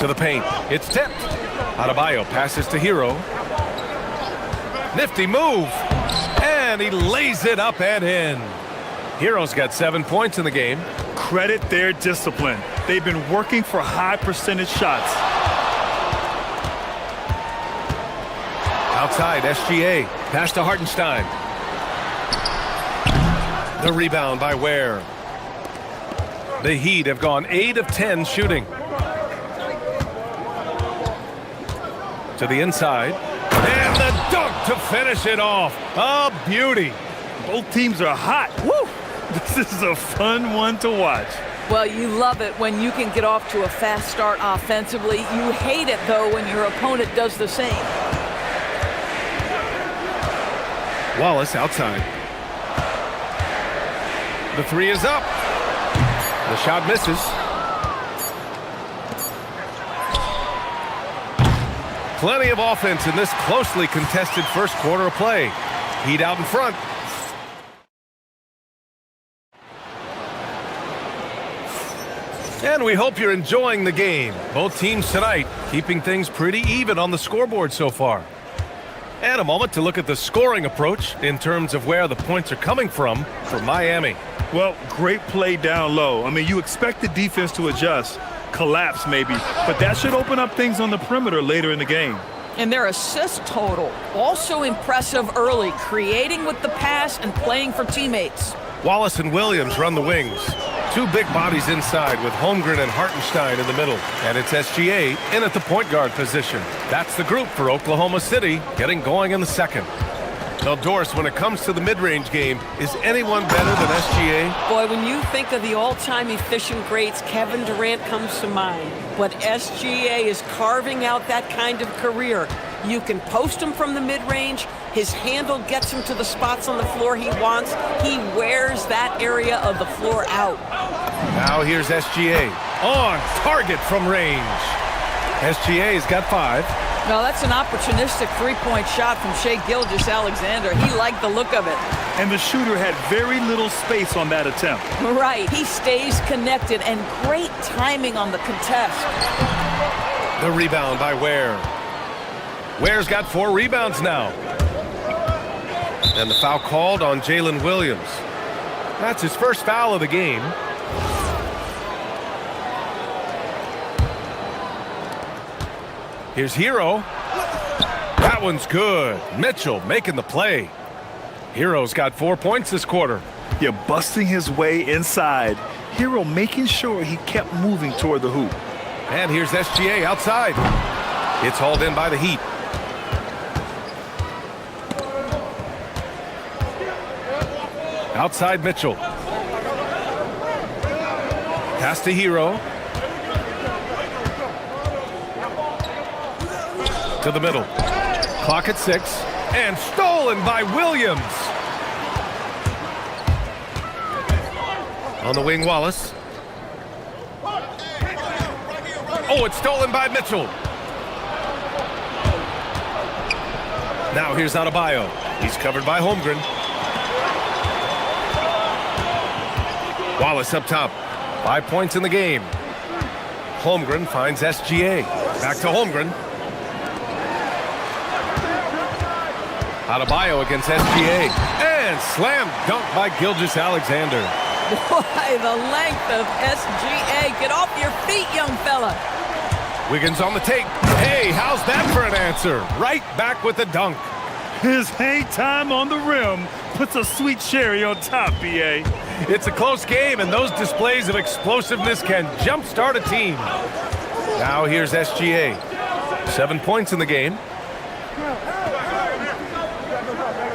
To the paint. It's tipped. Adebayo passes to Hero. Nifty move. And he lays it up and in. Hero's got 7 points in the game. Credit their discipline. They've been working for high percentage shots. Outside, SGA. Pass to Hartenstein. The rebound by Ware. The Heat have gone 8 of 10 shooting. To the inside. And the dunk to finish it off. A beauty. Both teams are hot. Woo! This is a fun one to watch. Well, you love it when you can get off to a fast start offensively. You hate it, though, when your opponent does the same. Wallace outside. The three is up. The shot misses. Plenty of offense in this closely contested first quarter of play. Heat out in front. And we hope you're enjoying the game. Both teams tonight keeping things pretty even on the scoreboard so far. And a moment to look at the scoring approach in terms of where the points are coming from for Miami. Well, great play down low. I mean, you expect the defense to adjust, collapse maybe, but that should open up things on the perimeter later in the game. And their assist total, also impressive early, creating with the pass and playing for teammates. Wallace and Williams run the wings. Two big bodies inside with Holmgren and Hartenstein in the middle. And it's SGA in at the point guard position. That's the group for Oklahoma City, getting going in the second. Now, Doris, when it comes to the mid-range game, is anyone better than SGA? Boy, when you think of the all-time efficient greats, Kevin Durant comes to mind. But SGA is carving out that kind of career. You can post him from the mid-range. His handle gets him to the spots on the floor he wants. He wears that area of the floor out. Now here's SGA on target from range. SGA's got 5. Now that's an opportunistic three-point shot from Shai Gilgeous-Alexander. He liked the look of it. And the shooter had very little space on that attempt. Right. He stays connected and great timing on the contest. The rebound by Ware. Ware's got 4 rebounds now. And the foul called on Jalen Williams. That's his first foul of the game. Here's Hero. That one's good. Mitchell making the play. Hero's got 4 points this quarter. Yeah, busting his way inside. Hero making sure he kept moving toward the hoop. And here's SGA outside. It's hauled in by the Heat. Outside Mitchell. Pass to Hero. To the middle. Clock at 6. And stolen by Williams. On the wing, Wallace. Oh, it's stolen by Mitchell. Now here's Adebayo. He's covered by Holmgren. Wallace up top. 5 points in the game. Holmgren finds SGA. Back to Holmgren. Adebayo against SGA. And slam dunk by Gilgeous-Alexander. Boy, the length of SGA. Get off your feet, young fella. Wiggins on the take. Hey, how's that for an answer? Right back with the dunk. His hang time on the rim puts a sweet cherry on top, BA. It's a close game, and those displays of explosiveness can jumpstart a team. Now here's SGA. 7 points in the game.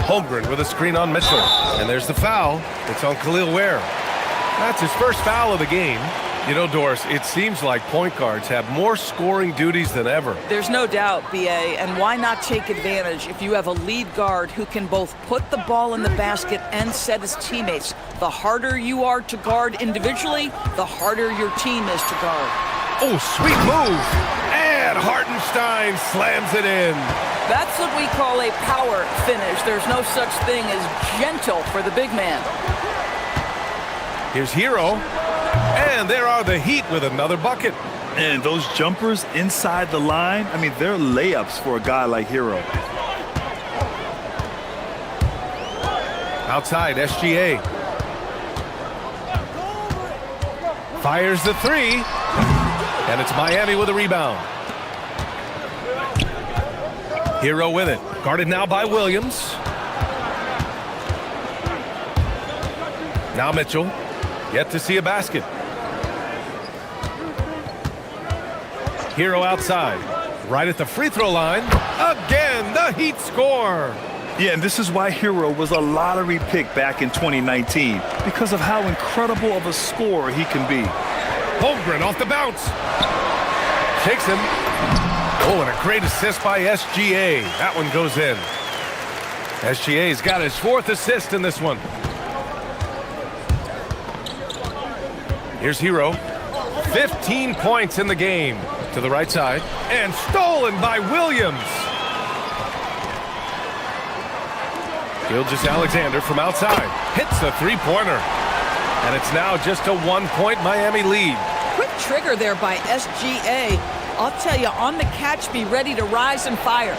Holmgren with a screen on Mitchell. And there's the foul. It's on Khalil Ware. That's his first foul of the game. You know, Doris, it seems like point guards have more scoring duties than ever. There's no doubt, BA, and why not take advantage if you have a lead guard who can both put the ball in the basket and set his teammates. The harder you are to guard individually, the harder your team is to guard. Oh, sweet move. And Hartenstein slams it in. That's what we call a power finish. There's no such thing as gentle for the big man. Here's Hero. And there are the Heat with another bucket. And those jumpers inside the line, I mean, they're layups for a guy like Hero. Outside, SGA. Fires the 3. And it's Miami with a rebound. Hero with it. Guarded now by Williams. Now Mitchell. Yet to see a basket. Hero outside. right at the free throw line. Again, the Heat score. Yeah, and this is why Hero was a lottery pick back in 2019, because of how incredible of a scorer he can be. Holmgren off the bounce. Takes him. Oh, and a great assist by SGA. That one goes in. SGA's got his 4th assist in this one. Here's Hero. 15 points in the game. To the right side. And stolen by Williams. Gilgeous-Alexander from outside. Hits a three-pointer. And it's now just a 1-point Miami lead. Quick trigger there by SGA. I'll tell you, on the catch, be ready to rise and fire.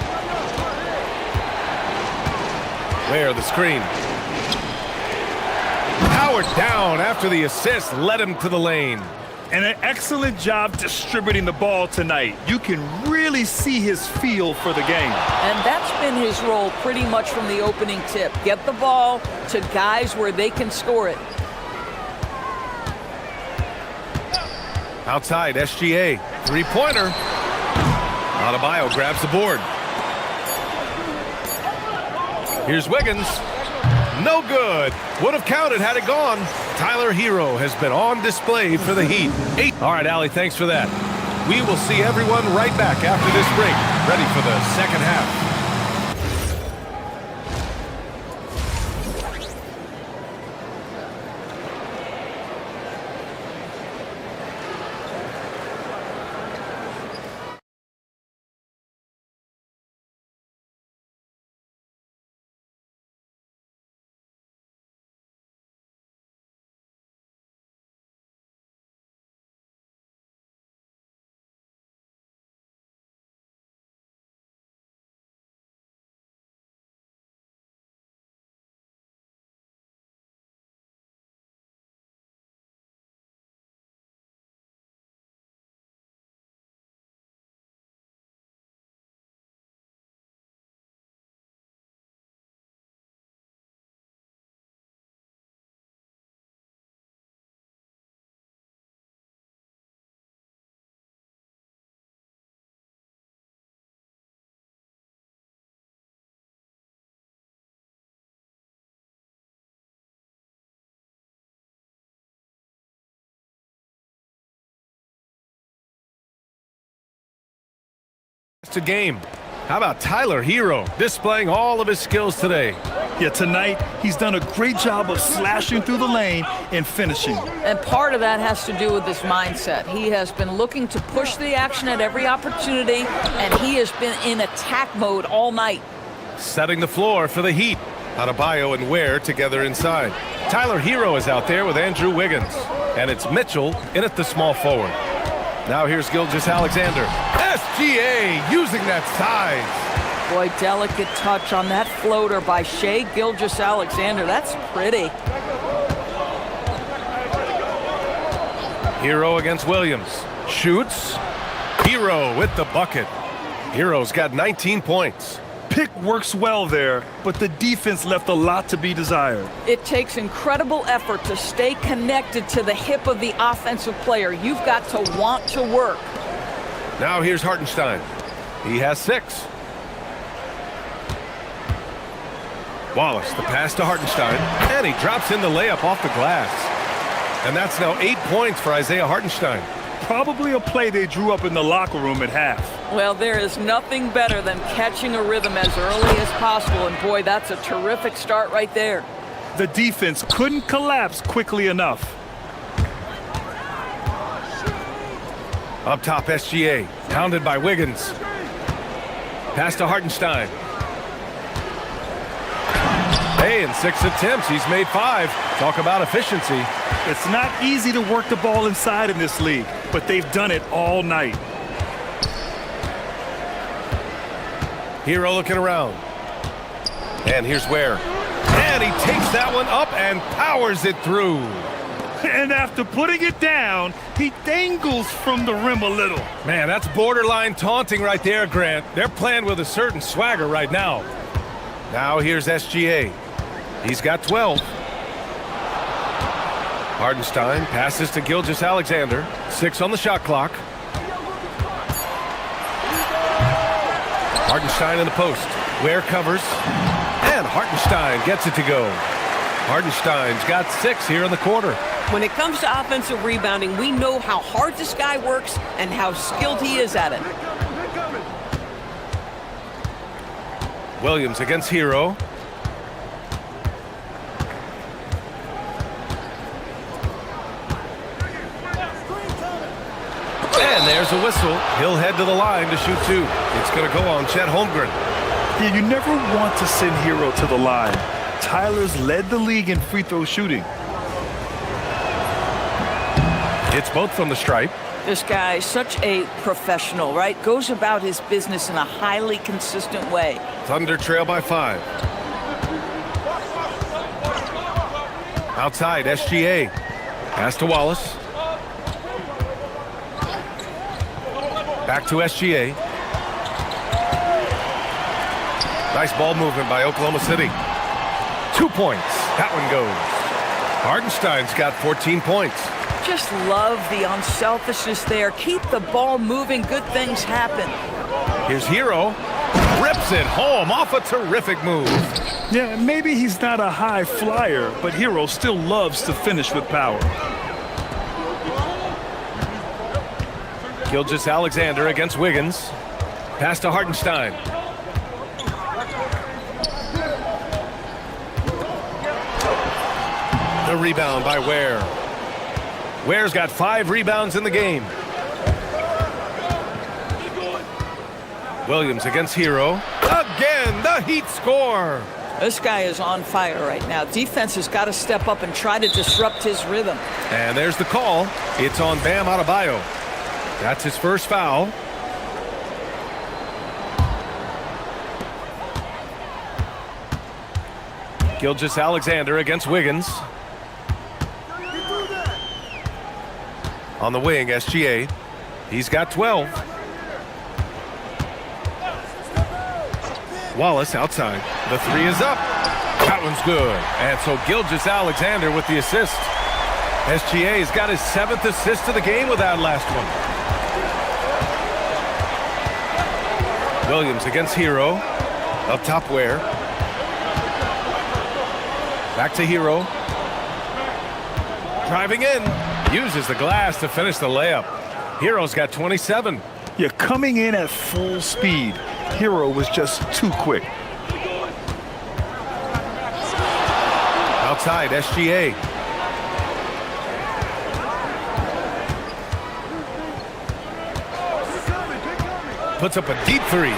Where the screen. Powered down after the assist led him to the lane. And an excellent job distributing the ball tonight. You can really see his feel for the game. And that's been his role pretty much from the opening tip. Get the ball to guys where they can score it. Outside, SGA. Three-pointer. Adebayo grabs the board. Here's Wiggins. No good. Would have counted had it gone. Tyler Hero has been on display for the Heat. All right, Allie, thanks for that. We will see everyone right back after this break, ready for the second half. To game. How about Tyler Hero displaying all of his skills today? Yeah, tonight he's done a great job of slashing through the lane and finishing. And part of that has to do with his mindset. He has been looking to push the action at every opportunity, and he has been in attack mode all night. Setting the floor for the Heat. Adebayo and Ware together inside. Tyler Hero is out there with Andrew Wiggins. And it's Mitchell in at the small forward. Now here's Gilgeous-Alexander. SGA using that size. Boy, delicate touch on that floater by Shai Gilgeous-Alexander. That's pretty. Hero against Williams. Shoots. Hero with the bucket. Hero's got 19 points. Pick works well there, but the defense left a lot to be desired. It takes incredible effort to stay connected to the hip of the offensive player. You've got to want to work. Now here's Hartenstein. He has 6. Wallace, the pass to Hartenstein, and he drops in the layup off the glass. And that's now 8 points for Isaiah Hartenstein. Probably a play they drew up in the locker room at half. Well, there is nothing better than catching a rhythm as early as possible, and boy, that's a terrific start right there. The defense couldn't collapse quickly enough. Up top, SGA, pounded by Wiggins. Pass to Hartenstein. Hey, in 6 attempts, he's made 5. Talk about efficiency. It's not easy to work the ball inside in this league, but they've done it all night. Hero looking around. And here's Ware. And he takes that one up and powers it through. And after putting it down, he dangles from the rim a little. Man, that's borderline taunting right there, Grant. They're playing with a certain swagger right now. Now here's SGA. He's got 12. Hartenstein passes to Gilgeous-Alexander. 6 on the shot clock. Hartenstein in the post. Ware covers. And Hartenstein gets it to go. Hartenstein's got 6 here in the quarter. When it comes to offensive rebounding, we know how hard this guy works and how skilled he is at it. Williams against Hero. And there's a whistle. He'll head to the line to shoot 2. It's going to go on Chet Holmgren. Yeah, you never want to send Hero to the line. Tyler's led the league in free throw shooting. It's both from the stripe. This guy, such a professional, right? Goes about his business in a highly consistent way. Thunder trail by 5. Outside, SGA. Pass to Wallace. Back to SGA. Nice ball movement by Oklahoma City. 2 points. That one goes. Hartenstein's got 14 points. Just love the unselfishness there. Keep the ball moving. Good things happen. Here's Hero. Rips it home off a terrific move. Yeah, maybe he's not a high flyer, but Hero still loves to finish with power. Gilgeous-Alexander against Wiggins. Pass to Hartenstein. The rebound by Ware. Ware's got 5 rebounds in the game. Williams against Hero. Again, the Heat score. This guy is on fire right now. Defense has got to step up and try to disrupt his rhythm. And there's the call. It's on Bam Adebayo. That's his first foul. Gilgeous-Alexander against Wiggins. On the wing, SGA. He's got 12. Wallace outside. The 3 is up. That one's good. And so Gilgeous-Alexander with the assist. SGA's got his 7th assist of the game with that last one. Williams against Hero. Up top Ware. Back to Hero. Driving in. Uses the glass to finish the layup. Hero's got 27. Yeah, coming in at full speed. Hero was just too quick. Outside, SGA. Puts up a deep 3.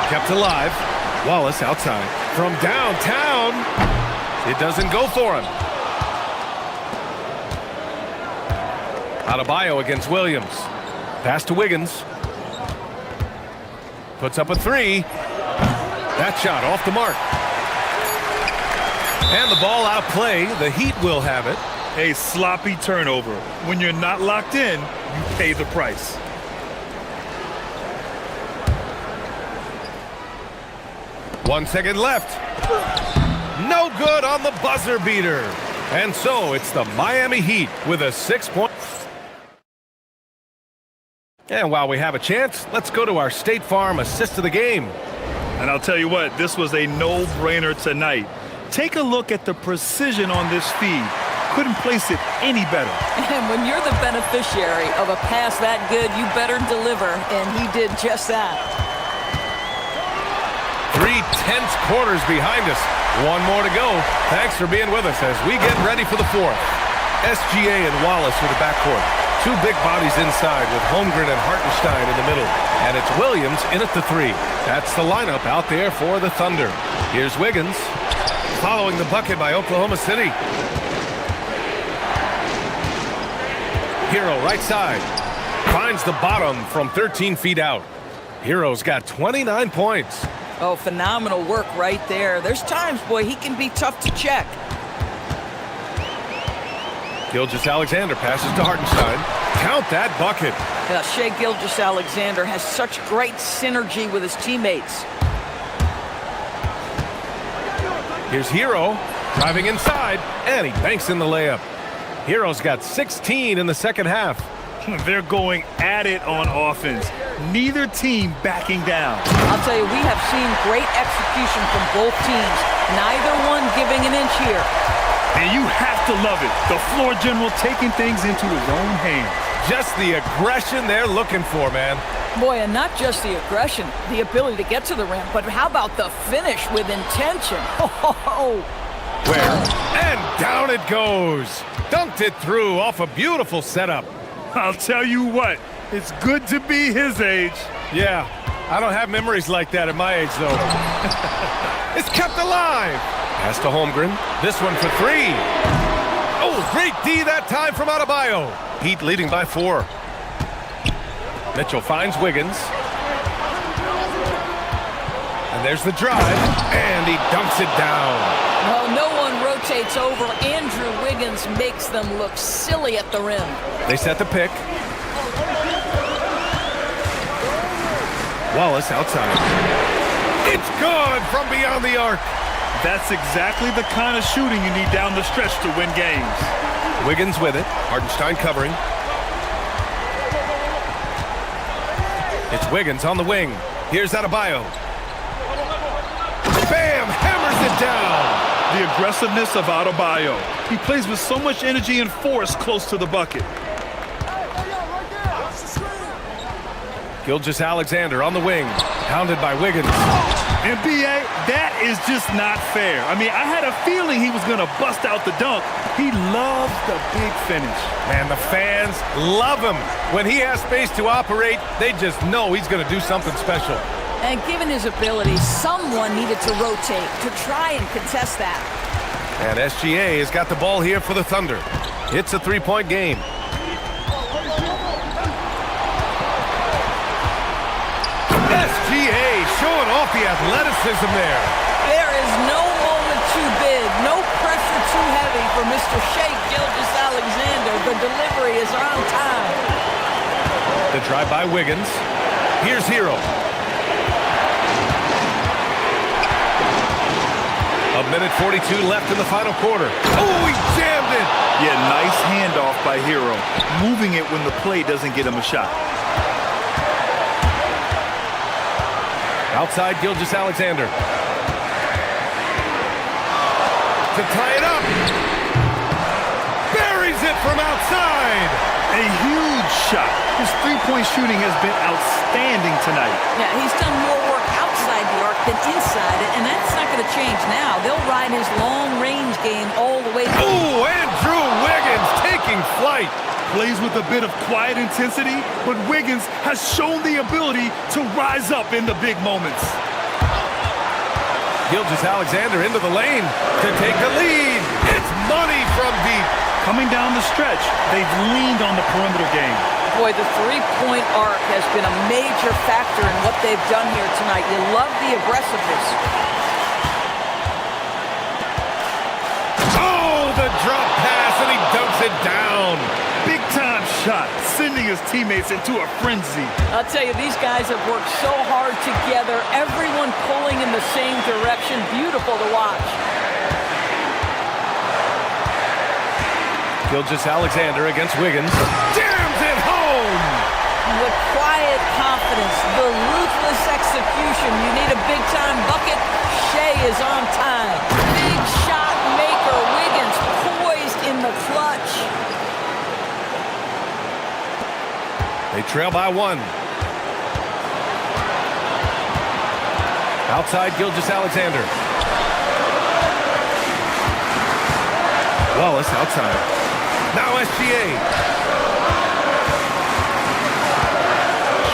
Kept alive. Wallace outside. From downtown. It doesn't go for him. Adebayo against Williams. Pass to Wiggins. Puts up a 3. That shot off the mark. And the ball out of play. The Heat will have it. A sloppy turnover. When you're not locked in, you pay the price. One second left. No good on the buzzer beater. And so it's the Miami Heat with a 6-point. And while we have a chance, let's go to our State Farm assist of the game. And I'll tell you what, this was a no-brainer tonight. Take a look at the precision on this feed. Couldn't place it any better. And when you're the beneficiary of a pass that good, you better deliver, and he did just that. 3 tense quarters behind us. One more to go. Thanks for being with us as we get ready for the 4th. SGA and Wallace with the backcourt. 2 big bodies inside with Holmgren and Hartenstein in the middle. And it's Williams in at the 3. That's the lineup out there for the Thunder. Here's Wiggins. Following the bucket by Oklahoma City. Hero right side. Finds the bottom from 13 feet out. Hero's got 29 points. Oh, phenomenal work right there. There's times, boy, he can be tough to check. Gilgeous-Alexander passes to Hartenstein. Count that bucket. Yeah, Shai Gilgeous-Alexander has such great synergy with his teammates. Here's Hero driving inside, and he banks in the layup. Hero's got 16 in the second half. They're going at it on offense. Neither team backing down. I'll tell you, we have seen great execution from both teams. Neither one giving an inch here. And you have to love it. The floor general taking things into his own hands. Just the aggression they're looking for, man. Boy, and not just the aggression, the ability to get to the rim, but how about the finish with intention? Oh, Where? And down it goes. Dunked it through off a beautiful setup. I'll tell you what, it's good to be his age. Yeah, I don't have memories like that at my age, though. It's kept alive. Pass to Holmgren. This one for three. Oh, great D that time from Adebayo. Heat leading by 4. Mitchell finds Wiggins. And there's the drive, and he dunks it down. well, no one rotates over. Andrew Wiggins makes them look silly at the rim. They set the pick. Wallace outside. It's good from beyond the arc. That's exactly the kind of shooting you need down the stretch to win games. Wiggins with it. Hartenstein covering. It's Wiggins on the wing. Here's Adebayo. Bam! Hammers it down. The aggressiveness of Adebayo. He plays with so much energy and force close to the bucket. Gilgeous-Alexander on the wing. Pounded by Wiggins. NBA, that is just not fair. I mean, I had a feeling he was going to bust out the dunk. He loves the big finish. Man, the fans love him. When he has space to operate, they just know he's going to do something special. And given his ability, someone needed to rotate to try and contest that. And SGA has got the ball here for the Thunder. It's a three-point game. SGA showing off the athleticism there. There is no moment too big, no pressure too heavy for Mr. Shea Gilgeous-Alexander. The delivery is on time. The drive by Wiggins. Here's Hero. A minute 42 left in the final quarter. Oh, he jammed it! Yeah, nice handoff by Hero. Moving it when the play doesn't get him a shot. Outside Gilgeous-Alexander. To tie it up. Buries it from outside. A huge shot. His three-point shooting has been outstanding tonight. Yeah, he's done more work outside the arc than inside it, and that's not going to change now. They'll ride his long-range game all the way through. Oh, Andrew Wiggins taking flight. Plays with a bit of quiet intensity, but Wiggins has shown the ability to rise up in the big moments. Gilgeous-Alexander into the lane to take the lead. It's money from deep. Coming down the stretch, they've leaned on the perimeter game. Boy, the three-point arc has been a major factor in what they've done here tonight. You love the aggressiveness. Oh, the drop pass, and he dunks it down. Big-time shot, sending his teammates into a frenzy. I'll tell you, these guys have worked so hard together, everyone pulling in the same direction. Beautiful to watch. Gilgeous-Alexander against Wiggins. Jams it home! The quiet confidence, the ruthless execution. You need a big-time bucket. Shea is on time. Big shot maker. Wiggins poised in the clutch. They trail by 1. Outside Gilgeous-Alexander. Wallace outside. Now SGA.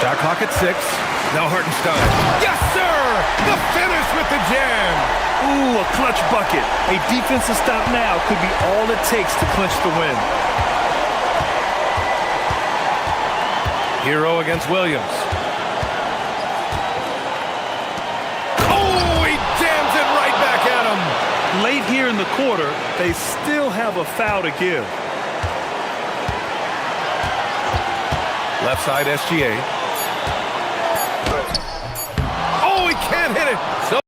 Shot clock at 6. Now Hartenstein. Yes, sir! The finish with the jam. Ooh, a clutch bucket. A defensive stop now could be all it takes to clinch the win. Hero against Williams. Oh, he jams it right back at him. Late here in the quarter, they still have a foul to give. Left side SGA. Oh, he can't hit it. So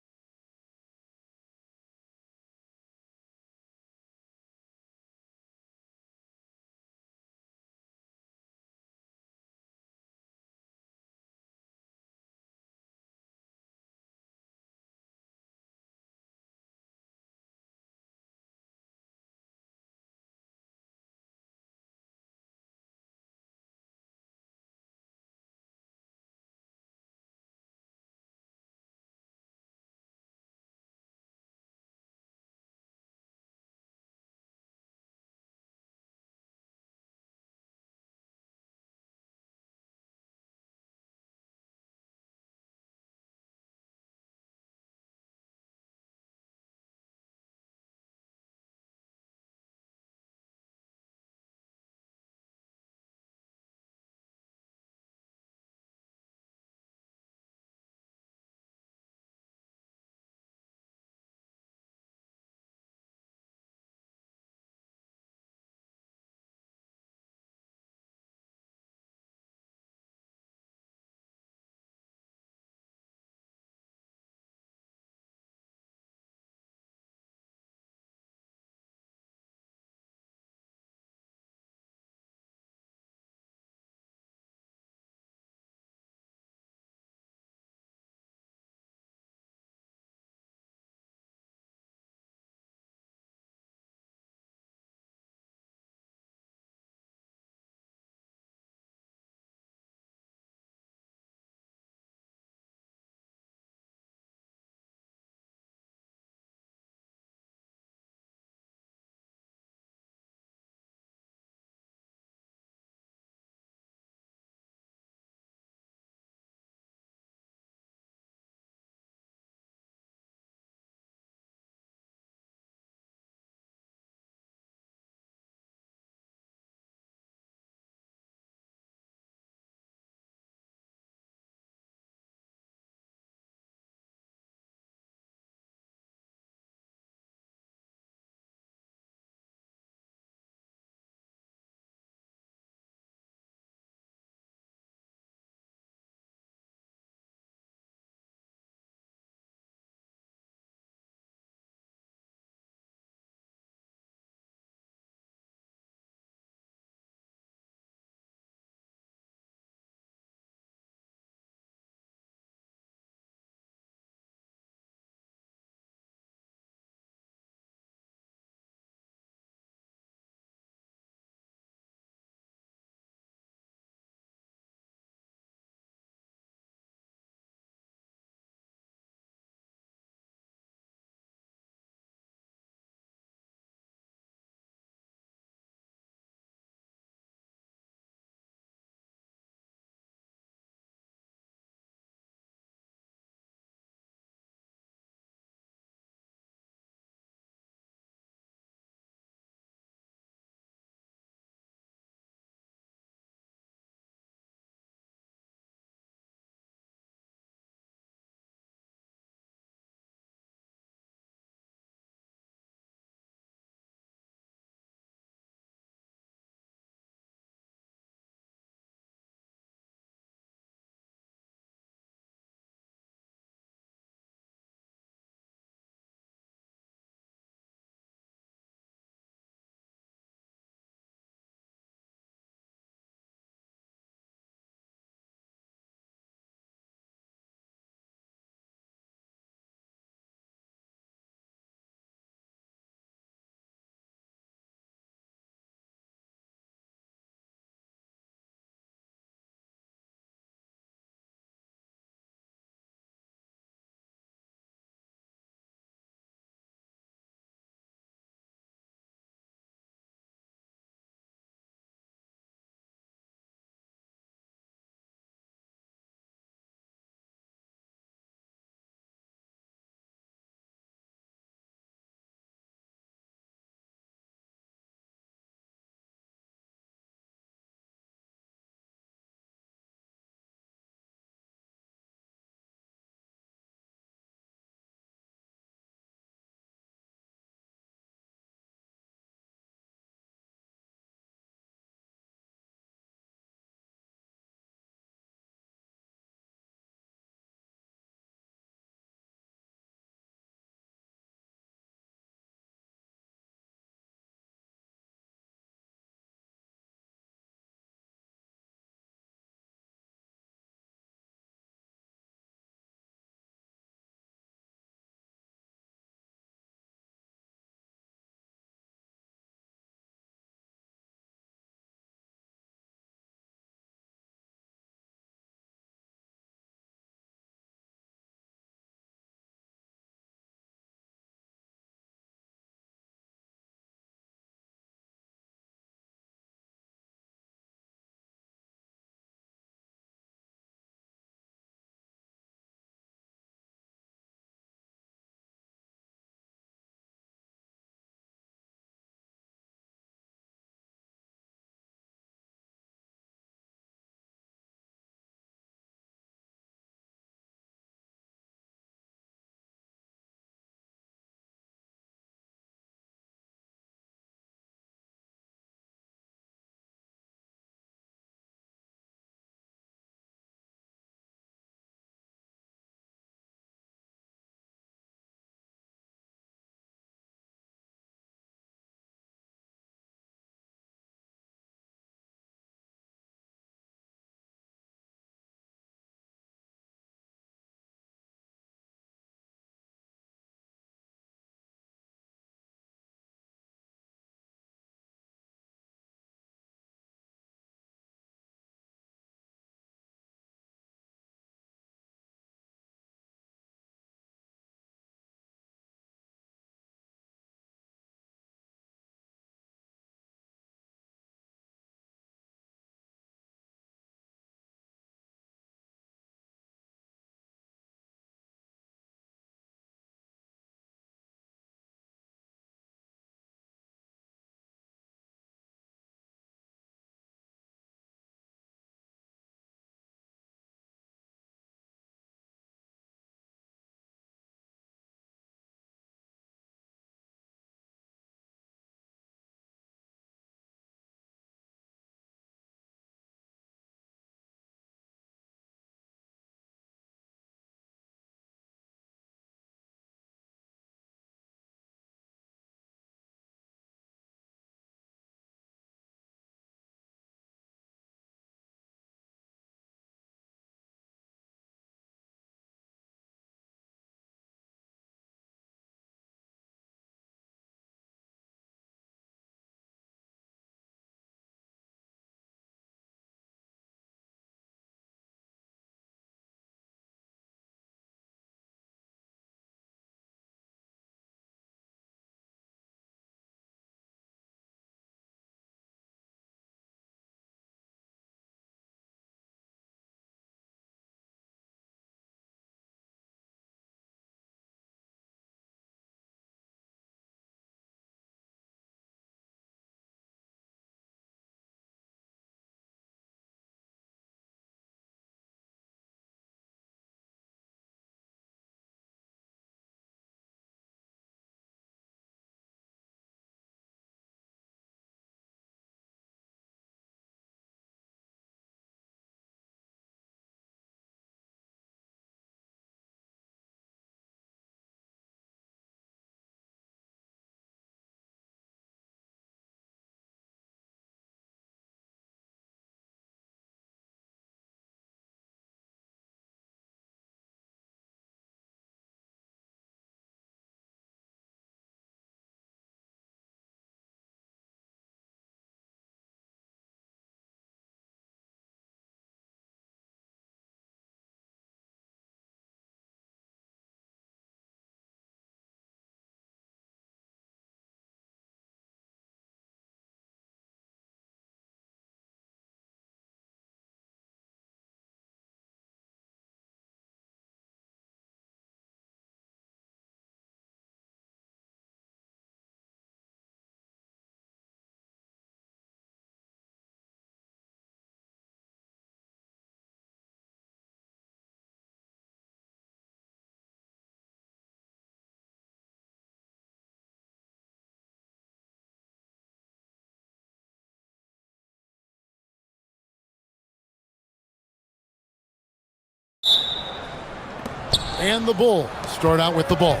And the Bulls start out with the ball.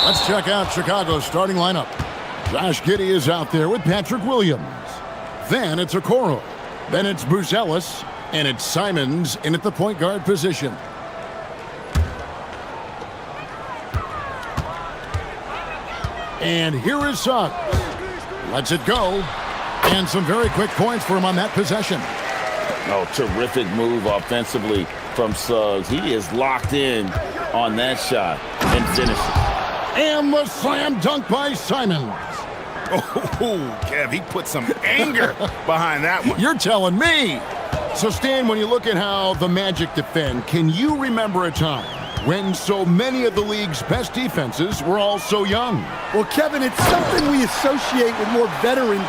Let's check out Chicago's starting lineup. Josh Giddey is out there with Patrick Williams. Then it's Okoro. Then it's Buzelis. And it's Simons in at the point guard position. And here is Suggs. Lets it go. And some very quick points for him on that possession. Oh, terrific move offensively from Suggs. He is locked in on that shot and finishes. And the slam dunk by Simons. Oh, Kev, he put some anger behind that one. You're telling me. So, Stan, when you look at how the Magic defend, can you remember a time when so many of the league's best defenses were all so young? Well, Kevin, it's something we associate with more veteran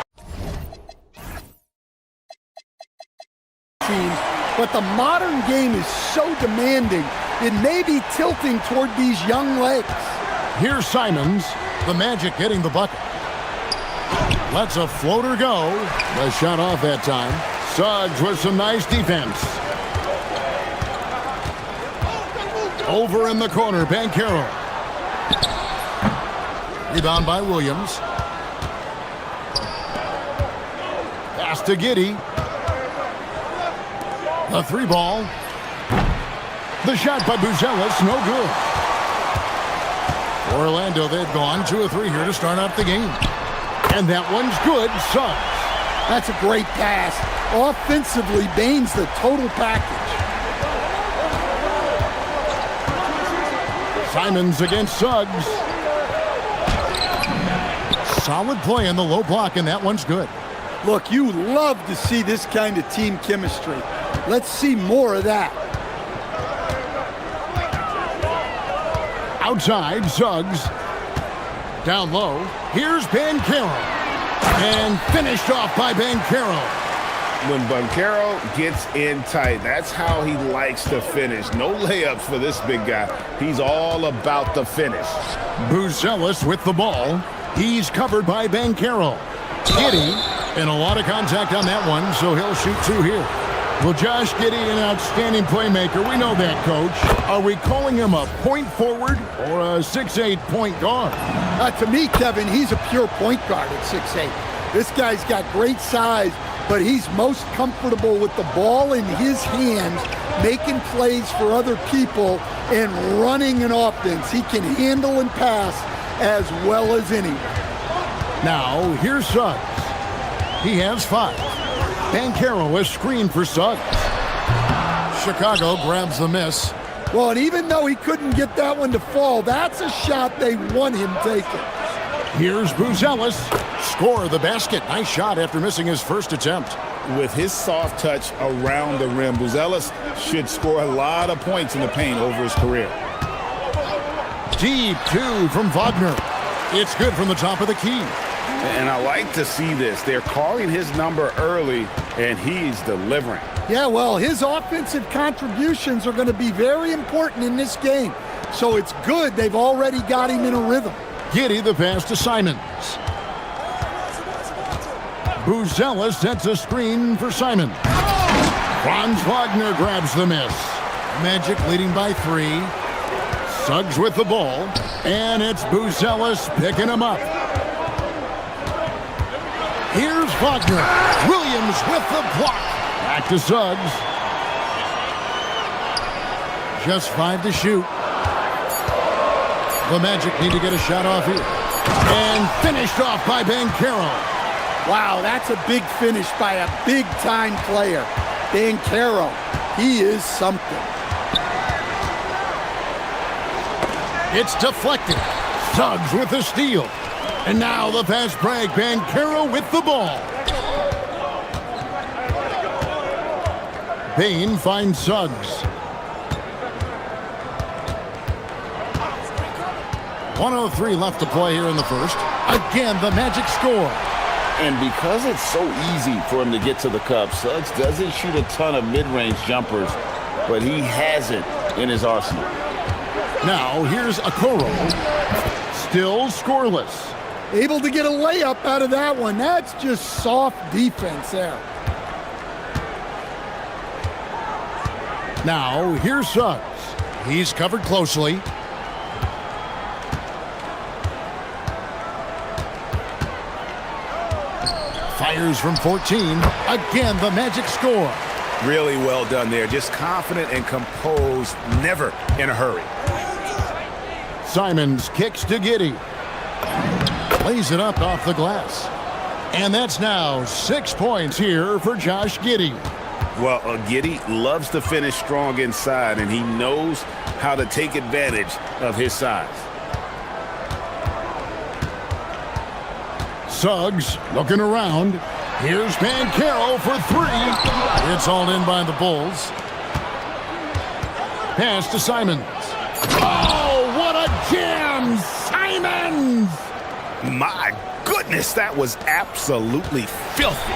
teams, but the modern game is so demanding, it may be tilting toward these young legs. Here's Simons, the Magic getting the bucket. Lets a floater go. The shot off that time. Suggs with some nice defense. Over in the corner, Banchero. Rebound by Williams. Pass to Giddey. The three ball. The shot by Buzelis, no good. For Orlando, they've gone 2 of 3 here to start out the game. And that one's good, Suggs. That's a great pass. Offensively, Bain's the total package. Simons against Suggs. Solid play in the low block, and that one's good. Look, you love to see this kind of team chemistry. Let's see more of that. Outside, Suggs. Down low. Here's Banchero. And finished off by Banchero. When Banchero gets in tight, that's how he likes to finish. No layups for this big guy. He's all about the finish. Buzelis with the ball. He's covered by Banchero. Giddey, and a lot of contact on that one, so he'll shoot 2 here. Well, Josh Giddey, an outstanding playmaker. We know that, Coach. Are we calling him a point forward or a 6'8" point guard? To me, Kevin, he's a pure point guard at 6'8". This guy's got great size, but he's most comfortable with the ball in his hands, making plays for other people and running an offense. He can handle and pass as well as anyone. Now, here's Suggs. He has 5. Banchero is screened for Suggs. Chicago grabs the miss. Well, and even though he couldn't get that one to fall, that's a shot they want him taking. Here's Buzelis. Score the basket. Nice shot after missing his first attempt. With his soft touch around the rim, Buzelis should score a lot of points in the paint over his career. Deep 2 from Wagner. It's good from the top of the key. And I like to see this. They're calling his number early, and he's delivering. Yeah, well, his offensive contributions are going to be very important in this game. So it's good they've already got him in a rhythm. Giddey the pass to Simons. Buzelis sets a screen for Simons. Franz Wagner grabs the miss. Magic leading by 3. Suggs with the ball. And it's Buzelis picking him up. Here's Wagner. Williams with the block. Back to Suggs. Just 5 to shoot. The Magic need to get a shot off here. And finished off by Banchero. Wow, that's a big finish by a big-time player. Banchero, he is something. It's deflected. Suggs with the steal. And now the fast break. Banchero with the ball. Bain finds Suggs. 1:03 left to play here in the first. Again, the Magic score. And because it's so easy for him to get to the cup, Suggs doesn't shoot a ton of mid-range jumpers, but he has it in his arsenal. Now, here's Okoro. Still scoreless. Able to get a layup out of that one. That's just soft defense there. Now, here's Suggs. He's covered closely. Fires from 14. Again, the magic score. Really well done there. Just confident and composed, never in a hurry. Simons kicks to Giddey. Lays it up off the glass. And that's now 6 points here for Josh Giddey. Well, Giddey loves to finish strong inside, and he knows how to take advantage of his size. Suggs looking around. Here's Bancaro for three. It's all in by the Bulls. Pass to Simons. Oh, what a jam! Simons! My goodness, that was absolutely filthy.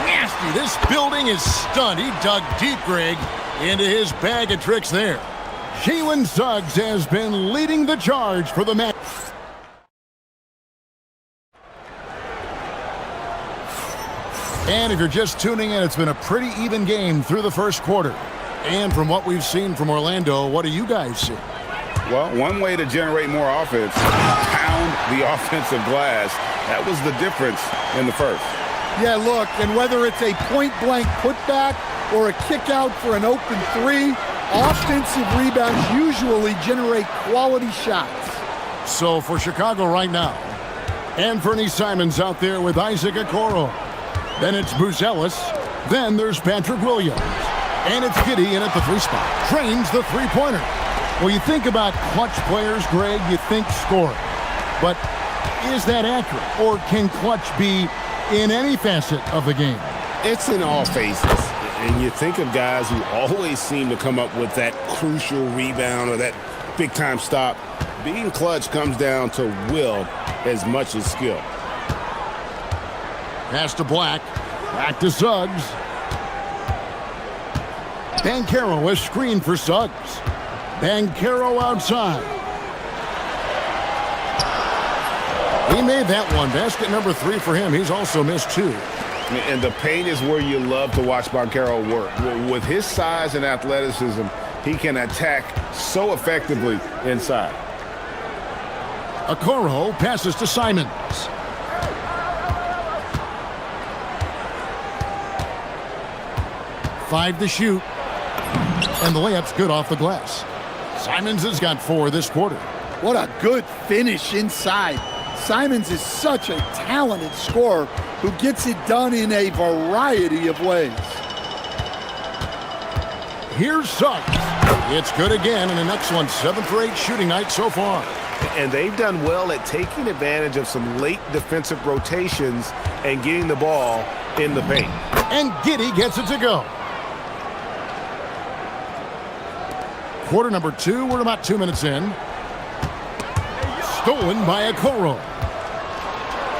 Nasty. This building is stunned. He dug deep, Greg, into his bag of tricks there. Jalen Suggs has been leading the charge for the match. And if you're just tuning in, it's been a pretty even game through the first quarter. And from what we've seen from Orlando, what do you guys see? Well, one way to generate more offense, pound the offensive glass. That was the difference in the first. Yeah, look, and whether it's a point-blank putback or a kick out for an open three, offensive rebounds usually generate quality shots. So for Chicago right now, Anthony Simons out there with Isaac Okoro. Then it's Buzelis. Then there's Patrick Williams. And it's Giddey in at the three spot. Trains the three-pointer. Well, you think about clutch players, Greg, you think scoring. But is that accurate? Or can clutch be in any facet of the game? It's in all phases. And you think of guys who always seem to come up with that crucial rebound or that big-time stop. Being clutch comes down to will as much as skill. Pass to Black. Back to Suggs. Bancaro is screened for Suggs. Bancaro outside. He made that one. Basket number 3 for him. He's also missed 2. And the paint is where you love to watch Bancaro work. With his size and athleticism, he can attack so effectively inside. Okoro passes to Simons. Five to shoot. And the layup's good off the glass. Simons has got 4 this quarter. What a good finish inside. Simons is such a talented scorer who gets it done in a variety of ways. Here's Suggs. It's good again, and an excellent 7 for 8 shooting night so far. And they've done well at taking advantage of some late defensive rotations and getting the ball in the paint. And Giddey gets it to go. Quarter number 2, we're about 2 minutes in. Stolen by Okoro.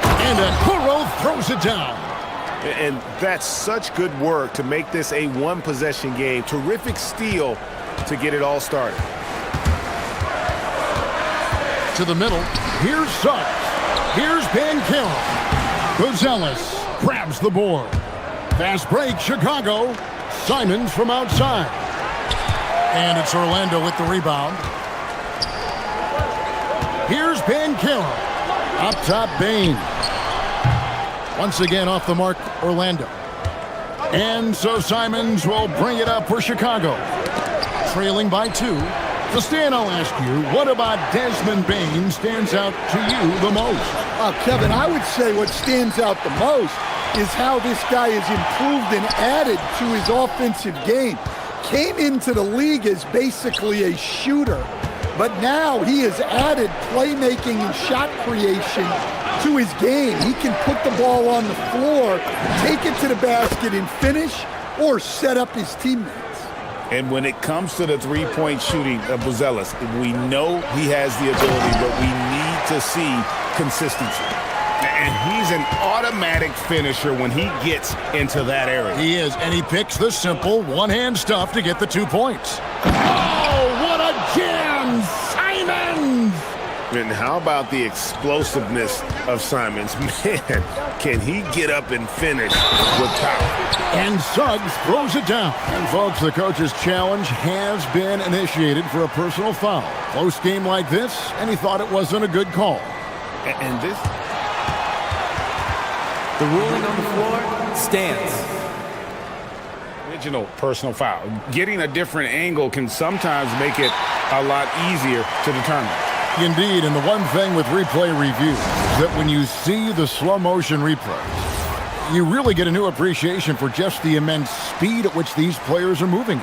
And Okoro throws it down. And that's such good work to make this a one-possession game. Terrific steal to get it all started. To the middle. Here's Suggs. Here's Bancaro. Buzelis grabs the board. Fast break, Chicago. Simons from outside. And it's Orlando with the rebound. Here's Bancaro. Up top, Bain. Once again off the mark, Orlando. And so Simons will bring it up for Chicago. Trailing by 2. So Stan, I'll ask you, what about Desmond Bain stands out to you the most? Kevin, I would say what stands out the most is how this guy has improved and added to his offensive game. Came into the league as basically a shooter, but now he has added playmaking and shot creation to his game. He can put the ball on the floor, take it to the basket and finish, or set up his teammates. And when it comes to the three-point shooting of Buzelis, we know he has the ability, but we need to see consistency. And he's an automatic finisher when he gets into that area. He is, and he picks the simple one-hand stuff to get the 2 points. Oh, what a jam! Simons! And how about the explosiveness of Simons? Man, can he get up and finish with power? And Suggs throws it down. And folks, the coach's challenge has been initiated for a personal foul. Close game like this, and he thought it wasn't a good call. And this... The ruling on the floor stands. Original personal foul. Getting a different angle can sometimes make it a lot easier to determine. Indeed, and the one thing with replay review is that when you see the slow motion replays, you really get a new appreciation for just the immense speed at which these players are moving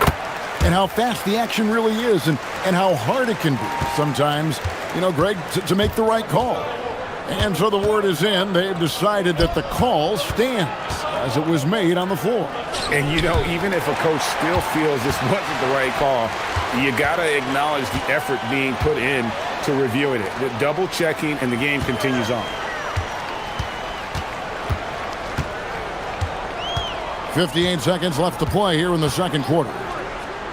and how fast the action really is and how hard it can be sometimes, Greg, to make the right call. And so the word is in. They've decided that the call stands as it was made on the floor. And, even if a coach still feels this wasn't the right call, you got to acknowledge the effort being put in to reviewing it. The double checking, and the game continues on. 58 seconds left to play here in the second quarter.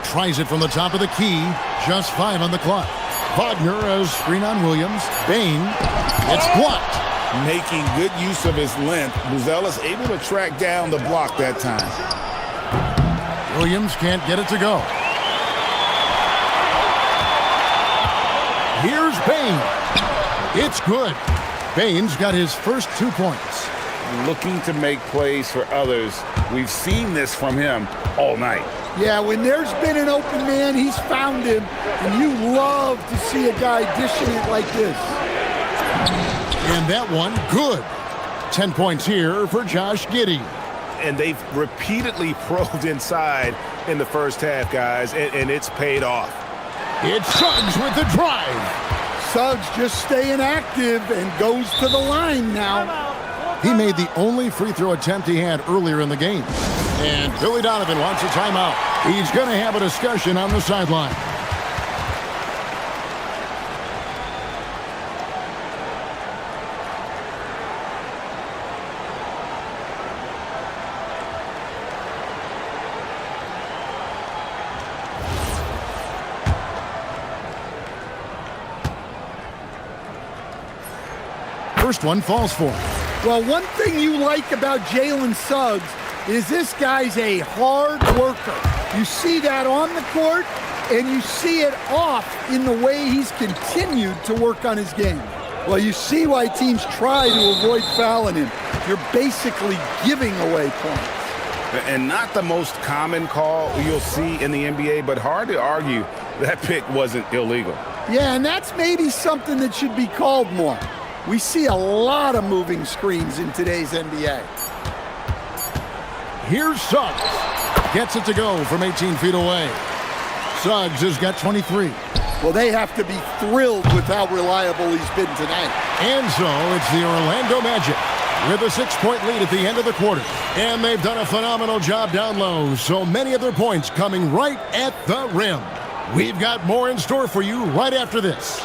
Tries it from the top of the key. Just 5 on the clock. Wagner has screen on Williams. Bain. It's blocked. Making good use of his length. Buzelis able to track down the block that time. Williams can't get it to go. Here's Bain. It's good. Bain's got his first 2 points. Looking to make plays for others. We've seen this from him all night. Yeah, when there's been an open man, he's found him, and you love to see a guy dishing it like this. And that one, good. 10 points here for Josh Giddey. And they've repeatedly probed inside in the first half, guys, and it's paid off. It's Suggs with the drive. Suggs just staying active and goes to the line now. He made the only free throw attempt he had earlier in the game. And Billy Donovan wants a timeout. He's going to have a discussion on the sideline. First one falls for him. Well, one thing you like about Jalen Suggs is this guy's a hard worker. You see that on the court, and you see it off in the way he's continued to work on his game. Well, you see why teams try to avoid fouling him. You're basically giving away points. And not the most common call you'll see in the NBA, but hard to argue that pick wasn't illegal. Yeah, and that's maybe something that should be called more. We see a lot of moving screens in today's NBA. Here's Suggs. Gets it to go from 18 feet away. Suggs has got 23. Well, they have to be thrilled with how reliable he's been tonight. And so it's the Orlando Magic with a 6-point lead at the end of the quarter. And they've done a phenomenal job down low. So many of their points coming right at the rim. We've got more in store for you right after this.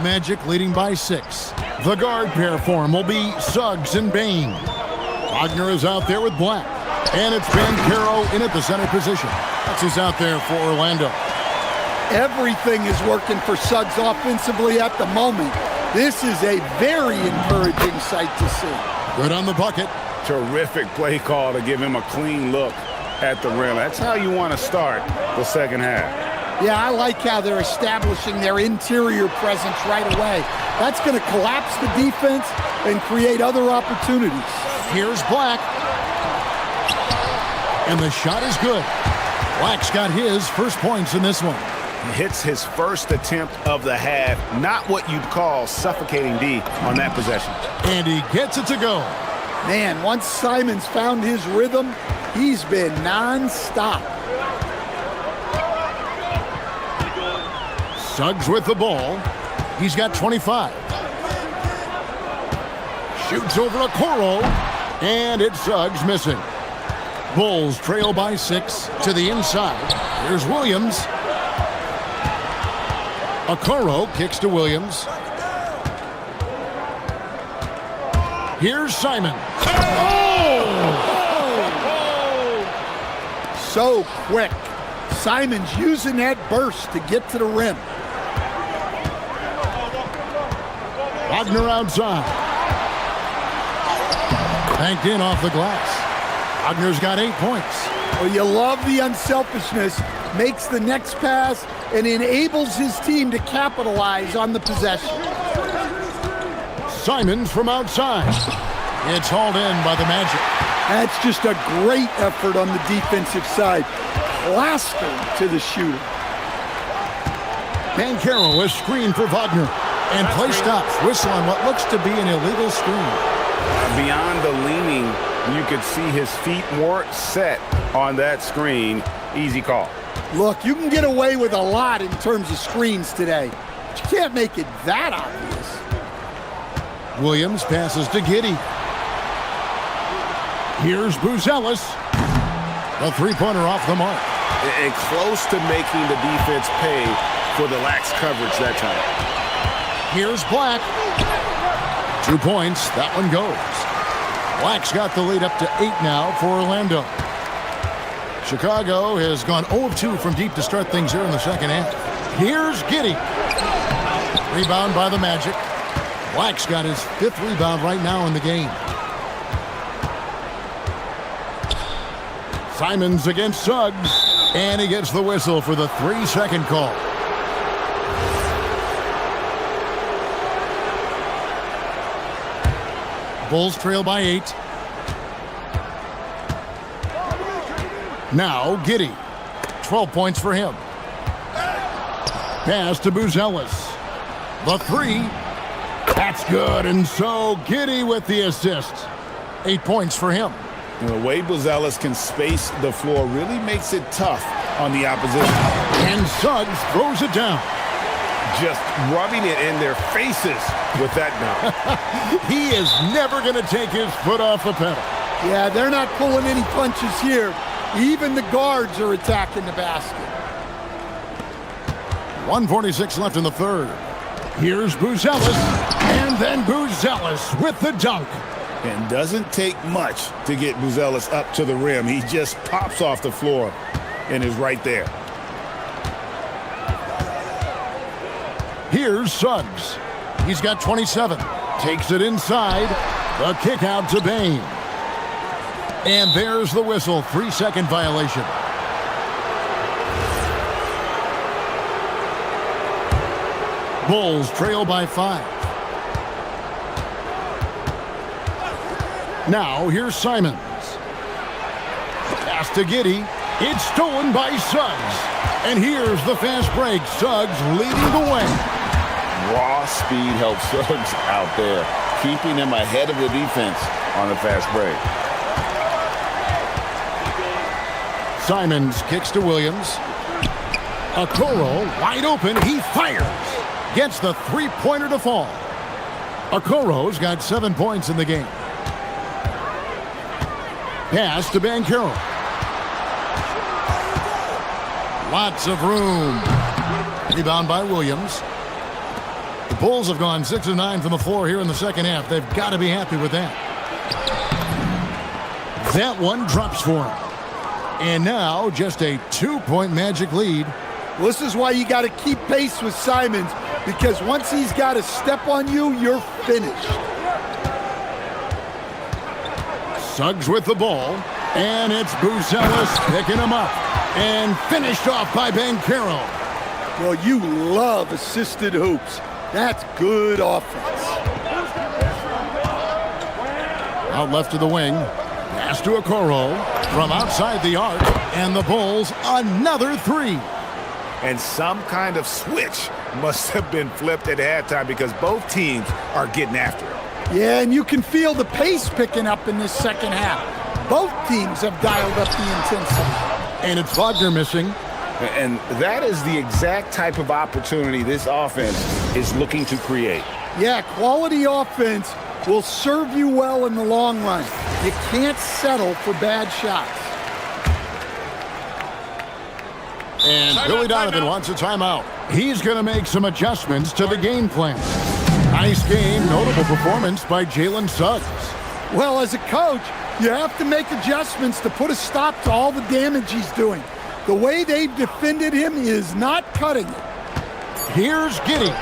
Magic leading by 6. The guard pair form will be Suggs and Bain. Wagner is out there with Black. And it's Bancaro in at the center position. That's who's out there for Orlando. Everything is working for Suggs offensively at the moment. This is a very encouraging sight to see. Good on the bucket. Terrific play call to give him a clean look at the rim. That's how you want to start the second half. Yeah, I like how they're establishing their interior presence right away. That's going to collapse the defense and create other opportunities. Here's Black. And the shot is good. Black's got his first points in this one. Hits his first attempt of the half. Not what you'd call suffocating D on that possession. And he gets it to go. Man, once Simons found his rhythm, he's been non-stop. Suggs with the ball. He's got 25. Shoots over a Okoro. And it's Suggs missing. Bulls trail by 6 to the inside. Here's Williams. Okoro kicks to Williams. Here's Simon. So quick. Simon's using that burst to get to the rim. Wagner outside. Banked in off the glass. Wagner's got 8 points. Well, you love the unselfishness. Makes the next pass and enables his team to capitalize on the possession. Simons from outside. It's hauled in by the Magic. That's just a great effort on the defensive side. Plastered to the shooter. Bancaro is screened for Wagner. And play stops. Whistle on what looks to be an illegal screen. Beyond the leaning, you could see his feet weren't set on that screen. Easy call. Look, you can get away with a lot in terms of screens today. But you can't make it that obvious. Williams passes to Giddey. Here's Buzelis. The three-pointer off the mark. And close to making the defense pay for the lax coverage that time. Here's Black. 2 points. That one goes. Black's got the lead up to 8 now for Orlando. Chicago has gone 0 of 2 from deep to start things here in the second half. Here's Giddey. Rebound by the Magic. Black's got his 5th rebound right now in the game. Simons against Suggs. And he gets the whistle for the 3-second call. Bulls trail by 8. Now Giddey. 12 points for him. Pass to Buzelis. The 3. That's good. And so Giddey with the assist. 8 points for him. And the way Buzelis can space the floor really makes it tough on the opposition. And Suggs throws it down. Just rubbing it in their faces with that dunk. He is never going to take his foot off the pedal. Yeah, they're not pulling any punches here. Even the guards are attacking the basket. 1:46 left in the third. Here's Buzelis. And then Buzelis with the dunk. And doesn't take much to get Buzelis up to the rim. He just pops off the floor and is right there. Here's Suggs. He's got 27. Takes it inside. The kick out to Bain. And there's the whistle. 3-second violation. Bulls trail by 5. Now here's Simons. Pass to Giddey. It's stolen by Suggs. And here's the fast break. Suggs leading the way. Raw speed helps Suggs out there, keeping him ahead of the defense on the fast break. Simons kicks to Williams. Okoro wide open. He fires. Gets the three-pointer to fall. Okoro's got 7 points in the game. Pass to Bancaro. Lots of room. Rebound by Williams. The Bulls have gone 6 of 9 from the floor here in the second half. They've got to be happy with that. That one drops for him. And now just a 2-point Magic lead. Well, this is why you got to keep pace with Simons, because once he's got a step on you, you're finished. Suggs with the ball, and it's Buzelis picking him up and finished off by Banchero. Well, you love assisted hoops. That's good offense. Out left to the wing. Pass to Okoro from outside the arc. And the Bulls another three. And some kind of switch must have been flipped at halftime because both teams are getting after it. Yeah, and you can feel the pace picking up in this second half. Both teams have dialed up the intensity. And it's Wagner missing. And that is the exact type of opportunity this offense is looking to create. Yeah, quality offense will serve you well in the long run. You can't settle for bad shots. And Billy Donovan wants a timeout. He's going to make some adjustments to the game plan. Nice game, notable performance by Jalen Suggs. Well, as a coach, you have to make adjustments to put a stop to all the damage he's doing. The way they've defended him is not cutting it. Here's Giddey.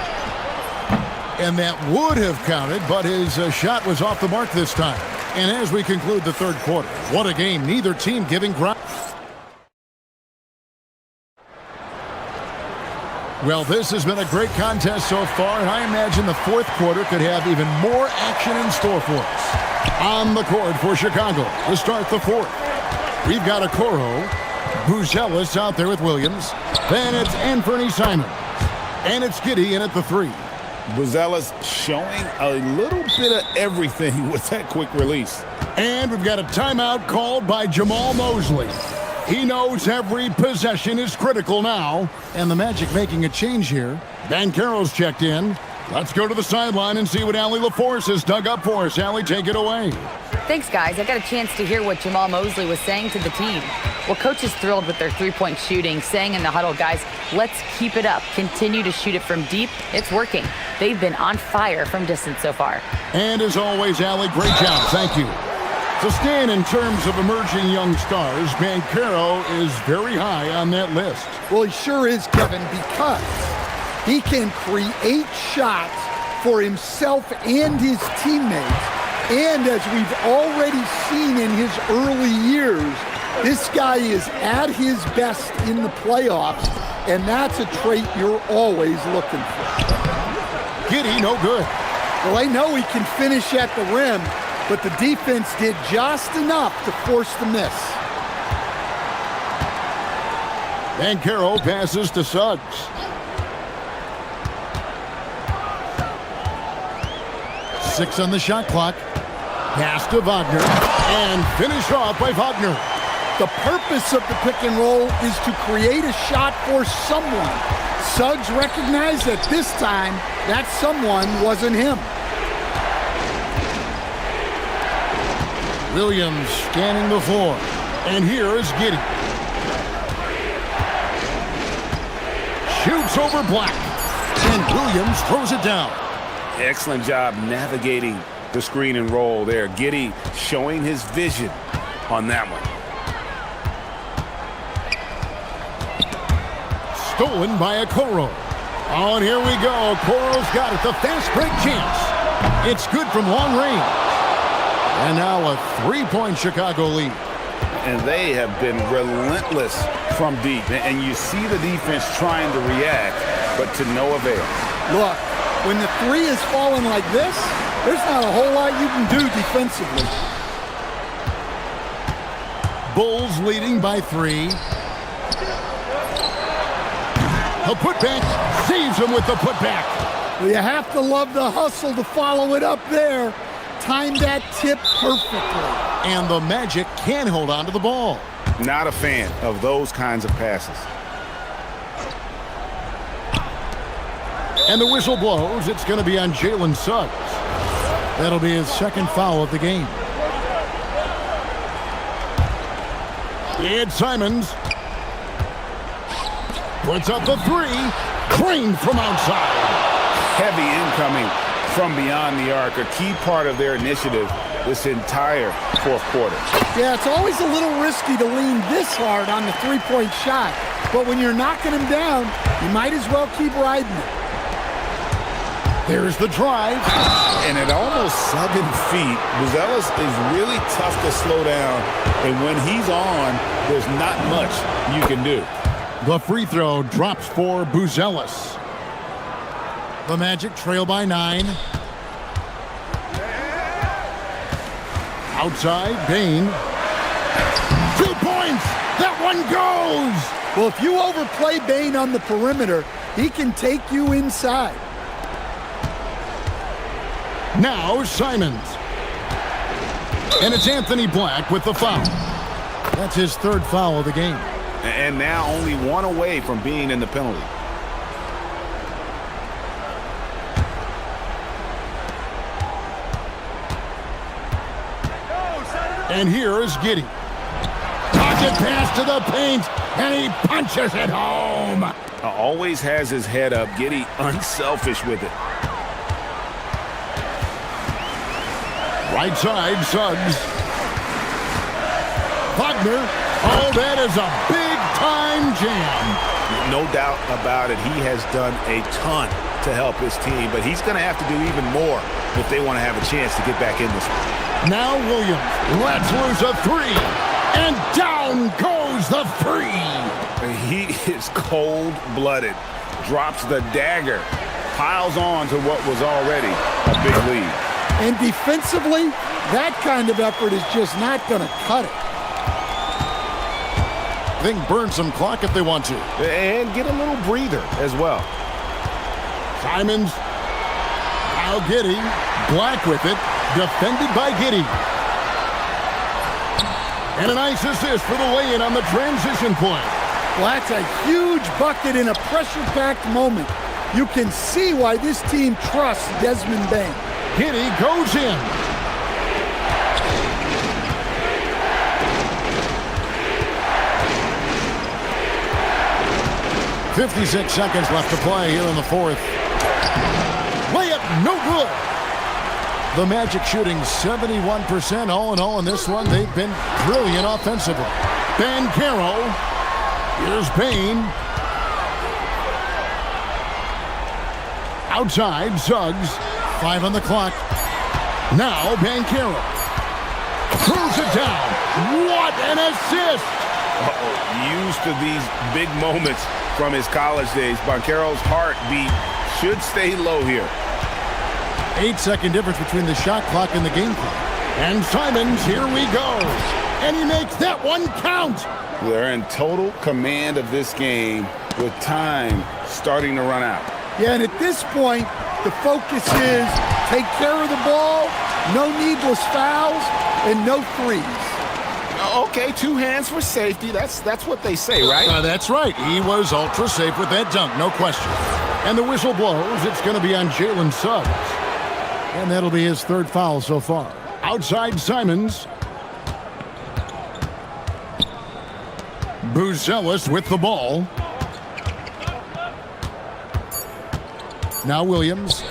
And that would have counted, but his shot was off the mark this time. And as we conclude the third quarter, what a game. Neither team giving ground. Well, this has been a great contest so far, and I imagine the fourth quarter could have even more action in store for us. On the court for Chicago to start the fourth. We've got Okoro, Buzelis out there with Williams. Then it's Anthony Simons. And it's Giddey in at the three. Buzelis showing a little bit of everything with that quick release. And we've got a timeout called by Jamal Mosley. He knows every possession is critical now. And the Magic making a change here. Banchero's checked in. Let's go to the sideline and see what Allie LaForce has dug up for us. Allie, take it away. Thanks, guys. I got a chance to hear what Jamal Mosley was saying to the team. Well, coach is thrilled with their three-point shooting, saying in the huddle, guys, let's keep it up. Continue to shoot it from deep. It's working. They've been on fire from distance so far. And as always, Allie, great job. Thank you. So, Stan, in terms of emerging young stars, Banchero is very high on that list. Well, he sure is, Kevin, because he can create shots for himself and his teammates. And as we've already seen in his early years, this guy is at his best in the playoffs, and that's a trait you're always looking for. Giddey, no good. Well, I know he can finish at the rim, but the defense did just enough to force the miss. Banchero passes to Suggs. Six on the shot clock. Pass to Wagner. And finished off by Wagner. The purpose of the pick and roll is to create a shot for someone. Suggs recognized that this time that someone wasn't him. Williams scanning the floor. And here is Giddey. Shoots over Black. And Williams throws it down. Excellent job navigating the screen and roll there. Giddey showing his vision on that one. Stolen by Okoro. Oh, and here we go. Okoro's got it. The fast break chance. It's good from long range. And now a three-point Chicago lead. And they have been relentless from deep. And you see the defense trying to react, but to no avail. Look, when the three is falling like this, there's not a whole lot you can do defensively. Bulls leading by 3. A putback saves him with the putback. Well, you have to love the hustle to follow it up there. Timed that tip perfectly. And the Magic can hold on to the ball. Not a fan of those kinds of passes. And the whistle blows. It's going to be on Jalen Suggs. That'll be his second foul of the game. It's Simons. Puts up the 3. Drained from outside. heavy incoming from beyond the arc, a key part of their initiative this entire fourth quarter. Yeah, it's always a little risky to lean this hard on the three-point shot, but when you're knocking him down, you might as well keep riding it. There's the drive. And at almost 7 feet, Buzelis is really tough to slow down, and when he's on, there's not much you can do. The free throw drops for Buzelis. The Magic trail by 9. Outside, Bain. 2 points! That one goes! Well, if you overplay Bain on the perimeter, he can take you inside. Now Simons. And it's Anthony Black with the foul. That's his 3rd foul of the game. And now only 1 away from being in the penalty. And here is Giddey. Pocket pass to the paint, and he punches it home. Always has his head up. Giddey unselfish with it. Right side, Suggs. Wagner. Oh, that is a big-time jam. No doubt about it. He has done a ton to help his team, but he's going to have to do even more if they want to have a chance to get back in this one. Now Williams lets loose a 3, and down goes the free. He is cold-blooded, drops the dagger, piles on to what was already a big lead. And defensively, that kind of effort is just not going to cut it. I think burn some clock if they want to. And get a little breather as well. Simons. Now Giddey. Black with it. Defended by Giddey. And a nice assist for the lay-in on the transition point. Well, that's a huge bucket in a pressure-packed moment. You can see why this team trusts Desmond Bain. Giddey goes in. .56 seconds left to play here in the 4th. Layup, no good. The Magic shooting 71% all in all in this one. They've been brilliant offensively. Banchero. Here's Bain. Outside, Suggs. 5 on the clock. Now Banchero. Throws it down. What an assist! Used to these big moments from his college days. Banchero's heartbeat should stay low here. 8-second difference between the shot clock and the game clock. And Simons, here we go. And he makes that one count. They're in total command of this game with time starting to run out. Yeah, and at this point, the focus is take care of the ball, no needless fouls, and no threes. Okay, 2 hands for safety. That's what they say, right? That's right. He was ultra safe with that dunk, no question. And the whistle blows. It's going to be on Jalen Suggs. And that'll be his 3rd foul so far. Outside Simons. Buzelis with the ball. Now Williams.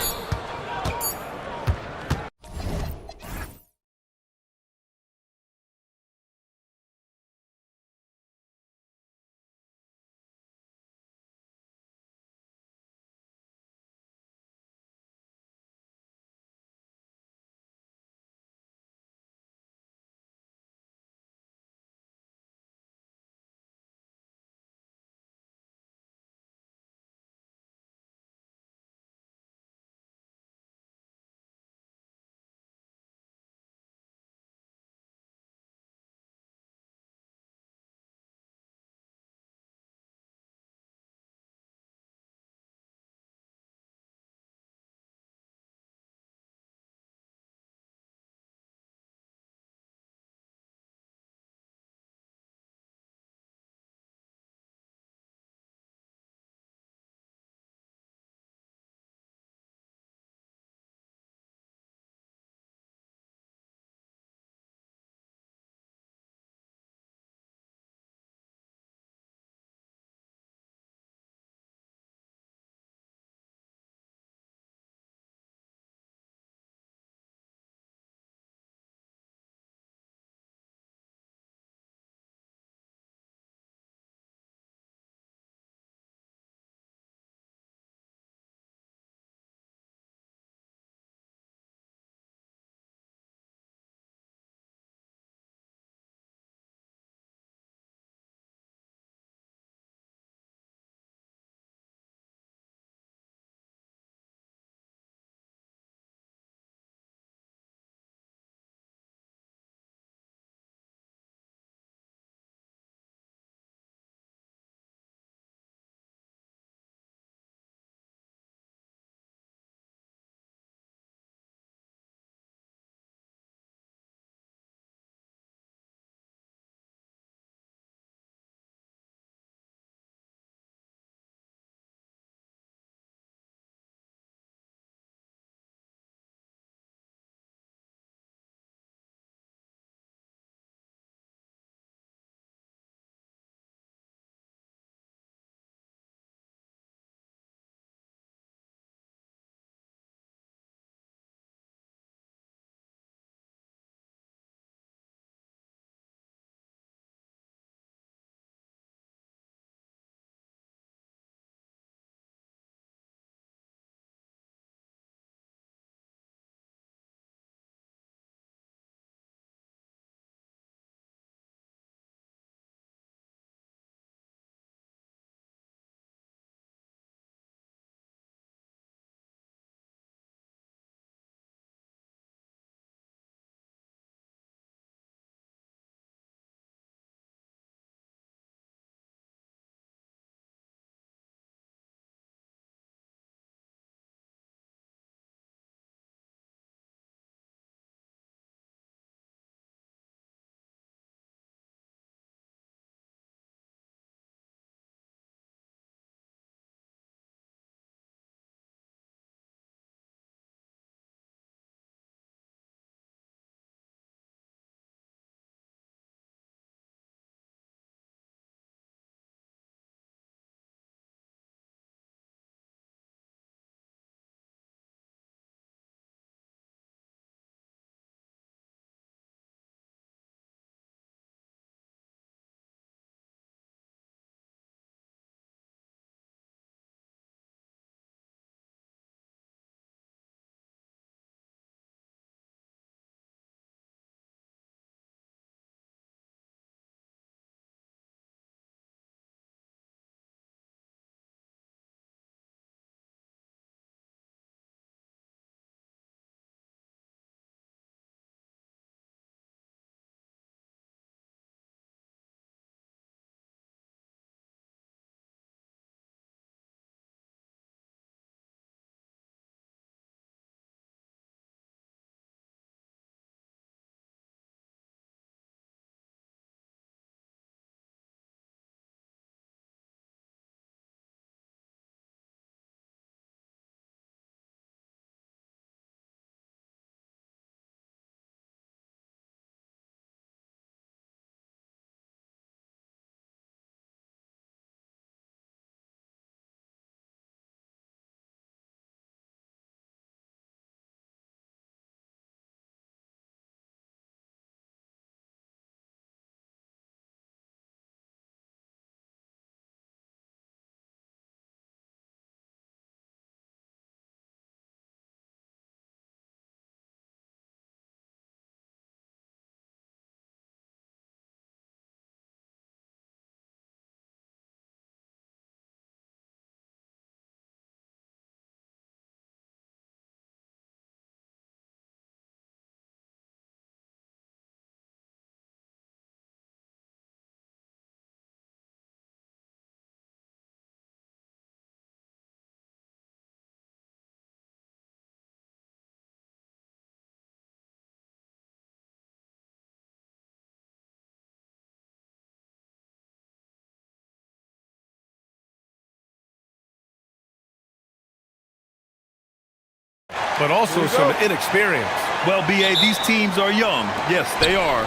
but also some inexperience. Well, B.A., these teams are young. Yes, they are.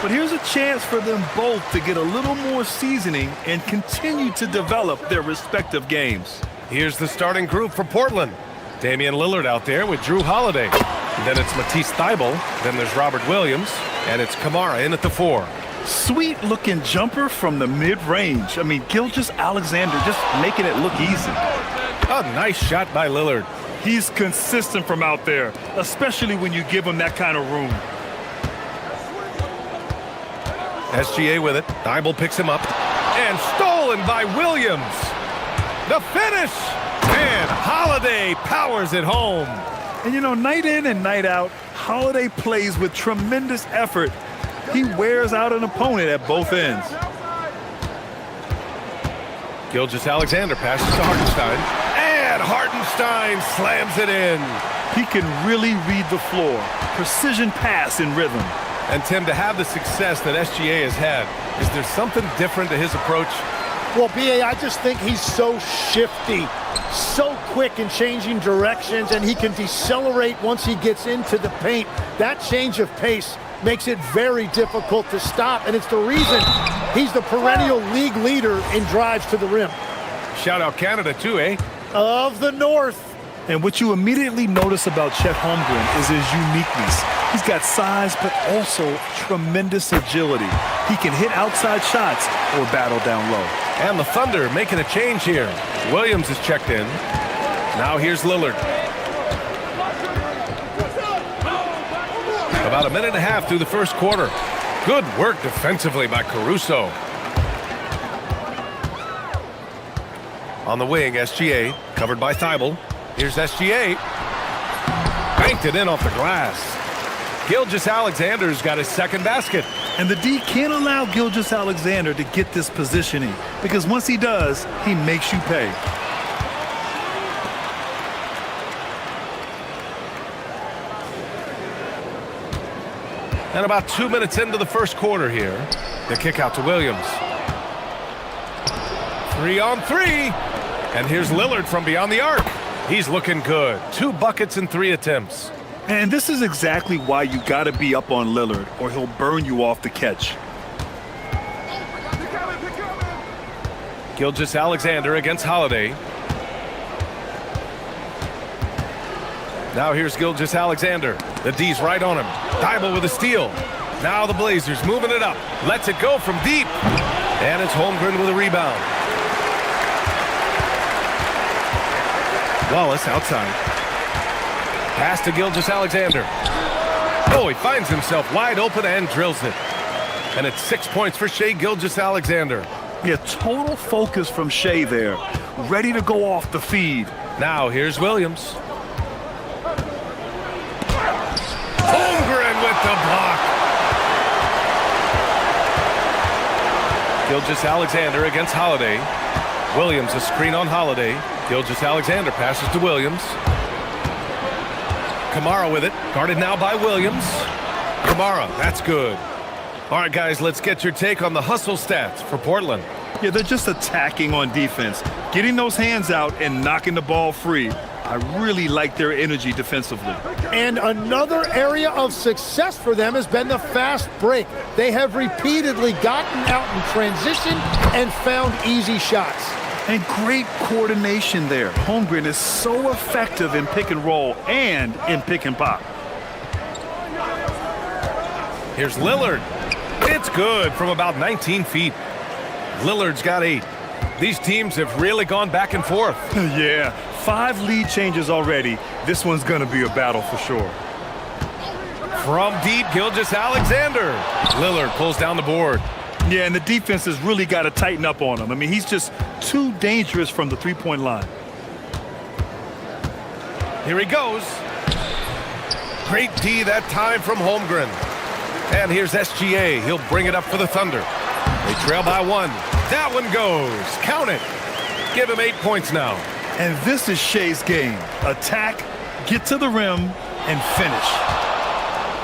But here's a chance for them both to get a little more seasoning and continue to develop their respective games. Here's the starting group for Portland. Damian Lillard out there with Drew Holiday. Then it's Matisse Thybulle. Then there's Robert Williams. And it's Kamara in at the 4. Sweet-looking jumper from the mid-range. I mean, Gilgeous-Alexander just making it look easy. A nice shot by Lillard. He's consistent from out there, especially when you give him that kind of room. SGA with it. Thybulle picks him up. And stolen by Williams. The finish! And Holiday powers it home. And you know, night in and night out, Holiday plays with tremendous effort. He wears out an opponent at both ends. Gilgeous-Alexander passes to Hartenstein. And Hartenstein slams it in. He can really read the floor. Precision pass in rhythm. And Tim, to have the success that SGA has had, is there something different to his approach? Well, B.A., I just think he's so shifty, so quick in changing directions, and he can decelerate once he gets into the paint. That change of pace makes it very difficult to stop, and it's the reason he's the perennial league leader in drives to the rim. Shout out Canada too, eh? Of the North. And what you immediately notice about Chet Holmgren is his uniqueness. He's got size, but also tremendous agility. He can hit outside shots or battle down low. And the Thunder making a change here. Williams is checked in. Now here's Lillard. About a minute and a half through the first quarter. Good work defensively by Caruso. On the wing, SGA, covered by Thybulle. Here's SGA. Banked it in off the glass. Gilgeous-Alexander's got his second basket. And the D can't allow Gilgeous-Alexander to get this positioning, because once he does, he makes you pay. And about 2 minutes into the first quarter here. The kick out to Williams. 3-on-3. And here's Lillard from beyond the arc. He's looking good. 2 buckets in 3 attempts. And this is exactly why you got to be up on Lillard, or he'll burn you off the catch. Gilgeous-Alexander against Holiday. Now here's Gilgeous-Alexander. The D's right on him. Thybulle with a steal. Now the Blazers moving it up. Lets it go from deep. And it's Holmgren with a rebound. Wallace outside. Pass to Gilgeous-Alexander. Oh, he finds himself wide open and drills it. And it's 6 points for Shai Gilgeous-Alexander. Yeah, total focus from Shai there. Ready to go off the feed. Now here's Williams. Holmgren with the block. Gilgeous-Alexander against Holiday. Williams a screen on Holiday. Gilgeous-Alexander passes to Williams. Kamara with it, guarded now by Williams. Kamara, that's good. All right, guys, let's get your take on the hustle stats for Portland. Yeah, they're just attacking on defense, getting those hands out and knocking the ball free. I really like their energy defensively. And another area of success for them has been the fast break. They have repeatedly gotten out in transition and found easy shots. And great coordination there. Holmgren is so effective in pick and roll and in pick and pop. Here's Lillard. It's good from about 19 feet. Lillard's got 8. These teams have really gone back and forth. Yeah, 5 lead changes already. This one's going to be a battle for sure. From deep, Gilgeous-Alexander. Lillard pulls down the board. Yeah, and the defense has really got to tighten up on him. I mean, he's just too dangerous from the three-point line. Here he goes. Great D that time from Holmgren. And here's SGA. He'll bring it up for the Thunder. They trail by 1. That one goes. Count it. Give him 8 points now. And this is Shai's game. Attack, get to the rim, and finish.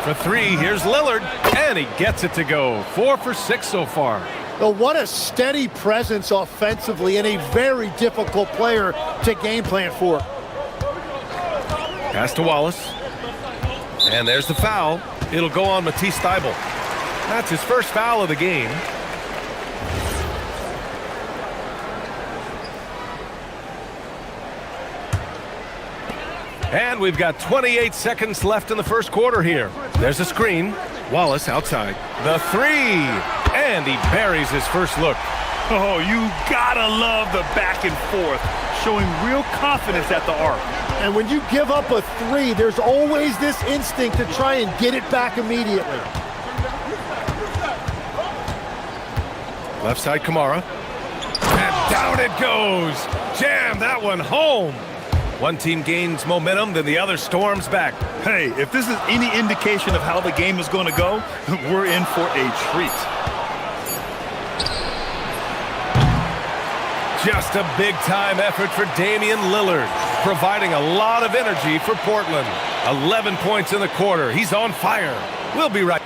For 3, here's Lillard, and he gets it to go. 4 for 6 so far. Well, what a steady presence offensively and a very difficult player to game plan for. Pass to Wallace. And there's the foul. It'll go on Matisse Thybulle. That's his first foul of the game. And we've got 28 seconds left in the first quarter here. There's a screen. Wallace outside. The three. And he buries his first look. Oh, you gotta love the back and forth, showing real confidence at the arc. And when you give up a three, there's always this instinct to try and get it back immediately. Left side, Kamara. And down it goes. Jam that one home. One team gains momentum, then the other storms back. Hey, if this is any indication of how the game is going to go, we're in for a treat. Just a big-time effort for Damian Lillard, providing a lot of energy for Portland. 11 points in the quarter. He's on fire. We'll be right.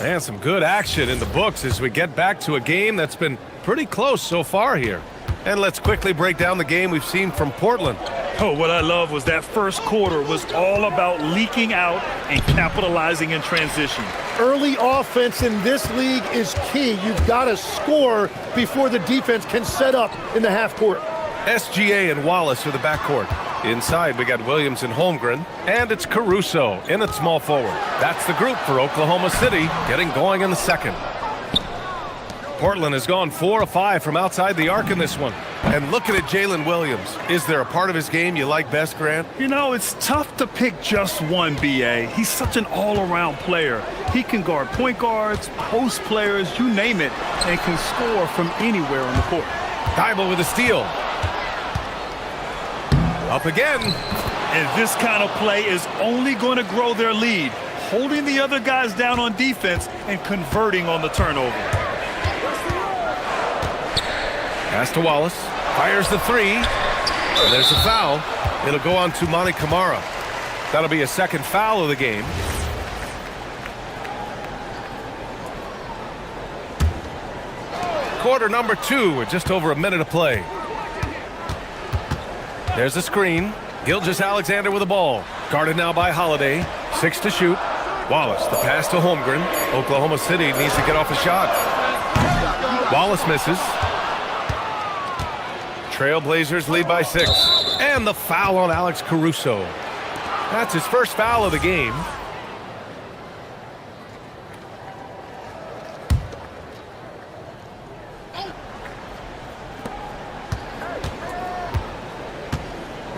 And some good action in the books as we get back to a game that's been pretty close so far here. And let's quickly break down the game we've seen from Portland. Oh, what I love was that first quarter was all about leaking out and capitalizing in transition. Early offense in this league is key. You've got to score before the defense can set up in the half court. SGA and Wallace are the backcourt. Inside, we got Williams and Holmgren, and it's Caruso in at small forward. That's the group for Oklahoma City, getting going in the second. Portland has gone 4 of 5 from outside the arc in this one. And looking at Jalen Williams, is there a part of his game you like best, Grant? You know, it's tough to pick just one, B.A. He's such an all-around player. He can guard point guards, post players, you name it, and can score from anywhere on the court. Thybulle with a steal. Up again. And this kind of play is only going to grow their lead, holding the other guys down on defense and converting on the turnover. Pass to Wallace. Fires the three. And there's a foul. It'll go on to Monty Kamara. That'll be a second foul of the game. Quarter number 2 with just over a minute to play. There's a screen. Gilgeous-Alexander with the ball. Guarded now by Holiday. 6 to shoot. Wallace, the pass to Holmgren. Oklahoma City needs to get off a shot. Wallace misses. Trailblazers lead by 6. And the foul on Alex Caruso. That's his first foul of the game.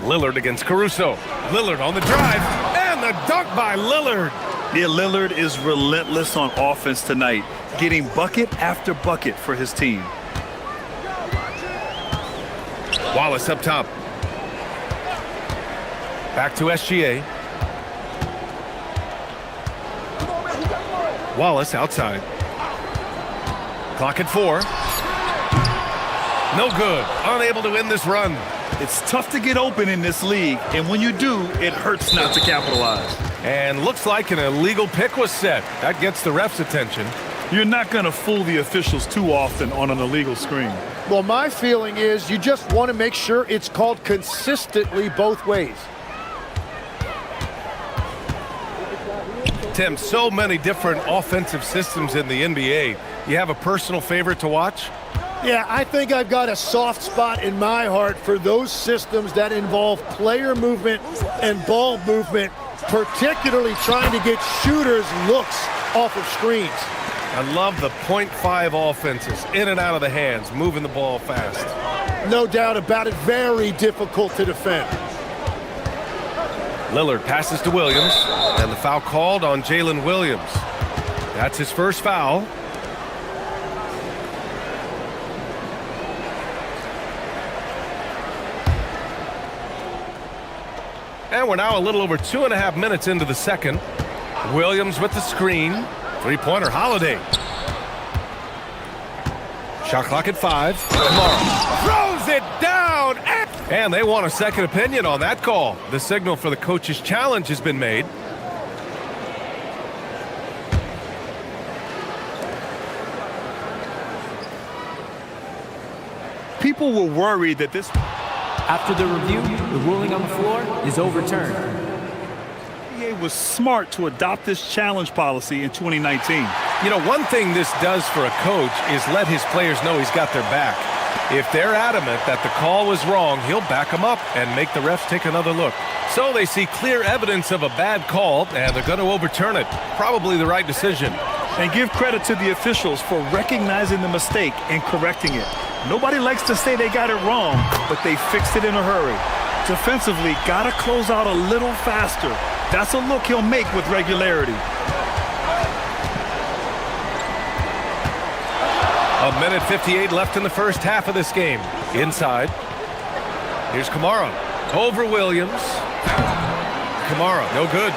Lillard against Caruso. Lillard on the drive. And the dunk by Lillard. Yeah, Lillard is relentless on offense tonight, getting bucket after bucket for his team. Wallace up top. Back to SGA. Wallace outside. Clock at 4. No good. Unable to win this run. It's tough to get open in this league, and when you do, it hurts not to capitalize. And looks like an illegal pick was set. That gets the ref's attention. You're not going to fool the officials too often on an illegal screen. Well, my feeling is you just want to make sure it's called consistently both ways. Tim, so many different offensive systems in the NBA. You have a personal favorite to watch? Yeah, I think I've got a soft spot in my heart for those systems that involve player movement and ball movement, particularly trying to get shooters looks off of screens. I love the .5 offenses, in and out of the hands, moving the ball fast. No doubt about it, very difficult to defend. Lillard passes to Williams, and the foul called on Jalen Williams. That's his first foul. And we're now a little over 2.5 minutes into the second. Williams with the screen. Three-pointer, Holiday. Shot clock at 5. Kamara throws it down. And they want a second opinion on that call. The signal for the coach's challenge has been made. people were worried that this... After the review, the ruling on the floor is overturned. The NBA was smart to adopt this challenge policy in 2019. You know, one thing this does for a coach is let his players know he's got their back. If they're adamant that the call was wrong, he'll back them up and make the refs take another look. So they see clear evidence of a bad call, and they're going to overturn it. Probably the right decision. And give credit to the officials for recognizing the mistake and correcting it. Nobody likes to say they got it wrong, but they fixed it in a hurry. Defensively, gotta close out a little faster. That's a look he'll make with regularity. A minute 58 left in the first half of this game. Inside. Here's Kamara. Over Williams. Kamara, no good.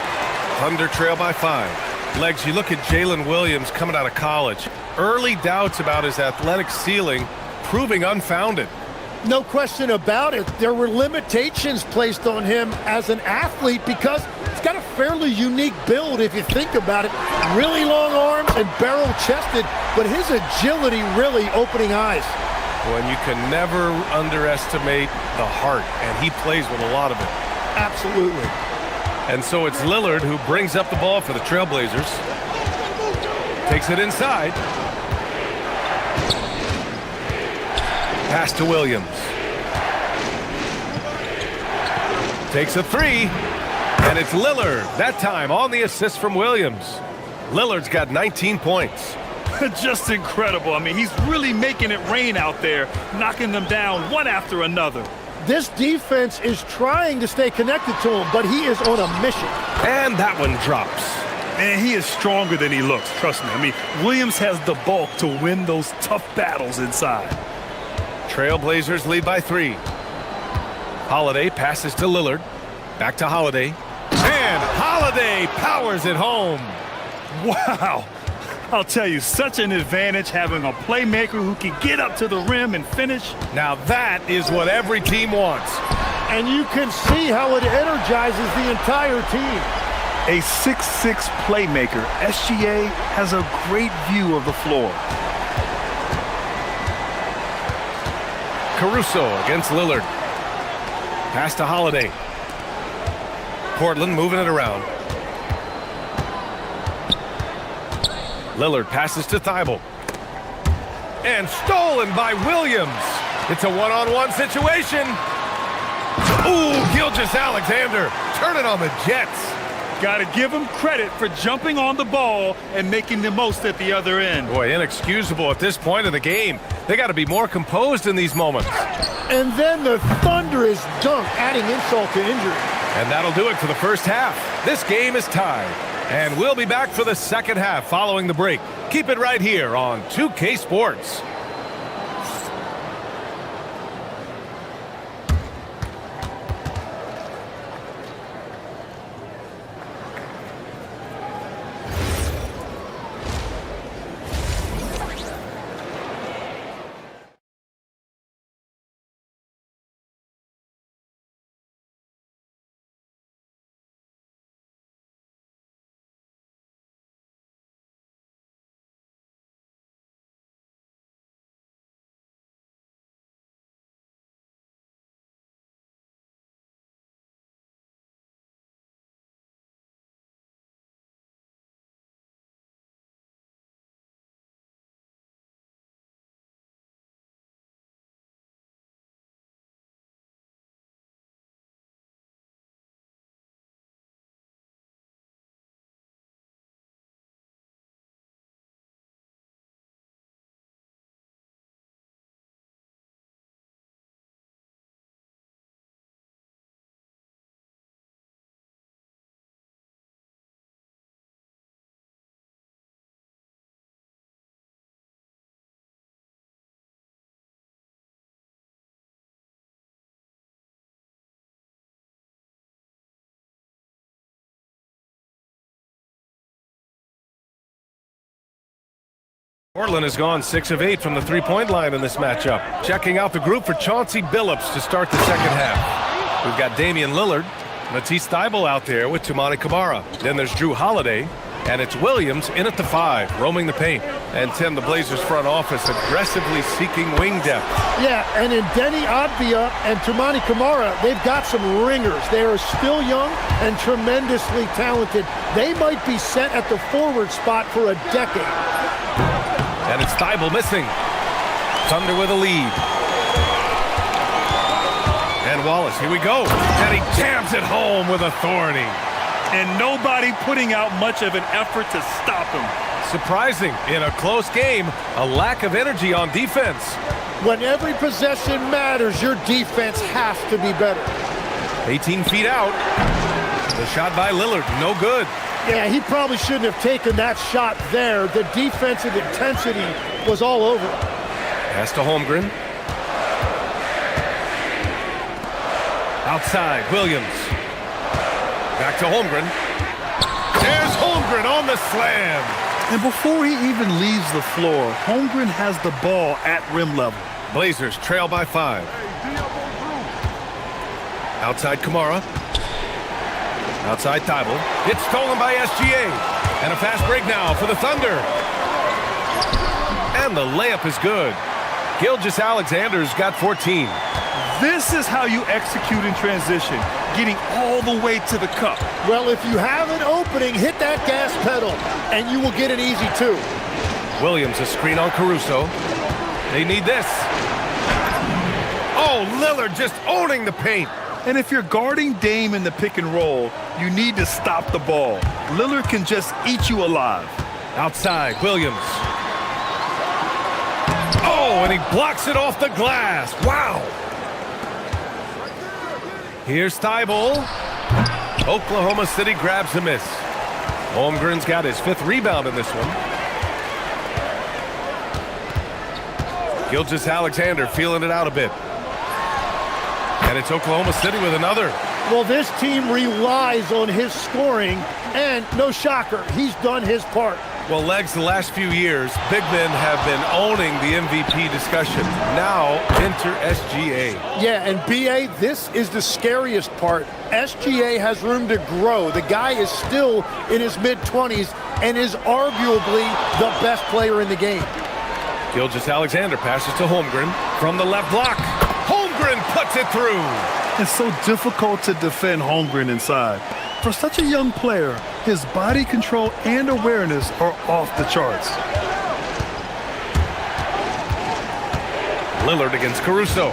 Thunder trail by 5. Legs, you look at Jalen Williams coming out of college. Early doubts about his athletic ceiling proving unfounded. No question about it. There were limitations placed on him as an athlete because he's got a fairly unique build if you think about it. Really long arms and barrel-chested, but his agility really opening eyes. When you can never underestimate the heart, and he plays with a lot of it. Absolutely. And so it's Lillard who brings up the ball for the Trailblazers. Takes it inside. Pass to Williams. Takes a 3. And it's Lillard, that time on the assist from Williams. Lillard's got 19 points. Just incredible. I mean, he's really making it rain out there, knocking them down one after another. This defense is trying to stay connected to him, but he is on a mission. And that one drops. And he is stronger than he looks, trust me. I mean, Williams has the bulk to win those tough battles inside. Trailblazers lead by 3. Holiday passes to Lillard. Back to Holiday. And Holiday powers it home. Wow. I'll tell you, such an advantage having a playmaker who can get up to the rim and finish. Now that is what every team wants. And you can see how it energizes the entire team. A 6'6" playmaker, SGA has a great view of the floor. Caruso against Lillard. Pass to Holiday. Portland moving it around. Lillard passes to Thibault. And stolen by Williams. It's a one-on-one situation. Ooh, Gilgeous-Alexander turning on the Jets. Got to give him credit for jumping on the ball and making the most at the other end. Boy, inexcusable at this point in the game. They got to be more composed in these moments. And then the thunderous dunk, adding insult to injury. And that'll do it for the first half. This game is tied. And we'll be back for the second half following the break. Keep it right here on 2K Sports. Portland has gone 6 of 8 from the three-point line in this matchup. Checking out the group for Chauncey Billups to start the second half. We've got Damian Lillard, Matisse Thybulle out there with Toumani Camara. Then there's Drew Holiday, And it's Williams in at the 5, roaming the paint. And Tim, the Blazers front office aggressively seeking wing depth. Yeah, and in Denny Advia and Toumani Camara, they've got some ringers. They are still young and tremendously talented. They might be set at the forward spot for a decade. And it's Thibault missing. Thunder with a lead. And Wallace, here we go. And he jams it home with authority. And nobody putting out much of an effort to stop him. Surprising, in a close game, a lack of energy on defense. When every possession matters, your defense has to be better. 18 feet out. The shot by Lillard, no good. Yeah, he probably shouldn't have taken that shot there. The defensive intensity was all over. Pass to Holmgren. Outside, Williams. Back to Holmgren. There's Holmgren on the slam. And before he even leaves the floor, Holmgren has the ball at rim level. Blazers trail by 5. Outside Camara. Outside Thibault. It's stolen by SGA. And a fast break now for the Thunder. And the layup is good. Gilgeous-Alexander's got 14. This is how you execute in transition, getting all the way to the cup. Well, if you have an opening, hit that gas pedal, and you will get an easy 2. Williams, a screen on Caruso. They need this. Oh, Lillard just owning the paint. And if you're guarding Dame in the pick and roll, you need to stop the ball. Lillard can just eat you alive. Outside, Williams. Oh, and he blocks it off the glass. Wow. Here's Thibault. Oklahoma City grabs a miss. Holmgren's got his 5th rebound in this one. Gilgeous-Alexander feeling it out a bit. And it's Oklahoma City with another. Well, this team relies on his scoring, and no shocker, he's done his part. Well, Legs, the last few years, big men have been owning the MVP discussion. Now, enter SGA. Yeah, and BA, this is the scariest part. SGA has room to grow. The guy is still in his mid-20s and is arguably the best player in the game. Gilgeous-Alexander passes to Holmgren from the left block. Holmgren puts it through. It's so difficult to defend Holmgren inside. For such a young player, his body control and awareness are off the charts. Lillard against Caruso.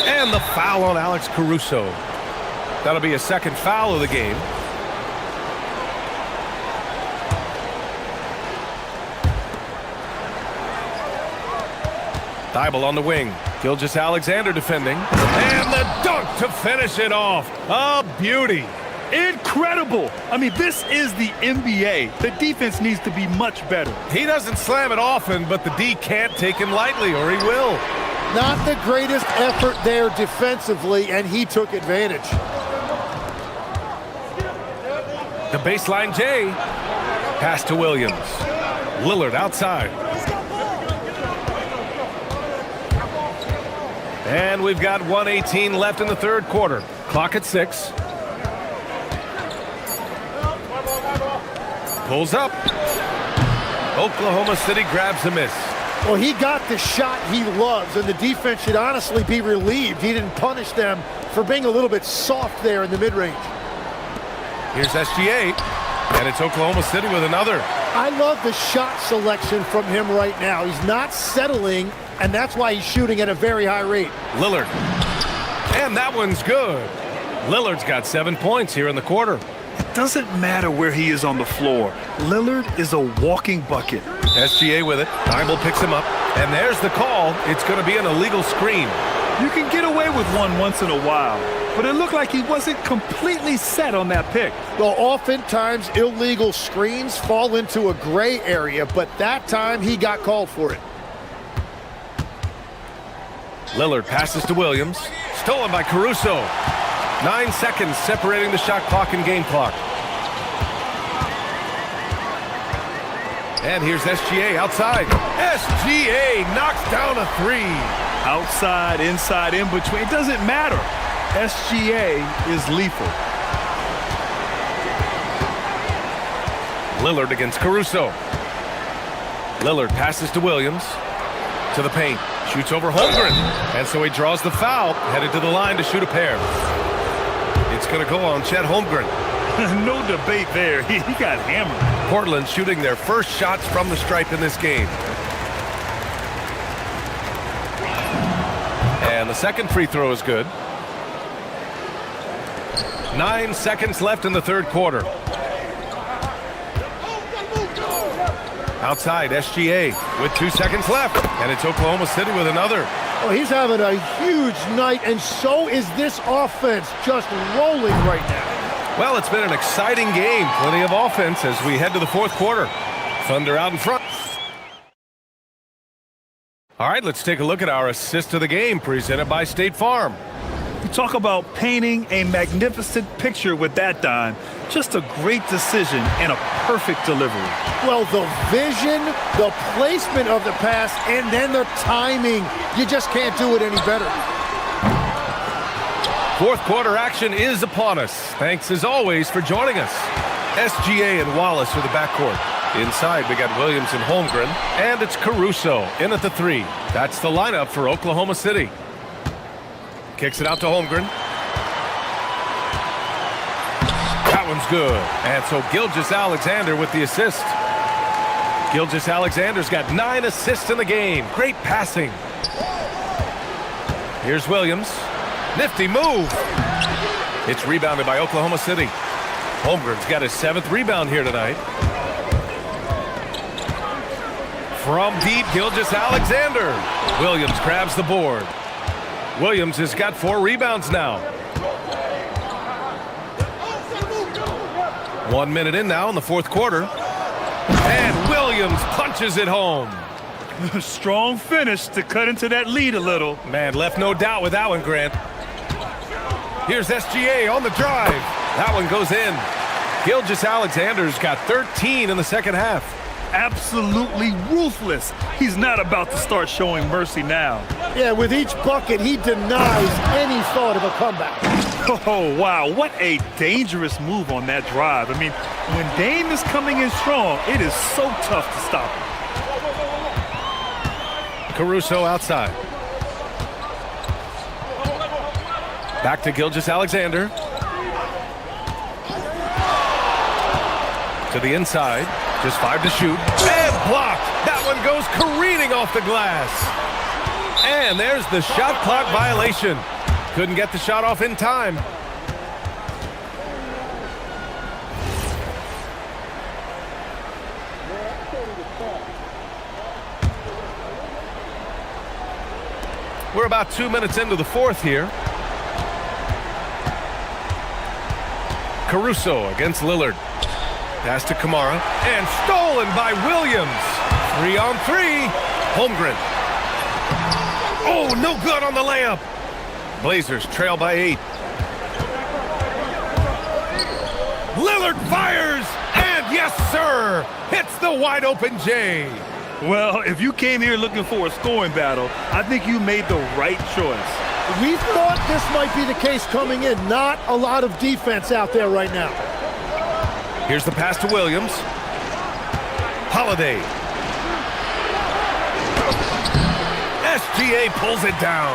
And the foul on Alex Caruso. That'll be a 2nd foul of the game. Thibault on the wing. Gilgeous-Alexander defending. And the dunk to finish it off. A beauty. Incredible. I mean, this is the NBA. The defense needs to be much better. He doesn't slam it often, but the D can't take him lightly, or he will. Not the greatest effort there defensively, and he took advantage. The baseline J. Pass to Williams. Lillard outside. And we've got 1:18 left in the 3rd quarter. Clock at 6. Pulls up. Oklahoma City grabs a miss. Well, he got the shot he loves, and the defense should honestly be relieved. He didn't punish them for being a little bit soft there in the mid-range. Here's SGA, and it's Oklahoma City with another. I love the shot selection from him right now. He's not settling, and that's why he's shooting at a very high rate. Lillard. And that one's good. Lillard's got 7 points here in the quarter. It doesn't matter where he is on the floor. Lillard is a walking bucket. SGA with it. Thibault picks him up. And there's the call. It's going to be an illegal screen. You can get away with one once in a while, but it looked like he wasn't completely set on that pick. Well, oftentimes illegal screens fall into a gray area, but that time he got called for it. Lillard passes to Williams. Stolen by Caruso. 9 seconds separating the shot clock and game clock. And here's SGA outside. SGA knocks down a 3. Outside, inside, in between. It doesn't matter. SGA is lethal. Lillard against Caruso. Lillard passes to Williams. To the paint. Shoots over Holmgren. And so he draws the foul. Headed to the line to shoot a pair. It's going to go on Chet Holmgren. No debate there. He got hammered. Portland shooting their first shots from the stripe in this game. And the second free throw is good. 9 seconds left in the third quarter. Outside, SGA with 2 seconds left. And it's Oklahoma City with another. Oh, he's having a huge night, and so is this offense, just rolling right now. Well, it's been an exciting game. Plenty of offense as we head to the fourth quarter. Thunder out in front. All right, let's take a look at our assist of the game presented by State Farm. You talk about painting a magnificent picture with that, Don. Just a great decision and a perfect delivery. Well, the vision, the placement of the pass, and then the timing. You just can't do it any better. Fourth quarter action is upon us. Thanks, as always, for joining us. SGA and Wallace are the backcourt. Inside, we got Williams and Holmgren, and it's Caruso in at the 3. That's the lineup for Oklahoma City. Kicks it out to Holmgren. That one's good. And so Gilgeous-Alexander with the assist. Gilgeous-Alexander's got 9 assists in the game. Great passing. Here's Williams. Nifty move. It's rebounded by Oklahoma City. Holmgren's got his 7th rebound here tonight. From deep, Gilgeous-Alexander. Williams grabs the board. Williams has got 4 rebounds now. 1 minute in now in the fourth quarter. And Williams punches it home. Strong finish to cut into that lead a little. Man, left no doubt with that one, Grant. Here's SGA on the drive. That one goes in. Gilgeous-Alexander's got 13 in the second half. Absolutely ruthless. He's not about to start showing mercy now. Yeah, with each bucket, he denies any thought of a comeback. Oh, wow. What a dangerous move on that drive. I mean, when Dame is coming in strong, it is so tough to stop him. Caruso outside. Back to Gilgeous-Alexander. To the inside. Just 5 to shoot. And blocked. That one goes careening off the glass. And there's the shot clock violation. Couldn't get the shot off in time. We're about 2 minutes into the fourth here. Caruso against Lillard. Pass to Kamara, and stolen by Williams. 3-on-3. Holmgren. Oh, no good on the layup. Blazers trail by 8. Lillard fires, and yes, sir, hits the wide open J. Well, if you came here looking for a scoring battle, I think you made the right choice. We thought this might be the case coming in. Not a lot of defense out there right now. Here's the pass to Williams. Holiday. SGA pulls it down.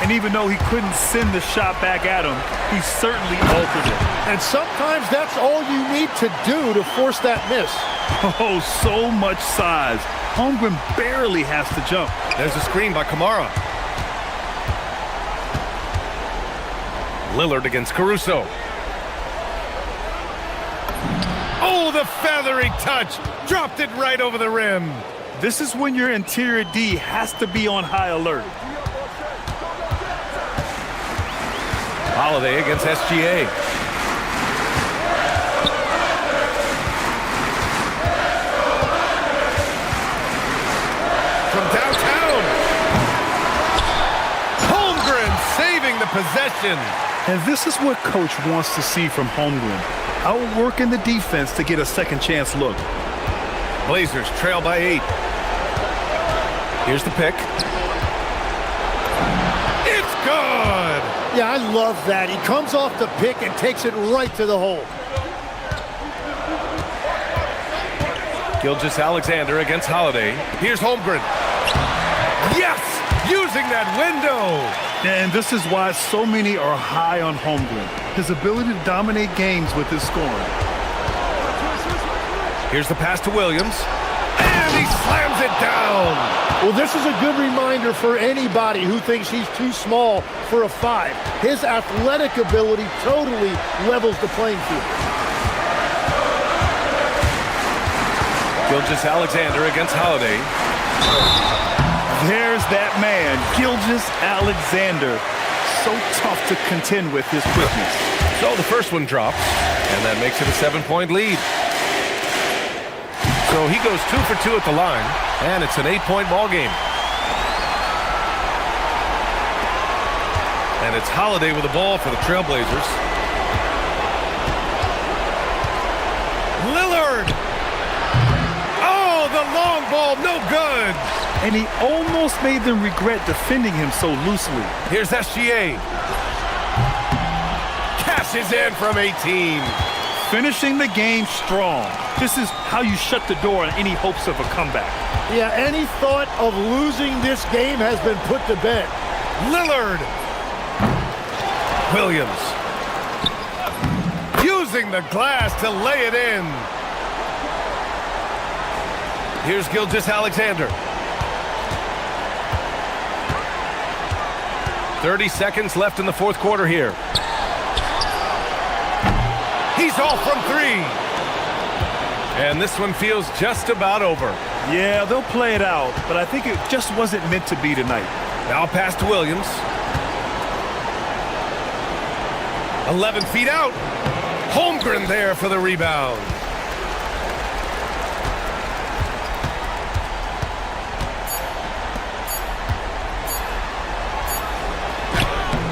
And even though he couldn't send the shot back at him, he certainly altered it. And sometimes that's all you need to do to force that miss. Oh, so much size. Holmgren barely has to jump. There's a screen by Kamara. Lillard against Caruso. Oh, the feathery touch. Dropped it right over the rim. This is when your interior D has to be on high alert. Holiday against SGA. From downtown. Holmgren saving the possession. And this is what coach wants to see from Holmgren. Outworking the defense to get a second chance look. Blazers trail by 8. Here's the pick. It's good! Yeah, I love that. He comes off the pick and takes it right to the hole. Gilgeous-Alexander against Holiday. Here's Holmgren. Yes! Using that window! And this is why so many are high on Holmgren. His ability to dominate games with his scoring. Here's the pass to Williams. And he slams it down! Well, this is a good reminder for anybody who thinks he's too small for a 5. His athletic ability totally levels the playing field. Gilgeous-Alexander against Holiday. There's that man, Gilgeous-Alexander. So tough to contend with his quickness. So the first one drops, and that makes it a 7-point lead. So he goes 2 for 2 at the line, and it's an 8-point ball game. And it's Holiday with the ball for the Trailblazers. Lillard! Oh, the long ball, no good! And he almost made them regret defending him so loosely. Here's SGA. Cashes in from 18. Finishing the game strong. This is how you shut the door on any hopes of a comeback. Yeah, any thought of losing this game has been put to bed. Lillard. Williams. Using the glass to lay it in. Here's Gilgeous-Alexander. 30 seconds left in the fourth quarter here. He's off from 3. And this one feels just about over. Yeah, they'll play it out, but I think it just wasn't meant to be tonight. Now pass to Williams. 11 feet out. Holmgren there for the rebound.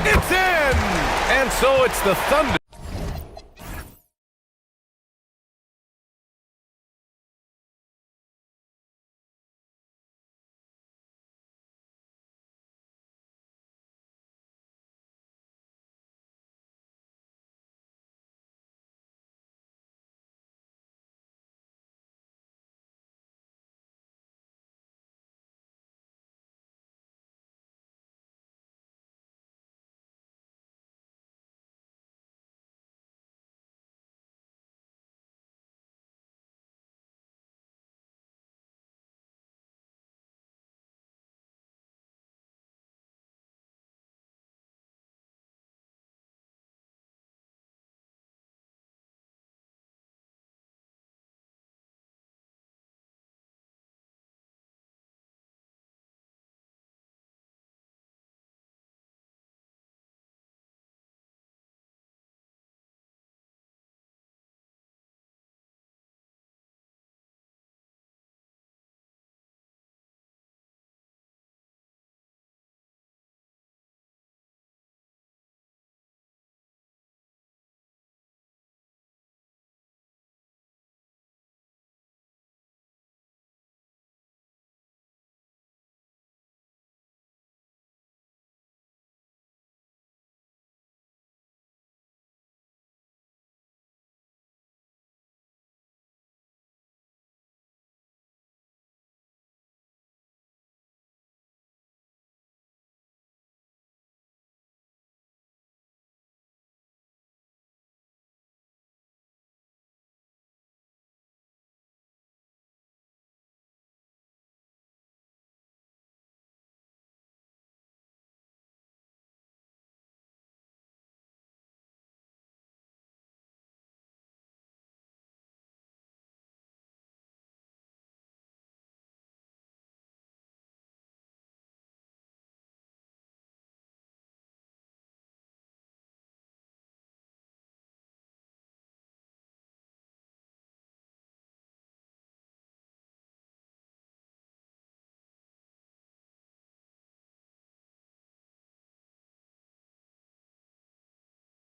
It's in! And so it's the Thunder